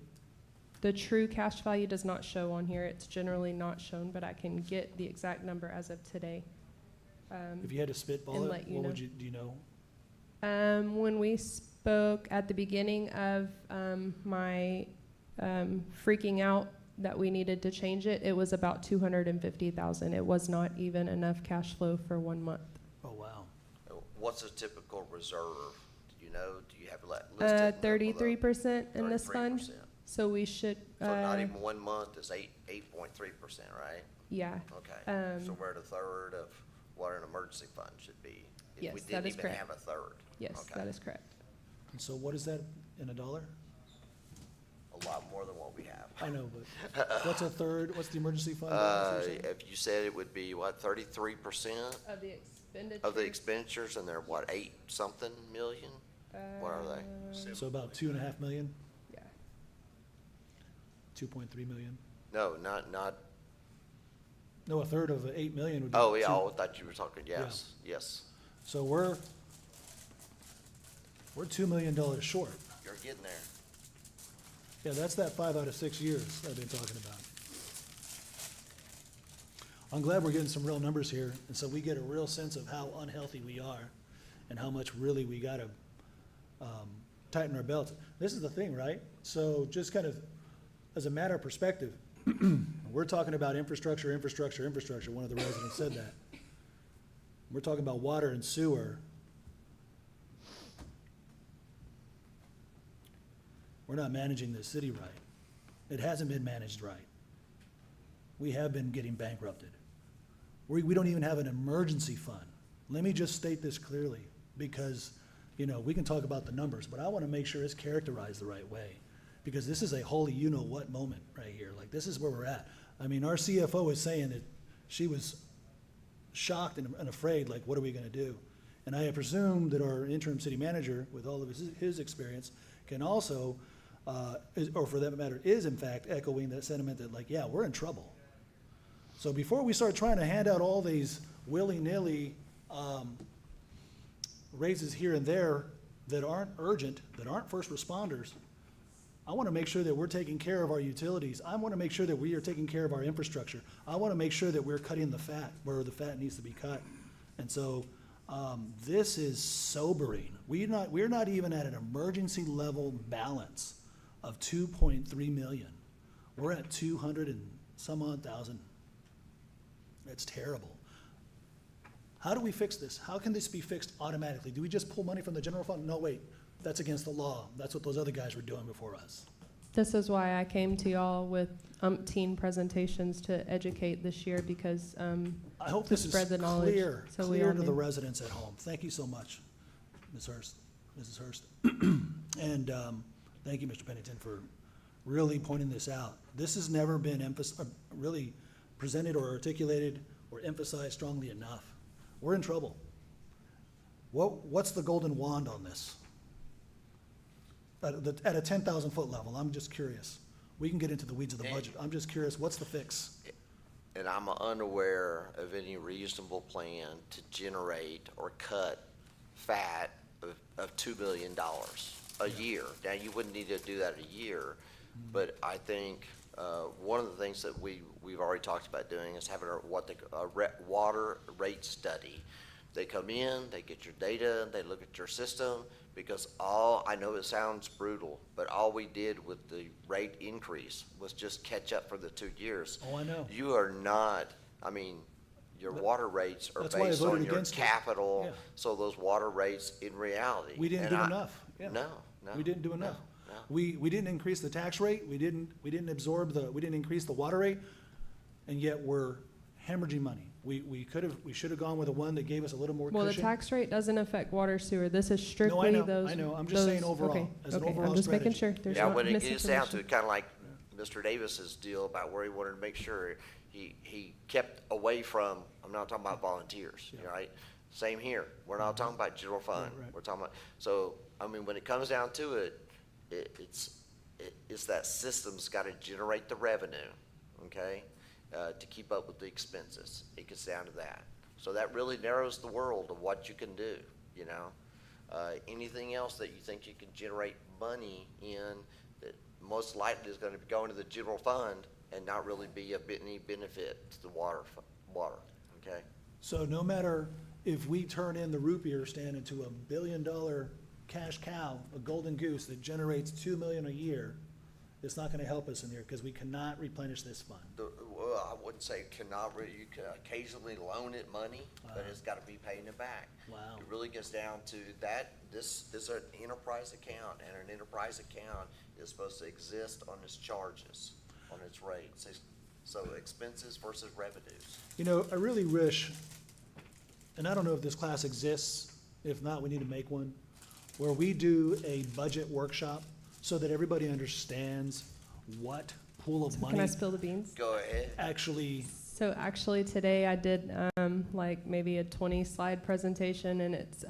The true cash value does not show on here. It's generally not shown, but I can get the exact number as of today. If you had to spitball and it, let you what know. would you, do you know? When we spoke at the beginning of my freaking out that we needed to change it, it was about 250,000. It was not even enough cash flow for 1 month. Oh, wow. What's a typical reserve? Do you know? Do you have listed? 33% in this fund. 33%. So we should, So not even 1 month is 8.3%, right? yeah. Okay, so we're at a third of what an emergency fund should be. Yes, If we that didn't is even correct. have a third. Yes, Okay. that is correct. And so what is that in a dollar? A lot more than what we have. I know, but what's a third, what's the emergency fund? If you said it would be, what, 33% Of the expenditure. of the expenditures, and they're, what, 8-something million? What are they? So about 2.5 million, Yeah. 2.3 million? No, not, No, a third of 8 million would be. oh, yeah, two- I thought you were talking, yes, yes. So we're $2 million short. You're getting there. Yeah, that's that 5 out of 6 years I've been talking about. I'm glad we're getting some real numbers here, and so we get a real sense of how unhealthy we are and how much really we gotta tighten our belts. This is the thing, right? So just kind of as a matter of perspective, we're talking about infrastructure. One of the residents said that. We're talking about water and sewer. We're not managing this city right. It hasn't been managed right. We have been getting bankrupted. We don't even have an emergency fund. Let me just state this clearly, because, you know, we can talk about the numbers, but I want to make sure it's characterized the right way, because this is a holy you-know-what moment right here. Like, this is where we're at. I mean, our CFO is saying that she was shocked and afraid, like, what are we going to do? And I presume that our interim city manager, with all of his experience, can also, or for that matter, is in fact echoing that sentiment that, like, yeah, we're in trouble. So before we start trying to hand out all these willy-nilly raises here and there that aren't urgent, that aren't first responders, I want to make sure that we're taking care of our utilities. I want to make sure that we are taking care of our infrastructure. I want to make sure that we're cutting the fat where the fat needs to be cut. And so this is sobering. We're not even at an emergency level balance of 2.3 million. We're at 200 and some odd thousand. It's terrible. How do we fix this? How can this be fixed automatically? Do we just pull money from the general fund? No, wait, that's against the law. That's what those other guys were doing before us. This is why I came to y'all with umpteen presentations to educate this year, because I hope to this is spread the knowledge. clear, So we clear all to the knew. residents at home. Thank you so much, Mrs. Hurst. And thank you, Mr. Pennington, for really pointing this out. This has never been really presented or articulated or emphasized strongly enough. We're in trouble. What's the golden wand on this? At a 10,000 foot level, I'm just curious. We can get into the weeds of the budget. I'm just curious, what's the fix? And I'm unaware of any reasonable plan to generate or cut fat of $2 billion a year. Now, you wouldn't need to do that a year, but I think one of the things that we've already talked about doing is having a water rate study. They come in, they get your data, they look at your system, because I know it sounds brutal, but all we did with the rate increase was just catch up for the 2 years. Oh, I know. You are not, I mean, your water rates are That's why I based voted on your against it. capital, Yeah. so those water rates in reality. We didn't and do enough. Yeah. No. We didn't do enough. no. We didn't increase the tax rate, we didn't increase the water rate, and yet we're hemorrhaging money. We should have gone with the one that gave us a little more Well, the cushion. tax rate doesn't affect water sewer. This is No, strictly I know, those. I know. I'm just saying those- overall, okay, as an okay, overall I'm just making strategy. sure. There's Yeah, not when it gets down to misinformation. kind of like Mr. Davis's deal about where he wanted to make sure he kept away from, I'm not talking about volunteers, right? Same here. We're not talking about general fund. Right. We're talking about, so, I mean, when it comes down to it, it's that system's got to generate the revenue, okay, to keep up with the expenses. It gets down to that. So that really narrows the world of what you can do, you know? Anything else that you think you can generate money in that most likely is going to be going to the general fund and not really be of any benefit to the water, okay? So no matter if we turn in the root beer stand into a $1 billion cash cow, a golden goose that generates $2 million a year, It's not gonna help us in there, because we cannot replenish this fund. Well, I wouldn't say cannot, you can occasionally loan it money, but it's gotta be paying it back. Wow. It really gets down to that, this is an enterprise account, and an enterprise account is supposed to exist on its charges, on its rates. So expenses versus revenues. You know, I really wish, and I don't know if this class exists, if not, we need to make one, where we do a budget workshop so that everybody understands what pool of money Can I spill the beans? Go ahead. actually, So actually today I did like maybe a 20-slide presentation, and it's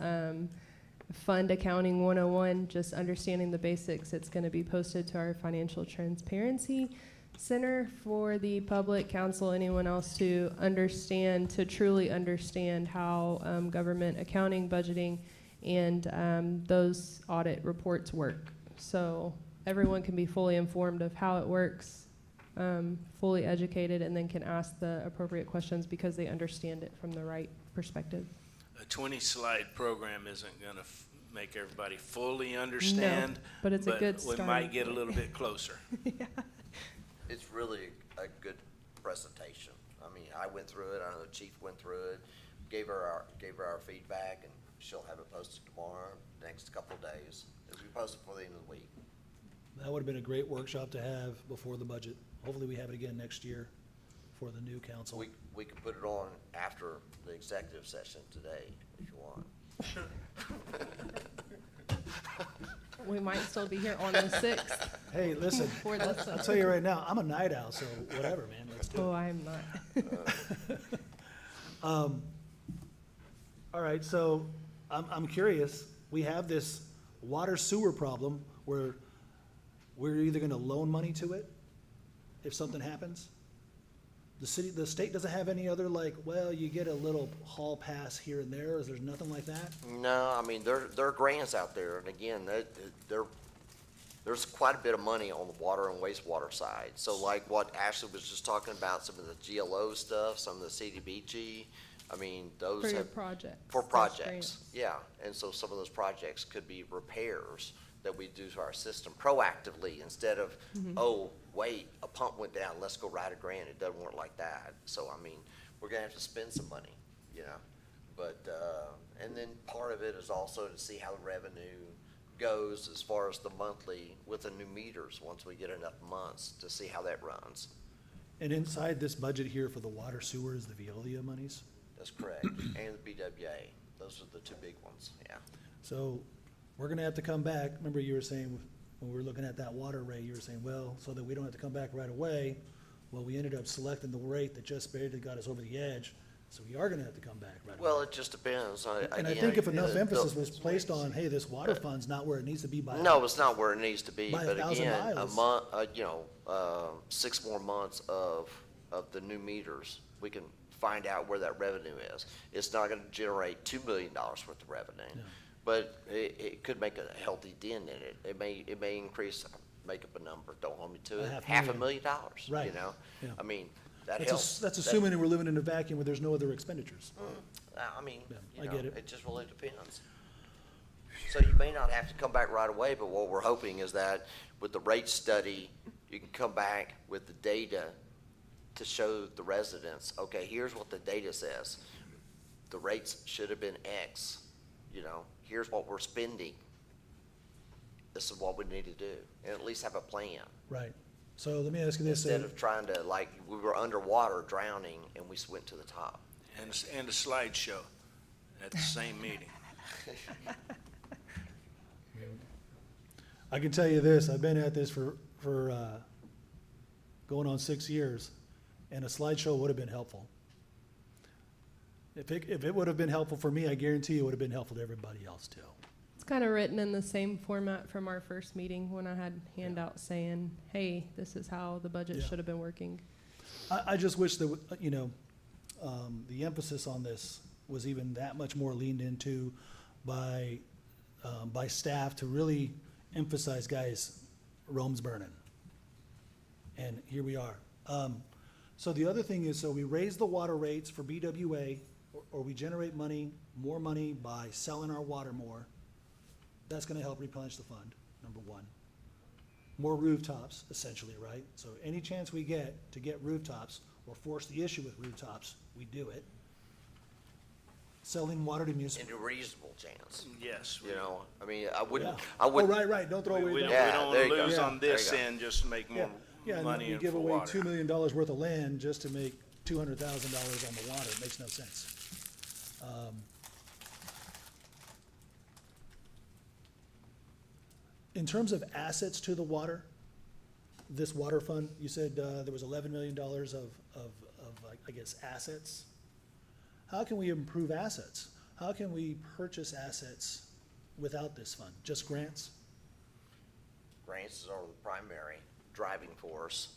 Fund Accounting 101, just understanding the basics. It's going to be posted to our Financial Transparency Center for the public, council, anyone else to understand, to truly understand how government accounting, budgeting, and those audit reports work. So everyone can be fully informed of how it works, fully educated, and then can ask the appropriate questions because they understand it from the right perspective. A 20-slide program isn't going to make everybody fully understand. No, but it's a good we starting might get a point. little bit closer. It's really a good presentation. I mean, I went through it, I know the chief went through it, gave her our feedback, and she'll have it posted tomorrow, next couple of days. It'll be posted before the end of the week. that would have been a great workshop to have before the budget. Hopefully we have it again next year for the new council. We can put it on after the executive session today, if you want. We might still be here on the 6th. Hey, listen, For this I'll tell you right now, I'm a night owl, so whatever, man, let's do it. Oh, I am not. All right, so I'm curious, we have this water sewer problem where we're either gonna loan money to it if something happens. The state doesn't have any other, like, well, you get a little hall pass here and there, is there nothing like that? No, I mean, there are grants out there, and again, there's quite a bit of money on the water and wastewater side. So like what Ashley was just talking about, some of the GLO stuff, some of the CDBG, I mean, those For your have. projects. For there's projects, grants. yeah, and so some of those projects could be repairs that we do to our system proactively instead of, oh, wait, a pump went down, let's go write a grant. It doesn't work like that. So, I mean, we're gonna have to spend some money, you know? But, and then part of it is also to see how the revenue goes as far as the monthly with the new meters, once we get enough months to see how that runs. And inside this budget here for the water sewer is the Veolia monies? That's correct. And the BWA, those are the two big ones, yeah. So we're gonna have to come back. Remember you were saying, when we were looking at that water rate, you were saying, well, so that we don't have to come back right away. Well, we ended up selecting the rate that just barely got us over the edge, so we are gonna have to come back right away. Well, it just depends. And I think if enough emphasis was placed on, hey, this water fund's not where it needs to be by. No, it's not where it needs to be, By but 1,000 again, a miles. month, 6 more months of the new meters, we can find out where that revenue is. It's not gonna generate $2 million worth of revenue, but it could make a healthy dent in it. It may increase, make up a number, don't hold me to it, $500,000, you Right. know? Yeah. I mean, that That's helps. That's That- assuming that we're living in a vacuum where there's no other expenditures. I mean, Yeah, you I know, get it. it just really depends. So you may not have to come back right away, but what we're hoping is that with the rate study, you can come back with the data to show the residents, okay, here's what the data says. The rates should have been X, you know, here's what we're spending. This is what we need to do, and at least have a plan. Right. So let me ask you this. Instead of trying to, like, we were underwater drowning and we went to the top. And a slideshow at the same meeting. I can tell you this, I've been at this for going on 6 years, and a slideshow would have been helpful. If it would have been helpful for me, I guarantee it would have been helpful to everybody else too. It's kind of written in the same format from our first meeting when I had handouts saying, hey, this is how the budget Yeah. should have been working. I just wish that, you know, the emphasis on this was even that much more leaned into by staff to really emphasize, guys, Rome's burning. And here we are. So the other thing is, so we raise the water rates for BWA, or we generate more money by selling our water more. That's gonna help replenish the fund, number one. more rooftops, essentially, right? So any chance we get to get rooftops or force the issue with rooftops, we do it. Selling water to municipal. In a reasonable chance. Yes. You know, I mean, I wouldn't, Yeah. I wouldn't. Oh, right, don't throw away. We don't Yeah, there want you to go. lose Yeah. on this There you go. end just to make more Yeah, and money we in give for away water. $2 million worth of land just to make $200,000 on the water. It makes no sense. In terms of assets to the water, this water fund, you said there was $11 million of, I guess, assets. How can we improve assets? How can we purchase assets without this fund? Just grants? Grants are the primary driving force.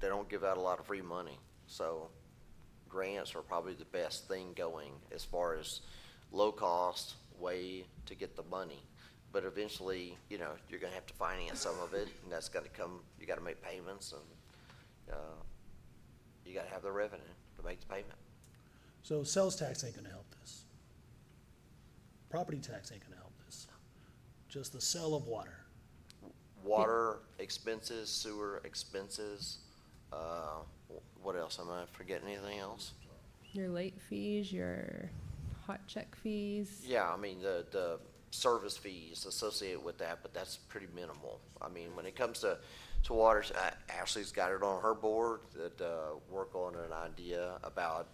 They don't give out a lot of free money, so grants are probably the best thing going as far as low-cost way to get the money. But eventually, you know, you're gonna have to finance some of it, and that's gonna come, you gotta make payments, and you gotta have the revenue to make the payment. So sales tax ain't gonna help this. Property tax ain't gonna help this. Just the sale of water. Water expenses, sewer expenses, what else? Am I forgetting anything else? Your late fees, your hot check fees. Yeah, I mean, the service fees associated with that, but that's pretty minimal. I mean, when it comes to water, Ashley's got it on her board that, work on an idea about,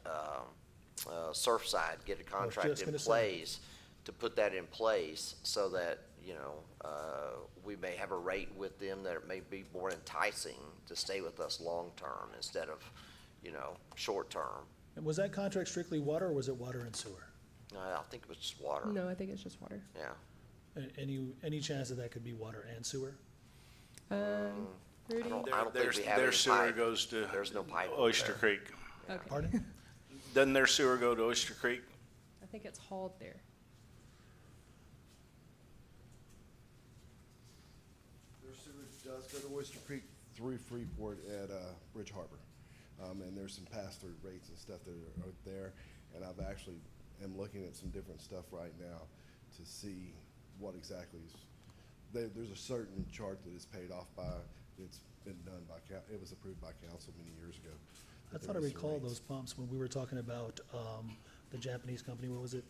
Surfside, get a contract just in gonna say. place to put that in place so that, you know, we may have a rate with them that may be more enticing to stay with us long-term instead of, you know, short-term. And was that contract strictly water, or was it water and sewer? I think it was just water. No, I think it's just water. Yeah. Any chance that that could be water and sewer? Rudy? I don't think we have Their any sewer pipe. goes to There's no pipe over Oyster there. Creek. Okay. Pardon? Doesn't their sewer go to Oyster Creek? I think it's hauled there. Their sewage does go to Oyster Creek through Freeport at Bridge Harbor. And there's some pass-through rates and stuff that are there. And I've actually am looking at some different stuff right now to see what exactly is, there's a certain chart that is paid off by, it's been done by, it was approved by council many years ago. I thought I recalled those pumps when we were talking about, the Japanese company, what was it?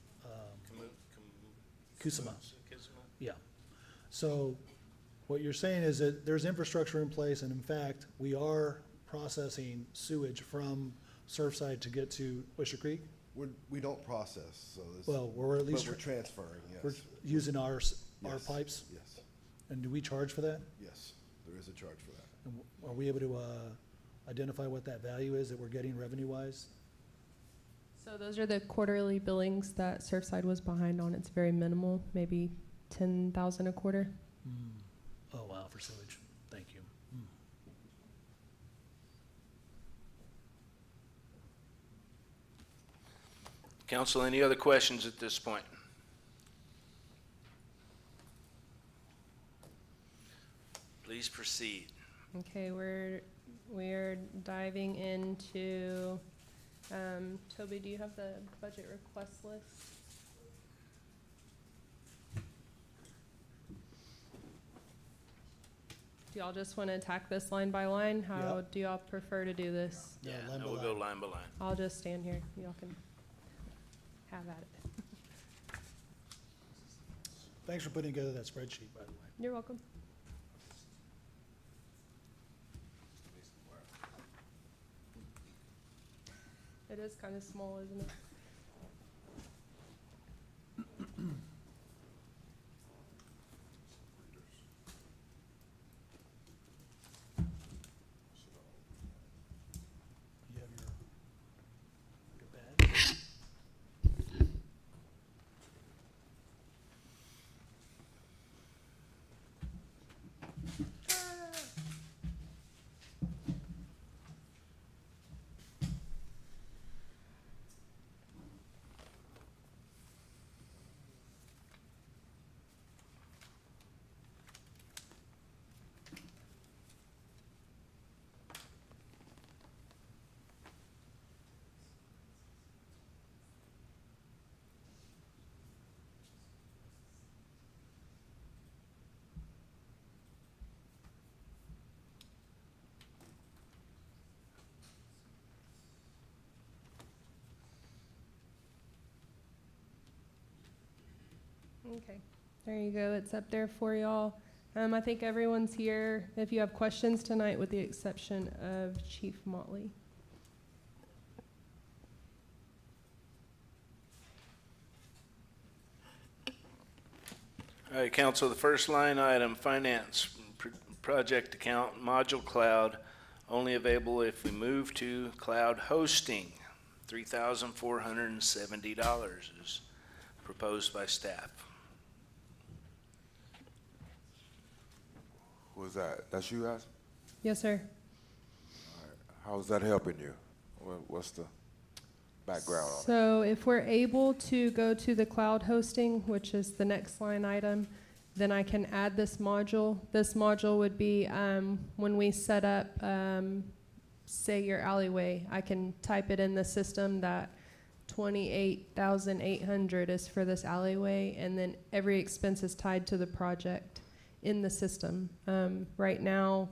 Kusama. Yeah. So what you're saying is that there's infrastructure in place, and in fact, we are processing sewage from Surfside to get to Oyster Creek? We don't process, so this. Well, we're at least But we're transferring, yes. We're using our Yes, pipes? Yes, And do we charge for that? yes, there is a charge for that. And are we able to, identify what that value is that we're getting revenue-wise? So those are the quarterly billings that Surfside was behind on. It's very minimal, maybe 10,000 a quarter. Oh, wow, for sewage. Thank you. Council, any other questions at this point? Please proceed. Okay, we're diving into, Toby, do you have the budget request list? Do y'all just want to attack this line by line? How Yep. do y'all prefer to do this? Yeah, Yeah, line no, by we'll go line. line by line. I'll just stand here. Y'all can have at it. Thanks for putting together that spreadsheet, by the way. You're welcome. It is kind of small, isn't it? You have your badge? Okay, there you go. It's up there for y'all. I think everyone's here if you have questions tonight, with the exception of Chief Motley. All right, council, the first line item, finance, project account, module cloud, only available if we move to cloud hosting. $3,470 is proposed by staff. Who is that? That's you guys? Yes, sir. How's that helping you? What's the background on it? So if we're able to go to the cloud hosting, which is the next line item, then I can add this module. This module would be when we set up, say, your alleyway, I can type it in the system that 28,800 is for this alleyway, and then every expense is tied to the project in the system. Right now,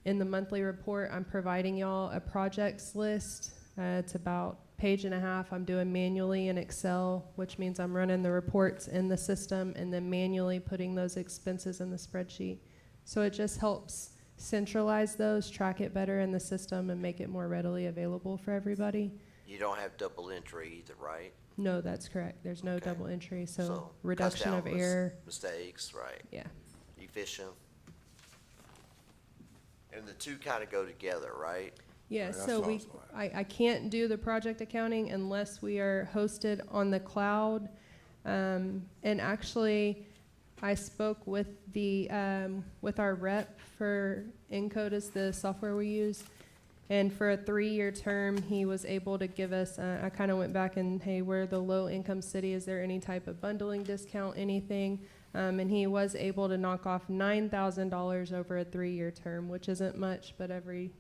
in the monthly report, I'm providing y'all a projects list. It's about page and a half. I'm doing manually in Excel, which means I'm running the reports in the system and then manually putting those expenses in the spreadsheet. So it just helps centralize those, track it better in the system, and make it more readily available for everybody. You don't have double entry either, right? No, that's correct. There's no double entry, so So reduction cuts of down error. mistakes, right? Yeah. Efficient. And the two kind of go together, right? Yeah, Right, so that sounds I can't do the project accounting unless we are hosted on the cloud. And actually, I spoke with the, with our rep for Encode is the software we use. And for a 3-year term, he was able to give us, I kind of went back and, hey, we're the low income city. Is there any type of bundling discount, anything? And he was able to knock off $9,000 over a 3-year term, which isn't much, but every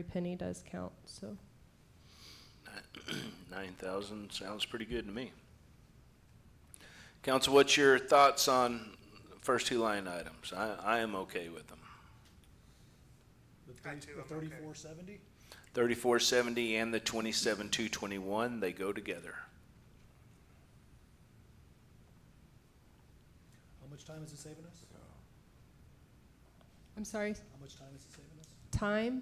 penny does count, so. 9,000 sounds pretty good to me. Council, what's your thoughts on the first two line items? I am okay with them. The I too am okay. 3470? 3470 and the 27,221, they go together. How much time is it saving us? I'm sorry, How much time is it saving us? time,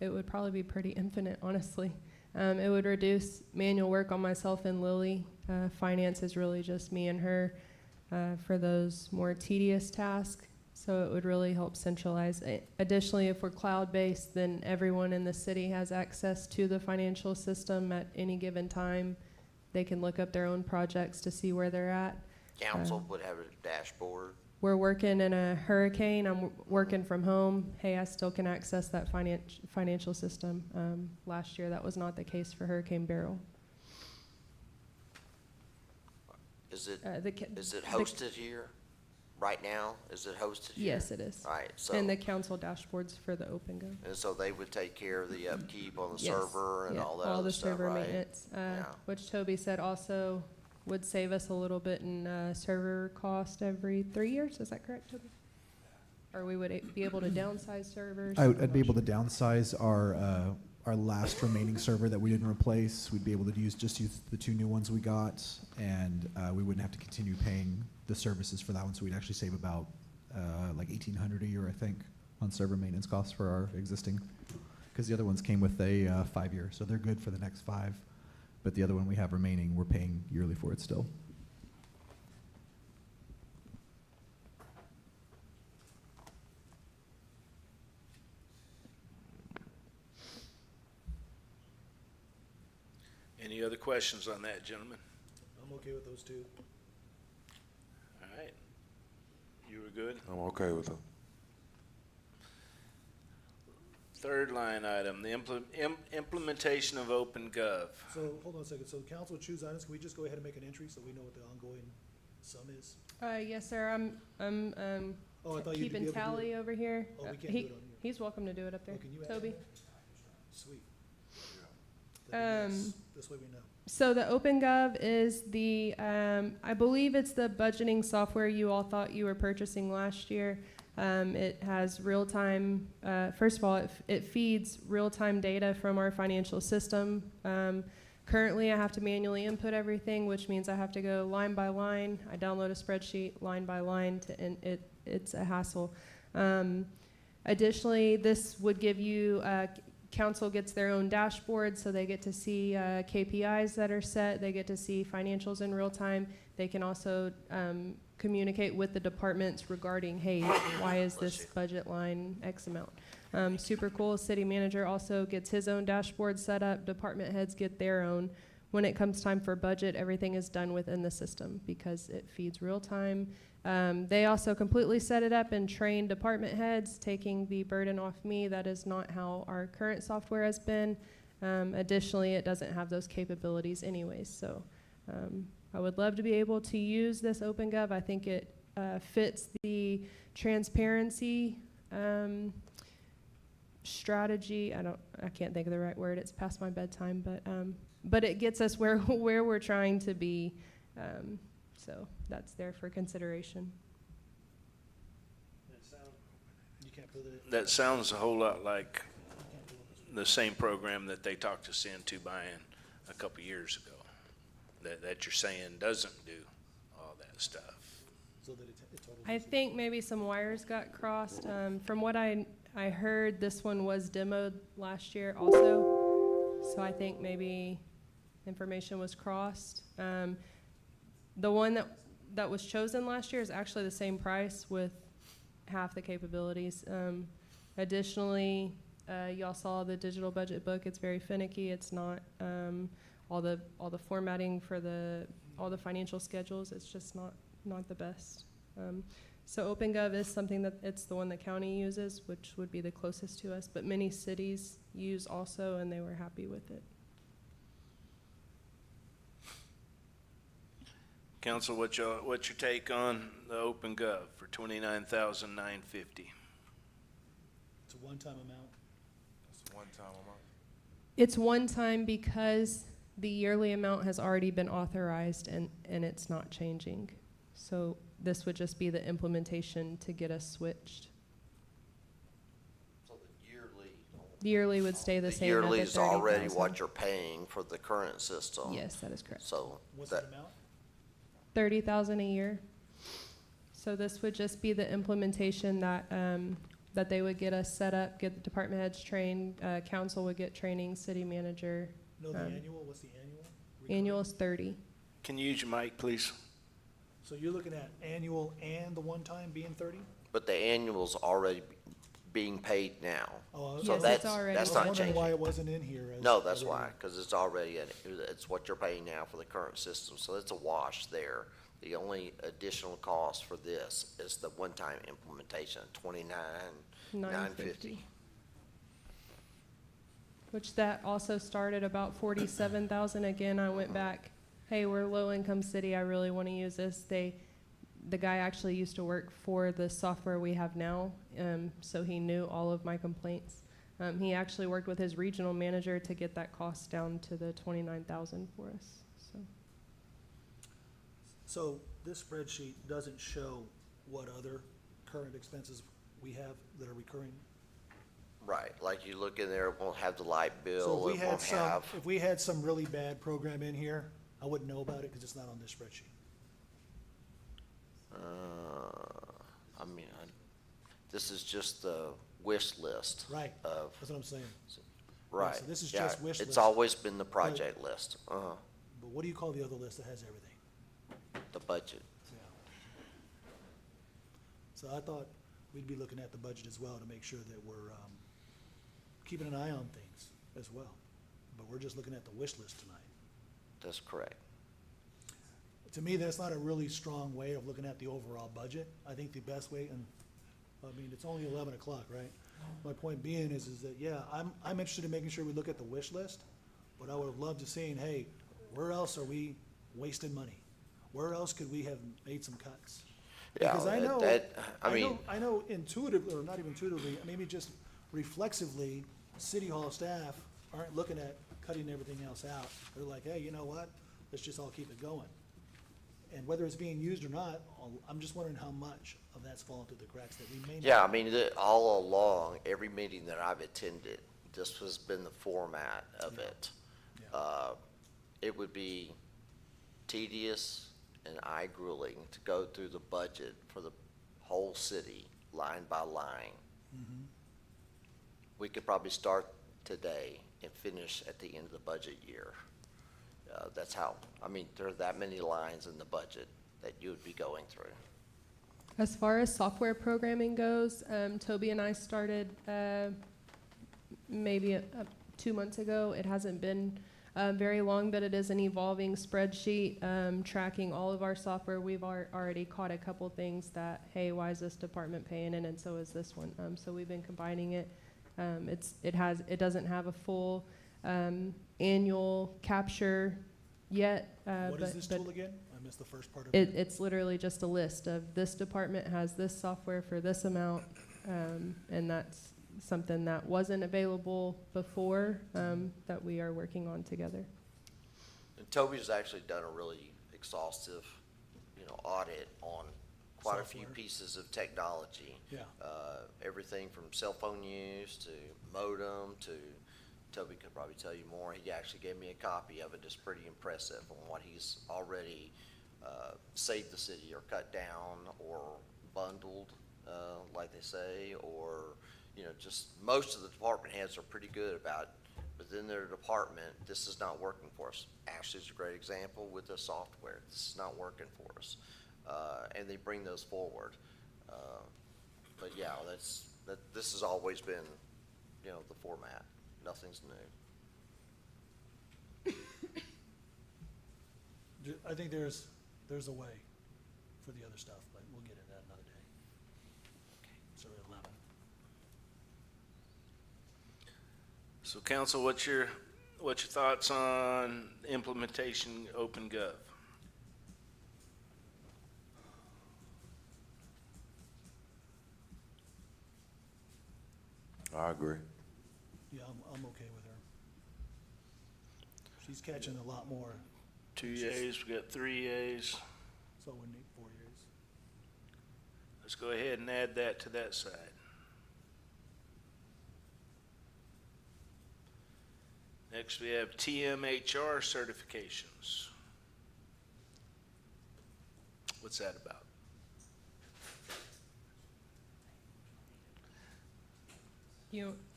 it would probably be pretty infinite, honestly. It would reduce manual work on myself and Lily. Finance is really just me and her for those more tedious tasks. So it would really help centralize. Additionally, if we're cloud-based, then everyone in the city has access to the financial system at any given time. They can look up their own projects to see where they're at. Council would have a dashboard. We're working in a hurricane. I'm working from home. Hey, I still can access that financial system. Last year, that was not the case for Hurricane Beryl. Is it, The is it hosted here? Right now, is it hosted here? Yes, it is. Right, so, And the council dashboards for the OpenGov. and so they would take care of the upkeep on the Yes, server and yeah, all that all other the stuff, server right? maintenance, Yeah. which Toby said also would save us a little bit in server cost every 3 years. Is that correct, Toby? Or we would be able to downsize servers? I'd be able to downsize our last remaining server that we didn't replace. We'd be able to use the 2 new ones we got, and we wouldn't have to continue paying the services for that one. So we'd actually save about like $1,800 a year, I think, on server maintenance costs for our existing. Because the other ones came with a 5-year, so they're good for the next 5. But the other one we have remaining, we're paying yearly for it still. Any other questions on that, gentlemen? I'm okay with those two. All right. You were good? I'm okay with them. Third line item, the implementation of OpenGov. So, hold on a second. So council choose items. Can we just go ahead and make an entry so we know what the ongoing sum is? Yes, sir. I'm Oh, I thought you'd be keeping able to do tally it. over here. Oh, we can't He- do it on here. He's welcome to do it up there. Oh, can you add Toby? that? Sweet. That'd be nice. This way we know. So the OpenGov is the, I believe it's the budgeting software you all thought you were purchasing last year. It has real-time, first of all, it feeds real-time data from our financial system Currently, I have to manually input everything, which means I have to go line by line. I download a spreadsheet line by line, and it's a hassle. Additionally, this would give you, council gets their own dashboard, so they get to see KPIs that are set. They get to see financials in real time. They can also communicate with the departments regarding, hey, why is this budget line X amount? Super cool. City manager also gets his own dashboard set up. Department heads get their own. When it comes time for budget, everything is done within the system because it feeds real time. They also completely set it up and train department heads, taking the burden off me. That is not how our current software has been. Additionally, it doesn't have those capabilities anyways. So I would love to be able to use this OpenGov. I think it fits the transparency strategy. I can't think of the right word. It's past my bedtime, but it gets us where we're trying to be. So that's there for consideration. That sounds a whole lot like the same program that they talked us into buying a couple years ago. That you're saying doesn't do all that stuff. So that it totally. I think maybe some wires got crossed. From what I heard, this one was demoed last year also. So I think maybe information was crossed. The one that was chosen last year is actually the same price with half the capabilities. Additionally, y'all saw the digital budget book. It's very finicky. It's not all the formatting for all the financial schedules. It's just not the best. So OpenGov is something that it's the one the county uses, which would be the closest to us. But many cities use also, and they were happy with it. Council, what's your take on the OpenGov for $29,950? It's a one-time amount. It's a one-time amount. It's one time because the yearly amount has already been authorized and it's not changing. So this would just be the implementation to get us switched. So the yearly. The yearly would stay the same. Yearly at is the already 30,000. what you're paying for the current system. Yes, that is correct. So What's that, the amount? 30,000 a year. So this would just be the implementation that they would get us set up, get the department heads trained, council would get training, city manager. No, the annual, what's the annual? Annual is 30. Can you use your mic, please? So you're looking at annual and the one-time being 30? but the annual's already being paid now. Oh, So Yes, that's, it's already- that's I was not wondering changing. why it wasn't in here. as- No, that's as a- why, because it's already, it's what you're paying now for the current system, so it's a wash there. The only additional cost for this is the one-time implementation, $29,950. Which that also started about 47,000. Again, I went back, hey, we're a low-income city, I really want to use this. The guy actually used to work for the software we have now, so he knew all of my complaints. He actually worked with his regional manager to get that cost down to the 29,000 for us, so. So this spreadsheet doesn't show what other current expenses we have that are recurring? Right, like you look in there, it won't have the light So bill, if it won't have, if we had some really bad program in here, I wouldn't know about it because it's not on this spreadsheet. I mean, this is just the wish list. Right, Of, that's what I'm saying. right. so this is yeah, just wish It's list. always been the project list, But what do you call the other list that has everything? the budget. Yeah. So I thought we'd be looking at the budget as well to make sure that we're keeping an eye on things as well. But we're just looking at the wish list tonight. That's correct. To me, that's not a really strong way of looking at the overall budget. I think the best way, and, I mean, it's only 11 o'clock, right? My point being is that, yeah, I'm interested in making sure we look at the wish list, but I would have loved to seen, hey, where else are we wasting money? Where else could we have made some cuts? Yeah, Because I know, I I know intuitively, or not even intuitively, maybe just reflexively, city hall staff aren't looking at cutting everything else out. They're like, hey, you know what? Let's just all keep it going. And whether it's being used or not, I'm just wondering how much of that's fallen through the cracks that we may not. Yeah, I mean, all along, every meeting that I've attended, this has been the format of it. it would be tedious and eye-grueling to go through the budget for the whole city, line by line. We could probably start today and finish at the end of the budget year. That's how, I mean, there are that many lines in the budget that you would be going through. As far as software programming goes, Toby and I started maybe 2 months ago. It hasn't been very long, but it is an evolving spreadsheet tracking all of our software. We've already caught a couple things that, hey, why is this department paying it, and so is this one. So we've been combining it. It doesn't have a full annual capture yet. What is this tool again? I missed the first part of it. It's literally just a list of this department has this software for this amount, and that's something that wasn't available before that we are working on together. And Toby's actually done a really exhaustive, audit on quite a few pieces of technology. Yeah. Everything from cell phone use to modem to, Toby could probably tell you more. He actually gave me a copy of it. It's pretty impressive on what he's already saved the city or cut down or bundled, like they say, or, just most of the department heads are pretty good about within their department, this is not working for us. Ashley's a great example with the software. This is not working for us. And they bring those forward. But yeah, this has always been, the format. Nothing's new. I think there's a way for the other stuff, but we'll get into that another day. So at 11. So council, what's your thoughts on implementation OpenGov? I agree. Yeah, I'm okay with her. She's catching a lot more. 2 yeas, we got 3 yeas. So we need 4 years. Let's go ahead and add that to that side. Next, we have TMHR certifications. What's that about?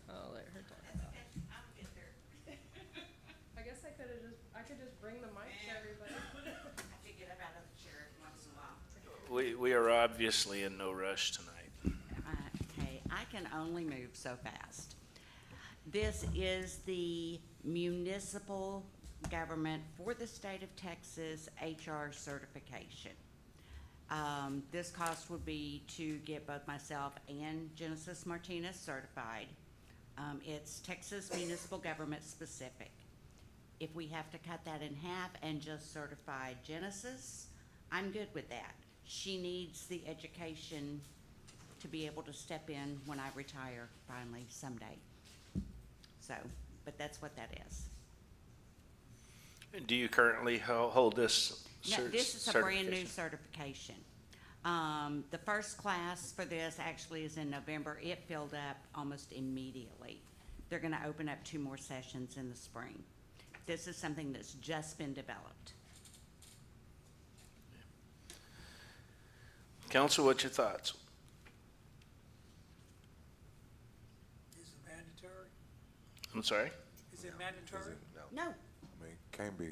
I'll let her talk about it. I guess I could just bring the mic to everybody. Get up out of the chair once in a while. We are obviously in no rush tonight. Okay, I can only move so fast. This is the municipal government for the state of Texas HR certification. This cost would be to get both myself and Genesis Martinez certified. It's Texas municipal government specific. If we have to cut that in half and just certify Genesis, I'm good with that. She needs the education to be able to step in when I retire finally someday. So, but that's what that is. And do you currently hold this No, this is a brand new certification? certification. The first class for this actually is in November. It filled up almost immediately. They're gonna open up 2 more sessions in the spring. This is something that's just been developed. Council, what's your thoughts? Is it mandatory? I'm sorry? Is it mandatory? No. I mean, can't be.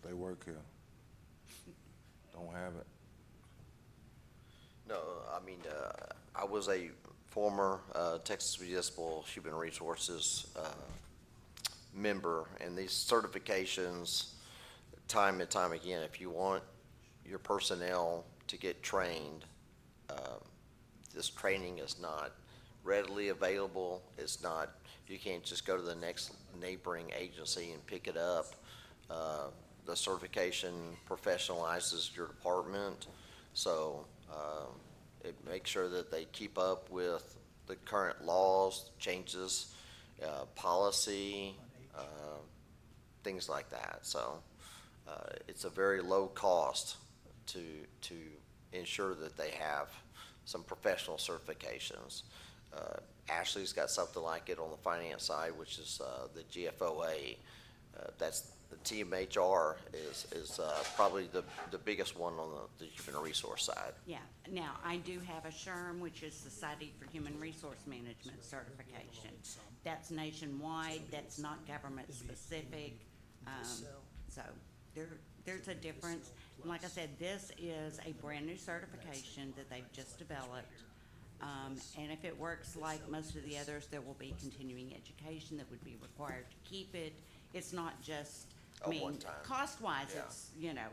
They work here. Don't have it. No, I mean, I was a former Texas Municipal Human Resources member, and these certifications, time and time again, if you want your personnel to get trained, this training is not readily available. It's not, you can't just go to the next neighboring agency and pick it up. The certification professionalizes your department, so it makes sure that they keep up with the current laws, changes, policy, things like that. So it's a very low cost to ensure that they have some professional certifications. Ashley's got something like it on the finance side, which is the GFOA. That's the TMHR is probably the biggest one on the human resource side. Yeah, now, I do have a SHRM, which is Society for Human Resource Management certification. That's nationwide, that's not government specific, so there's a difference. And like I said, this is a brand-new certification that they've just developed. And if it works like most of the others, there will be continuing education that would be required to keep it. It's not just, I A mean, one-time. cost-wise, Yeah. it's, you know,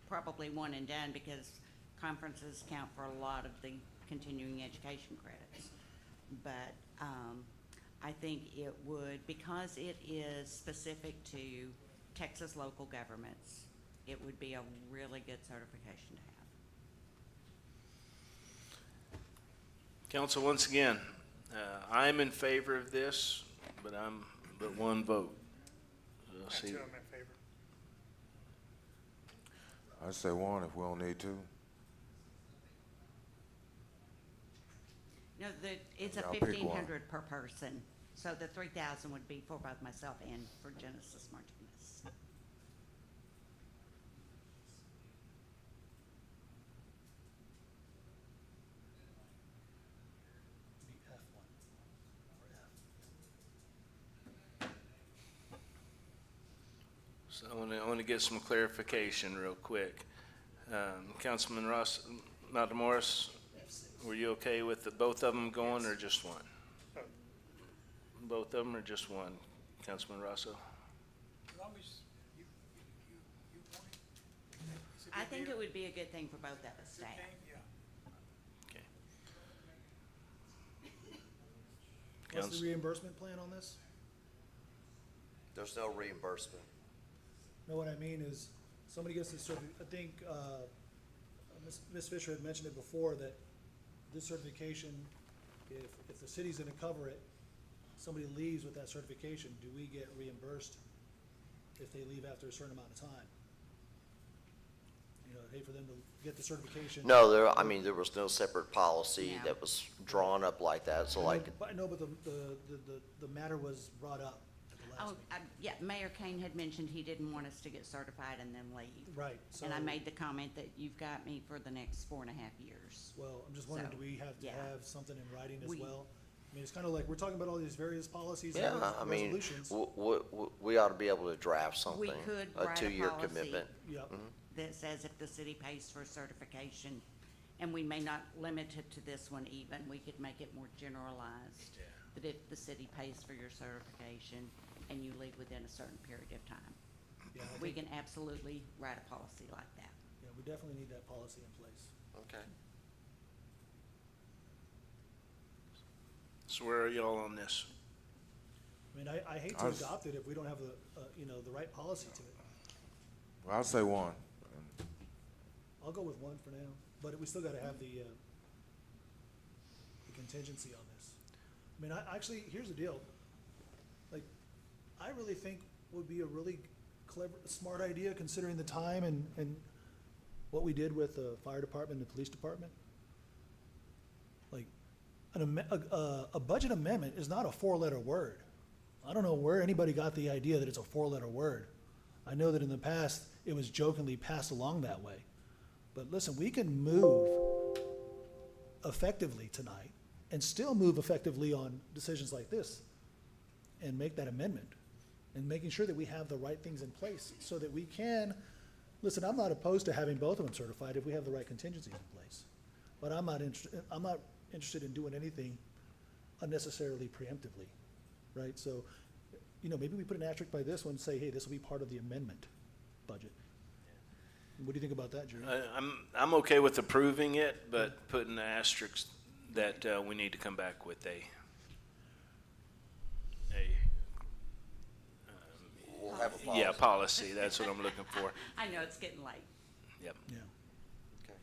probably one and done because conferences count for a lot of the continuing education credits. But, I think it would, because it is specific to Texas local governments, it would be a really good certification to have. Council, once again, I'm in favor of this, but one vote. We'll I see. too am in favor. I'd say one if we don't need to. No, it's a Y'all pick one. 1,500 per person, so the 3,000 would be for both myself and for Genesis Martinez. Be F1 or F. So I want to get some clarification real quick. Councilman Matamoros, were you okay with both of them going or just one? Both of them or just one? Councilman Rosso? As long as you want it. It's a I good think deal. it would be a good thing for both of us to Good have. thing, yeah. Okay. What's Council- the reimbursement plan on this? There's no reimbursement. No, what I mean is, somebody gets this I think, Ms. Fisher had mentioned it before, that this certification, if the city's gonna cover it, somebody leaves with that certification, do we get reimbursed if they leave after a certain amount of time? You know, hey, for them to get the certification. No, there was no separate policy No. that was drawn up like that, so like, I know, but the matter was brought up at the last Oh, meeting. yeah, Mayor Kane had mentioned he didn't want us to get certified and then leave. Right, And I so- made the comment that you've got me for the next 4.5 years. Well, I'm just wondering, So, do we have to yeah. have something in writing as We- well? I mean, it's kinda like, we're talking about all these various policies and yeah, I mean, resolutions. we ought to be able to draft something. We could A write a two-year policy. commitment. Yep. That says if the city pays for a certification, and we may not limit it to this one even, we could make it more generalized. That if the city pays for your certification and you leave within a certain period of time, Yeah, I we think- can absolutely write a policy like that. Yeah, we definitely need that policy in place. Okay. So where are y'all on this? I mean, I hate I to was- adopt it if we don't have the right policy to it. Well, I'd say one. I'll go with one for now, but we still gotta have the contingency on this. I mean, actually, here's the deal. Like, I really think would be a really clever, smart idea considering the time and what we did with the fire department and the police department. Like, a budget amendment is not a four-letter word. I don't know where anybody got the idea that it's a four-letter word. I know that in the past, it was jokingly passed along that way. But listen, we can move effectively tonight and still move effectively on decisions like this and make that amendment and making sure that we have the right things in place so that we can, listen, I'm not opposed to having both of them certified if we have the right contingencies in place. But I'm not interested in doing anything unnecessarily preemptively, right? So, you know, maybe we put an asterisk by this one and say, hey, this will be part of the amendment budget. What do you think about that, Jerry? I'm okay with approving it, but putting the asterisk that we need to come back with We'll have a policy. yeah, policy. That's what I'm looking for. I know it's getting late. Yep. Yeah. Okay.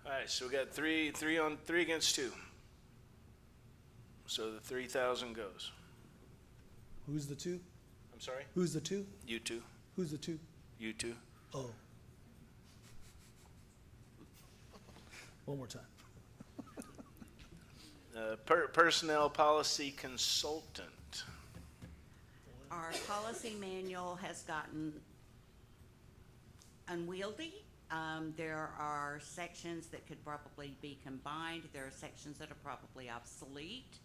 All right, so we got three against two. So the 3,000 goes. Who's the two? I'm sorry? Who's the two? You two. Who's the two? You two. Oh. One more time. Personnel policy consultant. Our policy manual has gotten unwieldy. There are sections that could probably be combined. There are sections that are probably obsolete.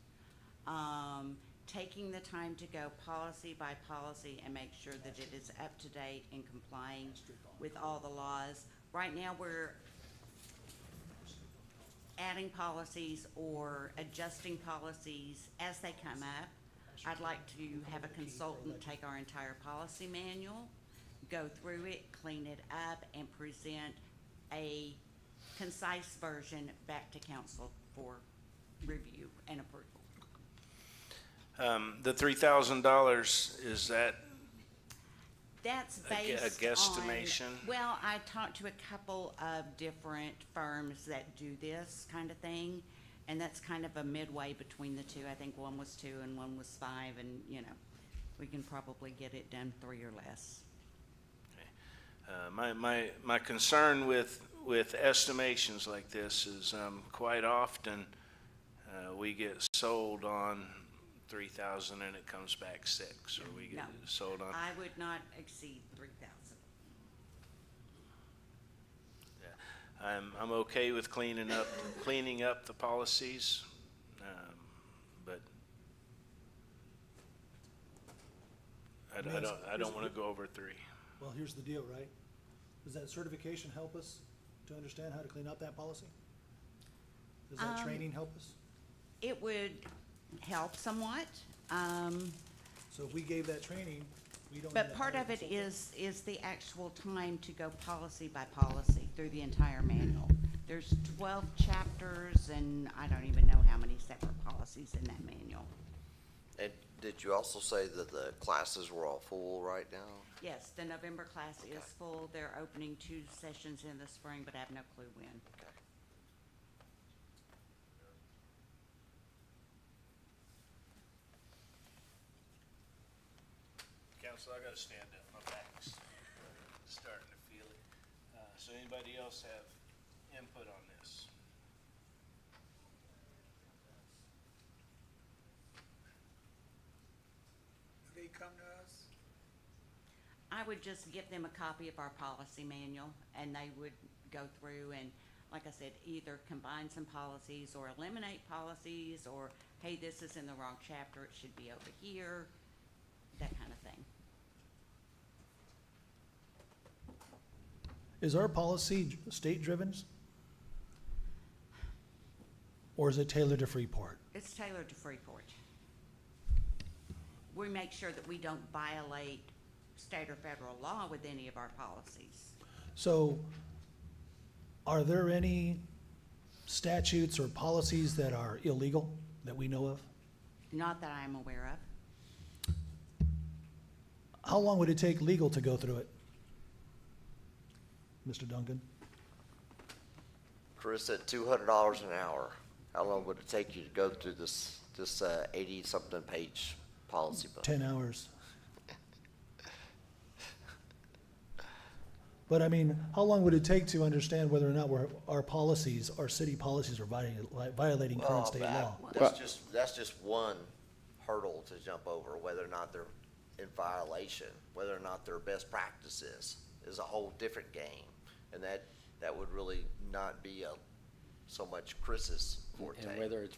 Taking the time to go policy by policy and make sure that it is up to date and complying with all the laws. Right now, we're adding policies or adjusting policies as they come up. I'd like to have a consultant take our entire policy manual, go through it, clean it up, and present a concise version back to council for review and approval. The $3,000, is that That's a based guesstimation? on, well, I talked to a couple of different firms that do this kind of thing, and that's kind of a midway between the two. I think one was 2 and one was 5, and, you know, we can probably get it done 3 or less. My concern with estimations like this is quite often we get sold on 3,000 and it comes back 6, or we get No. sold on. I would not exceed 3,000. I'm okay with cleaning up the policies, but I don't want to go over 3. Well, here's the deal, right? Does that certification help us to understand how to clean up that policy? Does that training help us? It would help somewhat. So if we gave that training, we don't. But part of it is the actual time to go policy by policy through the entire manual. There's 12 chapters, and I don't even know how many separate policies in that manual. And did you also say that the classes were all full right now? Yes, the November class is full. They're opening 2 sessions in the spring, but I have no clue when. Council, I gotta stand up. My back's starting to feel it. So anybody else have input on this? They come to us. I would just give them a copy of our policy manual, and they would go through and, like I said, either combine some policies or eliminate policies, or, hey, this is in the wrong chapter, it should be over here, that kind of thing. Is our policy state-driven? Or is it tailored to Freeport? It's tailored to Freeport. We make sure that we don't violate state or federal law with any of our policies. So are there any statutes or policies that are illegal that we know of? Not that I'm aware of. How long would it take legal to go through it? Mr. Duncan? Chris said $200 an hour. How long would it take you to go through this 80-something page policy book? 10 hours. But I mean, how long would it take to understand whether or not our policies, our city policies are violating current state law? That's just one hurdle to jump over, whether or not they're in violation, whether or not their best practices is a whole different game. And that would really not be so much Chris's forte. And whether it's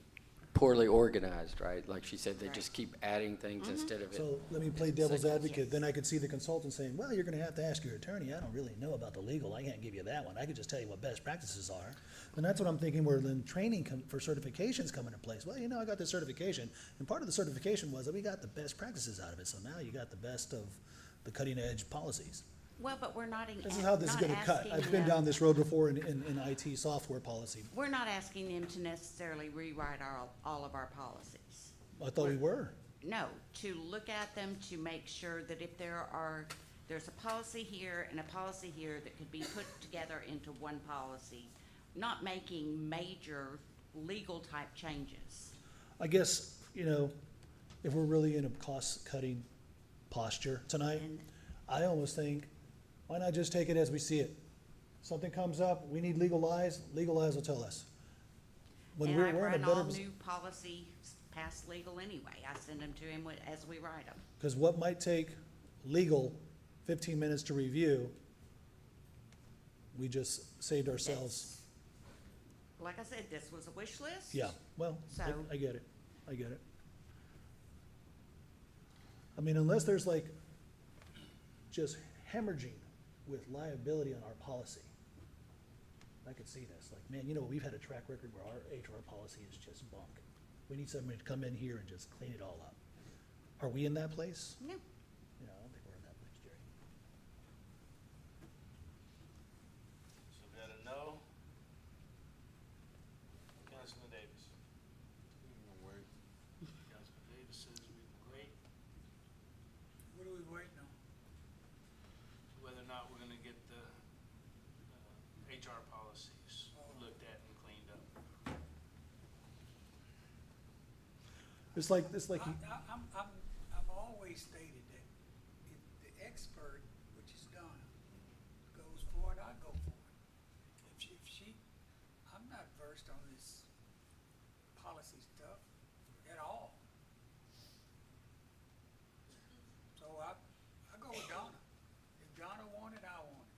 poorly organized, right? Like she said, they just keep adding things instead of it. So let me play devil's advocate. Then I could see the consultant saying, well, you're gonna have to ask your attorney. I don't really know about the legal. I can't give you that one. I could just tell you what best practices are. And that's what I'm thinking, where then training for certifications come into place. Well, I got this certification, and part of the certification was that we got the best practices out of it. So now you got the best of the cutting edge policies. Well, but we're not. This is how this is gonna cut. I've been down this road before in IT software policy. We're not asking them to necessarily rewrite all of our policies. I thought we were. No, to look at them to make sure that if there's a policy here and a policy here that could be put together into one policy, not making major legal type changes. I guess, if we're really in a cost-cutting posture tonight, I almost think, why not just take it as we see it? Something comes up, we need legal eyes will tell us. When And we're I've in a run better all new policy past legal anyway. I send them to him as we write them. Because what might take legal 15 minutes to review, we just saved ourselves. Like I said, this was a wish list. Yeah, well, So- I get it, I get it. I mean, unless there's like just hemorrhaging with liability on our policy, I could see this, like, man, you know, we've had a track record where our HR policy is just bunk. We need somebody to come in here and just clean it all up. Are we in that place? No. You know, I don't think we're in that place, Jerry. So we got a no. Councilman Davis. Councilman Davis says we can wait. What are we waiting on? Whether or not we're gonna get the HR policies looked at and cleaned up. It's like I've always stated that if the expert, which is Donna, goes for it, I go for it. If she, I'm not versed on this policy stuff at all. So I go with Donna. If Donna want it, I want it.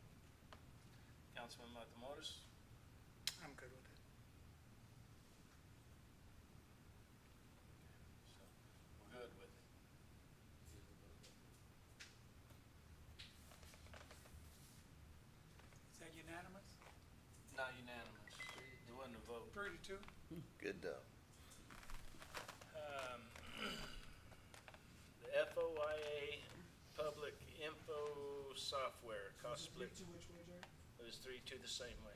Councilman Matamoros? I'm good with it. So, we're good with it. Is that unanimous? Not unanimous. There wasn't a vote. 3 to 2? Good though. The FOIA Public Info Software cost split. It was 3-2 the same way.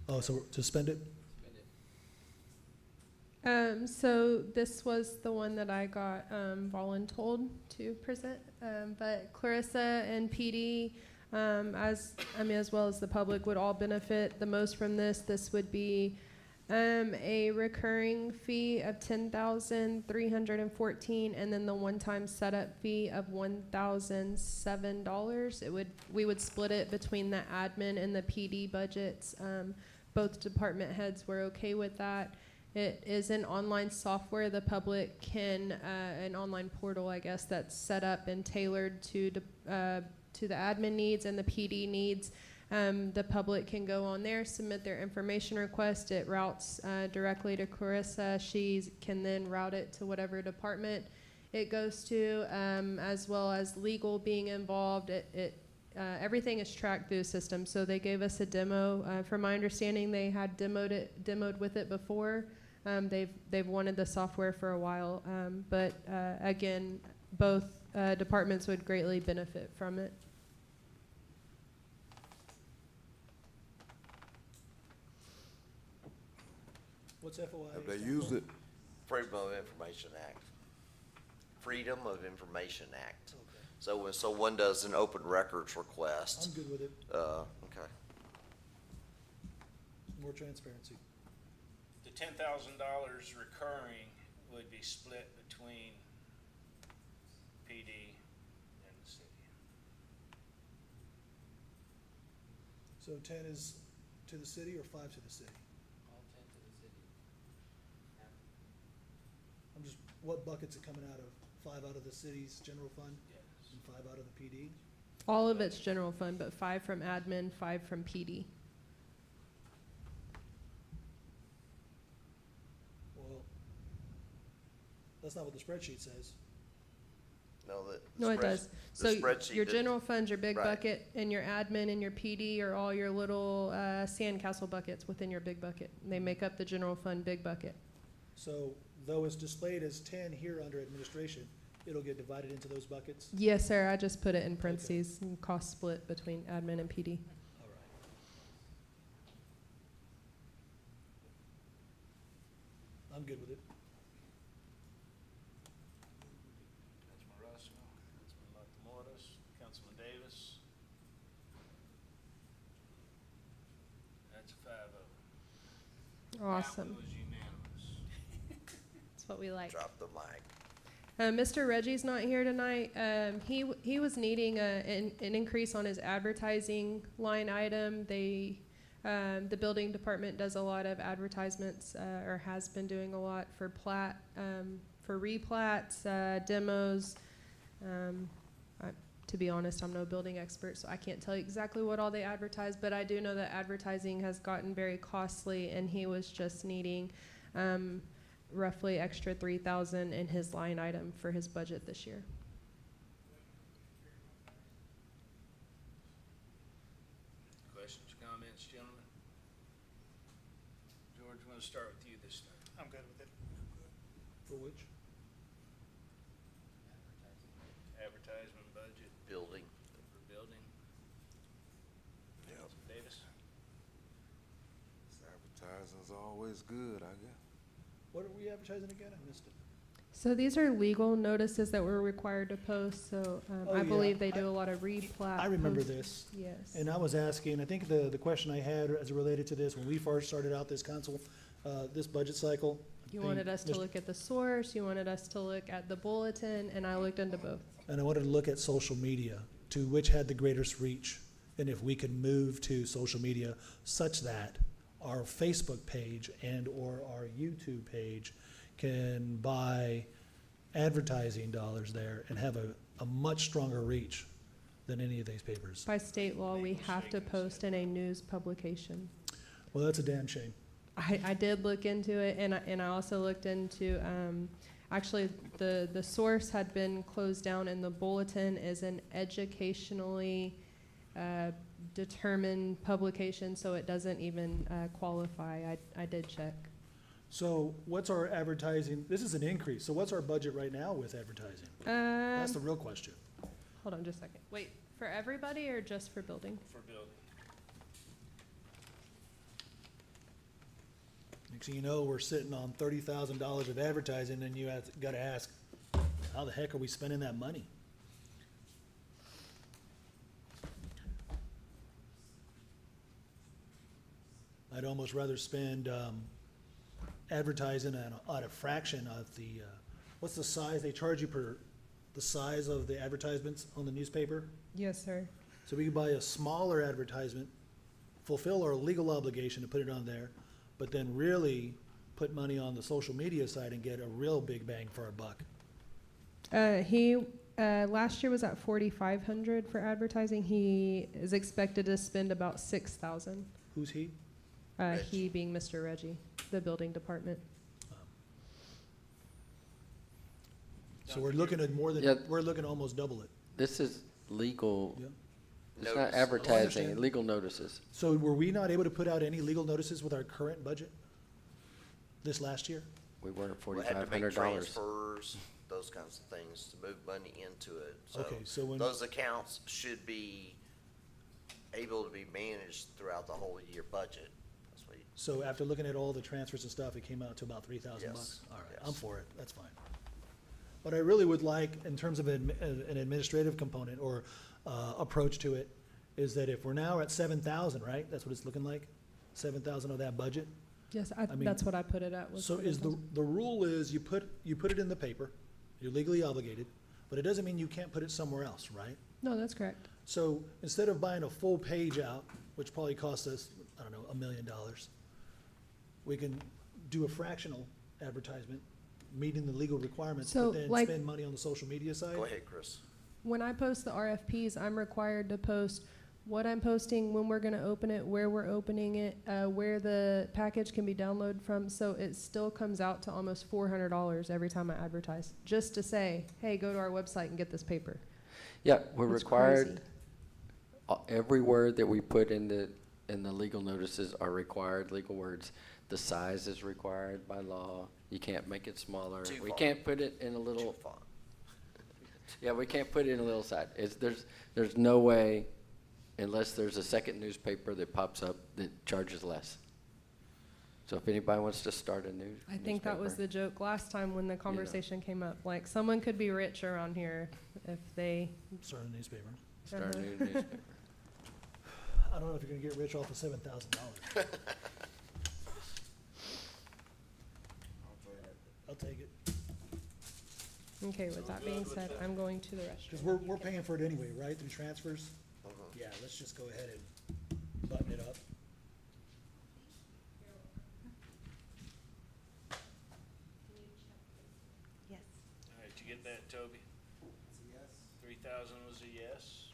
Oh, so to spend it? So this was the one that I got voluntold to present, but Clarissa and PD, as well as the public, would all benefit the most from this. This would be a recurring fee of $10,314, and then the one-time setup fee of $1,007. We would split it between the admin and the PD budgets. Both department heads were okay with that. It is an online software. The public can, an online portal, I guess, that's set up and tailored to the admin needs and the PD needs. The public can go on there, submit their information request. It routes directly to Clarissa. She can then route it to whatever department it goes to, as well as legal being involved. Everything is tracked through the system. So they gave us a demo. From my understanding, they had demoed with it before. They've wanted the software for a while, but again, both departments would greatly benefit from it. What's FOIA? Have they used it? Freedom of Information Act. Freedom of Information Act. Okay. So when someone does an open records request, I'm good with it. okay. More transparency. The $10,000 recurring would be split between PD and the city. So 10 is to the city or 5 to the city? All 10 to the city. I'm just, what bucket's it coming out of? 5 out of the city's general fund Yes. and 5 out of the PD? All of it's general fund, but 5 from admin, 5 from PD. Well, that's not what the spreadsheet says. No, It does. So spreadsheet your did- general fund's your big Right. bucket, and your admin and your PD are all your little sandcastle buckets within your big bucket. They make up the general fund big bucket. So though it's displayed as 10 here under administration, it'll get divided into those buckets? Yes, sir. I just put it in parentheses and cost split between admin and PD. All right. I'm good with it. Councilman Russell, Councilman Matamoros, Councilman Davis. That's a 5-0. Awesome. That one was unanimous. That's what we like. Drop the mic. Mr. Reggie's not here tonight. He was needing an increase on his advertising line item. They The building department does a lot of advertisements, or has been doing a lot for for replats, demos. To be honest, I'm no building expert, so I can't tell you exactly what all they advertise, but I do know that advertising has gotten very costly, and he was just needing roughly extra $3,000 in his line item for his budget this year. Questions, comments, gentlemen? George, we're gonna start with you this time. I'm good with it. For which? Advertisement budget Building. for building. Yep. Davis? Advertising's always good, I guess. What are we advertising again? I missed it. So these are legal notices that we're required to post, so Oh, I yeah. believe they do a lot of replat. I remember posts. this. Yes. And I was asking, I think the question I had as it related to this, when we first started out this council, this budget cycle. You the- wanted us to Mr. look at the source, you wanted us to look at the bulletin, and I looked into both. And I wanted to look at social media, to which had the greatest reach. And if we could move to social media such that our Facebook page and/or our YouTube page can buy advertising dollars there and have a much stronger reach than any of these papers. By state law, we have to post in a news publication. Well, that's a damn shame. I did look into it, and I also looked into, actually, the source had been closed down, and the bulletin is an educationally determined publication, so it doesn't even qualify. I did check. So what's our advertising? This is an increase. So what's our budget right now with advertising? That's the real question. Hold on just a second. Wait, for everybody or just for building? For building. Next thing you know, we're sitting on $30,000 of advertising, and you got to ask, how the heck are we spending that money? I'd almost rather spend advertising on a fraction of the, what's the size they charge you per, the size of the advertisements on the newspaper? Yes, sir. So we could buy a smaller advertisement, fulfill our legal obligation to put it on there, but then really put money on the social media side and get a real big bang for our buck. He last year was at 4,500 for advertising. He is expected to spend about 6,000. Who's he? He being Mr. Reggie, the building department. So we're looking at more Yeah. than, we're looking at almost double it. This is legal. Yeah. It's Notice. not Oh, I advertising, understand. legal notices. So were we not able to put out any legal notices with our current budget this last year? We weren't We had to make $4,500. transfers, those kinds of things to move money into it. Okay, so when- those accounts should be able to be managed throughout the whole year budget. That's what you- So after looking at all the transfers and stuff, it came out to about 3,000 Yes, bucks? All right, yes. I'm for it, that's fine. What I really would like, in terms of an administrative component or approach to it, is that if we're now at 7,000, right? That's what it's looking like? 7,000 of that budget? Yes, I mean, that's what I put it at. Was So is the 7,000. rule is you put it in the paper, you're legally obligated, but it doesn't mean you can't put it somewhere else, right? No, that's correct. So instead of buying a full page out, which probably costs us, I don't know, $1 million, we can do a fractional advertisement, meeting the legal requirements, So, but then like- spend money on the social media side? Go ahead, Chris. When I post the RFPs, I'm required to post what I'm posting, when we're gonna open it, where we're opening it, where the package can be downloaded from, so it still comes out to almost $400 every time I advertise, just to say, hey, go to our website and get this paper. Yeah, we're It's required, crazy. every word that we put in the legal notices are required legal words. The size is required by law. You can't make it smaller. Too We font. can't put it in a little, Too font. yeah, we can't put it in a little side. There's no way, unless there's a second newspaper that pops up that charges less. So if anybody wants to start a new I think that was the joke last time when the conversation came up, like, someone could be rich around here if they. Start a newspaper. Start a new newspaper. I don't know if you're gonna get rich off of $7,000. I'll take it. Okay, with that being said, I'm going to the Because restroom. we're paying for it anyway, right, through transfers? Mhm. Yeah, let's just go ahead and button it up. that, Toby? It's a yes. 3,000 was a yes.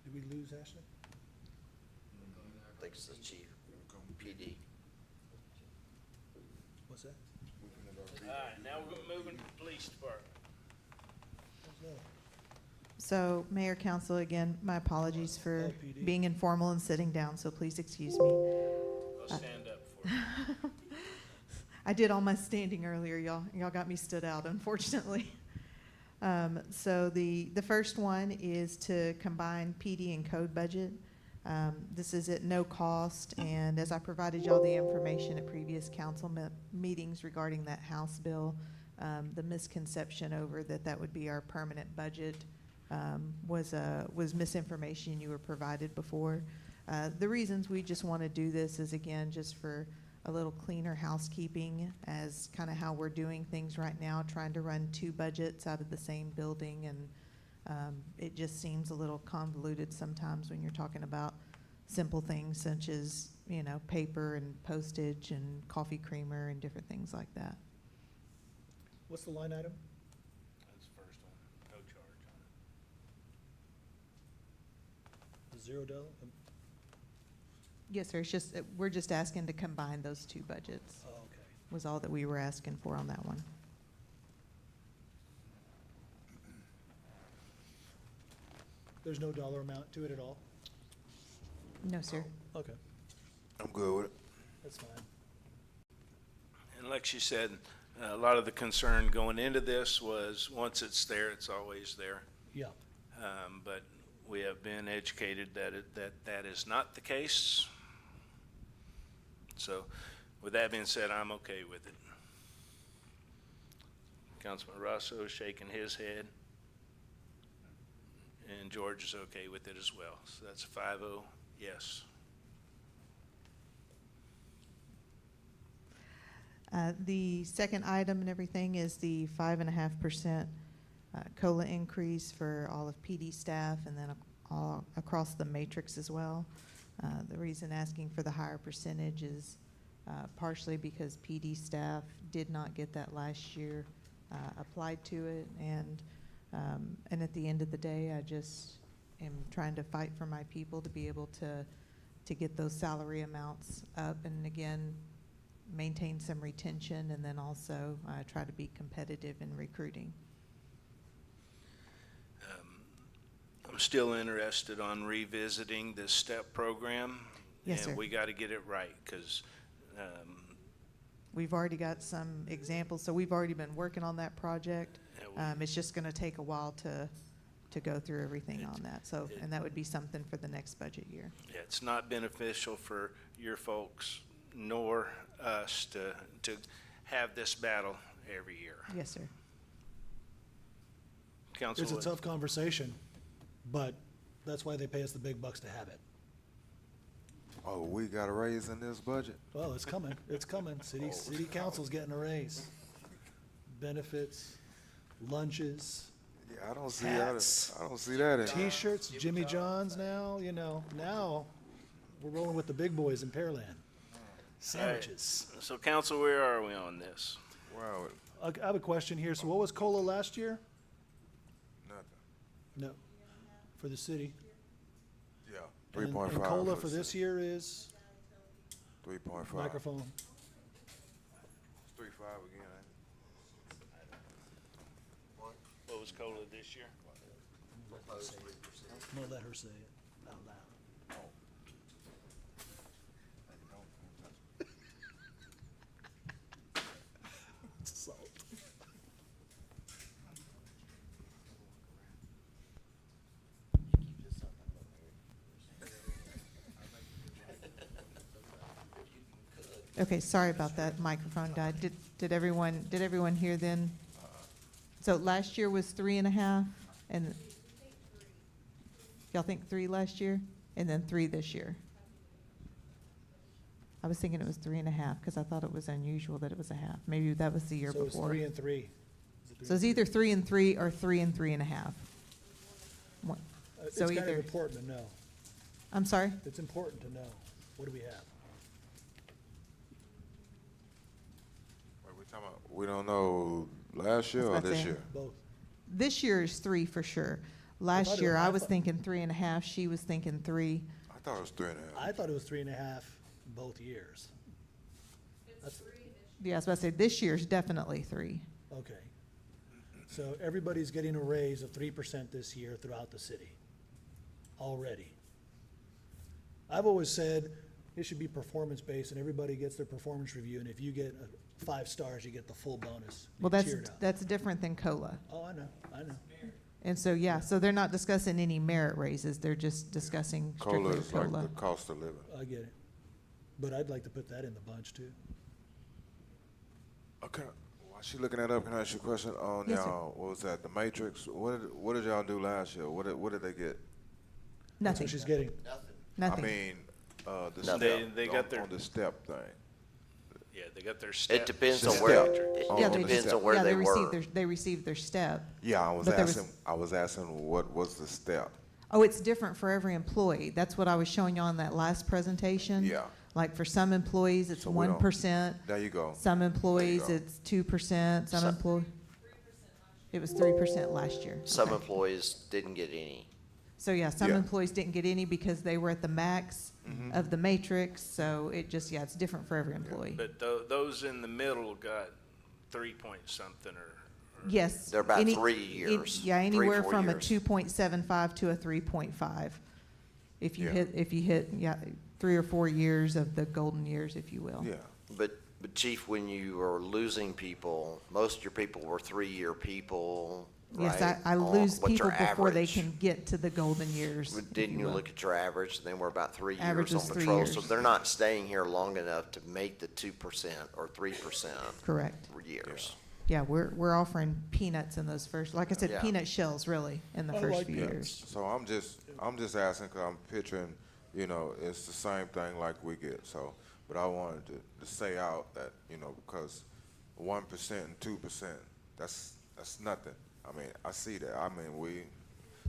Did we lose Ashley? I think it's the chief, PD. What's that? All right, now we're moving to the police department. What's that? So, Mayor, Council, again, my apologies for LPD. being informal and sitting down, so please excuse me. I'll stand up for you. I did all my standing earlier, y'all got me stood out, unfortunately. So the first one is to combine PD and code budget. This is at no cost, and as I provided y'all the information at previous council meetings regarding that House bill, the misconception over that would be our permanent budget was misinformation you were provided before. The reasons we just want to do this is, again, just for a little cleaner housekeeping as kind of how we're doing things right now, trying to run two budgets out of the same building, and it just seems a little convoluted sometimes when you're talking about simple things such as, you know, paper and postage and coffee creamer and different things like that. What's the line item? That's the first one, no charge on it. $0? Yes, sir, it's just, we're just asking to combine those two budgets, Oh, okay. was all that we were asking for on that one. There's no dollar amount to it at all? No, sir. Okay, I'm good with it. that's fine. And like she said, a lot of the concern going into this was, once it's there, it's always there. Yeah. But we have been educated that is not the case. So with that being said, I'm okay with it. Councilman Rosso is shaking his head. And George is okay with it as well. So that's a 5-0 yes. The second item and everything is the 5.5% COLA increase for all of PD staff, and then all across the matrix as well. The reason asking for the higher percentage is partially because PD staff did not get that last year applied to it, and at the end of the day, I just am trying to fight for my people to be able to get those salary amounts up, and again, maintain some retention, and then also try to be competitive in recruiting. I'm still interested on revisiting this STEP program. Yes, sir. And we got to get it right, because We've already got some examples, so we've already been working on that project. It's just going to take a while to go through everything on that. So, and that would be something for the next budget year. yeah, it's not beneficial for your folks nor us to have this battle every year. Yes, sir. Council, It's a tough conversation, but that's why they pay us the big bucks to have it. Oh, we got a raise in this budget? Well, it's coming, it's coming. City council's getting a raise. Benefits, lunches, Yeah, I don't see hats, that. I don't see that in. T-shirts, Jimmy John's now, you know, now we're rolling with the big boys in Pearland. Sandwiches. so council, where are we on this? Wow, I have a question here. So what was COLA last year? nothing. No, for the city. Yeah, And- 3.5. And COLA for this year is 3.5. microphone. 3.5 again. What was COLA this year? I'm gonna let her say it out loud. Salt. Okay, sorry about that. Microphone died. Did everyone hear then? So last year was 3.5, and y'all think 3 last year, and then 3 this year. I was thinking it was 3.5 because I thought it was unusual that it was a half. Maybe that was the year So it's before. 3 and 3. So it's either 3 and 3 or 3 and 3.5. It's So kind of either, important to know. I'm sorry? It's important to know. What do we have? What are we talking about? We don't know last year or That's what I'm this saying. year? Both. This year is 3 for sure. thought Last it- year, I I was thought- thinking 3.5, she was thinking 3. I thought it was 3.5. I thought it was 3.5 both years. That's, Yeah, I was about to say, this year's definitely 3. okay. So everybody's getting a raise of 3% this year throughout the city, already. I've always said it should be performance-based, and everybody gets their performance review, and if you get 5 stars, you get the full bonus. Well, You cheered up. that's different than COLA. Oh, I know. And so, yeah, so they're not discussing any merit raises, they're just discussing COLA strictly is like COLA. the cost of living. I get it. But I'd like to put that in the bunch, too. Okay, while she looking that up, can I ask you a question on Yes, sir. y'all, what was that, the Matrix? What did y'all do last year? What did they get? That's Nothing, what she's getting. nothing. I mean, the Nothing. step, They got their- on the step thing. Yeah, they got their step. It depends on Step. where, Oh, it on the depends step. on where Yeah, they received were. they received their step. Yeah, I was But there was- asking what was the step? Oh, it's different for every employee. That's what I was showing you on that last presentation. Yeah. Like for some employees, it's So we don't- 1%. There you go. Some employees, go. it's 2%. Some So- employ. It was 3% last year. Some Okay. employees didn't get any. So yeah, some Yeah. employees didn't get any because they were at the max of the matrix. So it just, yeah, it's different for every employee. But those in the middle got 3 point something or Yes. They're about any- 3 in- years. Yeah, 3, anywhere 4 from a years. 2.75 to a 3.5. If you Yeah. hit, yeah, 3 or 4 years of the golden years, if you will. Yeah. But Chief, when you are losing people, most of your people were 3-year people, Yes, right? I On lose what's people your before they average? can get to the golden years. But if didn't you will. look at your average? Then we're about 3 Average years was on 3 patrol, so years. they're not staying here long enough to make the 2% or 3% Correct. years. Yeah, we're offering peanuts in those first, like I said, Yeah. peanut shells really in the I first like few that. years. So I'm just asking because I'm picturing, it's the same thing like we get. So, but I wanted to say out that, because 1% and 2%, that's nothing. I mean, I see that. I mean,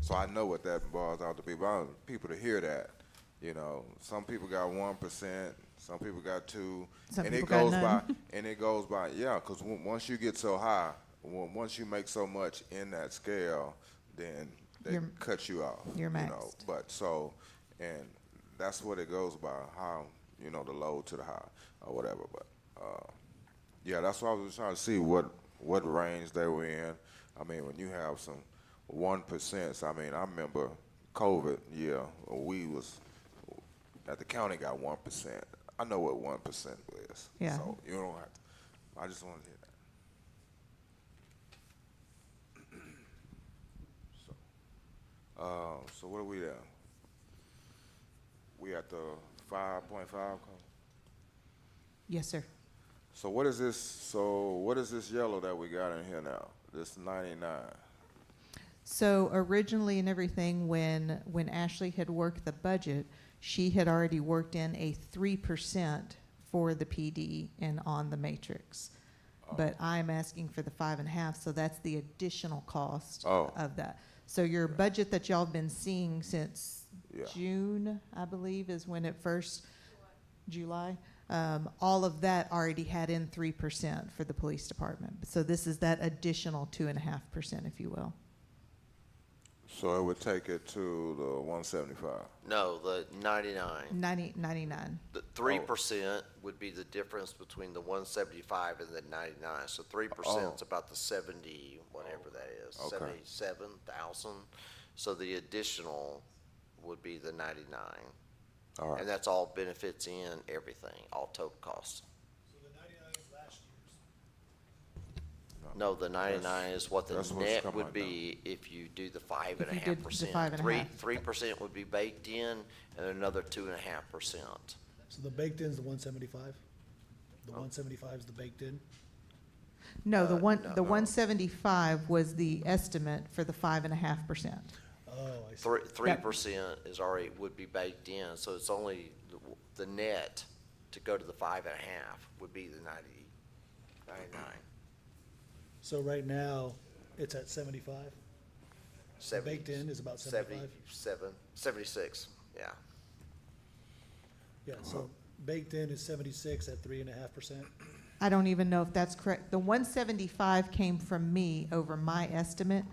so I know what that boils out to be. But I want people to hear that, some people got 1%, some people got 2, Some and people it got goes none. and it goes by, yeah, because once you get so high, once you make so much in that scale, then they You're- cut you off. you're You know, maxed. but so, and that's what it goes by, how, the low to the high or whatever. But, yeah, that's why I was trying to see what range they were in. I mean, when you have some 1%, I mean, I remember COVID, yeah, we was, at the county got 1%. I know what 1% is. Yeah. So you don't have to, I just wanted to hear that. So what are we at? We at the 5.5? Yes, sir. So what is this yellow that we got in here now? This 99? So originally and everything, when Ashley had worked the budget, she had already worked in a 3% for the PD and on the matrix. But I'm asking for the 5.5, so that's the additional cost Oh. of that. So your budget that y'all have been seeing since Yeah. June, I believe, is when it first, July, all of that already had in 3% for the police department. So this is that additional 2.5%, if you will. So it would take it to the 175. No, the 99. 99. The 3% would be the difference between the 175 and the 99. So 3% is about the 70, whatever that is, Okay. 77,000. So the additional would be the 99. All right. And that's all benefits in everything, all total costs. So the 99 is last year's. No, the 99 is what the that's what's net come would out be if you do the If you did the 5.5%. 5.5. 3% would be baked in, and another 2.5%. So the baked in's the 175? The 175 is the baked in? No, the no. 175 was the estimate for the 5.5%. Oh, I see. 3% is already, would be baked in, so it's only the net to go to the 5.5 would be the 99. So right now, it's at 75? The baked in is about 75? 76, yeah. Yeah, so baked in is 76 at 3.5%? I don't even know if that's correct. The 175 came from me over my estimate.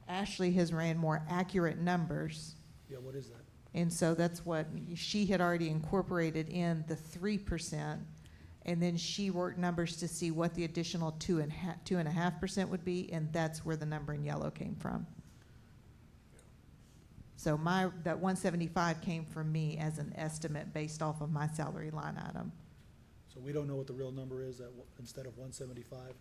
Ashley has ran more accurate numbers. Yeah, what is that? And so that's what, she had already incorporated in the 3%. And then she worked numbers to see what the additional 2.5% would be, and that's where the number in yellow came from. So that 175 came from me as an estimate based off of my salary line item. So we don't know what the real number is instead of 175?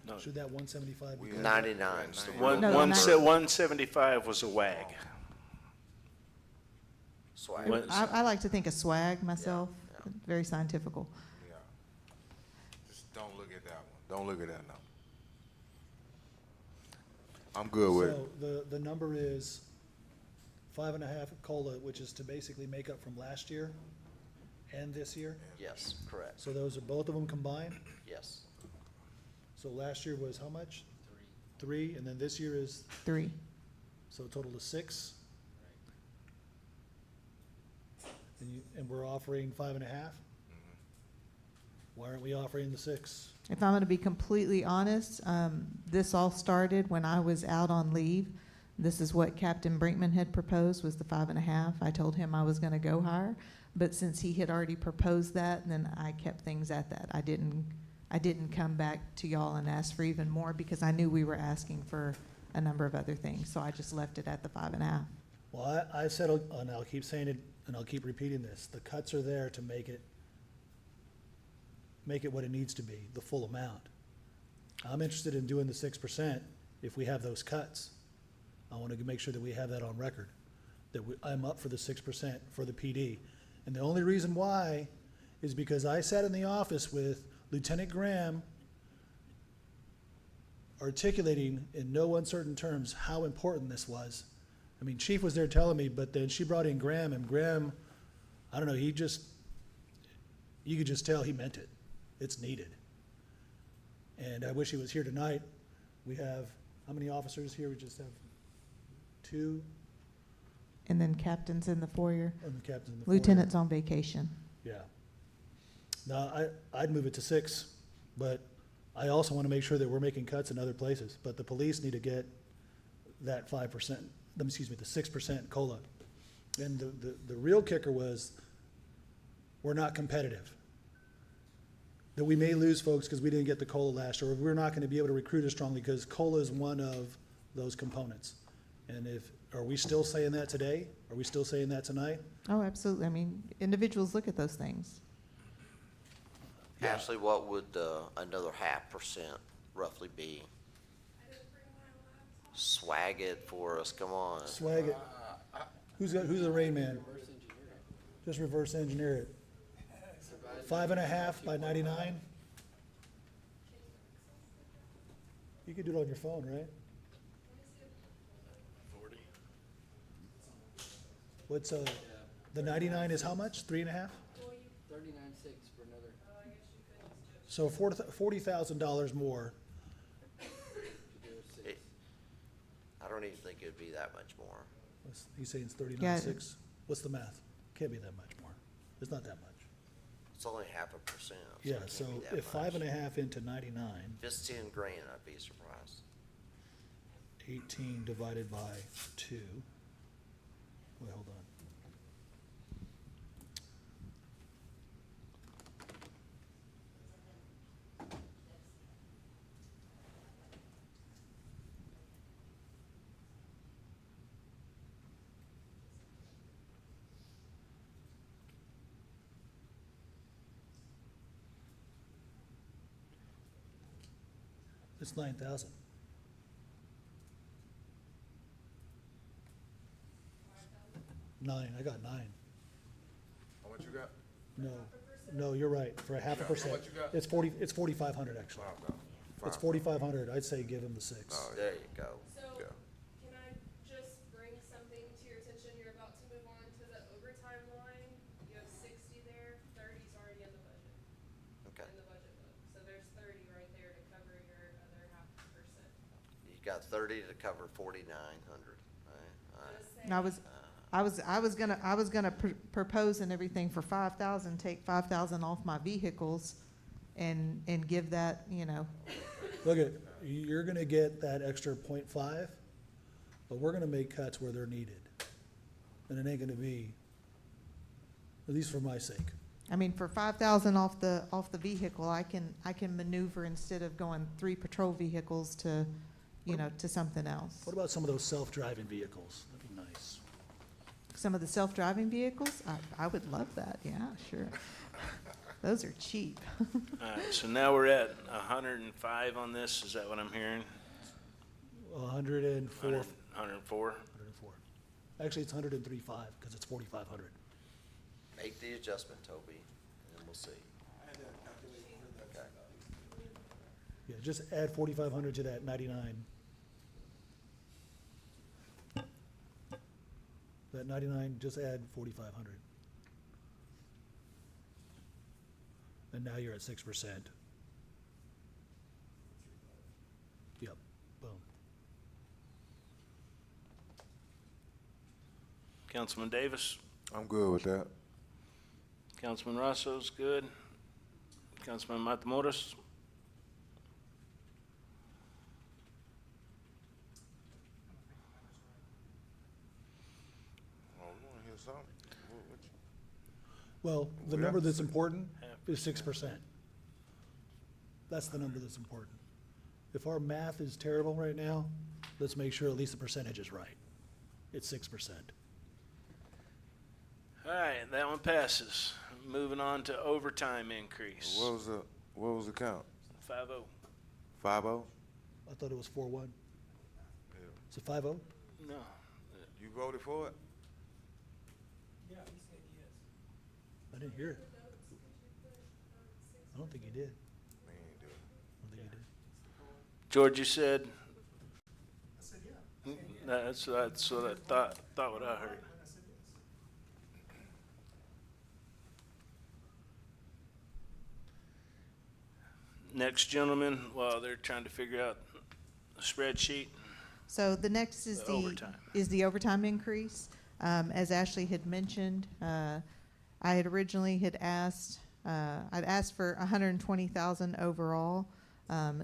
No. Should that 175 be? 99 's the real One, No, one, not- se- 175 was a WAG. swag. One- I like to think of swag myself, very scientifical. Yeah. Just don't look at that one. Don't look at that number. I'm good with it. So the number is 5.5 COLA, which is to basically make up from last year and this year? Yes, correct. So those are both of them combined? Yes. So last year was how much? 3, and then this year is, 3. so a total of 6? And we're offering 5.5? Why aren't we offering the 6? If I'm going to be completely honest, this all started when I was out on leave. This is what Captain Brinkman had proposed, was the 5.5. I told him I was going to go higher, but since he had already proposed that, then I kept things at that. I didn't come back to y'all and ask for even more because I knew we were asking for a number of other things, so I just left it at the 5.5. Well, I said, and I'll keep saying it, and I'll keep repeating this, the cuts are there to make it what it needs to be, the full amount. I'm interested in doing the 6% if we have those cuts. I want to make sure that we have that on record, that I'm up for the 6% for the PD. And the only reason why is because I sat in the office with Lieutenant Graham articulating in no uncertain terms how important this was. I mean, Chief was there telling me, but then she brought in Graham, and Graham, I don't know, you could just tell he meant it. It's needed. And I wish he was here tonight. We have, how many officers here? We just have 2, And then captain's in the foyer. and the captain in the foyer. Lieutenant's on vacation. Yeah. No, I'd move it to 6, but I also want to make sure that we're making cuts in other places. But the police need to get that 5%, the 6% COLA. And the real kicker was, we're not competitive. That we may lose folks because we didn't get the COLA last year, or we're not going to be able to recruit as strongly because COLA is one of those components. And are we still saying that today? Are we still saying that tonight? Oh, absolutely. I mean, individuals look at those things. Ashley, what would another 0.5% roughly be? Swag it for us, come on. Swag it. Who's the Rain Man? Just reverse engineer it. 5.5 by 99? You could do it on your phone, right? 40. What's, the 99 is how much? 3.5? 39.6 for another. So $40,000 more. I don't even think it'd be that much more. He's saying it's 39.6. Yeah. What's the math? Can't be that much more. It's not that much. It's only 0.5%. Yeah, it so can't be that if much. 5.5 into 99, Just 10 grand, I'd be surprised. 18 divided by 2. Wait, hold on. It's 9,000. I got 9. How much you got? No, you're right, for a 0.5%. How much you got? It's 4,500 actually. It's 4,500, I'd say give him the 6. There you go. So, Yeah. can I just bring something to your attention? You're about to move on to the overtime line. You have 60 there, 30's already in the budget. Okay. In the budget book. So there's 30 right there to cover your other 0.5%. You got 30 to cover 4,900. All right. Just And I was gonna propose and everything for 5,000, take 5,000 off my vehicles and give that, you know, Look at, you're gonna get that extra 0.5, but we're gonna make cuts where they're needed. And it ain't gonna be, at least for my sake. I mean, for 5,000 off the vehicle, I can maneuver instead of going 3 patrol vehicles to, you know, to something else. What about some of those self-driving vehicles? That'd be nice. Some of the self-driving vehicles, I would love that, yeah, sure. Those are cheap. All right, so now we're at 105 on this, is that what I'm hearing? 104. 104? 104. Actually, it's 103.5 because it's 4,500. Make the adjustment, Toby, and then we'll see. Okay. Yeah, just add 4,500 to that 99. That 99, just add 4,500. And now you're at 6%. Yep, boom. Councilman Davis? I'm good with that. Councilman Rosso's good. Councilman Matamoros? Oh, you wanna hear something? Well, the We number got that's important is 6%. That's the number that's important. If our math is terrible right now, let's make sure at least the percentage is right. It's 6%. All right, that one passes. Moving on to overtime increase. What was the count? 5-0. 5-0? I thought it was 4-1. Is it 5-0? No. You voted for it? Yeah, he said yes. I didn't hear it. I don't think he did. Me ain't do it. I don't think he did. George, you said? I said, yeah. That's what I thought what I heard. Next gentleman, while they're trying to figure out the spreadsheet. So the next is The overtime. the overtime increase. As Ashley had mentioned, I had originally had asked, I'd asked for 120,000 overall.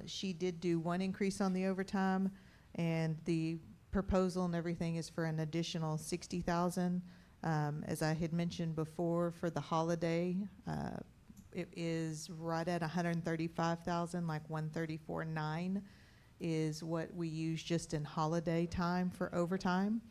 She did do one increase on the overtime, and the proposal and everything is for an additional 60,000. As I had mentioned before, for the holiday, it is right at 135,000, like 134.9 is what we use just in holiday time for overtime.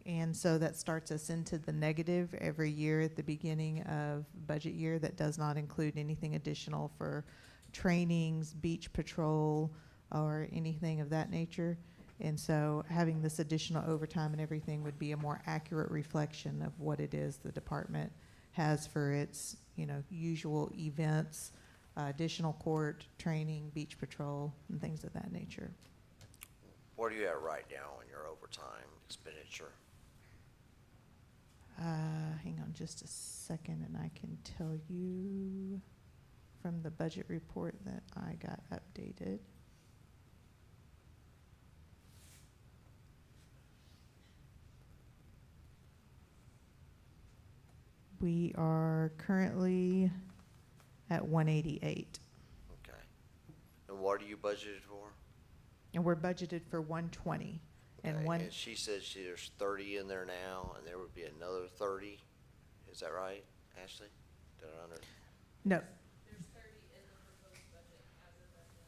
And so that starts us into the negative every year at the beginning of budget year. That does not include anything additional for trainings, beach patrol, or anything of that nature. And so having this additional overtime and everything would be a more accurate reflection of what it is the department has for its, you know, usual events, additional court, training, beach patrol, and things of that nature. What are you at right now on your overtime expenditure? Hang on just a second, and I can tell you from the budget report that I got updated. We are currently at 188, Okay. And what are you budgeted for? and we're budgeted for 120. And Okay, one, and she said there's 30 in there now, and there would be another 30. Is that right, Ashley? Did I under? no.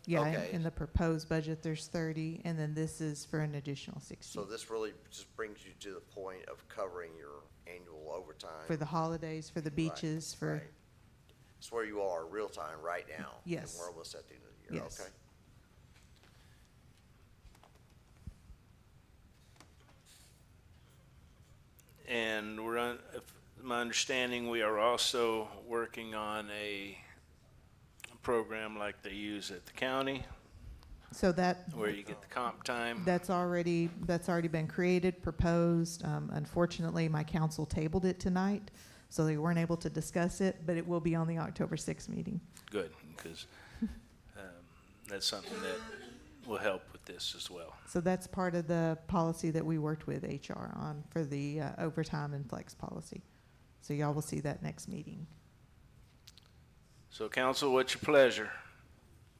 Yeah, Okay. in the proposed budget, there's 30, and then this is for an additional 60. So this really just brings you to the point of covering your annual overtime. For the holidays, for the beaches, for, Right. It's where you are real time right now. Yes. And where we'll set the end of the year, Yes. okay? And we're on, if my understanding, we are also working on a program like they use at the county, so that, where you get the comp time. that's already been created, proposed. Unfortunately, my council tabled it tonight, so they weren't able to discuss it, but it will be on the October 6th meeting. Good, because that's something that will help with this as well. So that's part of the policy that we worked with HR on for the overtime and flex policy. So y'all will see that next meeting. So council, what's your pleasure?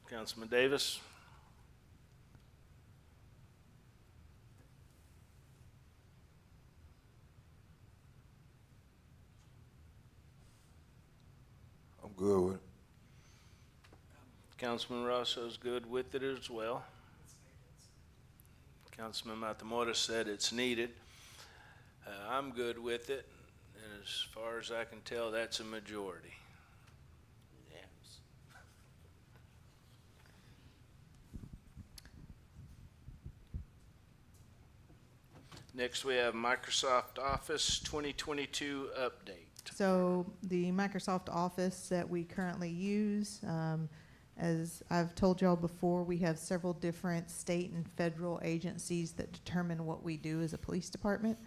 Councilman Davis? I'm good with it. Councilman Rosso's good with it as well. Councilman Matamoros said it's needed. I'm good with it, and as far as I can tell, that's a majority. Yes. Next, we have Microsoft Office 2022 update. So the Microsoft Office that we currently use, as I've told y'all before, we have several different state and federal agencies that determine what we do as a police department.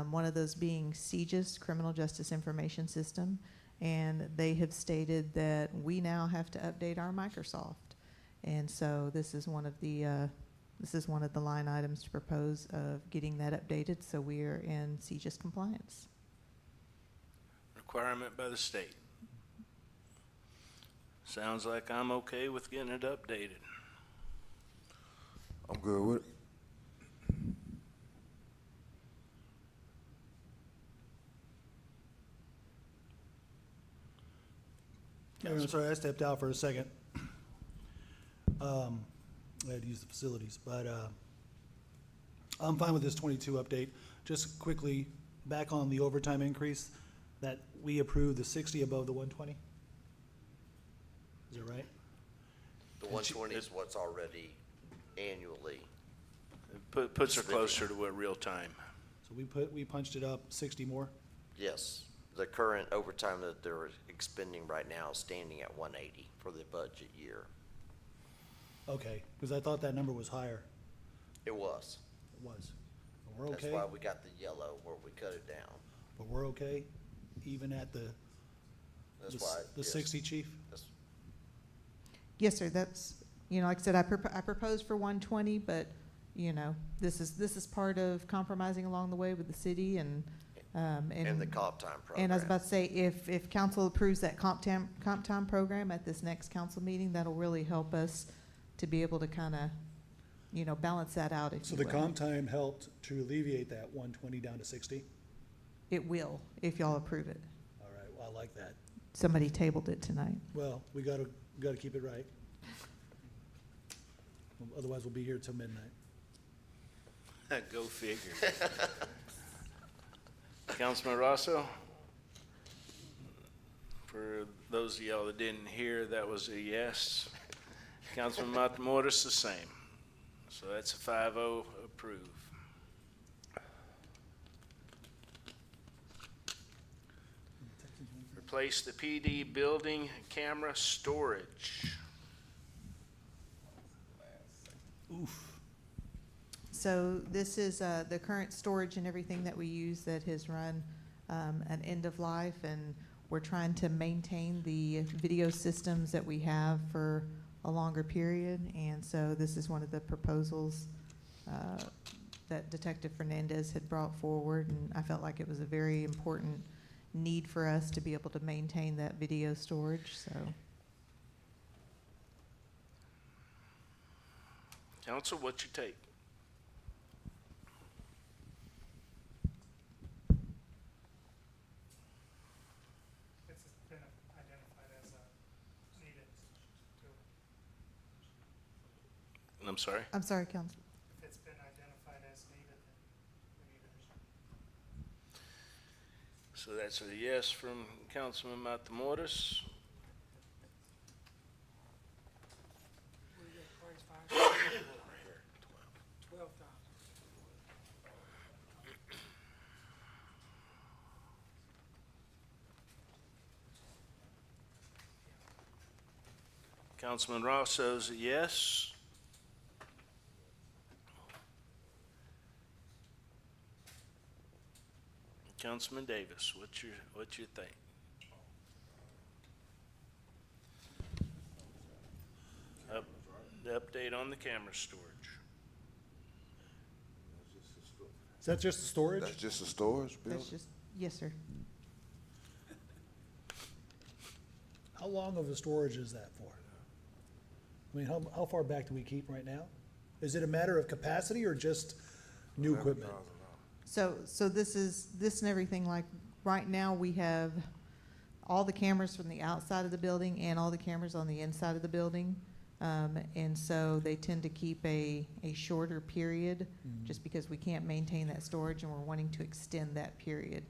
One of those being CJIS, Criminal Justice Information System, and they have stated that we now have to update our Microsoft. And so this is one of the line items to propose of getting that updated, so we are in CJIS compliance. Requirement by the state. Sounds like I'm okay with getting it updated. I'm good with it. I'm sorry, I stepped out for a second. I had to use the facilities, but I'm fine with this 22 update. Just quickly, back on the overtime increase, that we approved the 60 above the 120? Is that right? The 120 is what's already annually. It puts her closer to what real time. So we punched it up 60 more? Yes. The current overtime that they're expending right now is standing at 180 for the budget year. Okay, because I thought that number was higher. It was. It was. We're okay? That's why we got the yellow where we cut it down. But we're okay, even at the That's why. the yes. 60, chief? That's- Yes, sir, that's, like I said, I proposed for 120, but, this is part of compromising along the way with the city and the comp time program. And I was about to say, if council approves that comp time program at this next council meeting, that'll really help us to be able to kind of, balance that out, if So you the will. comp time helped to alleviate that 120 down to 60? It will, if y'all approve it. All right, well, I like that. Somebody tabled it tonight. Well, we gotta keep it right. Otherwise, we'll be here till midnight. Go figure. Councilman Rosso? For those of y'all that didn't hear, that was a yes. Councilman Matamoros, the same. So that's a 5-0 approve. Replace the PD building camera storage. Oof. So this is the current storage and everything that we use that has run an end of life, and we're trying to maintain the video systems that we have for a longer period. And so this is one of the proposals that Detective Fernandez had brought forward, and I felt like it was a very important need for us to be able to maintain that video storage. So Council, what's your take? It's been identified as needed. I'm sorry? I'm sorry, Council. If it's been identified as needed, then we need to. So that's a yes from Councilman Matamoros. Councilman Rosso's a yes. Councilman Davis, what's your think? The update on the camera storage. Is that just the storage? That's just the storage building? That's just, yes, sir. How long of a storage is that for? I mean, how far back do we keep right now? Is it a matter of capacity or just new equipment? So this and everything, like, right now, we have all the cameras from the outside of the building and all the cameras on the inside of the building. And so they tend to keep a shorter period, just because we can't maintain that storage, and we're wanting to extend that period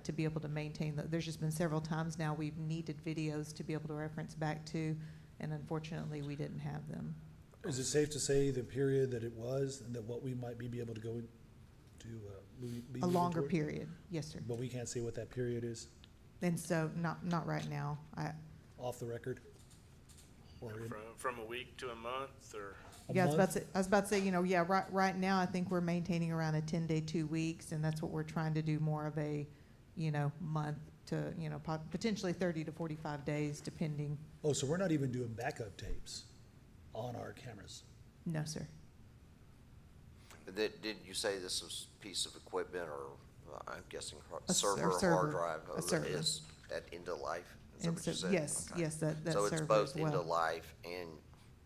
to be able to maintain there's just been several times now we've needed videos to be able to reference back to, and unfortunately, we didn't have them. Is it safe to say the period that it was, and that what we might be able to go to, be A longer toward? period, yes, sir. But we can't say what that period is, And so, not right now. off the record? Or in- From a week to a month, or? Yeah, I was about to say, yeah, right now, I think we're maintaining around a 10-day, 2 weeks, and that's what we're trying to do, more of a, month to, potentially 30 to 45 days, depending. Oh, so we're not even doing backup tapes on our cameras? No, sir. Did you say this was a piece of equipment, or I'm guessing A server or server. hard drive? A server. Is that end of life? Is that And what you so- said? yes, Okay. yes, that So it's server both as end well. of life and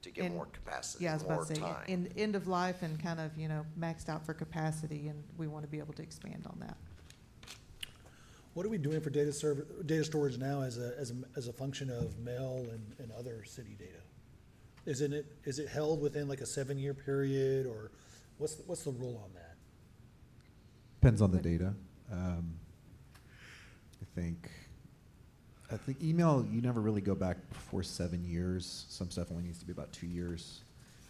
to get And- more capacity, Yeah, I was more about to say, time. end of life and kind of, maxed out for capacity, and we want to be able to expand on that. What are we doing for data storage now as a function of mail and other city data? Is it held within like a 7-year period, or what's the rule on that? Depends on the data. I think email, you never really go back before 7 years. Some stuff only needs to be about 2 years.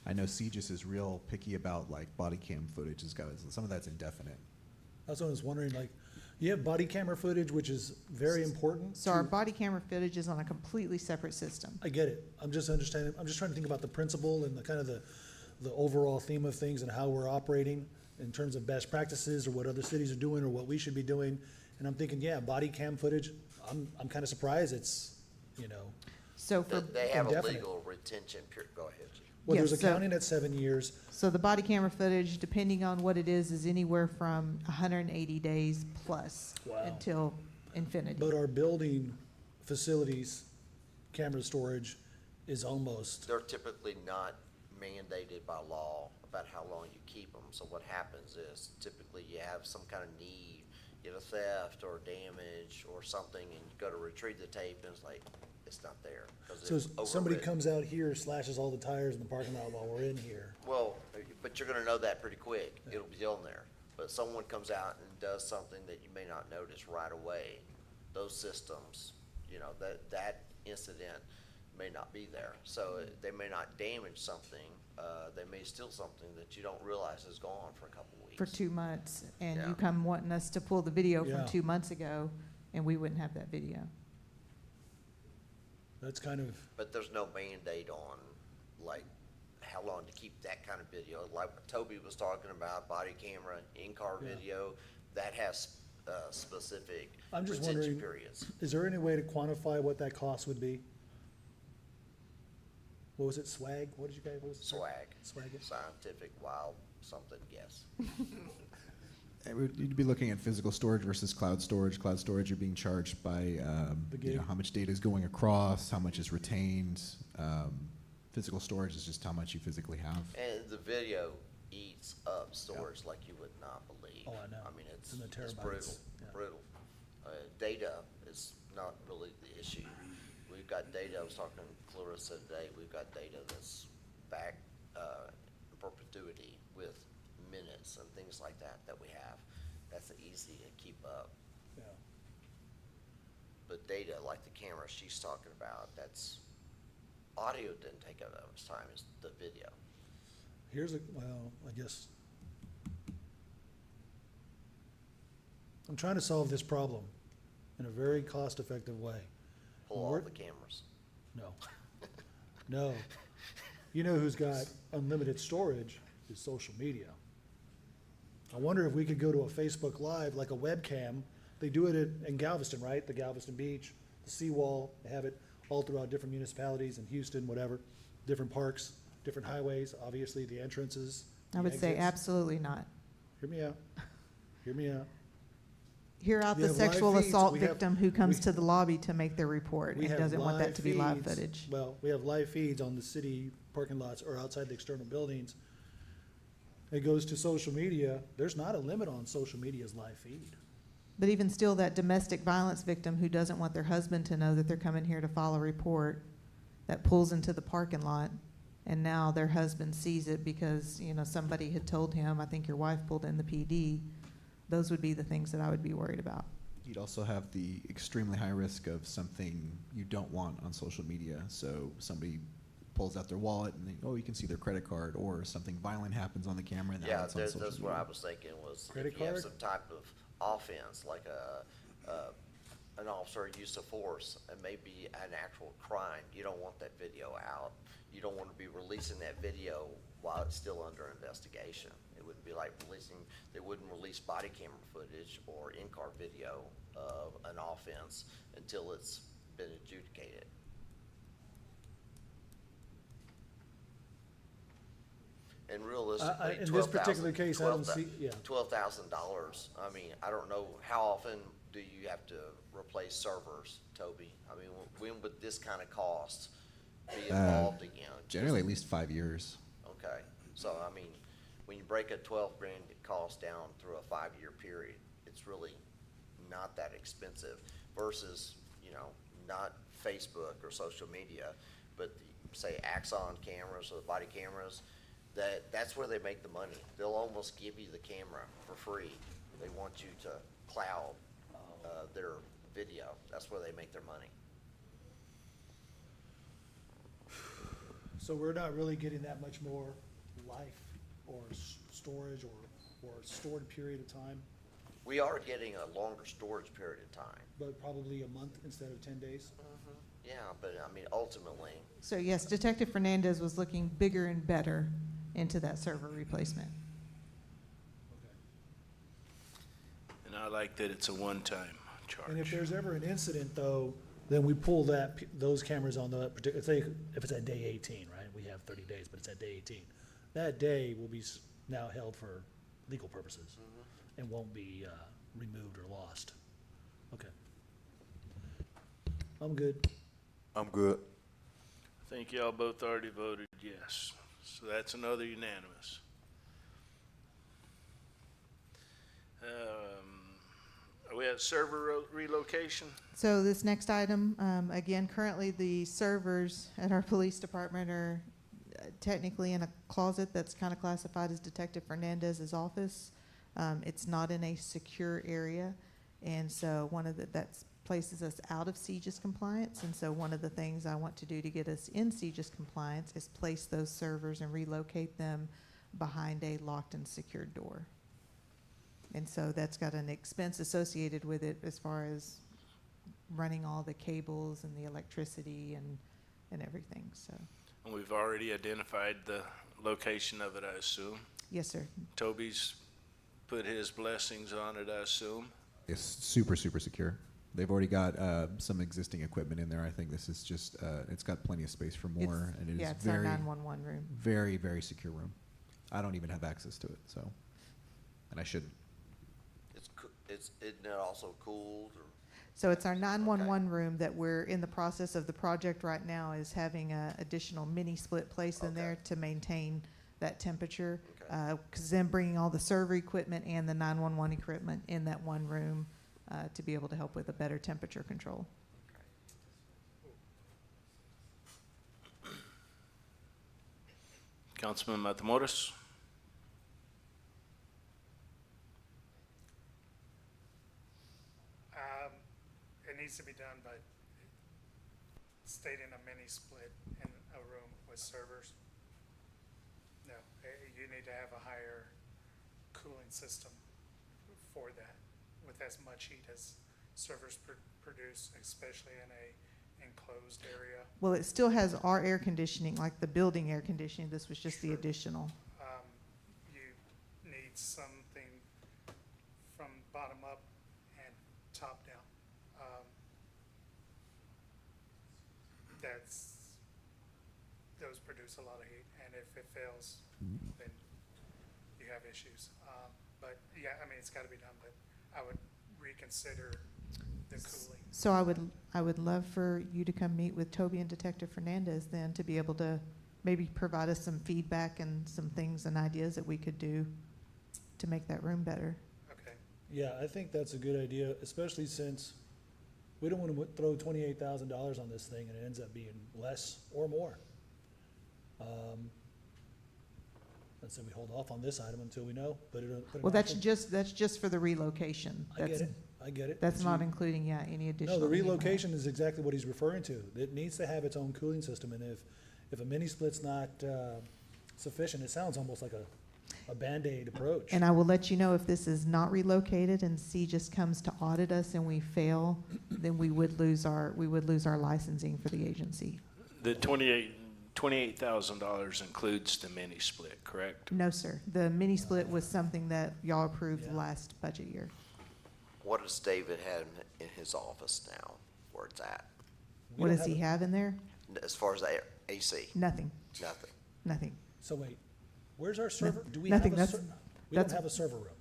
I know CGIS is real picky about like body cam footage. Some of that's indefinite. That's what I was wondering, like, you have body camera footage, which is very important. So our body camera footage is on a completely separate system. I get it. I'm just trying to think about the principle and the kind of the overall theme of things and how we're operating in terms of best practices, or what other cities are doing, or what we should be doing. And I'm thinking, yeah, body cam footage, I'm kind of surprised it's, So for. They have a indefinite. legal retention period. Go ahead, G. Well, there's Yes, so- accounting at 7 years. So the body camera footage, depending on what it is anywhere from 180 days plus Wow. until infinity. But our building facilities, camera storage is almost, They're typically not mandated by law about how long you keep them. So what happens is typically you have some kind of need, you have a theft or damage or something, and you go to retrieve the tape, and it's like, it's not there. 'Cause so it's somebody overwritten. comes out here, slashes all the tires in the parking lot while we're in here. Well, but you're gonna know that pretty quick. It'll be on there. But someone comes out and does something that you may not notice right away. Those systems, that incident may not be there. So they may not damage something. They may steal something that you don't realize is gone for a couple weeks. For 2 months, and Yeah. you come wanting us to pull the video Yeah. from 2 months ago, and we wouldn't have that video. That's kind of, But there's no mandate on, like, how long to keep that kind of video. Like what Toby was talking about, body camera, in-car Yeah. video, that has specific I'm just retention wondering, periods. is there any way to quantify what that cost would be? What was it, swag? What did you guys, what was it? Swag. Swag. Scientific, wild, something, yes. You'd be looking at physical storage versus cloud storage. Cloud storage, you're being charged by The gig. how much data is going across, how much is retained. Physical storage is just how much you physically have. And the video eats up storage like you would not believe. Oh, I know. I mean, it's in the brutal, terabytes. Yeah. brutal. Data is not really the issue. We've got data, I was talking to Clarissa today, we've got data that's back in perpetuity with minutes and things like that we have. That's easy to keep up. Yeah. But data, like the camera she's talking about, that's, audio didn't take up that much time as the video. Well, I guess, I'm trying to solve this problem in a very cost-effective way. Pull all We're- the cameras. No. No. You know who's got unlimited storage is social media. I wonder if we could go to a Facebook Live, like a webcam. They do it in Galveston, right? The Galveston Beach, the seawall, they have it all throughout different municipalities in Houston, whatever, different parks, different highways, obviously the entrances. I the would say exits. absolutely not. Hear me out. Hear me out. hear out We the have live sexual feeds. assault We have- victim who comes we- to the lobby to make their report We and have doesn't want that live to be live feeds. footage. Well, we have live feeds on the city parking lots or outside the external buildings. It goes to social media. There's not a limit on social media's live feed. But even still, that domestic violence victim who doesn't want their husband to know that they're coming here to file a report, that pulls into the parking lot, and now their husband sees it because, you know, somebody had told him, I think your wife pulled in the PD. Those would be the things that I would be worried about. You'd also have the extremely high risk of something you don't want on social media. So somebody pulls out their wallet and they, oh, you can see their credit card, or something violent happens on the camera and now Yeah, it's on social that's media. what I was thinking was Credit if you have card? some type of offense, like an officer use of force, and maybe an actual crime, you don't want that video out. You don't want to be releasing that video while it's still under investigation. It would be like they wouldn't release body camera footage or in-car video of an offense until it's been adjudicated. And realistically, in this particular case, I don't see, yeah. $12,000. I mean, I don't know, how often do you have to replace servers, Toby? I mean, when would this kind of cost be involved again? Generally, at least 5 years. Okay, so I mean, when you break a 12 grand cost down through a 5-year period, it's really not that expensive versus, you know, not Facebook or social media, but the, say, Axon cameras or body cameras. That's where they make the money. They'll almost give you the camera for free. They want you to cloud their video. That's where they make their money. So we're not really getting that much more life or storage or stored period of time, We are getting a longer storage period of time. but probably a month instead of 10 days. Yeah, but I mean, ultimately, So yes, Detective Fernandez was looking bigger and better into that server replacement. And I like that it's a one-time charge. And if there's ever an incident though, then we pull those cameras on the particular, say, if it's at day 18, right? We have 30 days, but it's at day 18. That day will be now held for legal purposes and won't be removed or lost. Okay. I'm good. I'm good. I think y'all both already voted yes, so that's another unanimous. Are we at server relocation? So this next item, again, currently the servers at our police department are technically in a closet that's kind of classified as Detective Fernandez's office. It's not in a secure area, and so that places us out of CJIS compliance. And so one of the things I want to do to get us in CJIS compliance is place those servers and relocate them behind a locked and secured door. And so that's got an expense associated with it as far as running all the cables and the electricity and everything, so. And we've already identified the location of it, I assume. Yes, sir. Toby's put his blessings on it, I assume. It's super, super secure. They've already got some existing equipment in there. I think this is just, it's got plenty of space for more, and it is It's our very, 911 room. very, very secure room. I don't even have access to it, so, and I shouldn't. isn't it also cooled or? So it's our 911 room that we're in the process of the project right now, is having a additional mini split place in there to maintain that temperature. Because then bringing all the server equipment and the 911 equipment in that one room to be able to help with a better temperature control. Councilman Matamoros? It needs to be done, but stating a mini split in a room with servers, no, you need to have a higher cooling system for that, with as much heat as servers produce, especially in a enclosed area. Well, it still has our air conditioning, like the building air conditioning. This was just the additional. You need something from bottom up and top down. Those produce a lot of heat, and if it fails, then you have issues. But yeah, I mean, it's gotta be done, but I would reconsider the cooling. So I would love for you to come meet with Toby and Detective Fernandez then to be able to maybe provide us some feedback and some things and ideas that we could do to make that room better. Okay. Yeah, I think that's a good idea, especially since we don't want to throw $28,000 on this thing and it ends up being less or more. Let's say we hold off on this item until we know, Well, that's just for the relocation. I get it, I get it. That's But not you- including, any additional. No, the heat and relocation is exactly what he's referring to. It needs to have its own cooling system, and if a mini split's not sufficient, it sounds almost like a Band-Aid approach. And I will let you know if this is not relocated and C just comes to audit us and we fail, then we would lose our licensing for the agency. The $28,000 includes the mini split, correct? No, sir. The mini split was something that y'all approved last budget year. What does David have in his office now, where it's at, What does he have in there? as far as the AC? Nothing, Nothing. nothing. So wait, where's our server? Do we have nothing. a That's- server? We don't that's- have a server room.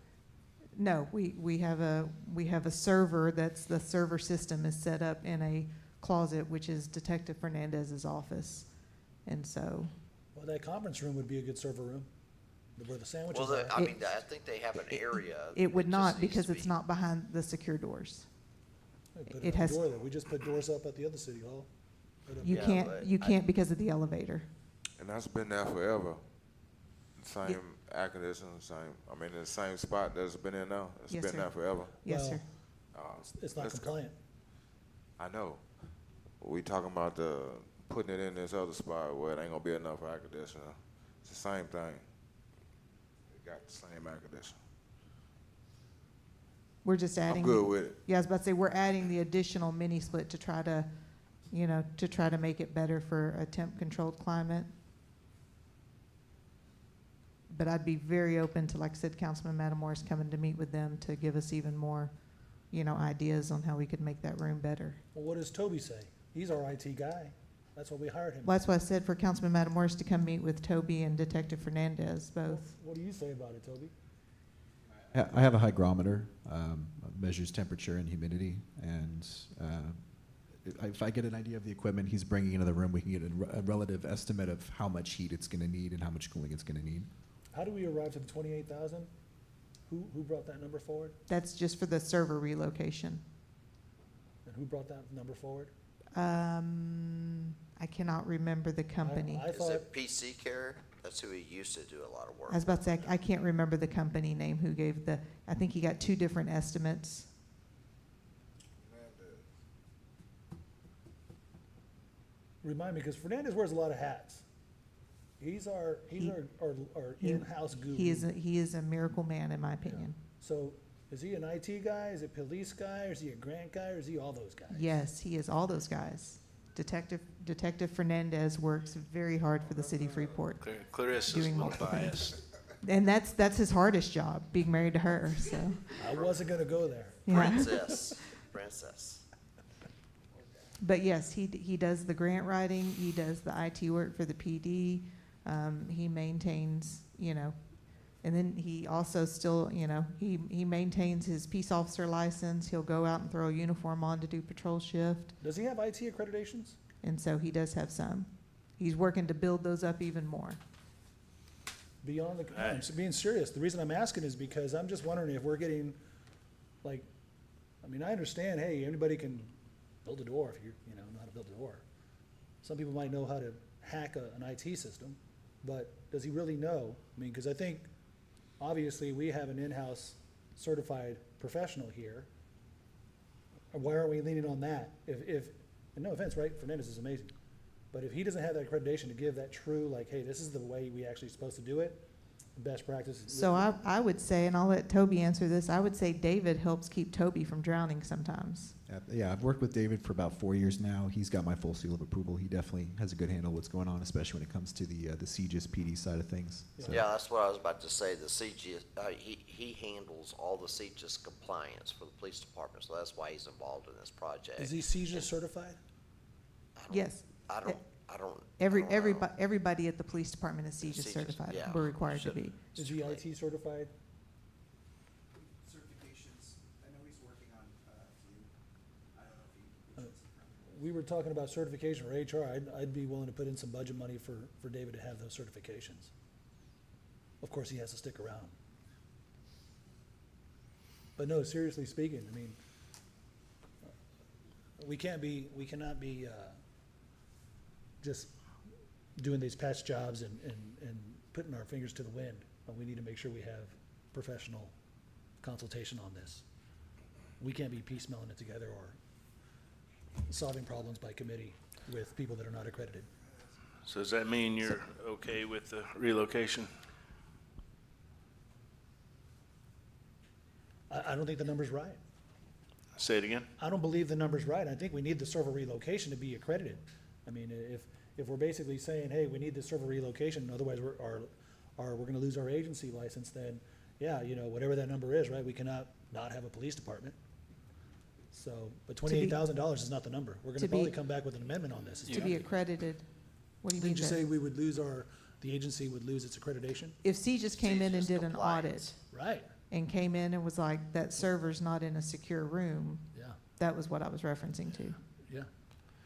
No, we have a server the server system is set up in a closet, which is Detective Fernandez's office. And so, Well, that conference room would be a good server room, where the sandwiches Well, are. I mean, I think they have an area. it would just not needs because to it's be- not behind the secure doors. We put it a has- door there. We just put doors up at the other city hall. Put a- You Yeah, can't, but you can't because of the elevator. And that's been there forever. Same air conditioning, the same spot that's been in now. It's Yes, been sir. there forever. Yes, sir. It's not let's- compliant. I know. We talking about putting it in this other spot where it ain't gonna be enough air conditioner. It's the same thing. It got the same air conditioner. We're just I'm adding. good with it. Yeah, I was about to say, we're adding the additional mini split to try to, make it better for a temp controlled climate. But I'd be very open to, like I said, Councilman Matamoros coming to meet with them to give us even more, ideas on how we could make that room better. Well, what does Toby say? He's our IT guy. That's why we hired him. Well, that's why I said for Councilman Matamoros to come meet with Toby and Detective Fernandez both. What do you say about it, Toby? I have a hygrometer, measures temperature and humidity, and if I get an idea of the equipment he's bringing into the room, we can get a relative estimate of how much heat it's going to need and how much cooling it's going to need. How do we arrive to the 28,000? Who brought that number forward? That's just for the server relocation. And who brought that number forward? I cannot remember the company. I Is thought, it PC Care? That's who he used to do a lot of work. I was about to say, I can't remember the company name who gave I think he got two different estimates. remind me, because Fernandez wears a lot of hats. He's our in-house guru. He is a miracle man, in my opinion. So is he an IT guy? Is it police guy? Or is he a grant guy? Or is he all those guys? Yes, he is all those guys. Detective Fernandez works very hard for the city of Freeport. Clarissa's a Doing little multiple things. biased. And that's his hardest job, being married to her, so. I wasn't gonna go there. Yeah. Princess. But yes, he does the grant writing, he does the IT work for the PD, he maintains, and then he also still, he maintains his peace officer license, he'll go out and throw a uniform on to do patrol shift, Does he have IT accreditations? and so he does have some. He's working to build those up even more. Beyond the, I'm being serious. The reason I'm asking is because I'm just wondering if we're getting, I understand, hey, anybody can build a door if you know how to build a door. Some people might know how to hack an IT system, but does he really know? Because I think, obviously, we have an in-house certified professional here. Why aren't we leaning on that? If, and no offense, right, Fernandez is amazing. But if he doesn't have that accreditation to give that true, hey, this is the way we actually supposed to do it, best practice. So I would say, and I'll let Toby answer this, I would say David helps keep Toby from drowning sometimes. Yeah, I've worked with David for about 4 years now. He's got my full seal of approval. He definitely has a good handle of what's going on, especially when it comes to the CGIS PD side of things. So. Yeah, that's what I was about to say. The CGIS, he handles all the CGIS compliance for the police department, so that's why he's involved in this project. Is he CGIS certified? Yes. I don't. Everybody at the police department is CGIS certified. yeah. We're required to be. Is he IT certified? Certifications, I know he's working on we were talking about certification for HR, I'd be willing to put in some budget money for David to have those certifications. Of course, he has to stick around. But no, seriously speaking, I mean, we cannot be just doing these patch jobs and putting our fingers to the wind. We need to make sure we have professional consultation on this. We can't be piecemealing it together or solving problems by committee with people that are not accredited. So does that mean you're okay with the relocation? I don't think the number's right. Say it again? I don't believe the number's right. I think we need the server relocation to be accredited. I mean, if we're basically saying, hey, we need the server relocation, otherwise we're gonna lose our agency license, then yeah, you know, whatever that number is, right, we cannot not have a police department. So, but $28,000 is not the number. We're gonna To be- probably come back with an amendment on this. To be accredited, what do you mean? Didn't you that- say we would lose the agency would lose its accreditation? If C just came in and did an audit Right, and came in and was like, that server's not in a secure room, yeah, that was what I was referencing to. yeah.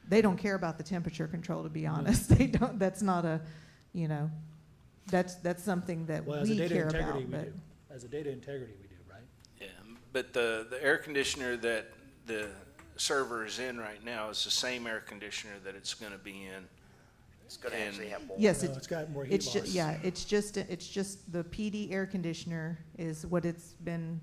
They don't care about the temperature control, to be honest. They don't, that's not a, you know, that's something that Well, as a we data care integrity, about, we but. do. As a data integrity, we do, right? Yeah, but the air conditioner that the server is in right now is the same air conditioner that it's gonna be in. It's gonna actually have more. Yes, No, it's got more heat it's loss. yeah, it's just the PD air conditioner is what it's been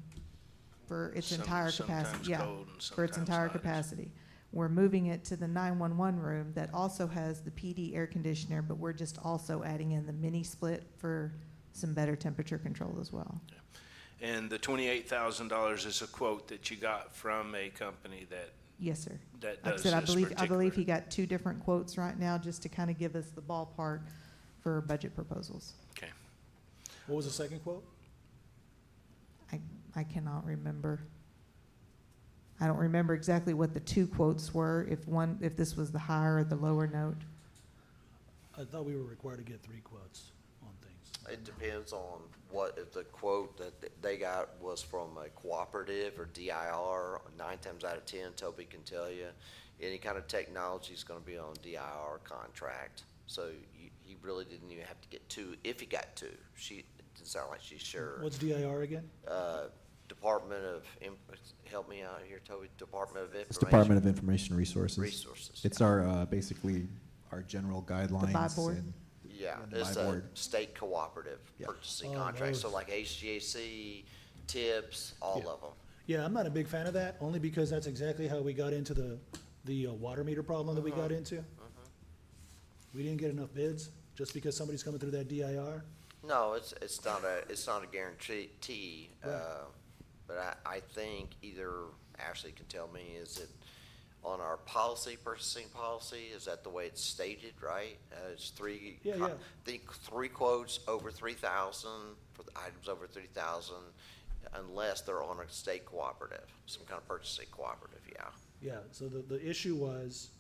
for its entire capacity, Sometimes yeah, cold and for its sometimes entire hot. capacity. We're moving it to the 911 room that also has the PD air conditioner, but we're just also adding in the mini split for some better temperature control as well. And the $28,000 is a quote that you got from a company that Yes, sir. that Like I does said, I this believe particular. he got 2 different quotes right now, just to kind of give us the ballpark for budget proposals. Okay. What was the second quote? I cannot remember. I don't remember exactly what the 2 quotes were, if this was the higher or the lower note. I thought we were required to get 3 quotes on things. It depends on what, if the quote that they got was from a cooperative or DIR, 9 times out of 10, Toby can tell you, any kind of technology is gonna be on DIR contract. So he really didn't even have to get 2, if he got 2. It didn't sound like she's sure. What's DIR again? Department of, help me out here, Toby, Department of Information. It's Department of Information Resources. Resources. It's our, basically, our general guidelines. board? and- Yeah, the it's buy a board. state cooperative Yeah. purchasing Oh, contract, so those. like HGAC, TIPS, all Yeah. of them. Yeah, I'm not a big fan of that, only because that's exactly how we got into the water meter problem that we got into. We didn't get enough bids, just because somebody's coming through that DIR. No, it's not a guarantee, Right. but I think either Ashley can tell me, is it on our purchasing policy, is that the way it's stated, right? It's 3. Yeah, yeah. I think 3 quotes over 3,000 for the items over 3,000, unless they're on a state cooperative, some kind of purchasing cooperative, yeah. Yeah, so the issue was,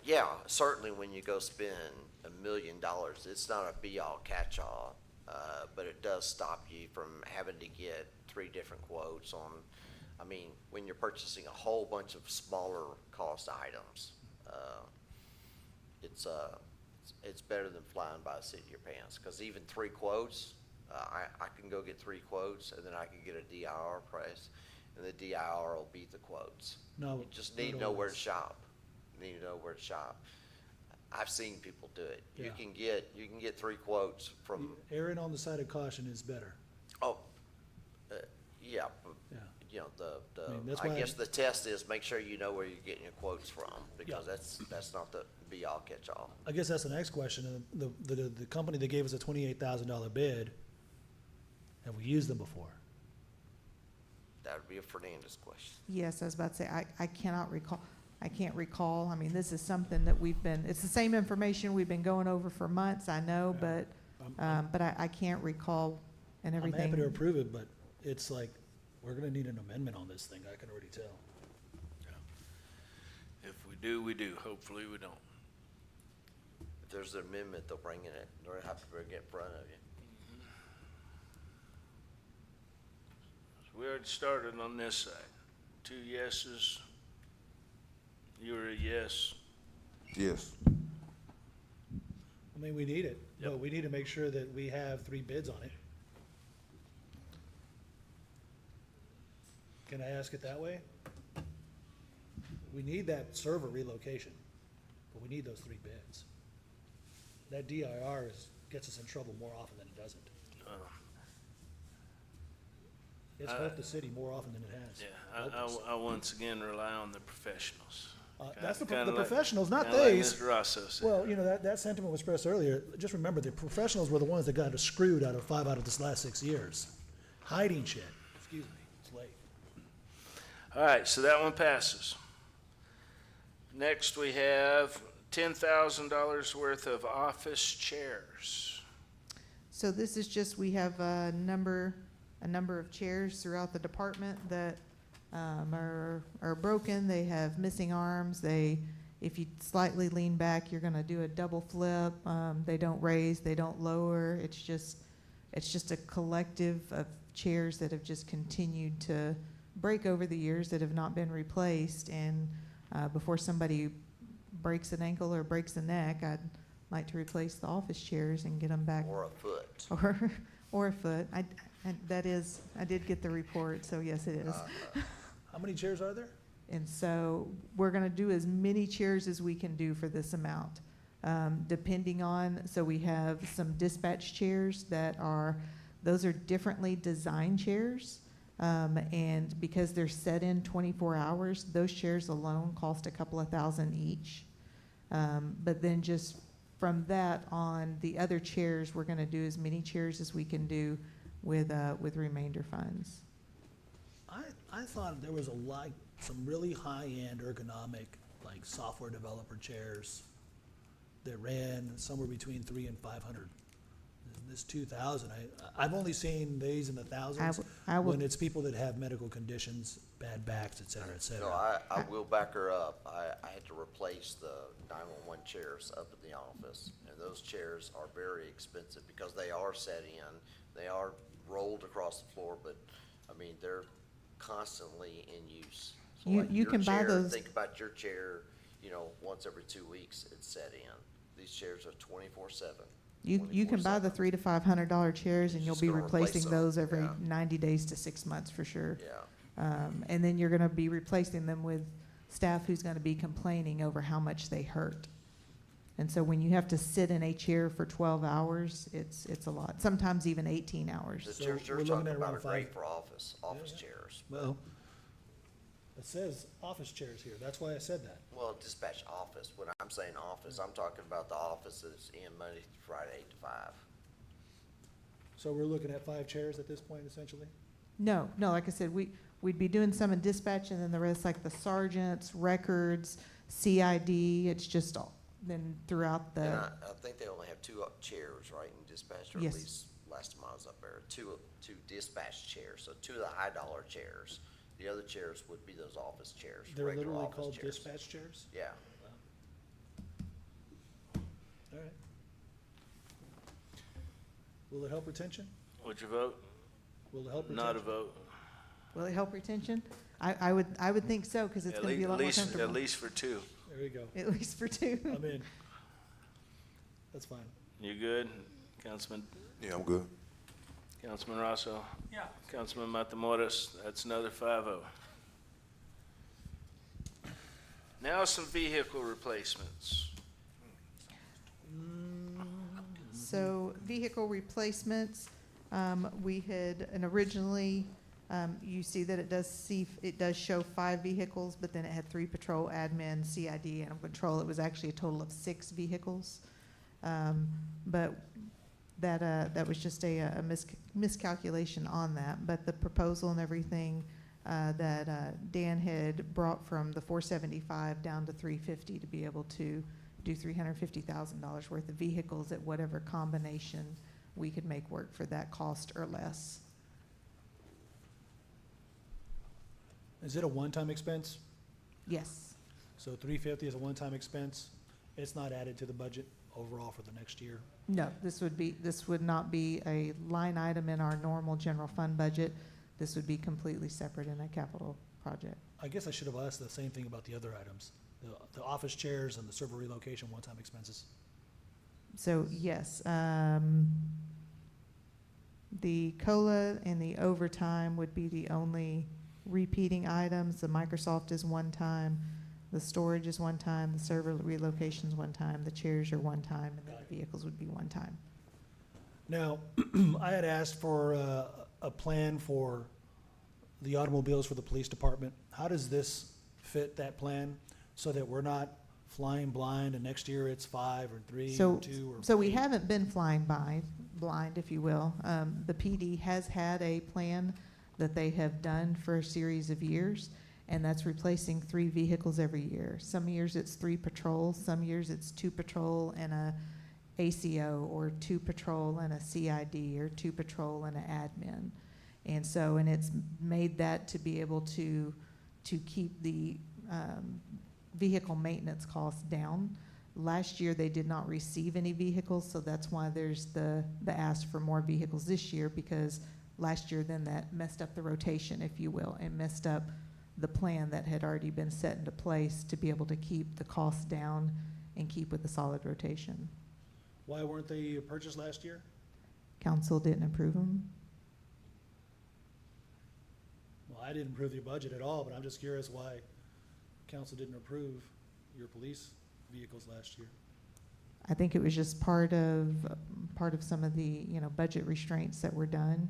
Yeah, certainly when you go spend $1 million, it's not a be-all, catch-all, but it does stop you from having to get 3 different quotes on, I mean, when you're purchasing a whole bunch of smaller cost items, it's better than flying by the seat of your pants, because even 3 quotes, I can go get 3 quotes, and then I can get a DIR price, and the DIR will beat the quotes. no. You just need to know where to shop. Need to know where to shop. I've seen people do it. You Yeah. can get 3 quotes from, Erring on the side of caution is better. yeah, Yeah. you know, I mean, that's I why guess the test is make sure you know where you're getting your quotes from, because that's not the be-all, catch-all. I guess that's the next question. The company that gave us a $28,000 bid, have we used them before? That would be a Fernandez question. Yes, I was about to say, I cannot recall, I can't recall. I mean, this is something that it's the same information we've been going over for months, I know, but I can't recall and I'm everything. happy to approve it, but it's like, we're gonna need an amendment on this thing, I can already tell. If we do, we do. Hopefully, we don't. If there's an amendment, they'll bring it, they'll have to bring it in front of you. So we already started on this side. 2 yeses. You were a yes. Yes. I mean, we need it, Yep. but we need to make sure that we have 3 bids on it. Can I ask it that way? We need that server relocation, but we need those 3 bids. That DIR gets us in trouble more often than it doesn't. It's hurt the city more often than it has. Yeah, helped us. I once again rely on the professionals. That's the Kinda like- professionals, not kinda like these. Mr. Rosso said. Well, you know, that sentiment was expressed earlier. Just remember, the professionals were the ones that got us screwed out of 5 out of this last 6 years. Hiding shit. Excuse me, it's late. All right, so that one passes. Next, we have $10,000 worth of office chairs. So this is just, we have a number of chairs throughout the department that are broken. They have missing arms. If you slightly lean back, you're gonna do a double flip. They don't raise, they don't lower. It's just a collective of chairs that have just continued to break over the years that have not been replaced. And before somebody breaks an ankle or breaks a neck, I'd like to replace the office chairs and get them back. Or a foot. Or a foot. I did get the report, so yes, it is. How many chairs are there? And so we're gonna do as many chairs as we can do for this amount. Depending on, so we have some dispatch chairs those are differently designed chairs. And because they're set in 24 hours, those chairs alone cost a couple of $1,000 each. But then just from that on, the other chairs, we're gonna do as many chairs as we can do with remainder funds. I thought there was some really high-end ergonomic, like software developer chairs that ran somewhere between 300 and 500. This 2,000, I've only seen these in the thousands when it's people that have medical conditions, bad backs, et cetera, et cetera. No, I will back her up. I had to replace the 911 chairs up at the office, and those chairs are very expensive because they are set in, they are rolled across the floor, but, I mean, they're constantly in use. So You- like you your can buy chair, those- Think about your chair, once every 2 weeks, it's set in. These chairs are 24/7. You can buy the $300 to $500 chairs, and you'll Just be gonna replace replacing them, those every yeah. 90 days to 6 months for sure. Yeah. And then you're gonna be replacing them with staff who's gonna be complaining over how much they hurt. And so when you have to sit in a chair for 12 hours, it's a lot, sometimes even 18 hours. The So chairs you're we're looking talking at about around are great five- for office chairs. Well, it says office chairs here, that's why I said that. Well, dispatch office, when I'm saying office, I'm talking about the office that's in Monday through Friday, 8 to 5. So we're looking at 5 chairs at this point, essentially? No, like I said, we'd be doing some in dispatch, and then the rest, like the sergeants, records, CID, it's just then throughout And the, I think they only have 2 chairs, right, in dispatch, or Yes. at least last time I was up there, two dispatch chairs, so 2 of the high-dollar chairs. The other chairs would be those office chairs, They're regular literally office called chairs. dispatch chairs? Yeah. All right. Will it help retention? Would you vote? Will it help retention? Not a vote. will it help retention? I would think so, because it's At gonna be a lot more least, comfortable. at least for 2. There you go. At least for 2. I'm in. That's fine. You good, Councilman? Yeah, I'm good. Councilman Rosso? Yeah. Councilman Matamoros, that's another 5-0. Now some vehicle replacements. So vehicle replacements, we had, and originally, you see that it does show 5 vehicles, but then it had 3 patrol, admin, CID, animal control. It was actually a total of 6 vehicles. But that was just a miscalculation on that. But the proposal and everything that Dan had brought from the 475 down to 350 to be able to do $350,000 worth of vehicles at whatever combination we could make work for that cost or less. Is it a one-time expense? Yes. So 350 is a one-time expense? It's not added to the budget overall for the next year? No, this would not be a line item in our normal general fund budget. This would be completely separate in a capital project. I guess I should have asked the same thing about the other items. the office chairs and the server relocation one-time expenses. So, yes, the COLA and the overtime would be the only repeating items. The Microsoft is one time, the storage is one time, the server relocation is one time, the chairs are one time, and then the vehicles would be one time. Now, I had asked for a plan for the automobiles for the police department. How does this fit that plan so that we're not flying blind and next year it's 5 or 3 or 2 or So we haven't been flying blind, if you will. The PD has had a plan that they have done for a series of years, and that's replacing 3 vehicles every year. Some years it's 3 patrols, some years it's 2 patrol and a ACO, or 2 patrol and a CID, or 2 patrol and an admin. And so, and it's made that to be able to keep the vehicle maintenance costs down. Last year, they did not receive any vehicles, so that's why there's the ask for more vehicles this year, because last year then that messed up the rotation, if you will, and messed up the plan that had already been set into place to be able to keep the costs down and keep with the solid rotation. Why weren't they purchased last year? Council didn't approve them. Well, I didn't approve your budget at all, but I'm just curious why council didn't approve your police vehicles last year. I think it was just part of some of the, budget restraints that were done.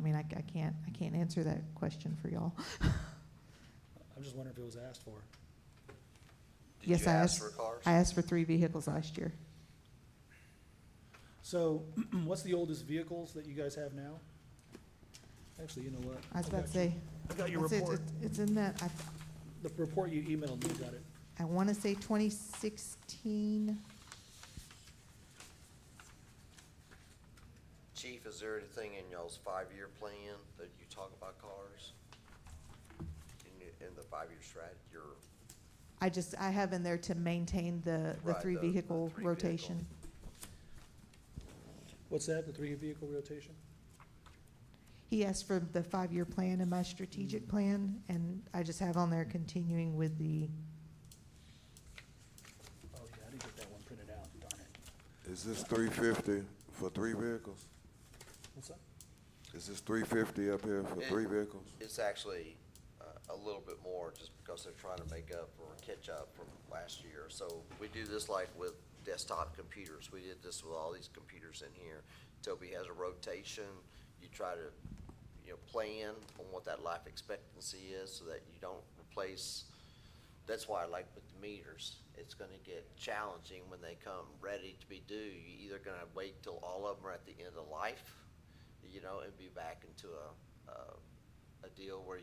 I mean, I can't answer that question for y'all. I'm just wondering if it was asked for. Yes, you ask for cars? I asked for 3 vehicles last year. So, what's the oldest vehicles that you guys have now? Actually, you know what? I was about to say. I got your it's- report. It's in that, The report you emailed me, got it. I want to say 2016. Chief, is there anything in y'all's 5-year plan that you talk about cars? In the 5-year strategy, I have in there to maintain the Right, 3 the vehicle 3 rotation. What's that, the 3 vehicle rotation? He asked for the 5-year plan in my strategic plan, and I just have on there continuing with the, Oh, yeah, I didn't get that one printed out, darn it. Is this 350 for 3 vehicles? What's that? Is this 350 up here for 3 vehicles? it's actually a little bit more, just because they're trying to make up or catch up from last year. So we do this like with desktop computers. We did this with all these computers in here. Toby has a rotation. You try to, plan on what that life expectancy is so that you don't replace. That's why I like with the meters. It's gonna get challenging when they come ready to be due. You're either gonna wait till all of them are at the end of life, and be back into a deal where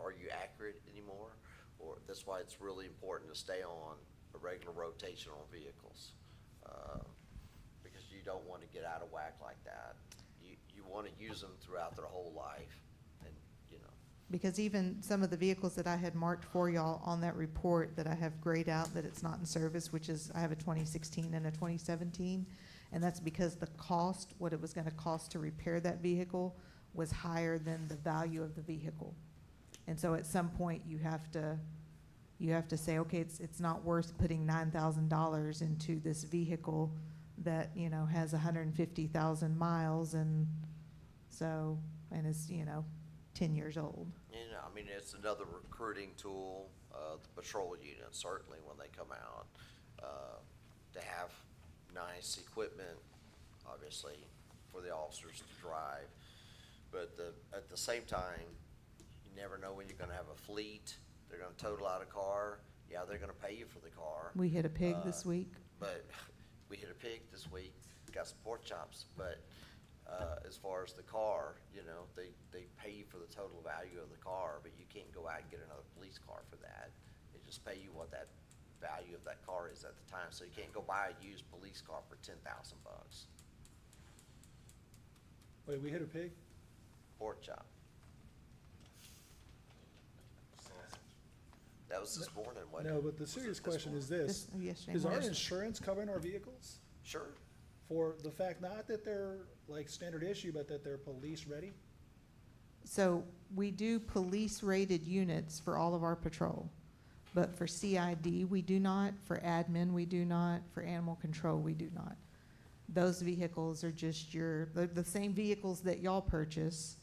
are you accurate anymore? Or that's why it's really important to stay on a regular rotation on vehicles. Because you don't want to get out of whack like that. You want to use them throughout their whole life, and, because even some of the vehicles that I had marked for y'all on that report that I have grayed out that it's not in service, which is, I have a 2016 and a 2017, and that's because the cost, what it was gonna cost to repair that vehicle was higher than the value of the vehicle. And so at some point, you have to say, okay, it's not worth putting $9,000 into this vehicle that, has 150,000 miles, and so, and is, 10 years old. it's another recruiting tool, the patrol units, certainly when they come out, to have nice equipment, obviously, for the officers to drive. But at the same time, you never know when you're gonna have a fleet. They're gonna total out a car. Yeah, they're gonna pay you for the car. We hit a pig this week. But we hit a pig this week, got some pork chops, but, as far as the car, they pay you for the total value of the car, but you can't go out and get another police car for that. They just pay you what that value of that car is at the time, so you can't go buy a used police car for $10,000. Wait, we hit a pig? Pork chop. That was this morning, wasn't it? No, but the serious question is this. Yesterday Is our morning. insurance covering our vehicles? Sure. For the fact, not that they're like standard issue, but that they're police ready? So we do police-rated units for all of our patrol. But for CID, we do not. For admin, we do not. For animal control, we do not. Those vehicles are just the same vehicles that y'all purchase,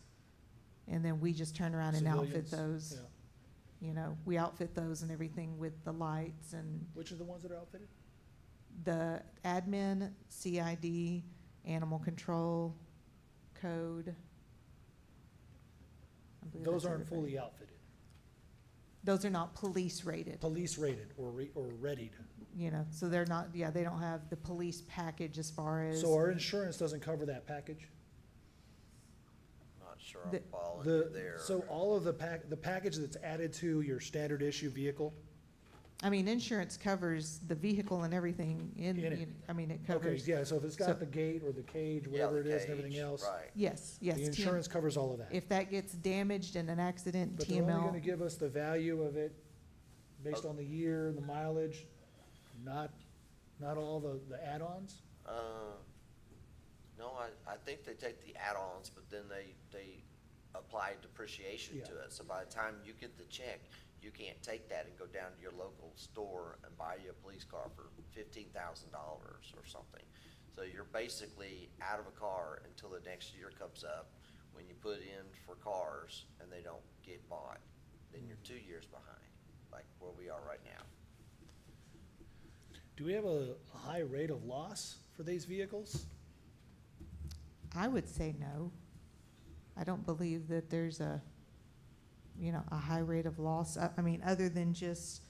and then we just turn around and outfit Civilians, those. yeah. You know, we outfit those and everything with the lights and Which are the ones that are outfitted? the admin, CID, animal control, code. I believe Those that's aren't everybody. fully outfitted, Those are not police-rated. police rated or readied. You know, so they're not, yeah, they don't have the police package as far as. So our insurance doesn't cover that package? Not sure The- I'm following you there. So all of the package that's added to your standard issue vehicle? I mean, insurance covers the vehicle and everything in, In it. I mean, it Okay, covers. yeah, so if it's so- got the gate or the cage, whatever it the is and everything cage, else, Right. Yes, yes. the TM insurance covers all of that. If that gets damaged in an accident, But they're only gonna TML, give us the value of it based on the year and the mileage, not all the add-ons? No, I think they take the add-ons, but then they apply depreciation to Yeah. it. So by the time you get the check, you can't take that and go down to your local store and buy you a police car for $15,000 or something. So you're basically out of a car until the next year comes up, when you put in for cars and they don't get bought. Then you're 2 years behind, like where we are right now. Do we have a high rate of loss for these vehicles? I would say no. I don't believe that there's a high rate of loss. I mean, other than just,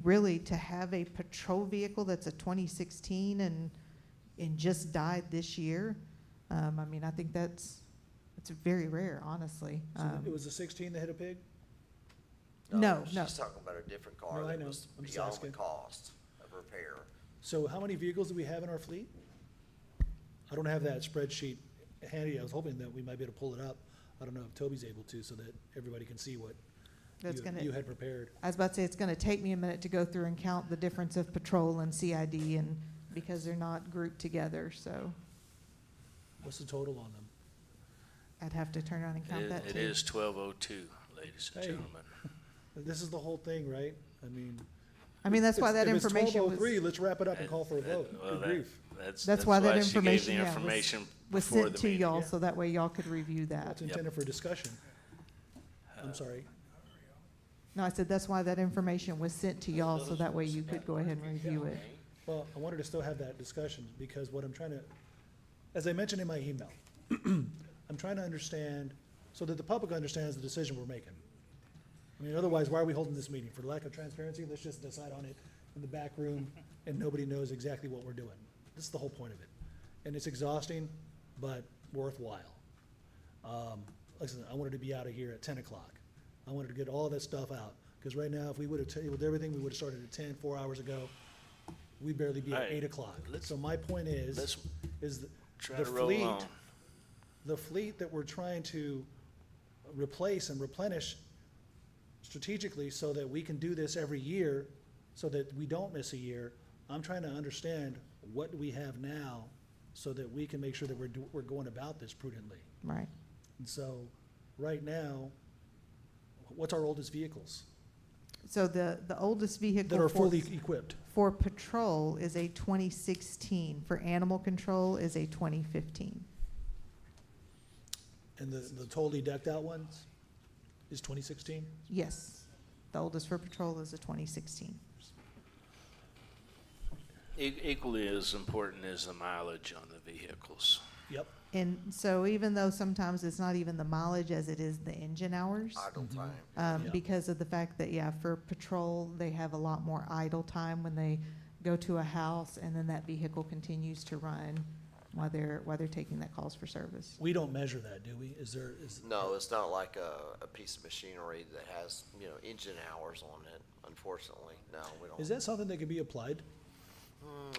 really to have a patrol vehicle that's a 2016 and just died this year, I think it's very rare, honestly. So it was a 16 that hit a pig? No. She's talking about a different car No, I that know. was I'm just beyond the asking. cost of repair. So how many vehicles do we have in our fleet? I don't have that spreadsheet handy. I was hoping that we might be able to pull it up. I don't know if Toby's able to, so that everybody can see what you had prepared. I was about to say, it's gonna take me a minute to go through and count the difference of patrol and CID, and because they're not grouped together, so What's the total on them? I'd have to turn around and count that It too. is 12:02, ladies and Hey. gentlemen. This is the whole thing, right? That's why that if it's information was. 12:03, let's wrap it up and call for a vote. Well, Good grief. That's why that she gave the information, information was before sent the to meeting. y'all, Yeah. so that way y'all could review that. It's intended for discussion. I'm sorry. No, I said that's why that information was sent to y'all, so that way you could go ahead and review it. Well, I wanted to still have that discussion, because what I'm trying to, as I mentioned in my email, I'm trying to understand, so that the public understands the decision we're making. Otherwise, why are we holding this meeting? For lack of transparency, let's just decide on it in the back room, and nobody knows exactly what we're doing. This is the whole point of it. And it's exhausting, but worthwhile. Listen, I wanted to be out of here at 10 o'clock. I wanted to get all that stuff out, because right now, if we would have tabled everything, we would have started at 10, 4 hours ago. We'd barely be at All right, 8 o'clock. let's- So my point is Try the to roll fleet, on. the fleet that we're trying to replace and replenish strategically, so that we can do this every year, so that we don't miss a year. I'm trying to understand what we have now, so that we can make sure that we're going about this prudently. Right. And so, right now, what's our oldest vehicles So the oldest vehicle. that are for- fully equipped? For patrol is a 2016. For animal control is a 2015. And the totally decked out ones is 2016? Yes. The oldest for patrol is a 2016. Equally as important is the mileage on the vehicles. Yep. And so even though sometimes it's not even the mileage as it is the engine hours. Idle time. Yeah. Because of the fact that, for patrol, they have a lot more idle time when they go to a house, and then that vehicle continues to run while they're taking that calls for service. We don't measure that, do we? No, it's not like a piece of machinery that has, engine hours on it, unfortunately. No, we don't. Is that something that can be applied?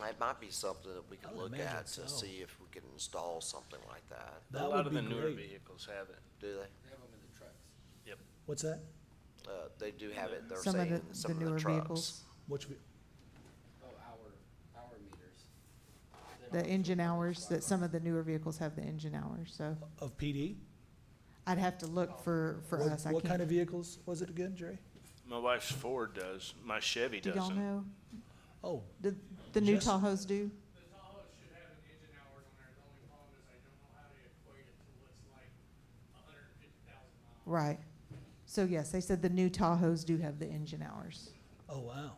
It might be something that we I could would look imagine at to so. see if we can install something like that. That A lot would of the be newer great. vehicles have it. Do they? They have them in the trucks. Yep. What's that? They do have it, they're Some of saying, in the some of the newer trucks. vehicles. Which, Oh, hour meters. They The don't engine have hours, trucks. that some of the newer vehicles have the engine hours, so. of PD? I'd have to look for us. I What kind can't. of vehicles was it again, Jerry? My wife's Ford does, my Chevy Do y'all doesn't. know? Oh, The new Jess- Tahoes do? The Tahoe should have an engine hours on there. The only problem is I don't know how to equate it to what's like 150,000 miles. Right. So yes, they said the new Tahoes do have the engine hours. oh, wow.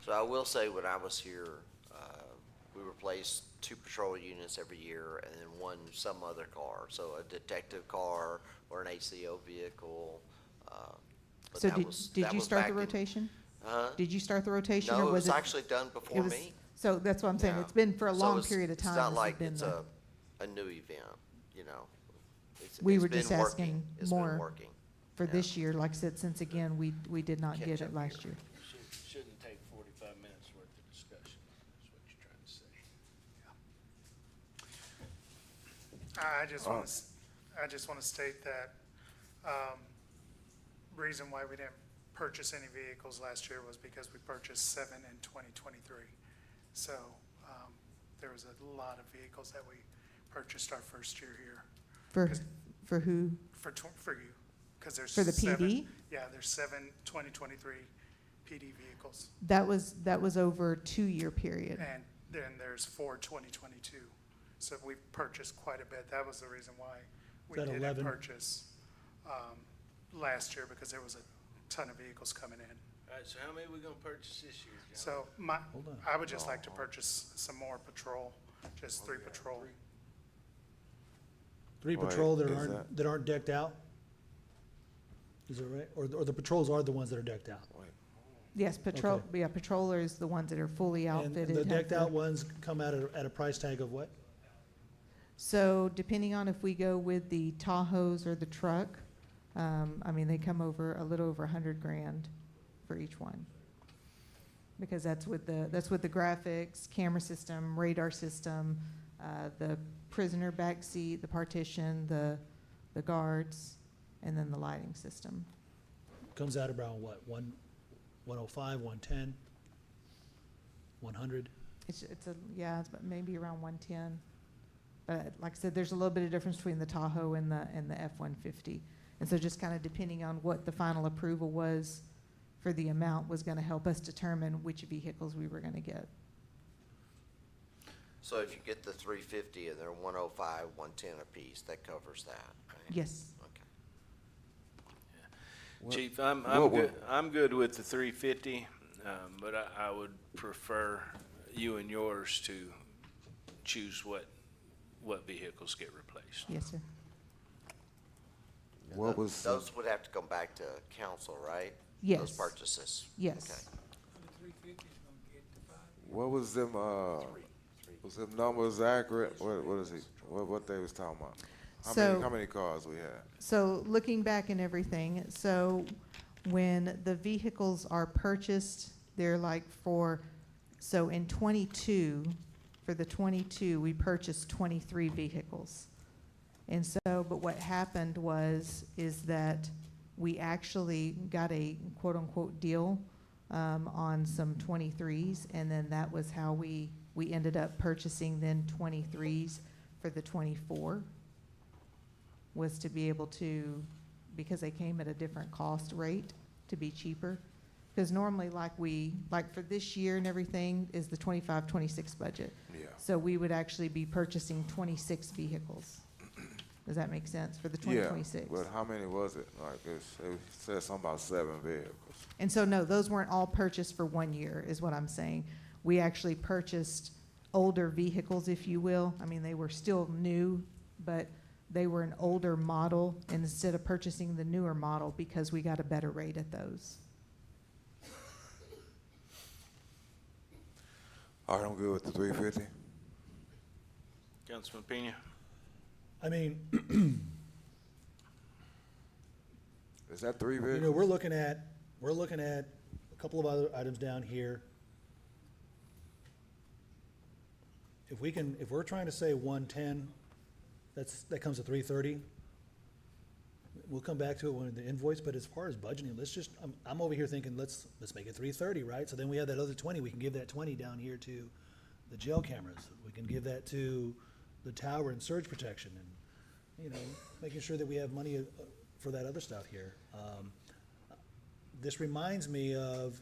So I will say, when I was here, we replaced 2 patrol units every year and then some other car. So a detective car or an ACO vehicle. But So that did that you was start back the in- rotation? Huh? Did you start the rotation? No, or it was it actually done before it was- me. So that's what I'm saying. Yeah. It's been for a So long it's- period of time. It's not this has like been it's the- a new event, you know. We It's were been just working. asking It's been more working. for Yeah. this year. Like I said, since again, we did not Catch get up it last here. year. Shouldn't take 45 minutes worth of discussion, is what you're trying to say. I just want to state that, reason why we didn't purchase any vehicles last year was because we purchased 7 in 2023. So, there was a lot of vehicles that we purchased our first year here. For 'Cause- who? For you, because there's For the 7. PD? Yeah, there's 7 2023 PD vehicles. That was over a 2-year period. And then there's 4 2022. So we purchased quite a bit. That was the reason why we Is that didn't 11? purchase last year, because there was a ton of vehicles coming in. All right, so how many are we gonna purchase this year, John? So Hold on. I would just like to purchase some more patrol, just 3 patrol. 3 Wait, patrol that is aren't decked out? Is that right? Or the patrols are the ones that are decked out? Yes, patrollers, the ones that are fully And outfitted. the have decked the- out ones come at a price tag of what? So depending on if we go with the Tahoes or the truck, I mean, they come over a little over $100,000 for each one. Because that's with the graphics, camera system, radar system, the prisoner back seat, the partition, the guards, and then the lighting system. Comes out around what, 105, 110, 100? It's about maybe around 110. But like I said, there's a little bit of difference between the Tahoe and the F-150. And so just kind of depending on what the final approval was for the amount was going to help us determine which vehicles we were going to get. So if you get the 350 and they're 105, 110 apiece, that covers that, right? Yes. Okay. Chief, what- I'm good with the 350, but I would prefer you and yours to choose what vehicles get replaced. Yes, sir. What was, Those would have to come back to council, right? Yes. Those purchases? Yes. what was them, was them numbers accurate? What is it, what they was talking about? So- How many cars we had? So looking back and everything, so when the vehicles are purchased, they're like so in for the 22, we purchased 23 vehicles. And so, but what happened is that we actually got a quote-unquote deal on some 23s, and then that was how we ended up purchasing then 23s for the 24, was to be able to, because they came at a different cost rate, to be cheaper. Because normally, like for this year and everything, is the 25, 26 budget. Yeah. So we would actually be purchasing 26 vehicles. Does that make sense for the 2026? Yeah, but how many was it? Like, it said something about 7 vehicles. And so, no, those weren't all purchased for 1 year, is what I'm saying. We actually purchased older vehicles, if you will. I mean, they were still new, but they were an older model, and instead of purchasing the newer model, because we got a better rate at those. All right, I'm good with the 350. Councilman Pena? I mean, Is that 3 vehicles? you know, we're looking at a couple of other items down here. If we're trying to say 110, that comes to 330. We'll come back to it when the invoice, but as far as budgeting, I'm over here thinking, let's make it 330, right? So then we have that other 20, we can give that 20 down here to the jail cameras. We can give that to the tower and surge protection and, you know, making sure that we have money for that other stuff here. This reminds me of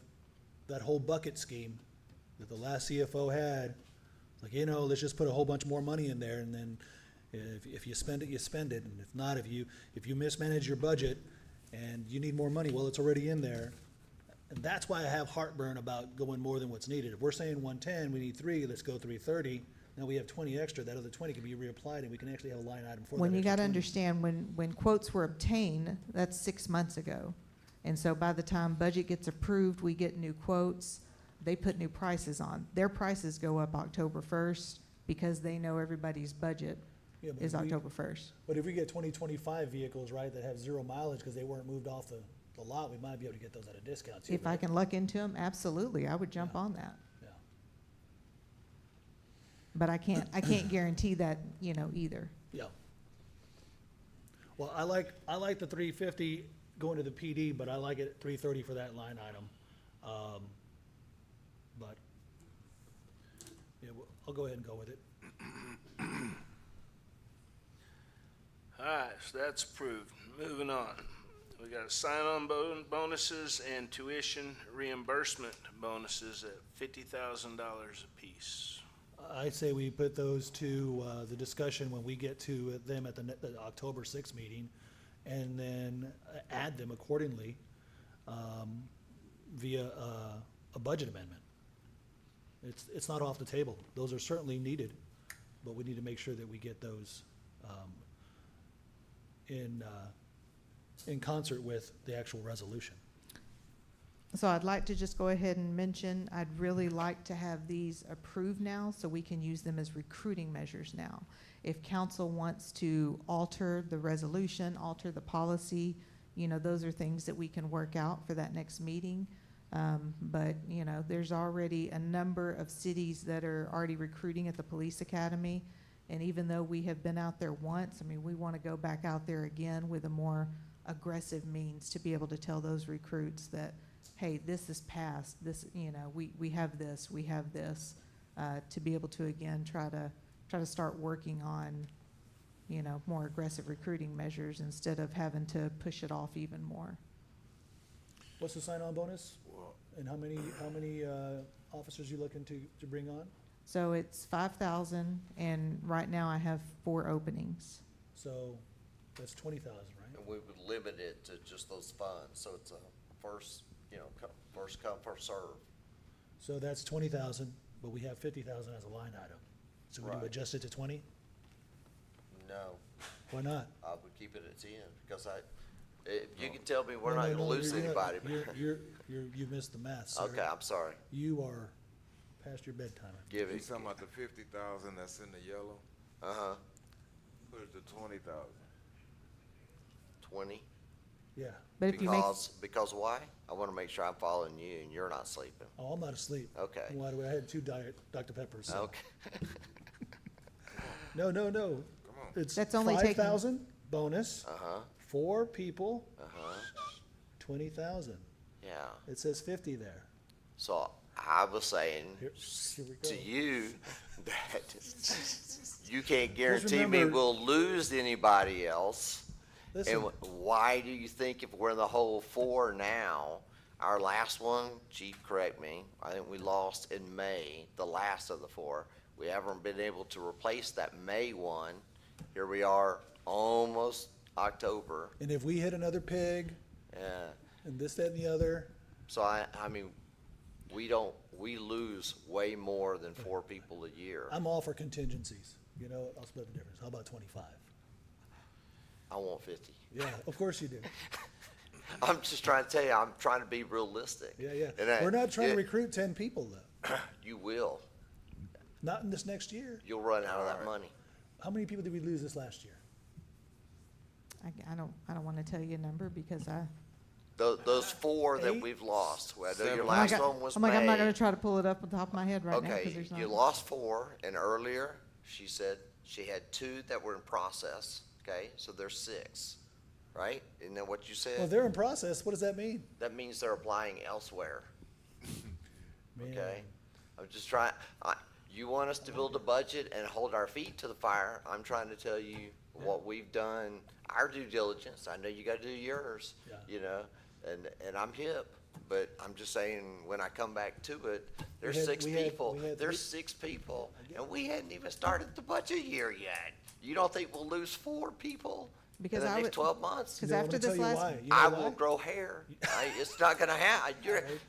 that whole bucket scheme that the last CFO had. Like, you know, let's just put a whole bunch more money in there, and then if you spend it, you spend it, and if not, if you mismanage your budget and you need more money, well, it's already in there. And that's why I have heartburn about going more than what's needed. If we're saying 110, we need 3, let's go 330. Now we have 20 extra, that other 20 can be reapplied, and we can actually have a line item for that. When you extra gotta 20. understand, when quotes were obtained, that's 6 months ago. And so by the time budget gets approved, we get new quotes, they put new prices on. Their prices go up October 1st because they know everybody's budget Yeah, but is if we- October 1st. But if we get 2025 vehicles, right, that have 0 mileage because they weren't moved off the lot, we might be able to get those at a discount too. If I right? can luck into them, absolutely, I would jump on that. Yeah. But I can't guarantee that, you know, either. Yeah. Well, I like the 350 going to the PD, but I like it at 330 for that line item. But, yeah, I'll go ahead and go with it. All right, so that's approved. Moving on. We got sign-on bonuses and tuition reimbursement bonuses at $50,000 apiece. I'd say we put those to the discussion when we get to them at the October 6th meeting, and then add them accordingly via a budget amendment. It's not off the table. Those are certainly needed, but we need to make sure that we get those in concert with the actual resolution. So I'd like to just go ahead and mention, I'd really like to have these approved now so we can use them as recruiting measures now. If council wants to alter the resolution, alter the policy, you know, those are things that we can work out for that next meeting. But, you know, there's already a number of cities that are already recruiting at the police academy. And even though we have been out there once, I mean, we want to go back out there again with a more aggressive means to be able to tell those recruits that, hey, this is past, this, you know, we have this, to be able to, again, try to start working on, you know, more aggressive recruiting measures instead of having to push it off even more. What's the sign-on bonus? And how many officers you looking to bring on? So it's 5,000, and right now I have 4 openings. So that's 20,000, right? And we would limit it to just those funds, so it's a first, first come, first serve. So that's 20,000, but we have 50,000 as a line item. So would you Right. adjust it to 20? No, Why not? I would keep it at 10, because you can tell me we're not gonna lose you're not- anybody. You missed the math, sir. Okay, I'm sorry. You are past your bedtime. Give He's it, talking about the 50,000 that's in the yellow. uh-huh, Where's the 20,000? 20. Yeah. But if you make, Because why? I wanna make sure I'm following you and you're not sleeping. Oh, I'm not asleep. Okay. Why do I had 2 Dr. Peppers, so. Okay. No. Come on. It's That's only taking- 5,000 bonus, Uh-huh, 4 people, uh-huh, 20,000. yeah. It says 50 there. So I was saying Here we go. to you that you can't guarantee me remember- we'll lose anybody else. Listen, And why do you think if we're in the whole 4 now, our last one, Chief, correct me, I think we lost in May, the last of the 4. We haven't been able to replace that May one. Here we are, almost October. and if we hit another pig Yeah. and this, that, and the other, So I mean, we lose way more than 4 people a year. I'm all for contingencies. You know, I'll split the difference. How about 25? I want 50. Yeah, of course you do. I'm just trying to tell you, I'm trying to be realistic. Yeah. And We're not trying to recruit 10 people, though. You will. Not in this next year. You'll run out of that money. How many people did we lose this last year? I don't want to tell you a number because Those 4 that 8? we've lost, well, I know your I'm last like, one was I'm like, I'm not going May. to try to pull it up on top of my head right now because Okay, there's not. you lost 4, and earlier, she said she had 2 that were in process, okay? So there's 6, right? Isn't that what you Well, said? they're in process. What does that mean? That means they're applying elsewhere, Man. okay? I'm just trying, You want us to build a budget and hold our feet to the fire. I'm trying to tell you what we've done, our due diligence. I know you gotta do yours, Yeah. you know, and I'm hip, but I'm just saying, when I come back to it, there's had- six we had- people. we had There's three- 6 people, and we hadn't even started the budget year yet. You don't think we'll lose 4 people in Because the I next would- 12 months? Because You know, after let me this tell you last, why. You know I why? will grow hair. It's not gonna happen.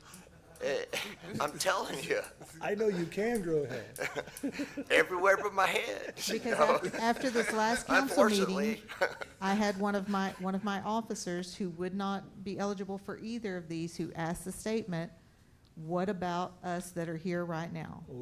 I'm telling you, I know you can grow hair. everywhere but my head. you because know? after this last council meeting, Unfortunately. I had one of my officers who would not be eligible for either of these, who asked the statement, what about us that are here right now? Well,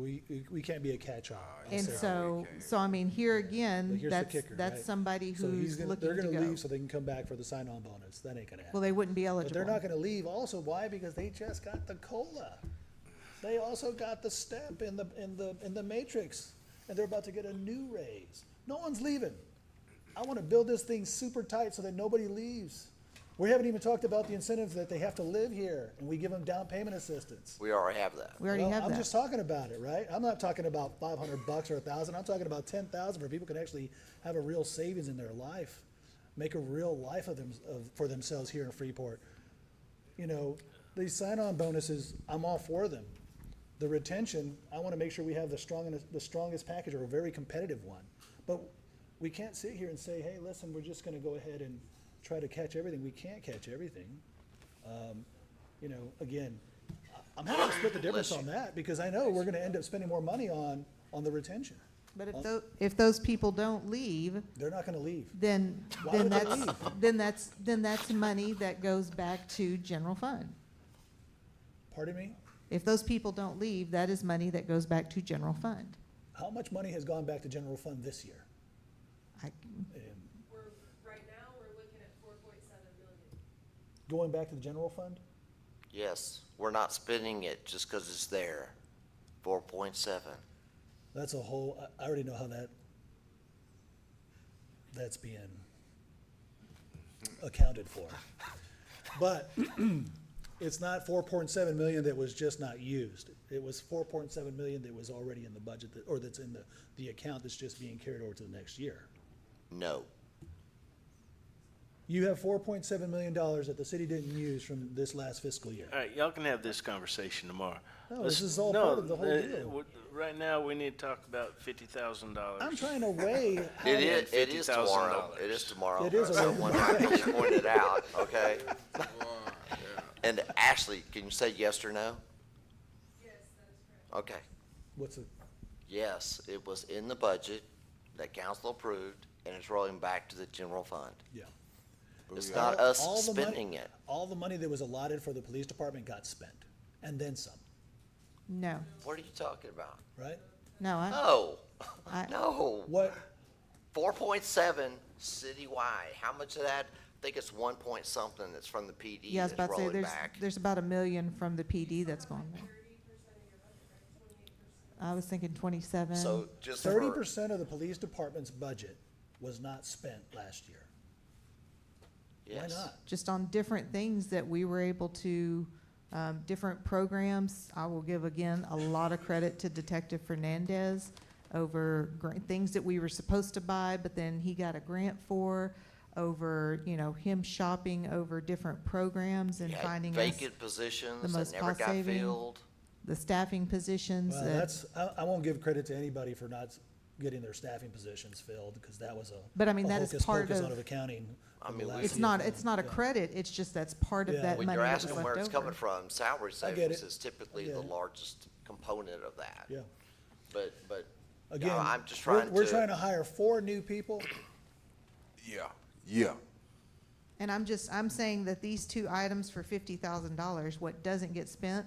we can't be a catch-all. And so I mean, here But again, here's the that's, kicker, that's right? somebody So who's looking they're to gonna go. leave so they can come back for the sign-on bonus. That ain't gonna happen. Well, they wouldn't be But eligible. they're not gonna leave also. Why? Because they just got the COLA. They also got the step in the matrix, and they're about to get a new raise. No one's leaving. I wanna build this thing super tight so that nobody leaves. We haven't even talked about the incentives that they have to live here, and we give them down payment assistance. We already have that. We already Well, have I'm that. just talking about it, right? I'm not talking about $500 or $1,000. I'm talking about 10,000 where people can actually have a real savings in their life, make a real life for themselves here in Freeport. You know, these sign-on bonuses, I'm all for them. The retention, I want to make sure we have the strongest package, or a very competitive one. But we can't sit here and say, hey, listen, we're just going to go ahead and try to catch everything. We can't catch everything. You know, again, I'm happy to split the difference on that, because I know we're going to end up spending more money on the retention. But if those people don't leave, They're not going to leave. then Why would they leave? then that's money that goes back to general fund. Pardon me? If those people don't leave, that is money that goes back to general fund. How much money has gone back to general fund this year? I- Right now, we're looking at 4.7 million. Going back to the general fund? Yes, we're not spending it just because it's there. 4.7. That's a whole, I already know how that's being accounted for. But it's not 4.7 million that was just not used. It was 4.7 million that was already in the budget, or that's in the account that's just being carried over to the next year. No. You have $4.7 million that the city didn't use from this last fiscal year. All right, y'all can have this conversation tomorrow. No, Let's- this is all no, part of the whole deal. Right now, we need to talk about $50,000. I'm trying to weigh how. It is tomorrow. $50,000. It is tomorrow. It is a Someone rightfully pointed out, okay? And Ashley, can you say yes or no? Yes, that is correct. Okay. What's it? Yes, it was in the budget that council approved, and it's rolling back to the general fund. Yeah. It's not us All the money- spending it. All the money that was allotted for the police department got spent, and then some, No, What are you talking about? right? no, No, I- no. What, 4.7 citywide. How much of that? I think it's 1 point something that's from the PD yeah, I was that's about to say, rolling there's, back. there's about $1 million from the PD that's going there. 30% of your budget, right? 28%. I was thinking 27. So just 30% of the police department's budget was not spent last year. Why Yes. not? Just on different things that we were able to, different programs. I will give, again, a lot of credit to Detective Fernandez over things that we were supposed to buy, but then he got a grant for, over, him shopping over different programs and You had finding us vacant positions the that most never got cost-saving, filled. the staffing positions Well, that. I won't give credit to anybody for not getting their staffing positions filled, because that was But I mean, that is hocus part pocus of- out of accounting. I of mean, the we- last It's not a yeah. credit, it's just that's part of Yeah. that When money you're that was asking left where it's coming over. from, salary I get savings it. is typically I get the it. largest component of that. Yeah. But, Again, I'm just we're- trying we're trying to hire 4 new people. Yeah. And I'm saying that these two items for $50,000, what doesn't get spent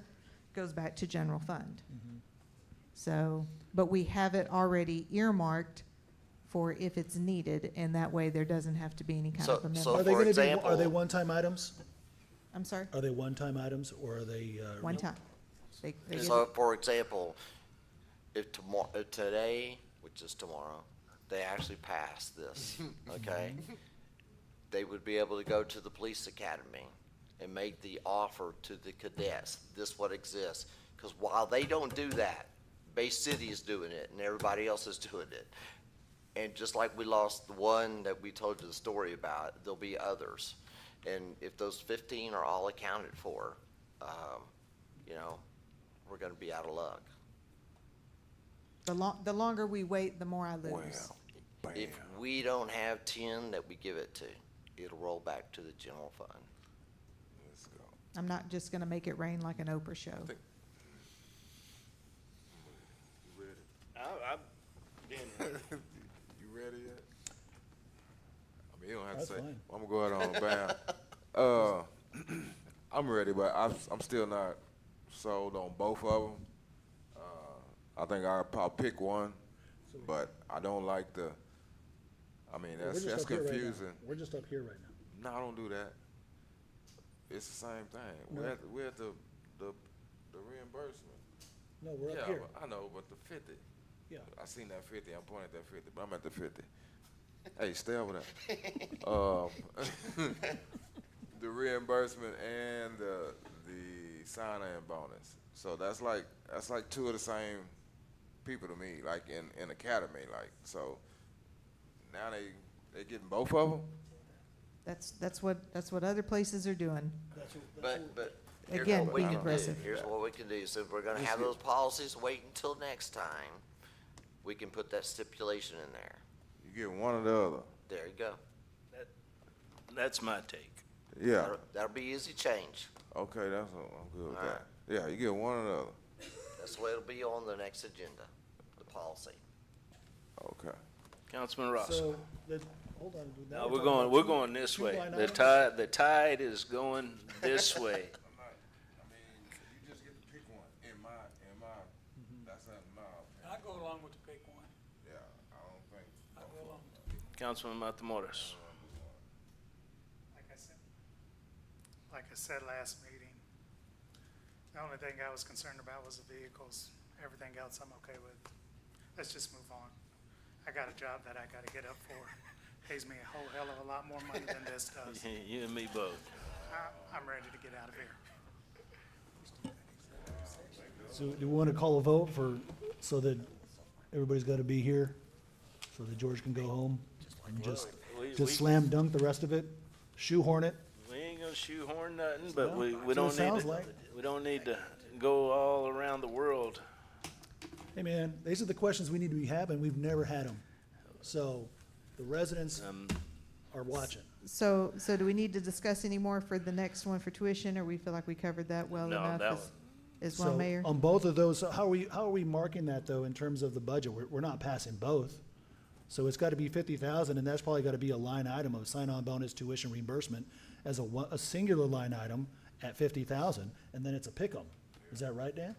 goes back to general fund. Mm-hmm. So, but we have it already earmarked for if it's needed, and that way there doesn't have to be any kind So- of amendment. so Are they for gonna be, example- are they one-time items? I'm sorry, Are they one-time items, or are they? one time. They get So, it. for example, if today, which is tomorrow, they actually pass this, okay? They would be able to go to the police academy and make the offer to the cadets, this what exists. Because while they don't do that, Bay City is doing it and everybody else is doing it. And just like we lost the one that we told you the story about, there'll be others. And if those 15 are all accounted for, you know, we're gonna be out of luck. The longer we wait, the more I lose. If we don't have 10 that we give it to, it'll roll back to the general fund. Let's go. I'm not just gonna make it rain like an Oprah show. You ready? I've been, You ready yet? I mean, you don't have That's to say. fine. I'm gonna go ahead on bam. I'm ready, but I'm still not sold on both of them. I think I'll probably pick one, but I don't like the. I mean, that's confusing. We're just up here right now. No, I don't do that. It's the same thing. No. We're at the reimbursement. No, we're Yeah, up here. I know, but the 50. Yeah. I seen that 50. I'm pointing at that 50, but I'm at the 50. Hey, stay over there. The reimbursement and the sign-in bonus. So that's like two of the same people to me, like in academy, like so. Now they getting both of them. That's what other places are doing. But here's Again, what we being can do. aggressive. Here's what we can do. So if we're gonna Just have get- those policies, wait until next time. We can put that stipulation in there. You get one or the other. There you go. that's my take. Yeah. That'll be easy change. Okay, I'm good with All that. Yeah, you get one or the other. That's the way it'll be on the next agenda, the policy. Okay. Councilman Ross. So, hold on. now No, we're talking going, about we're two- going this two way. line The items? tide is going this way. I mean, you just get to pick one. In my, that's my opinion. I go along with the pick one. Yeah, I don't think. I go along. Councilman Matamoros. Like I said last meeting, the only thing I was concerned about was the vehicles. Everything else I'm okay with. Let's just move on. I got a job that I gotta get up for. Pays me a whole hell of a lot more money than this does. You and me both. I'm ready to get out of here. So do we want to call a vote so that everybody's got to be here, so that George can go home? And just We- slam dunk the rest of it? Shoehorn it? We ain't gonna shoehorn nothing, but No, we that's what don't it sounds need to, like. we don't need to go all around the world. Hey, man, these are the questions we need to be having. We've never had them. So the residents are watching. So do we need to discuss any more for the next one for tuition, or we feel like we covered that well No, enough that as well, So Mayor? on both of those, how are we marking that though in terms of the budget? We're not passing both. So it's got to be 50,000, and that's probably got to be a line item of sign-on bonus, tuition reimbursement as a singular line item at 50,000, and then it's a pick 'em. Is that right, Dan?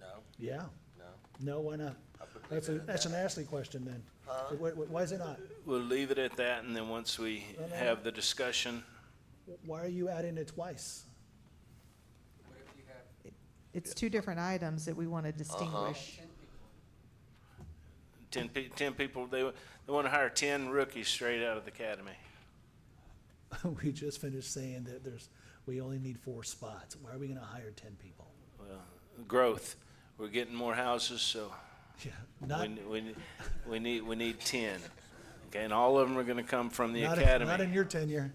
No, Yeah. no. No, why not? That's an Ashley question then. Why is it not? We'll leave it at that, and then once we No, no. have the discussion, Why are you adding it twice? What if you have It's two different items that we want to distinguish. 10 people, they wanna hire 10 rookies straight out of the academy. We just finished saying that we only need 4 spots. Why are we gonna hire 10 people? Well, growth, we're getting more houses, so Yeah, not, we need 10. Okay, and all of them are gonna come from the not academy. in your tenure.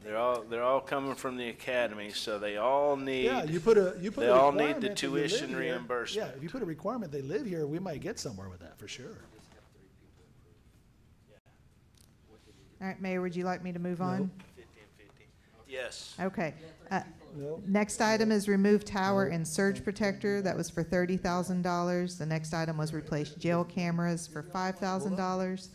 They're all coming from the academy, so they all need. Yeah, you put a They all need requirement the that you live tuition here. reimbursement. Yeah, if you put a requirement they live here, we might get somewhere with that for sure. All right, Mayor, would you like me to move on? 50. Yes. Okay. No. Next item is remove tower and surge protector. That was for $30,000. The next item was replace jail cameras for $5,000.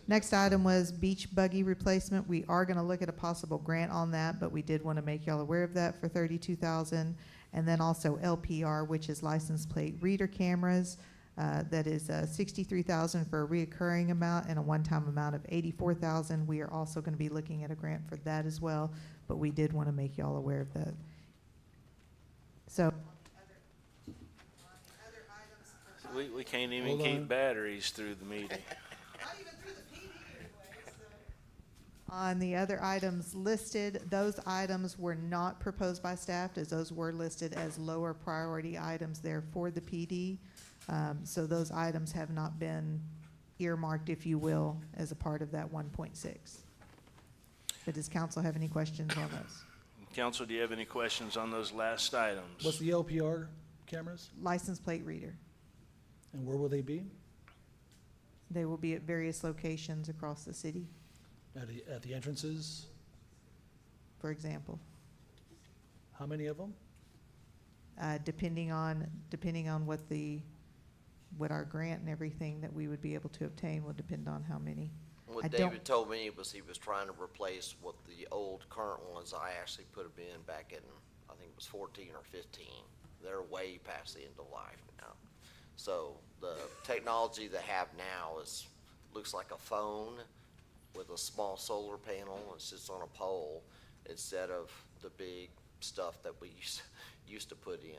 Next item was beach buggy replacement. We are gonna look at a possible grant on that, but we did wanna make y'all aware of that for $32,000. And then also LPR, which is license plate reader cameras. That is $63,000 for a reoccurring amount and a one-time amount of $84,000. We are also gonna be looking at a grant for that as well, but we did wanna make y'all aware of that. So. We can't even Hold keep on. batteries through the meeting. On the other items listed, those items were not proposed by staff, as those were listed as lower priority items there for the PD. So those items have not been earmarked, if you will, as a part of that 1.6. But does council have any questions on those? Council, do you have any questions on those last items? What's the LPR cameras, License plate reader. and where will they be? They will be at various locations across the city, At the entrances? for example. How many of them? Depending on what our grant and everything that we would be able to obtain will depend on how many. I What don't- David told me was he was trying to replace what the old current ones, I actually put them in back in, I think it was 14 or 15. They're way past the end of life now. So the technology they have now looks like a phone with a small solar panel. It sits on a pole instead of the big stuff that we used to put in,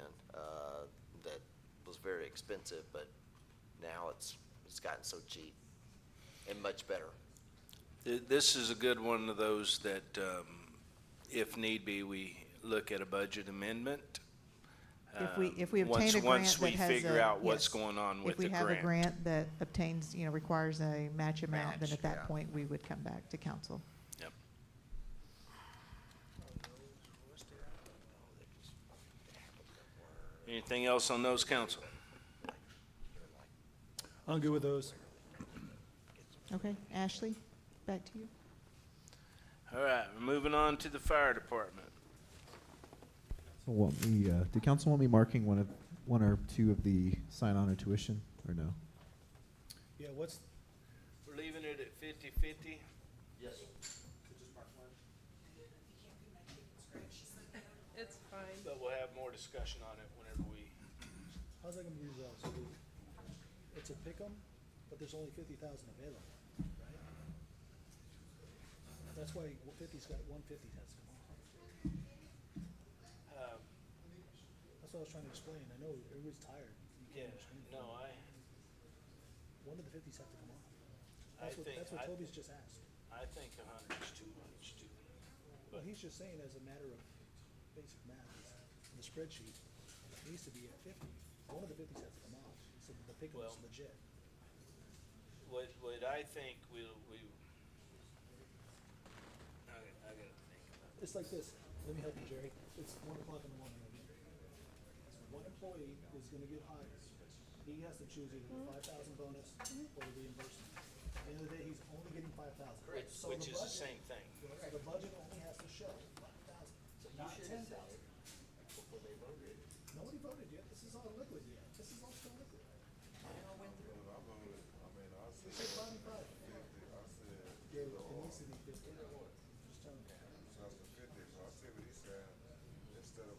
that was very expensive, but now it's gotten so cheap and much better. This is a good one of those that, if need be, we look at a budget amendment. If we obtain a grant Once we that has figure a- out what's yes. going on with the If we have a grant. grant that obtains, requires a match amount, then Match, at that yeah. point, we would come back to council. Yep. Anything else on those, council? I'm good with those. Okay, Ashley, back to you. All right, we're moving on to the fire department. So did council want me marking one or two of the sign-on or tuition, or no? Yeah, what's, We're leaving it at 50/50. Yes. It's fine. But we'll have more discussion on it whenever we. how's that gonna be resolved? So it's a pick'em, but there's only 50,000 available, right? That's why 150 has to come off. That's what I was trying to explain. I know everybody's tired. You can't understand. No, One of the 50s have to come off. I That's think- what I- Toby's just asked. I think 100 is too much too. Well, he's just saying as a matter of basic math, on the spreadsheet, it needs to be at 50. One of the 50s has to come off, so the pick'em is Well- legit. What I think I gotta think about it. It's like this. Let me help you, Jerry. It's 1 o'clock in the morning. One employee is gonna get hired. He has to choose either the 5,000 bonus or the reimbursement. At the end of the day, he's only getting 5,000. So Which the is the budget- same thing. So the budget only has to show 5,000, not 10,000. Nobody voted yet. This is all liquid yet. This is all still liquid. We said 5 and 5. Yeah, it needs to be 50. Just tell me.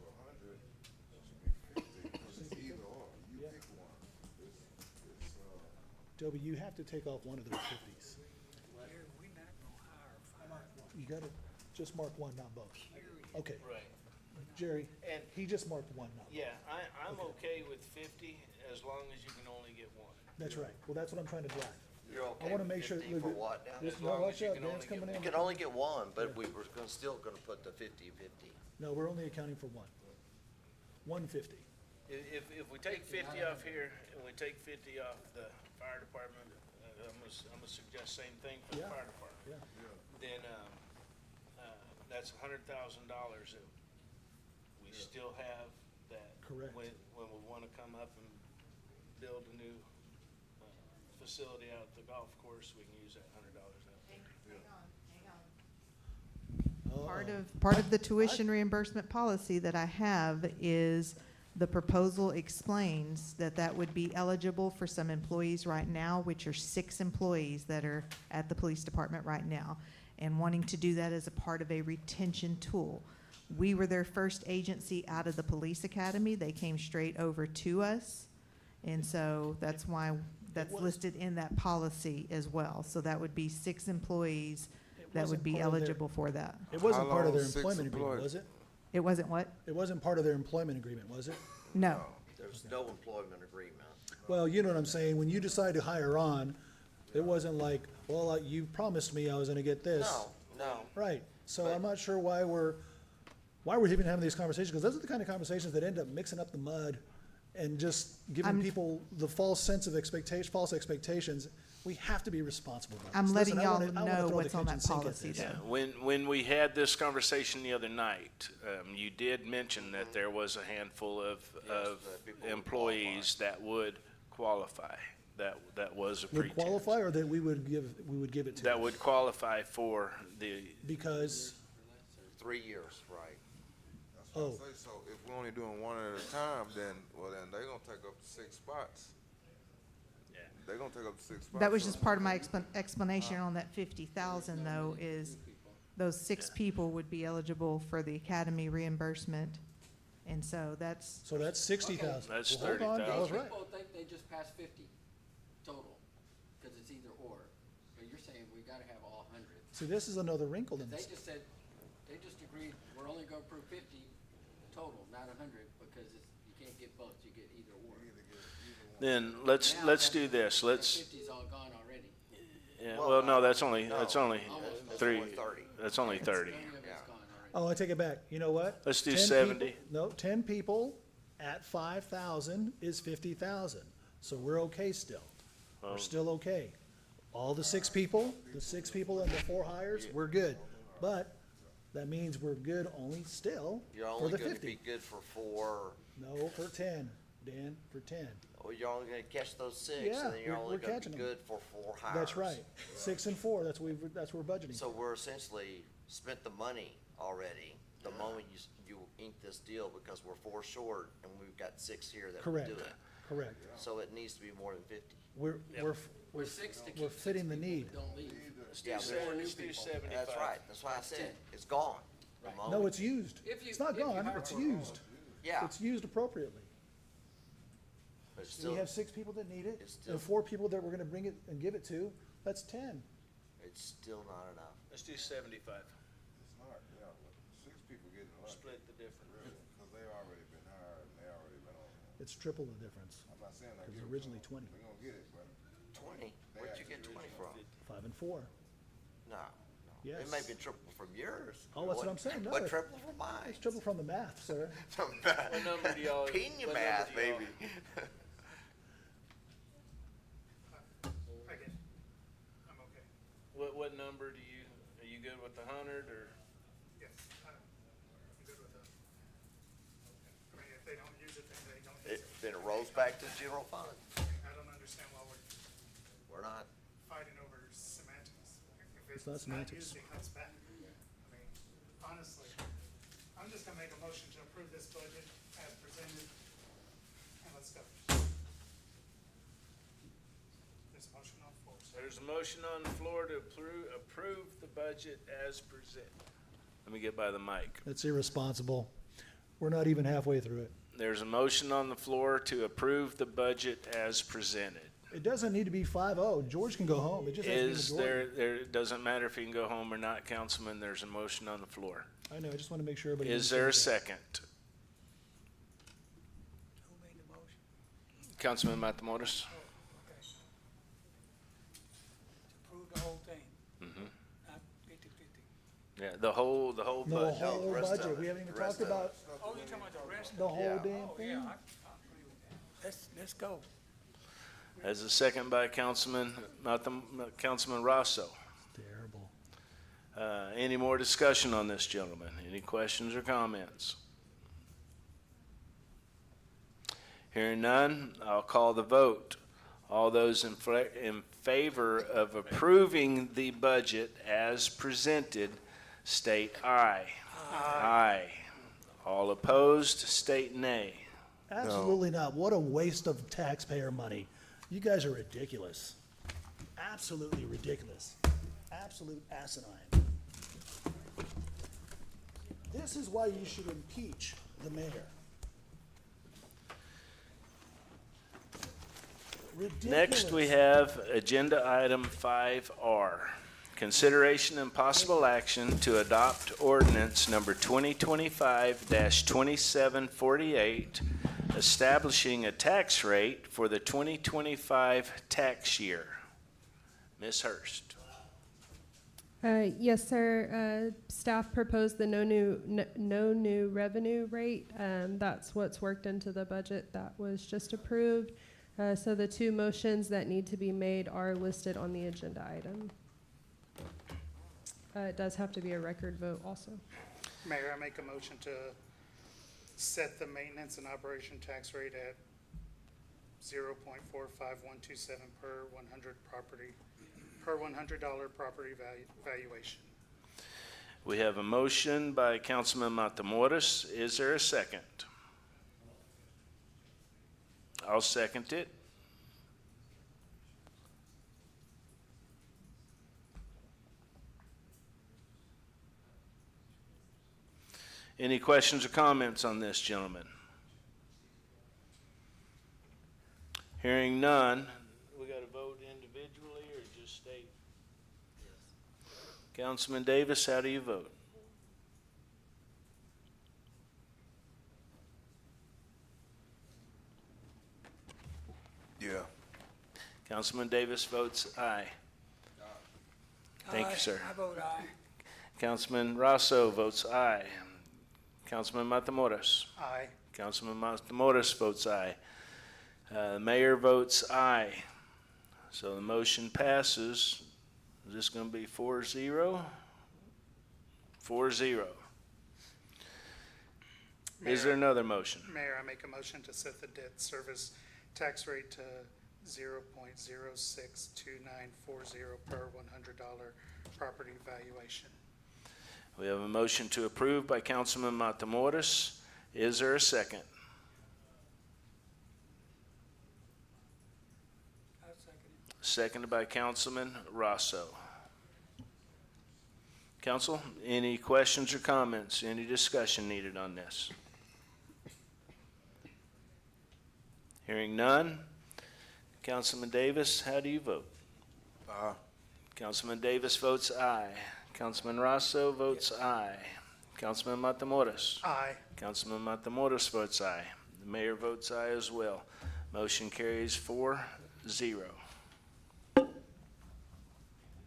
Toby, you have to take off one of those 50s. You gotta just mark one, not both. Okay, Right. Jerry, And- he just marked one, not both. Yeah, I'm okay with 50 as long as you can only get one. That's right. Well, that's what I'm trying to drive. You're I okay wanna with make sure. 50 look, for what now? this- As no, long watch as you out, can Dan's only get coming in. You can only get one, but we were still gonna put the 50/50. No, we're only accounting for one. 150. If we take 50 off here and we take 50 off the fire department, I'm gonna suggest same thing for the Yeah. fire department. Yeah. Then, that's $100,000 that we still have that. Correct. When we wanna come up and build a new, facility out at the golf course, we can use that $100 out. Part of the tuition reimbursement policy that I have is the proposal explains that would be eligible for some employees right now, which are 6 employees that are at the police department right now, and wanting to do that as a part of a retention tool. We were their first agency out of the police academy. They came straight over to us, and so that's why that's listed in that policy as well. So that would be 6 employees that would wasn't be part of their- eligible for that. It wasn't How part of their long 6 employment agreement, employees? was it? It wasn't what? It wasn't part of their employment agreement, was it? No. There's no employment agreement. Well, you know what I'm saying. When you decide to hire on, it wasn't like, well, you promised me I was gonna get this. No. Right, so I'm not sure why we're even having these conversations, because those are the kind of conversations that end up mixing up the mud and just giving people the false sense of false expectations. We have to be responsible about this. I'm letting Listen, I y'all wanna know throw the what's on kitchen that sink at policy, this. though. When we had this conversation the other night, you did mention that there was a handful of that people would employees that would qualify. That was a Would pretense. qualify, or that we would give it to? That would qualify for the, Because, 3 years, right. oh, So if we're only doing one at a time, then they're gonna take up 6 spots. Yeah. They're gonna take up 6 spots. That was just part of my explanation on that 50,000 though, is those 6 people would be eligible for the academy reimbursement. And so that's, so that's 60,000. That's Hold on, I was right. People think they just passed 50 total, because it's either or. But you're saying we gotta have all 100. See, this is another wrinkle in They this. just said, they just agreed, we're only gonna approve 50 total, not 100, because you can't get both, you get either or. then let's do this. Let's, 50's all gone already. yeah, well, no, that's only That's three. only 30. That's only 30. 30 of it's Yeah. gone already. Oh, I take it back. You know what? Let's do 10 70. people- No, 10 people at 5,000 is 50,000. So we're okay still. We're still okay. All the 6 people and the 4 hires, we're good. But that means we're good only still You're for only the gonna 50. be good for 4, No, for 10, Dan, for 10. or you're only gonna catch those 6, Yeah, and then you're we're only gonna catching be 'em. good for 4 hires. That's right. 6 and 4, that's what we're budgeting. So we're essentially spent the money already, the moment you ink this deal, because we're 4 short, and we've got 6 here that would Correct, do it. correct. So it needs to be more than 50. We're 6 to keep we're 6 fitting the people need. that don't leave. Yeah, Let's do 75. That's right, that's why I said, it's gone. The Right. No, moment- it's used. If you- It's not if you gone, hire it's for- used. Yeah, It's used appropriately. but it's We still, have 6 people that need it, it's still- and 4 people that we're gonna bring it and give it to, that's 10. it's still not enough. Let's do 75. It's not, yeah, but 6 people getting lunch. Split the difference. Because they already been hired and they already been on. It's triple the difference. I'm not saying It was give it to originally them. 20. They're gonna get it, but 20? Where'd you get 20 from? 5 and 4. No, no. Yes. It may be triple from yours. Oh, that's what I'm saying. No, But it's- triple from mine. It's triple from the math, sir. What number do y'all? Pina what math, number do y'all- baby. I get it. I'm okay. What number do you, are you good with the 100 or? Yes, I'm good with that. I mean, if they don't use it, then they don't use it. Then it rolls back to the general fund. I don't understand why we're We're not, fighting over semantics. If It's not semantics. used, it comes back. I mean, honestly, I'm just gonna make a motion to approve this budget as presented, and let's go. There's a motion on the floor. so- There's a motion on the floor to approve the budget as presented. Let me get by the mic. That's irresponsible. We're not even halfway through it. There's a motion on the floor to approve the budget as presented. It doesn't need to be 5-0. George can go home. It just has to be Is majority. it doesn't matter if you can go home or not, Councilman, there's a motion on the floor. I know, I just want to make sure everybody. Is there a understands second? Councilman Matamoros? Approve the whole thing, Mhm. not 50/50. Yeah, the whole that. No, the budget. whole rest of budget. it. We haven't even The rest talked of about Oh, you're talking about the rest of the it? whole Yeah. damn Oh, thing. yeah, I agree with that. Let's go. As a second by Councilman Rosso. Terrible. Any more discussion on this, gentlemen? Any questions or comments? Hearing none, I'll call the vote. All those in favor of approving the budget as presented, state aye. Aye. All opposed, state nay. Absolutely not. What a waste of taxpayer money. You guys are ridiculous. Absolutely ridiculous. Absolute asinine. This is why you should impeach the mayor. Ridiculous. Next, we have Agenda Item 5R. Consideration and possible action to adopt ordinance number 2025-2748, establishing a tax rate for the 2025 tax year. Ms. Hurst. Yes, sir. Staff proposed the no new revenue rate. That's what's worked into the budget that was just approved. So the two motions that need to be made are listed on the agenda item. It does have to be a record vote also. Mayor, I make a motion to set the maintenance and operation tax rate at 0.45127 per $100 property valuation. We have a motion by Councilman Matamoros. Is there a second? I'll second it. Any questions or comments on this, gentlemen? Hearing none, we got to vote individually or just state? Councilman Davis, how do you vote? Yeah. Councilman Davis votes aye. Thank you, sir. I vote aye. Councilman Rosso votes aye. Councilman Matamoros. Aye. Councilman Matamoros votes aye. The mayor votes aye. So the motion passes. Is this going to be 4-0? 4-0. Is there another motion? Mayor, I make a motion to set the debt service tax rate to 0.062940 per $100 property valuation. We have a motion to approve by Councilman Matamoros. Is there a second? Seconded by Councilman Rosso. Council, any questions or comments? Any discussion needed on this? Hearing none. Councilman Davis, how do you vote? Councilman Davis votes aye. Councilman Rosso votes aye. Councilman Matamoros. Aye. Councilman Matamoros votes aye. The mayor votes aye as well. Motion carries 4-0.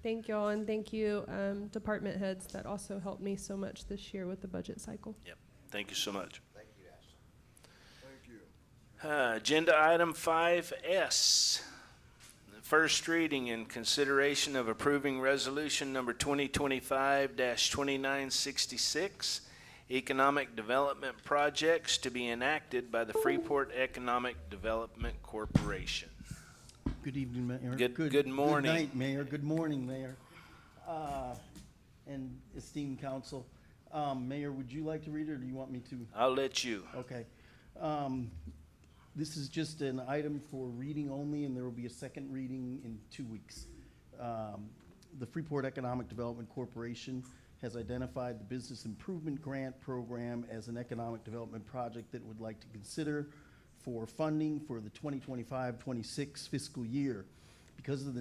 Thank y'all, and thank you, department heads that also helped me so much this year with the budget cycle. Yep. Thank you so much. Thank you. Agenda item 5S. The first reading and consideration of approving resolution number 2025-2966, economic development projects to be enacted by the Freeport Economic Development Corporation. Good evening, Mayor. Good morning. Good night, Mayor. Good morning, Mayor. And esteemed council. Mayor, would you like to read it, or do you want me to? I'll let you. Okay. This is just an item for reading only, and there will be a second reading in 2 weeks. The Freeport Economic Development Corporation has identified the Business Improvement Grant Program as an economic development project that it would like to consider for funding for the 2025-26 fiscal year. Because of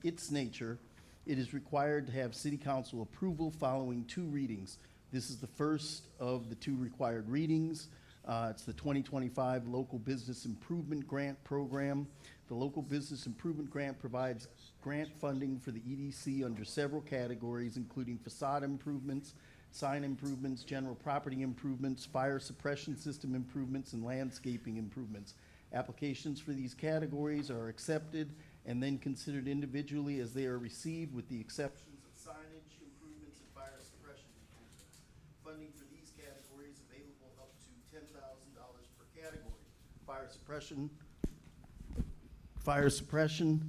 its nature, it is required to have City Council approval following 2 readings. This is the first of the 2 required readings. It's the 2025 Local Business Improvement Grant Program. The Local Business Improvement Grant provides grant funding for the EDC under several categories, including facade improvements, sign improvements, general property improvements, fire suppression system improvements, and landscaping improvements. Applications for these categories are accepted and then considered individually as they are received, with the exceptions of signage improvements and fire suppression improvements. Funding for these categories available up to $10,000 per category. Fire suppression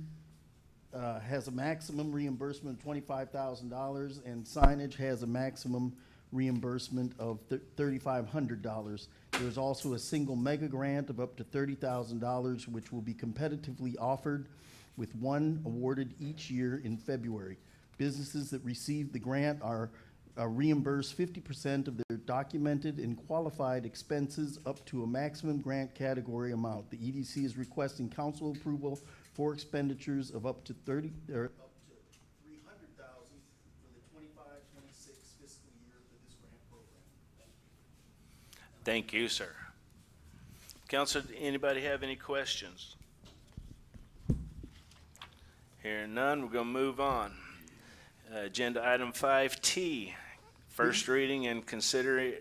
has a maximum reimbursement of $25,000, and signage has a maximum reimbursement of $3,500. There's also a single mega grant of up to $30,000, which will be competitively offered, with one awarded each year in February. Businesses that receive the grant are reimbursed 50% of their documented and qualified expenses up to a maximum grant category amount. The EDC is requesting council approval for expenditures of up to $300,000 for the 25-26 fiscal year for this grant program. Thank you, sir. Council, anybody have any questions? Hearing none, we're going to move on. Agenda item 5T, first reading and consideration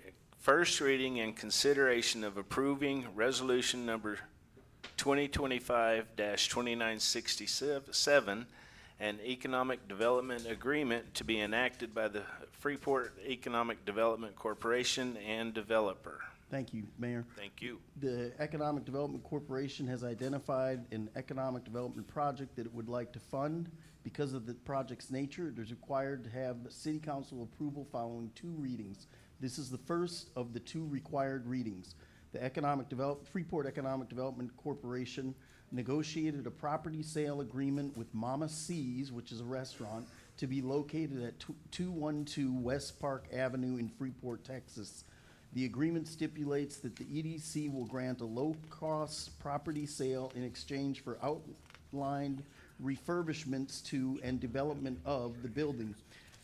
of approving resolution number 2025-2967, an economic development agreement to be enacted by the Freeport Economic Development Corporation and developer. Thank you, Mayor. Thank you. The Economic Development Corporation has identified an economic development project that it would like to fund. Because of the project's nature, it is required to have city council approval following 2 readings. This is the first of the 2 required readings. The Freeport Economic Development Corporation negotiated a property sale agreement with Mama C's, which is a restaurant, to be located at 212 West Park Avenue in Freeport, Texas. The agreement stipulates that the EDC will grant a low-cost property sale in exchange for outlined refurbishments to and development of the building,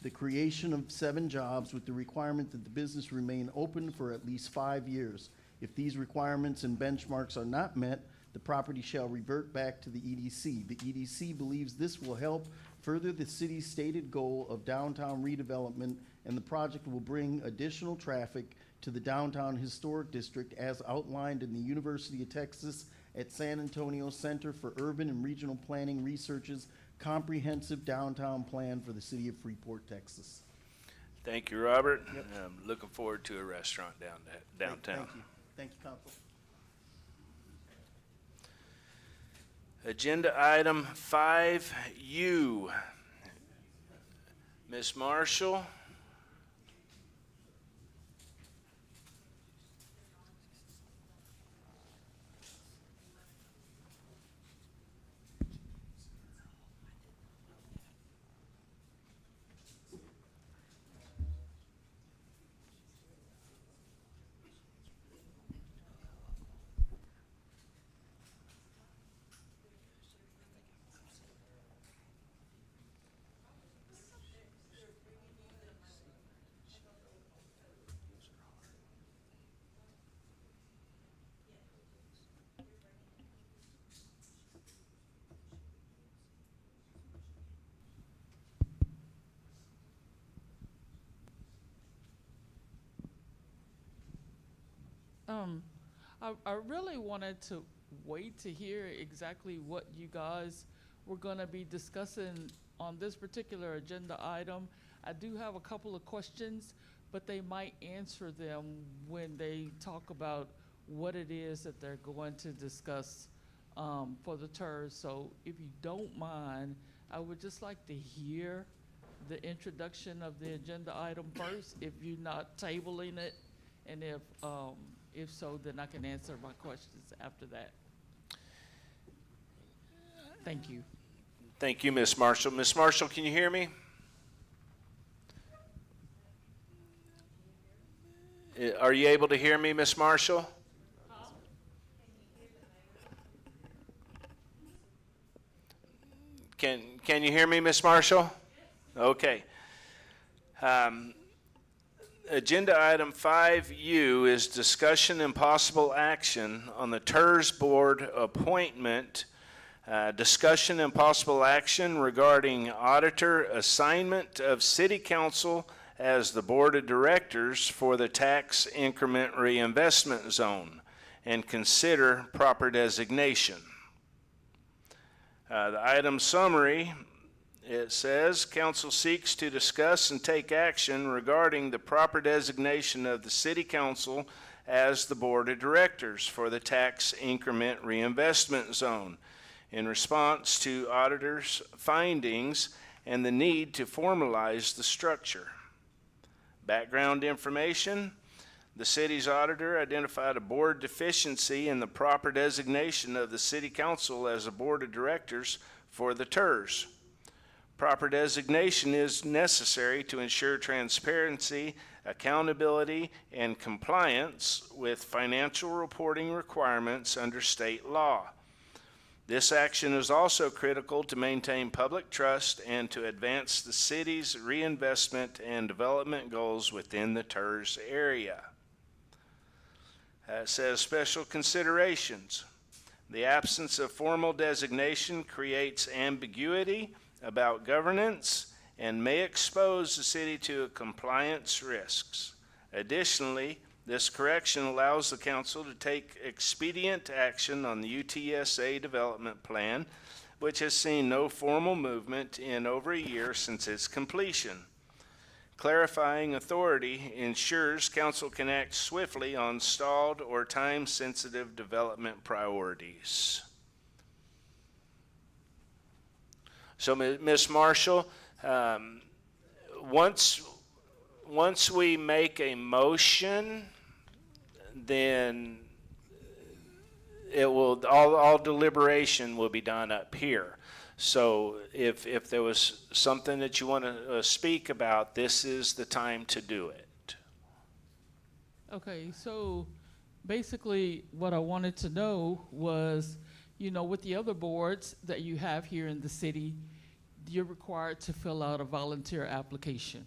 the creation of 7 jobs with the requirement that the business remain open for at least 5 years. If these requirements and benchmarks are not met, the property shall revert back to the EDC. The EDC believes this will help further the city's stated goal of downtown redevelopment, and the project will bring additional traffic to the downtown historic district as outlined in the University of Texas at San Antonio Center for Urban and Regional Planning Research's comprehensive downtown plan for the city of Freeport, Texas. Thank you, Robert. Yep. Looking forward to a restaurant downtown. Thank you. Thank you, Council. Agenda item 5U. Ms. Marshall. I really wanted to wait to hear exactly what you guys were going to be discussing on this particular agenda item. I do have a couple of questions, but they might answer them when they talk about what it is that they're going to discuss for the TIRZ. So if you don't mind, I would just like to hear the introduction of the agenda item first, if you're not tabling it, and if so, then I can answer my questions after that. Thank you. Thank you, Ms. Marshall. Ms. Marshall, can you hear me? Are you able to hear me, Ms. Marshall? Can you hear me, Ms. Marshall? Okay. Agenda item 5U is discussion and possible action on the TIRZ board appointment. Discussion and possible action regarding auditor assignment of city council as the board of directors for the tax increment reinvestment zone, and consider proper designation. The item summary, it says, council seeks to discuss and take action regarding the proper designation of the city council as the board of directors for the tax increment reinvestment zone in response to auditors' findings and the need to formalize the structure. Background information: the city's auditor identified a board deficiency in the proper designation of the city council as a board of directors for the TIRZ. Proper designation is necessary to ensure transparency, accountability, and compliance with financial reporting requirements under state law. This action is also critical to maintain public trust and to advance the city's reinvestment and development goals within the TIRZ area. It says special considerations. The absence of formal designation creates ambiguity about governance and may expose the city to compliance risks. Additionally, this correction allows the council to take expedient action on the UTSA development plan, which has seen no formal movement in over a year since its completion. Clarifying authority ensures council can act swiftly on stalled or time-sensitive development priorities. So, Ms. Marshall, once we make a motion, then it will, all deliberation will be done up here. So if there was something that you want to speak about, this is the time to do it. Okay, so basically what I wanted to know was, with the other boards that you have here in the city, you're required to fill out a volunteer application.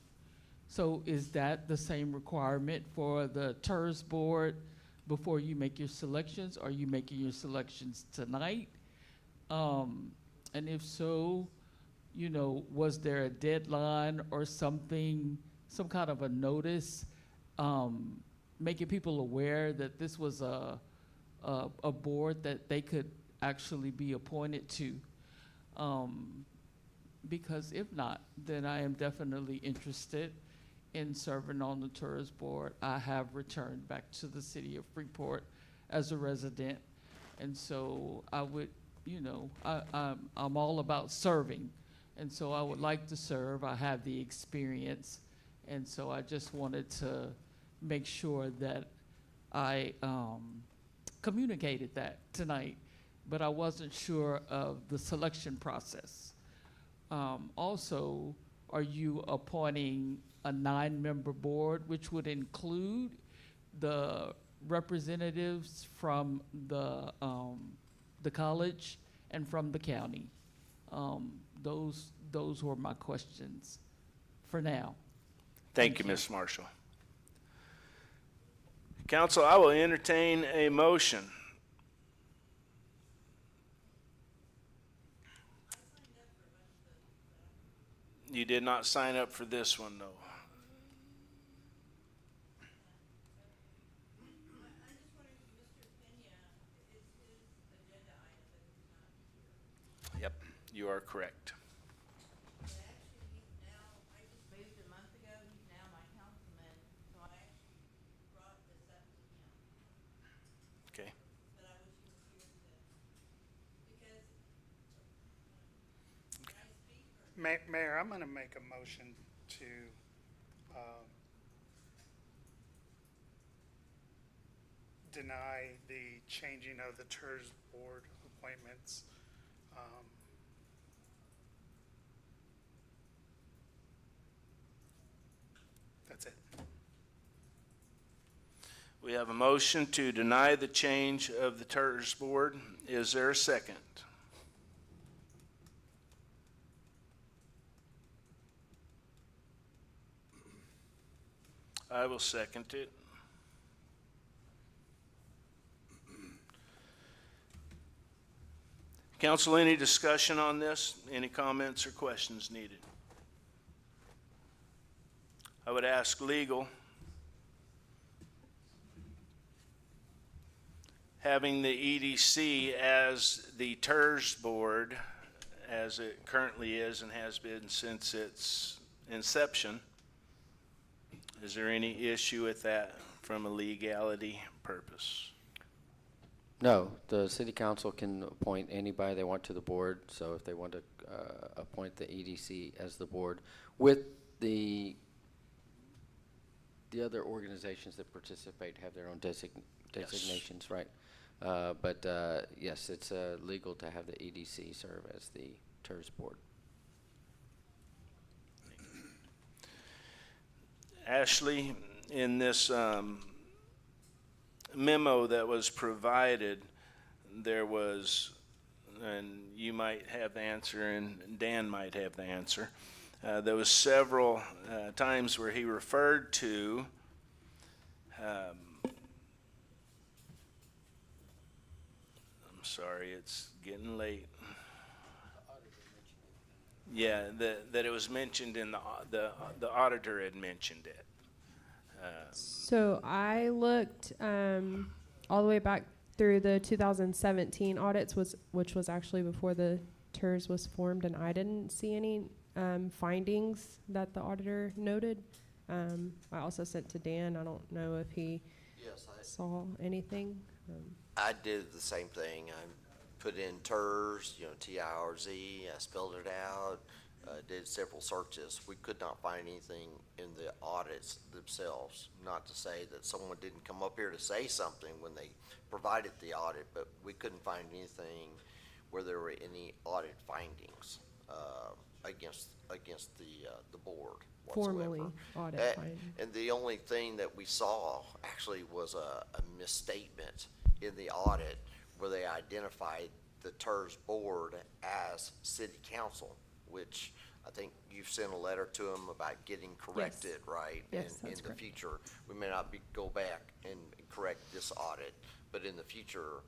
So is that the same requirement for the TIRZ board before you make your selections? Are you making your selections tonight? And if so, was there a deadline or something, some kind of a notice, making people aware that this was a board that they could actually be appointed to? Because if not, then I am definitely interested in serving on the TIRZ board. I have returned back to the city of Freeport as a resident, and so I would, I'm all about serving, and so I would like to serve. I have the experience, and so I just wanted to make sure that I communicated that tonight, but I wasn't sure of the selection process. Also, are you appointing a 9-member board, which would include the representatives from the college and from the county? Those were my questions for now. Thank you, Ms. Marshall. Council, I will entertain a motion. You did not sign up for this one, though. Yep, you are correct. Okay. Mayor, I'm going to make a motion to deny the changing of the TIRZ board appointments. That's it. We have a motion to deny the change of the TIRZ board. Is there a second? I will second it. Council, any discussion on this? Any comments or questions needed? I would ask legal. Having the EDC as the TIRZ board, as it currently is and has been since its inception, is there any issue with that from a legality purpose? No, the city council can appoint anybody they want to the board, so if they want to appoint the EDC as the board with the other organizations that participate have their own designations, right? But yes, it's legal to have the EDC serve as the TIRZ board. Ashley, in this memo that was provided, there was, and you might have the answer and Dan might have the answer, there was several times where he referred to I'm sorry, it's getting late. Yeah, that it was mentioned in the auditor had mentioned it. So I looked all the way back through the 2017 audits, which was actually before the TIRZ was formed, and I didn't see any findings that the auditor noted. I also sent to Dan. I don't know if he saw anything. I did the same thing. I put in TIRZ, TIRZ, I spelled it out, did several searches. We could not find anything in the audits themselves. Not to say that someone didn't come up here to say something when they provided the audit, but we couldn't find anything where there were any audit findings against the board whatsoever. Formally audit findings. And the only thing that we saw actually was a misstatement in the audit where they identified the TIRZ board as city council, which I think you've sent a letter to them about getting corrected, right? Yes, In that's the correct. future, we may not go back and correct this audit, but in the future,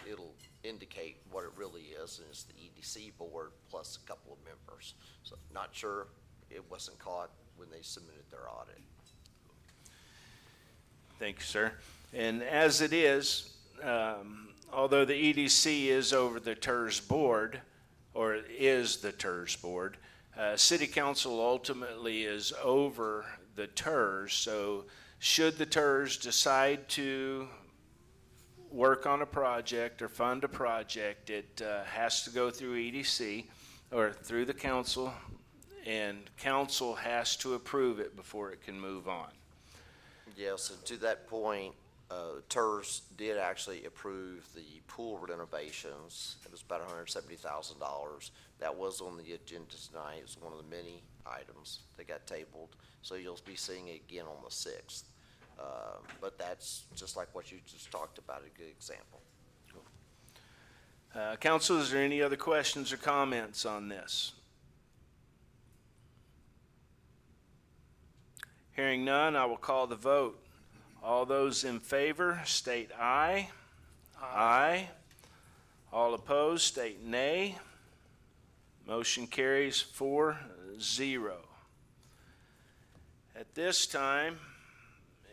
it'll indicate what it really is, and it's the EDC board plus a couple of members. So not sure it wasn't caught when they submitted their audit. Thank you, sir. And as it is, although the EDC is over the TIRZ board, or is the TIRZ board, City Council ultimately is over the TIRZ. So should the TIRZ decide to work on a project or fund a project, it has to go through EDC or through the council, and council has to approve it before it can move on. Yes, and to that point, TIRZ did actually approve the pool renovations. It was about $170,000. That was on the agenda tonight. It was one of the many items that got tabled. So you'll be seeing it again on the 6th. But that's just like what you just talked about, a good example. Council, is there any other questions or comments on this? Hearing none, I will call the vote. All those in favor state aye. Aye. All opposed state nay. Motion carries 4-0. At this time,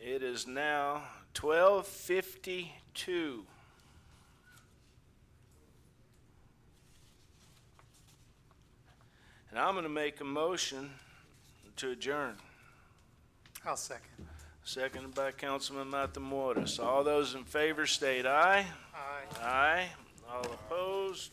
it is now 12:52. And I'm going to make a motion to adjourn. I'll second. Seconded by Councilman Matamoros. All those in favor state aye. Aye. Aye. All opposed,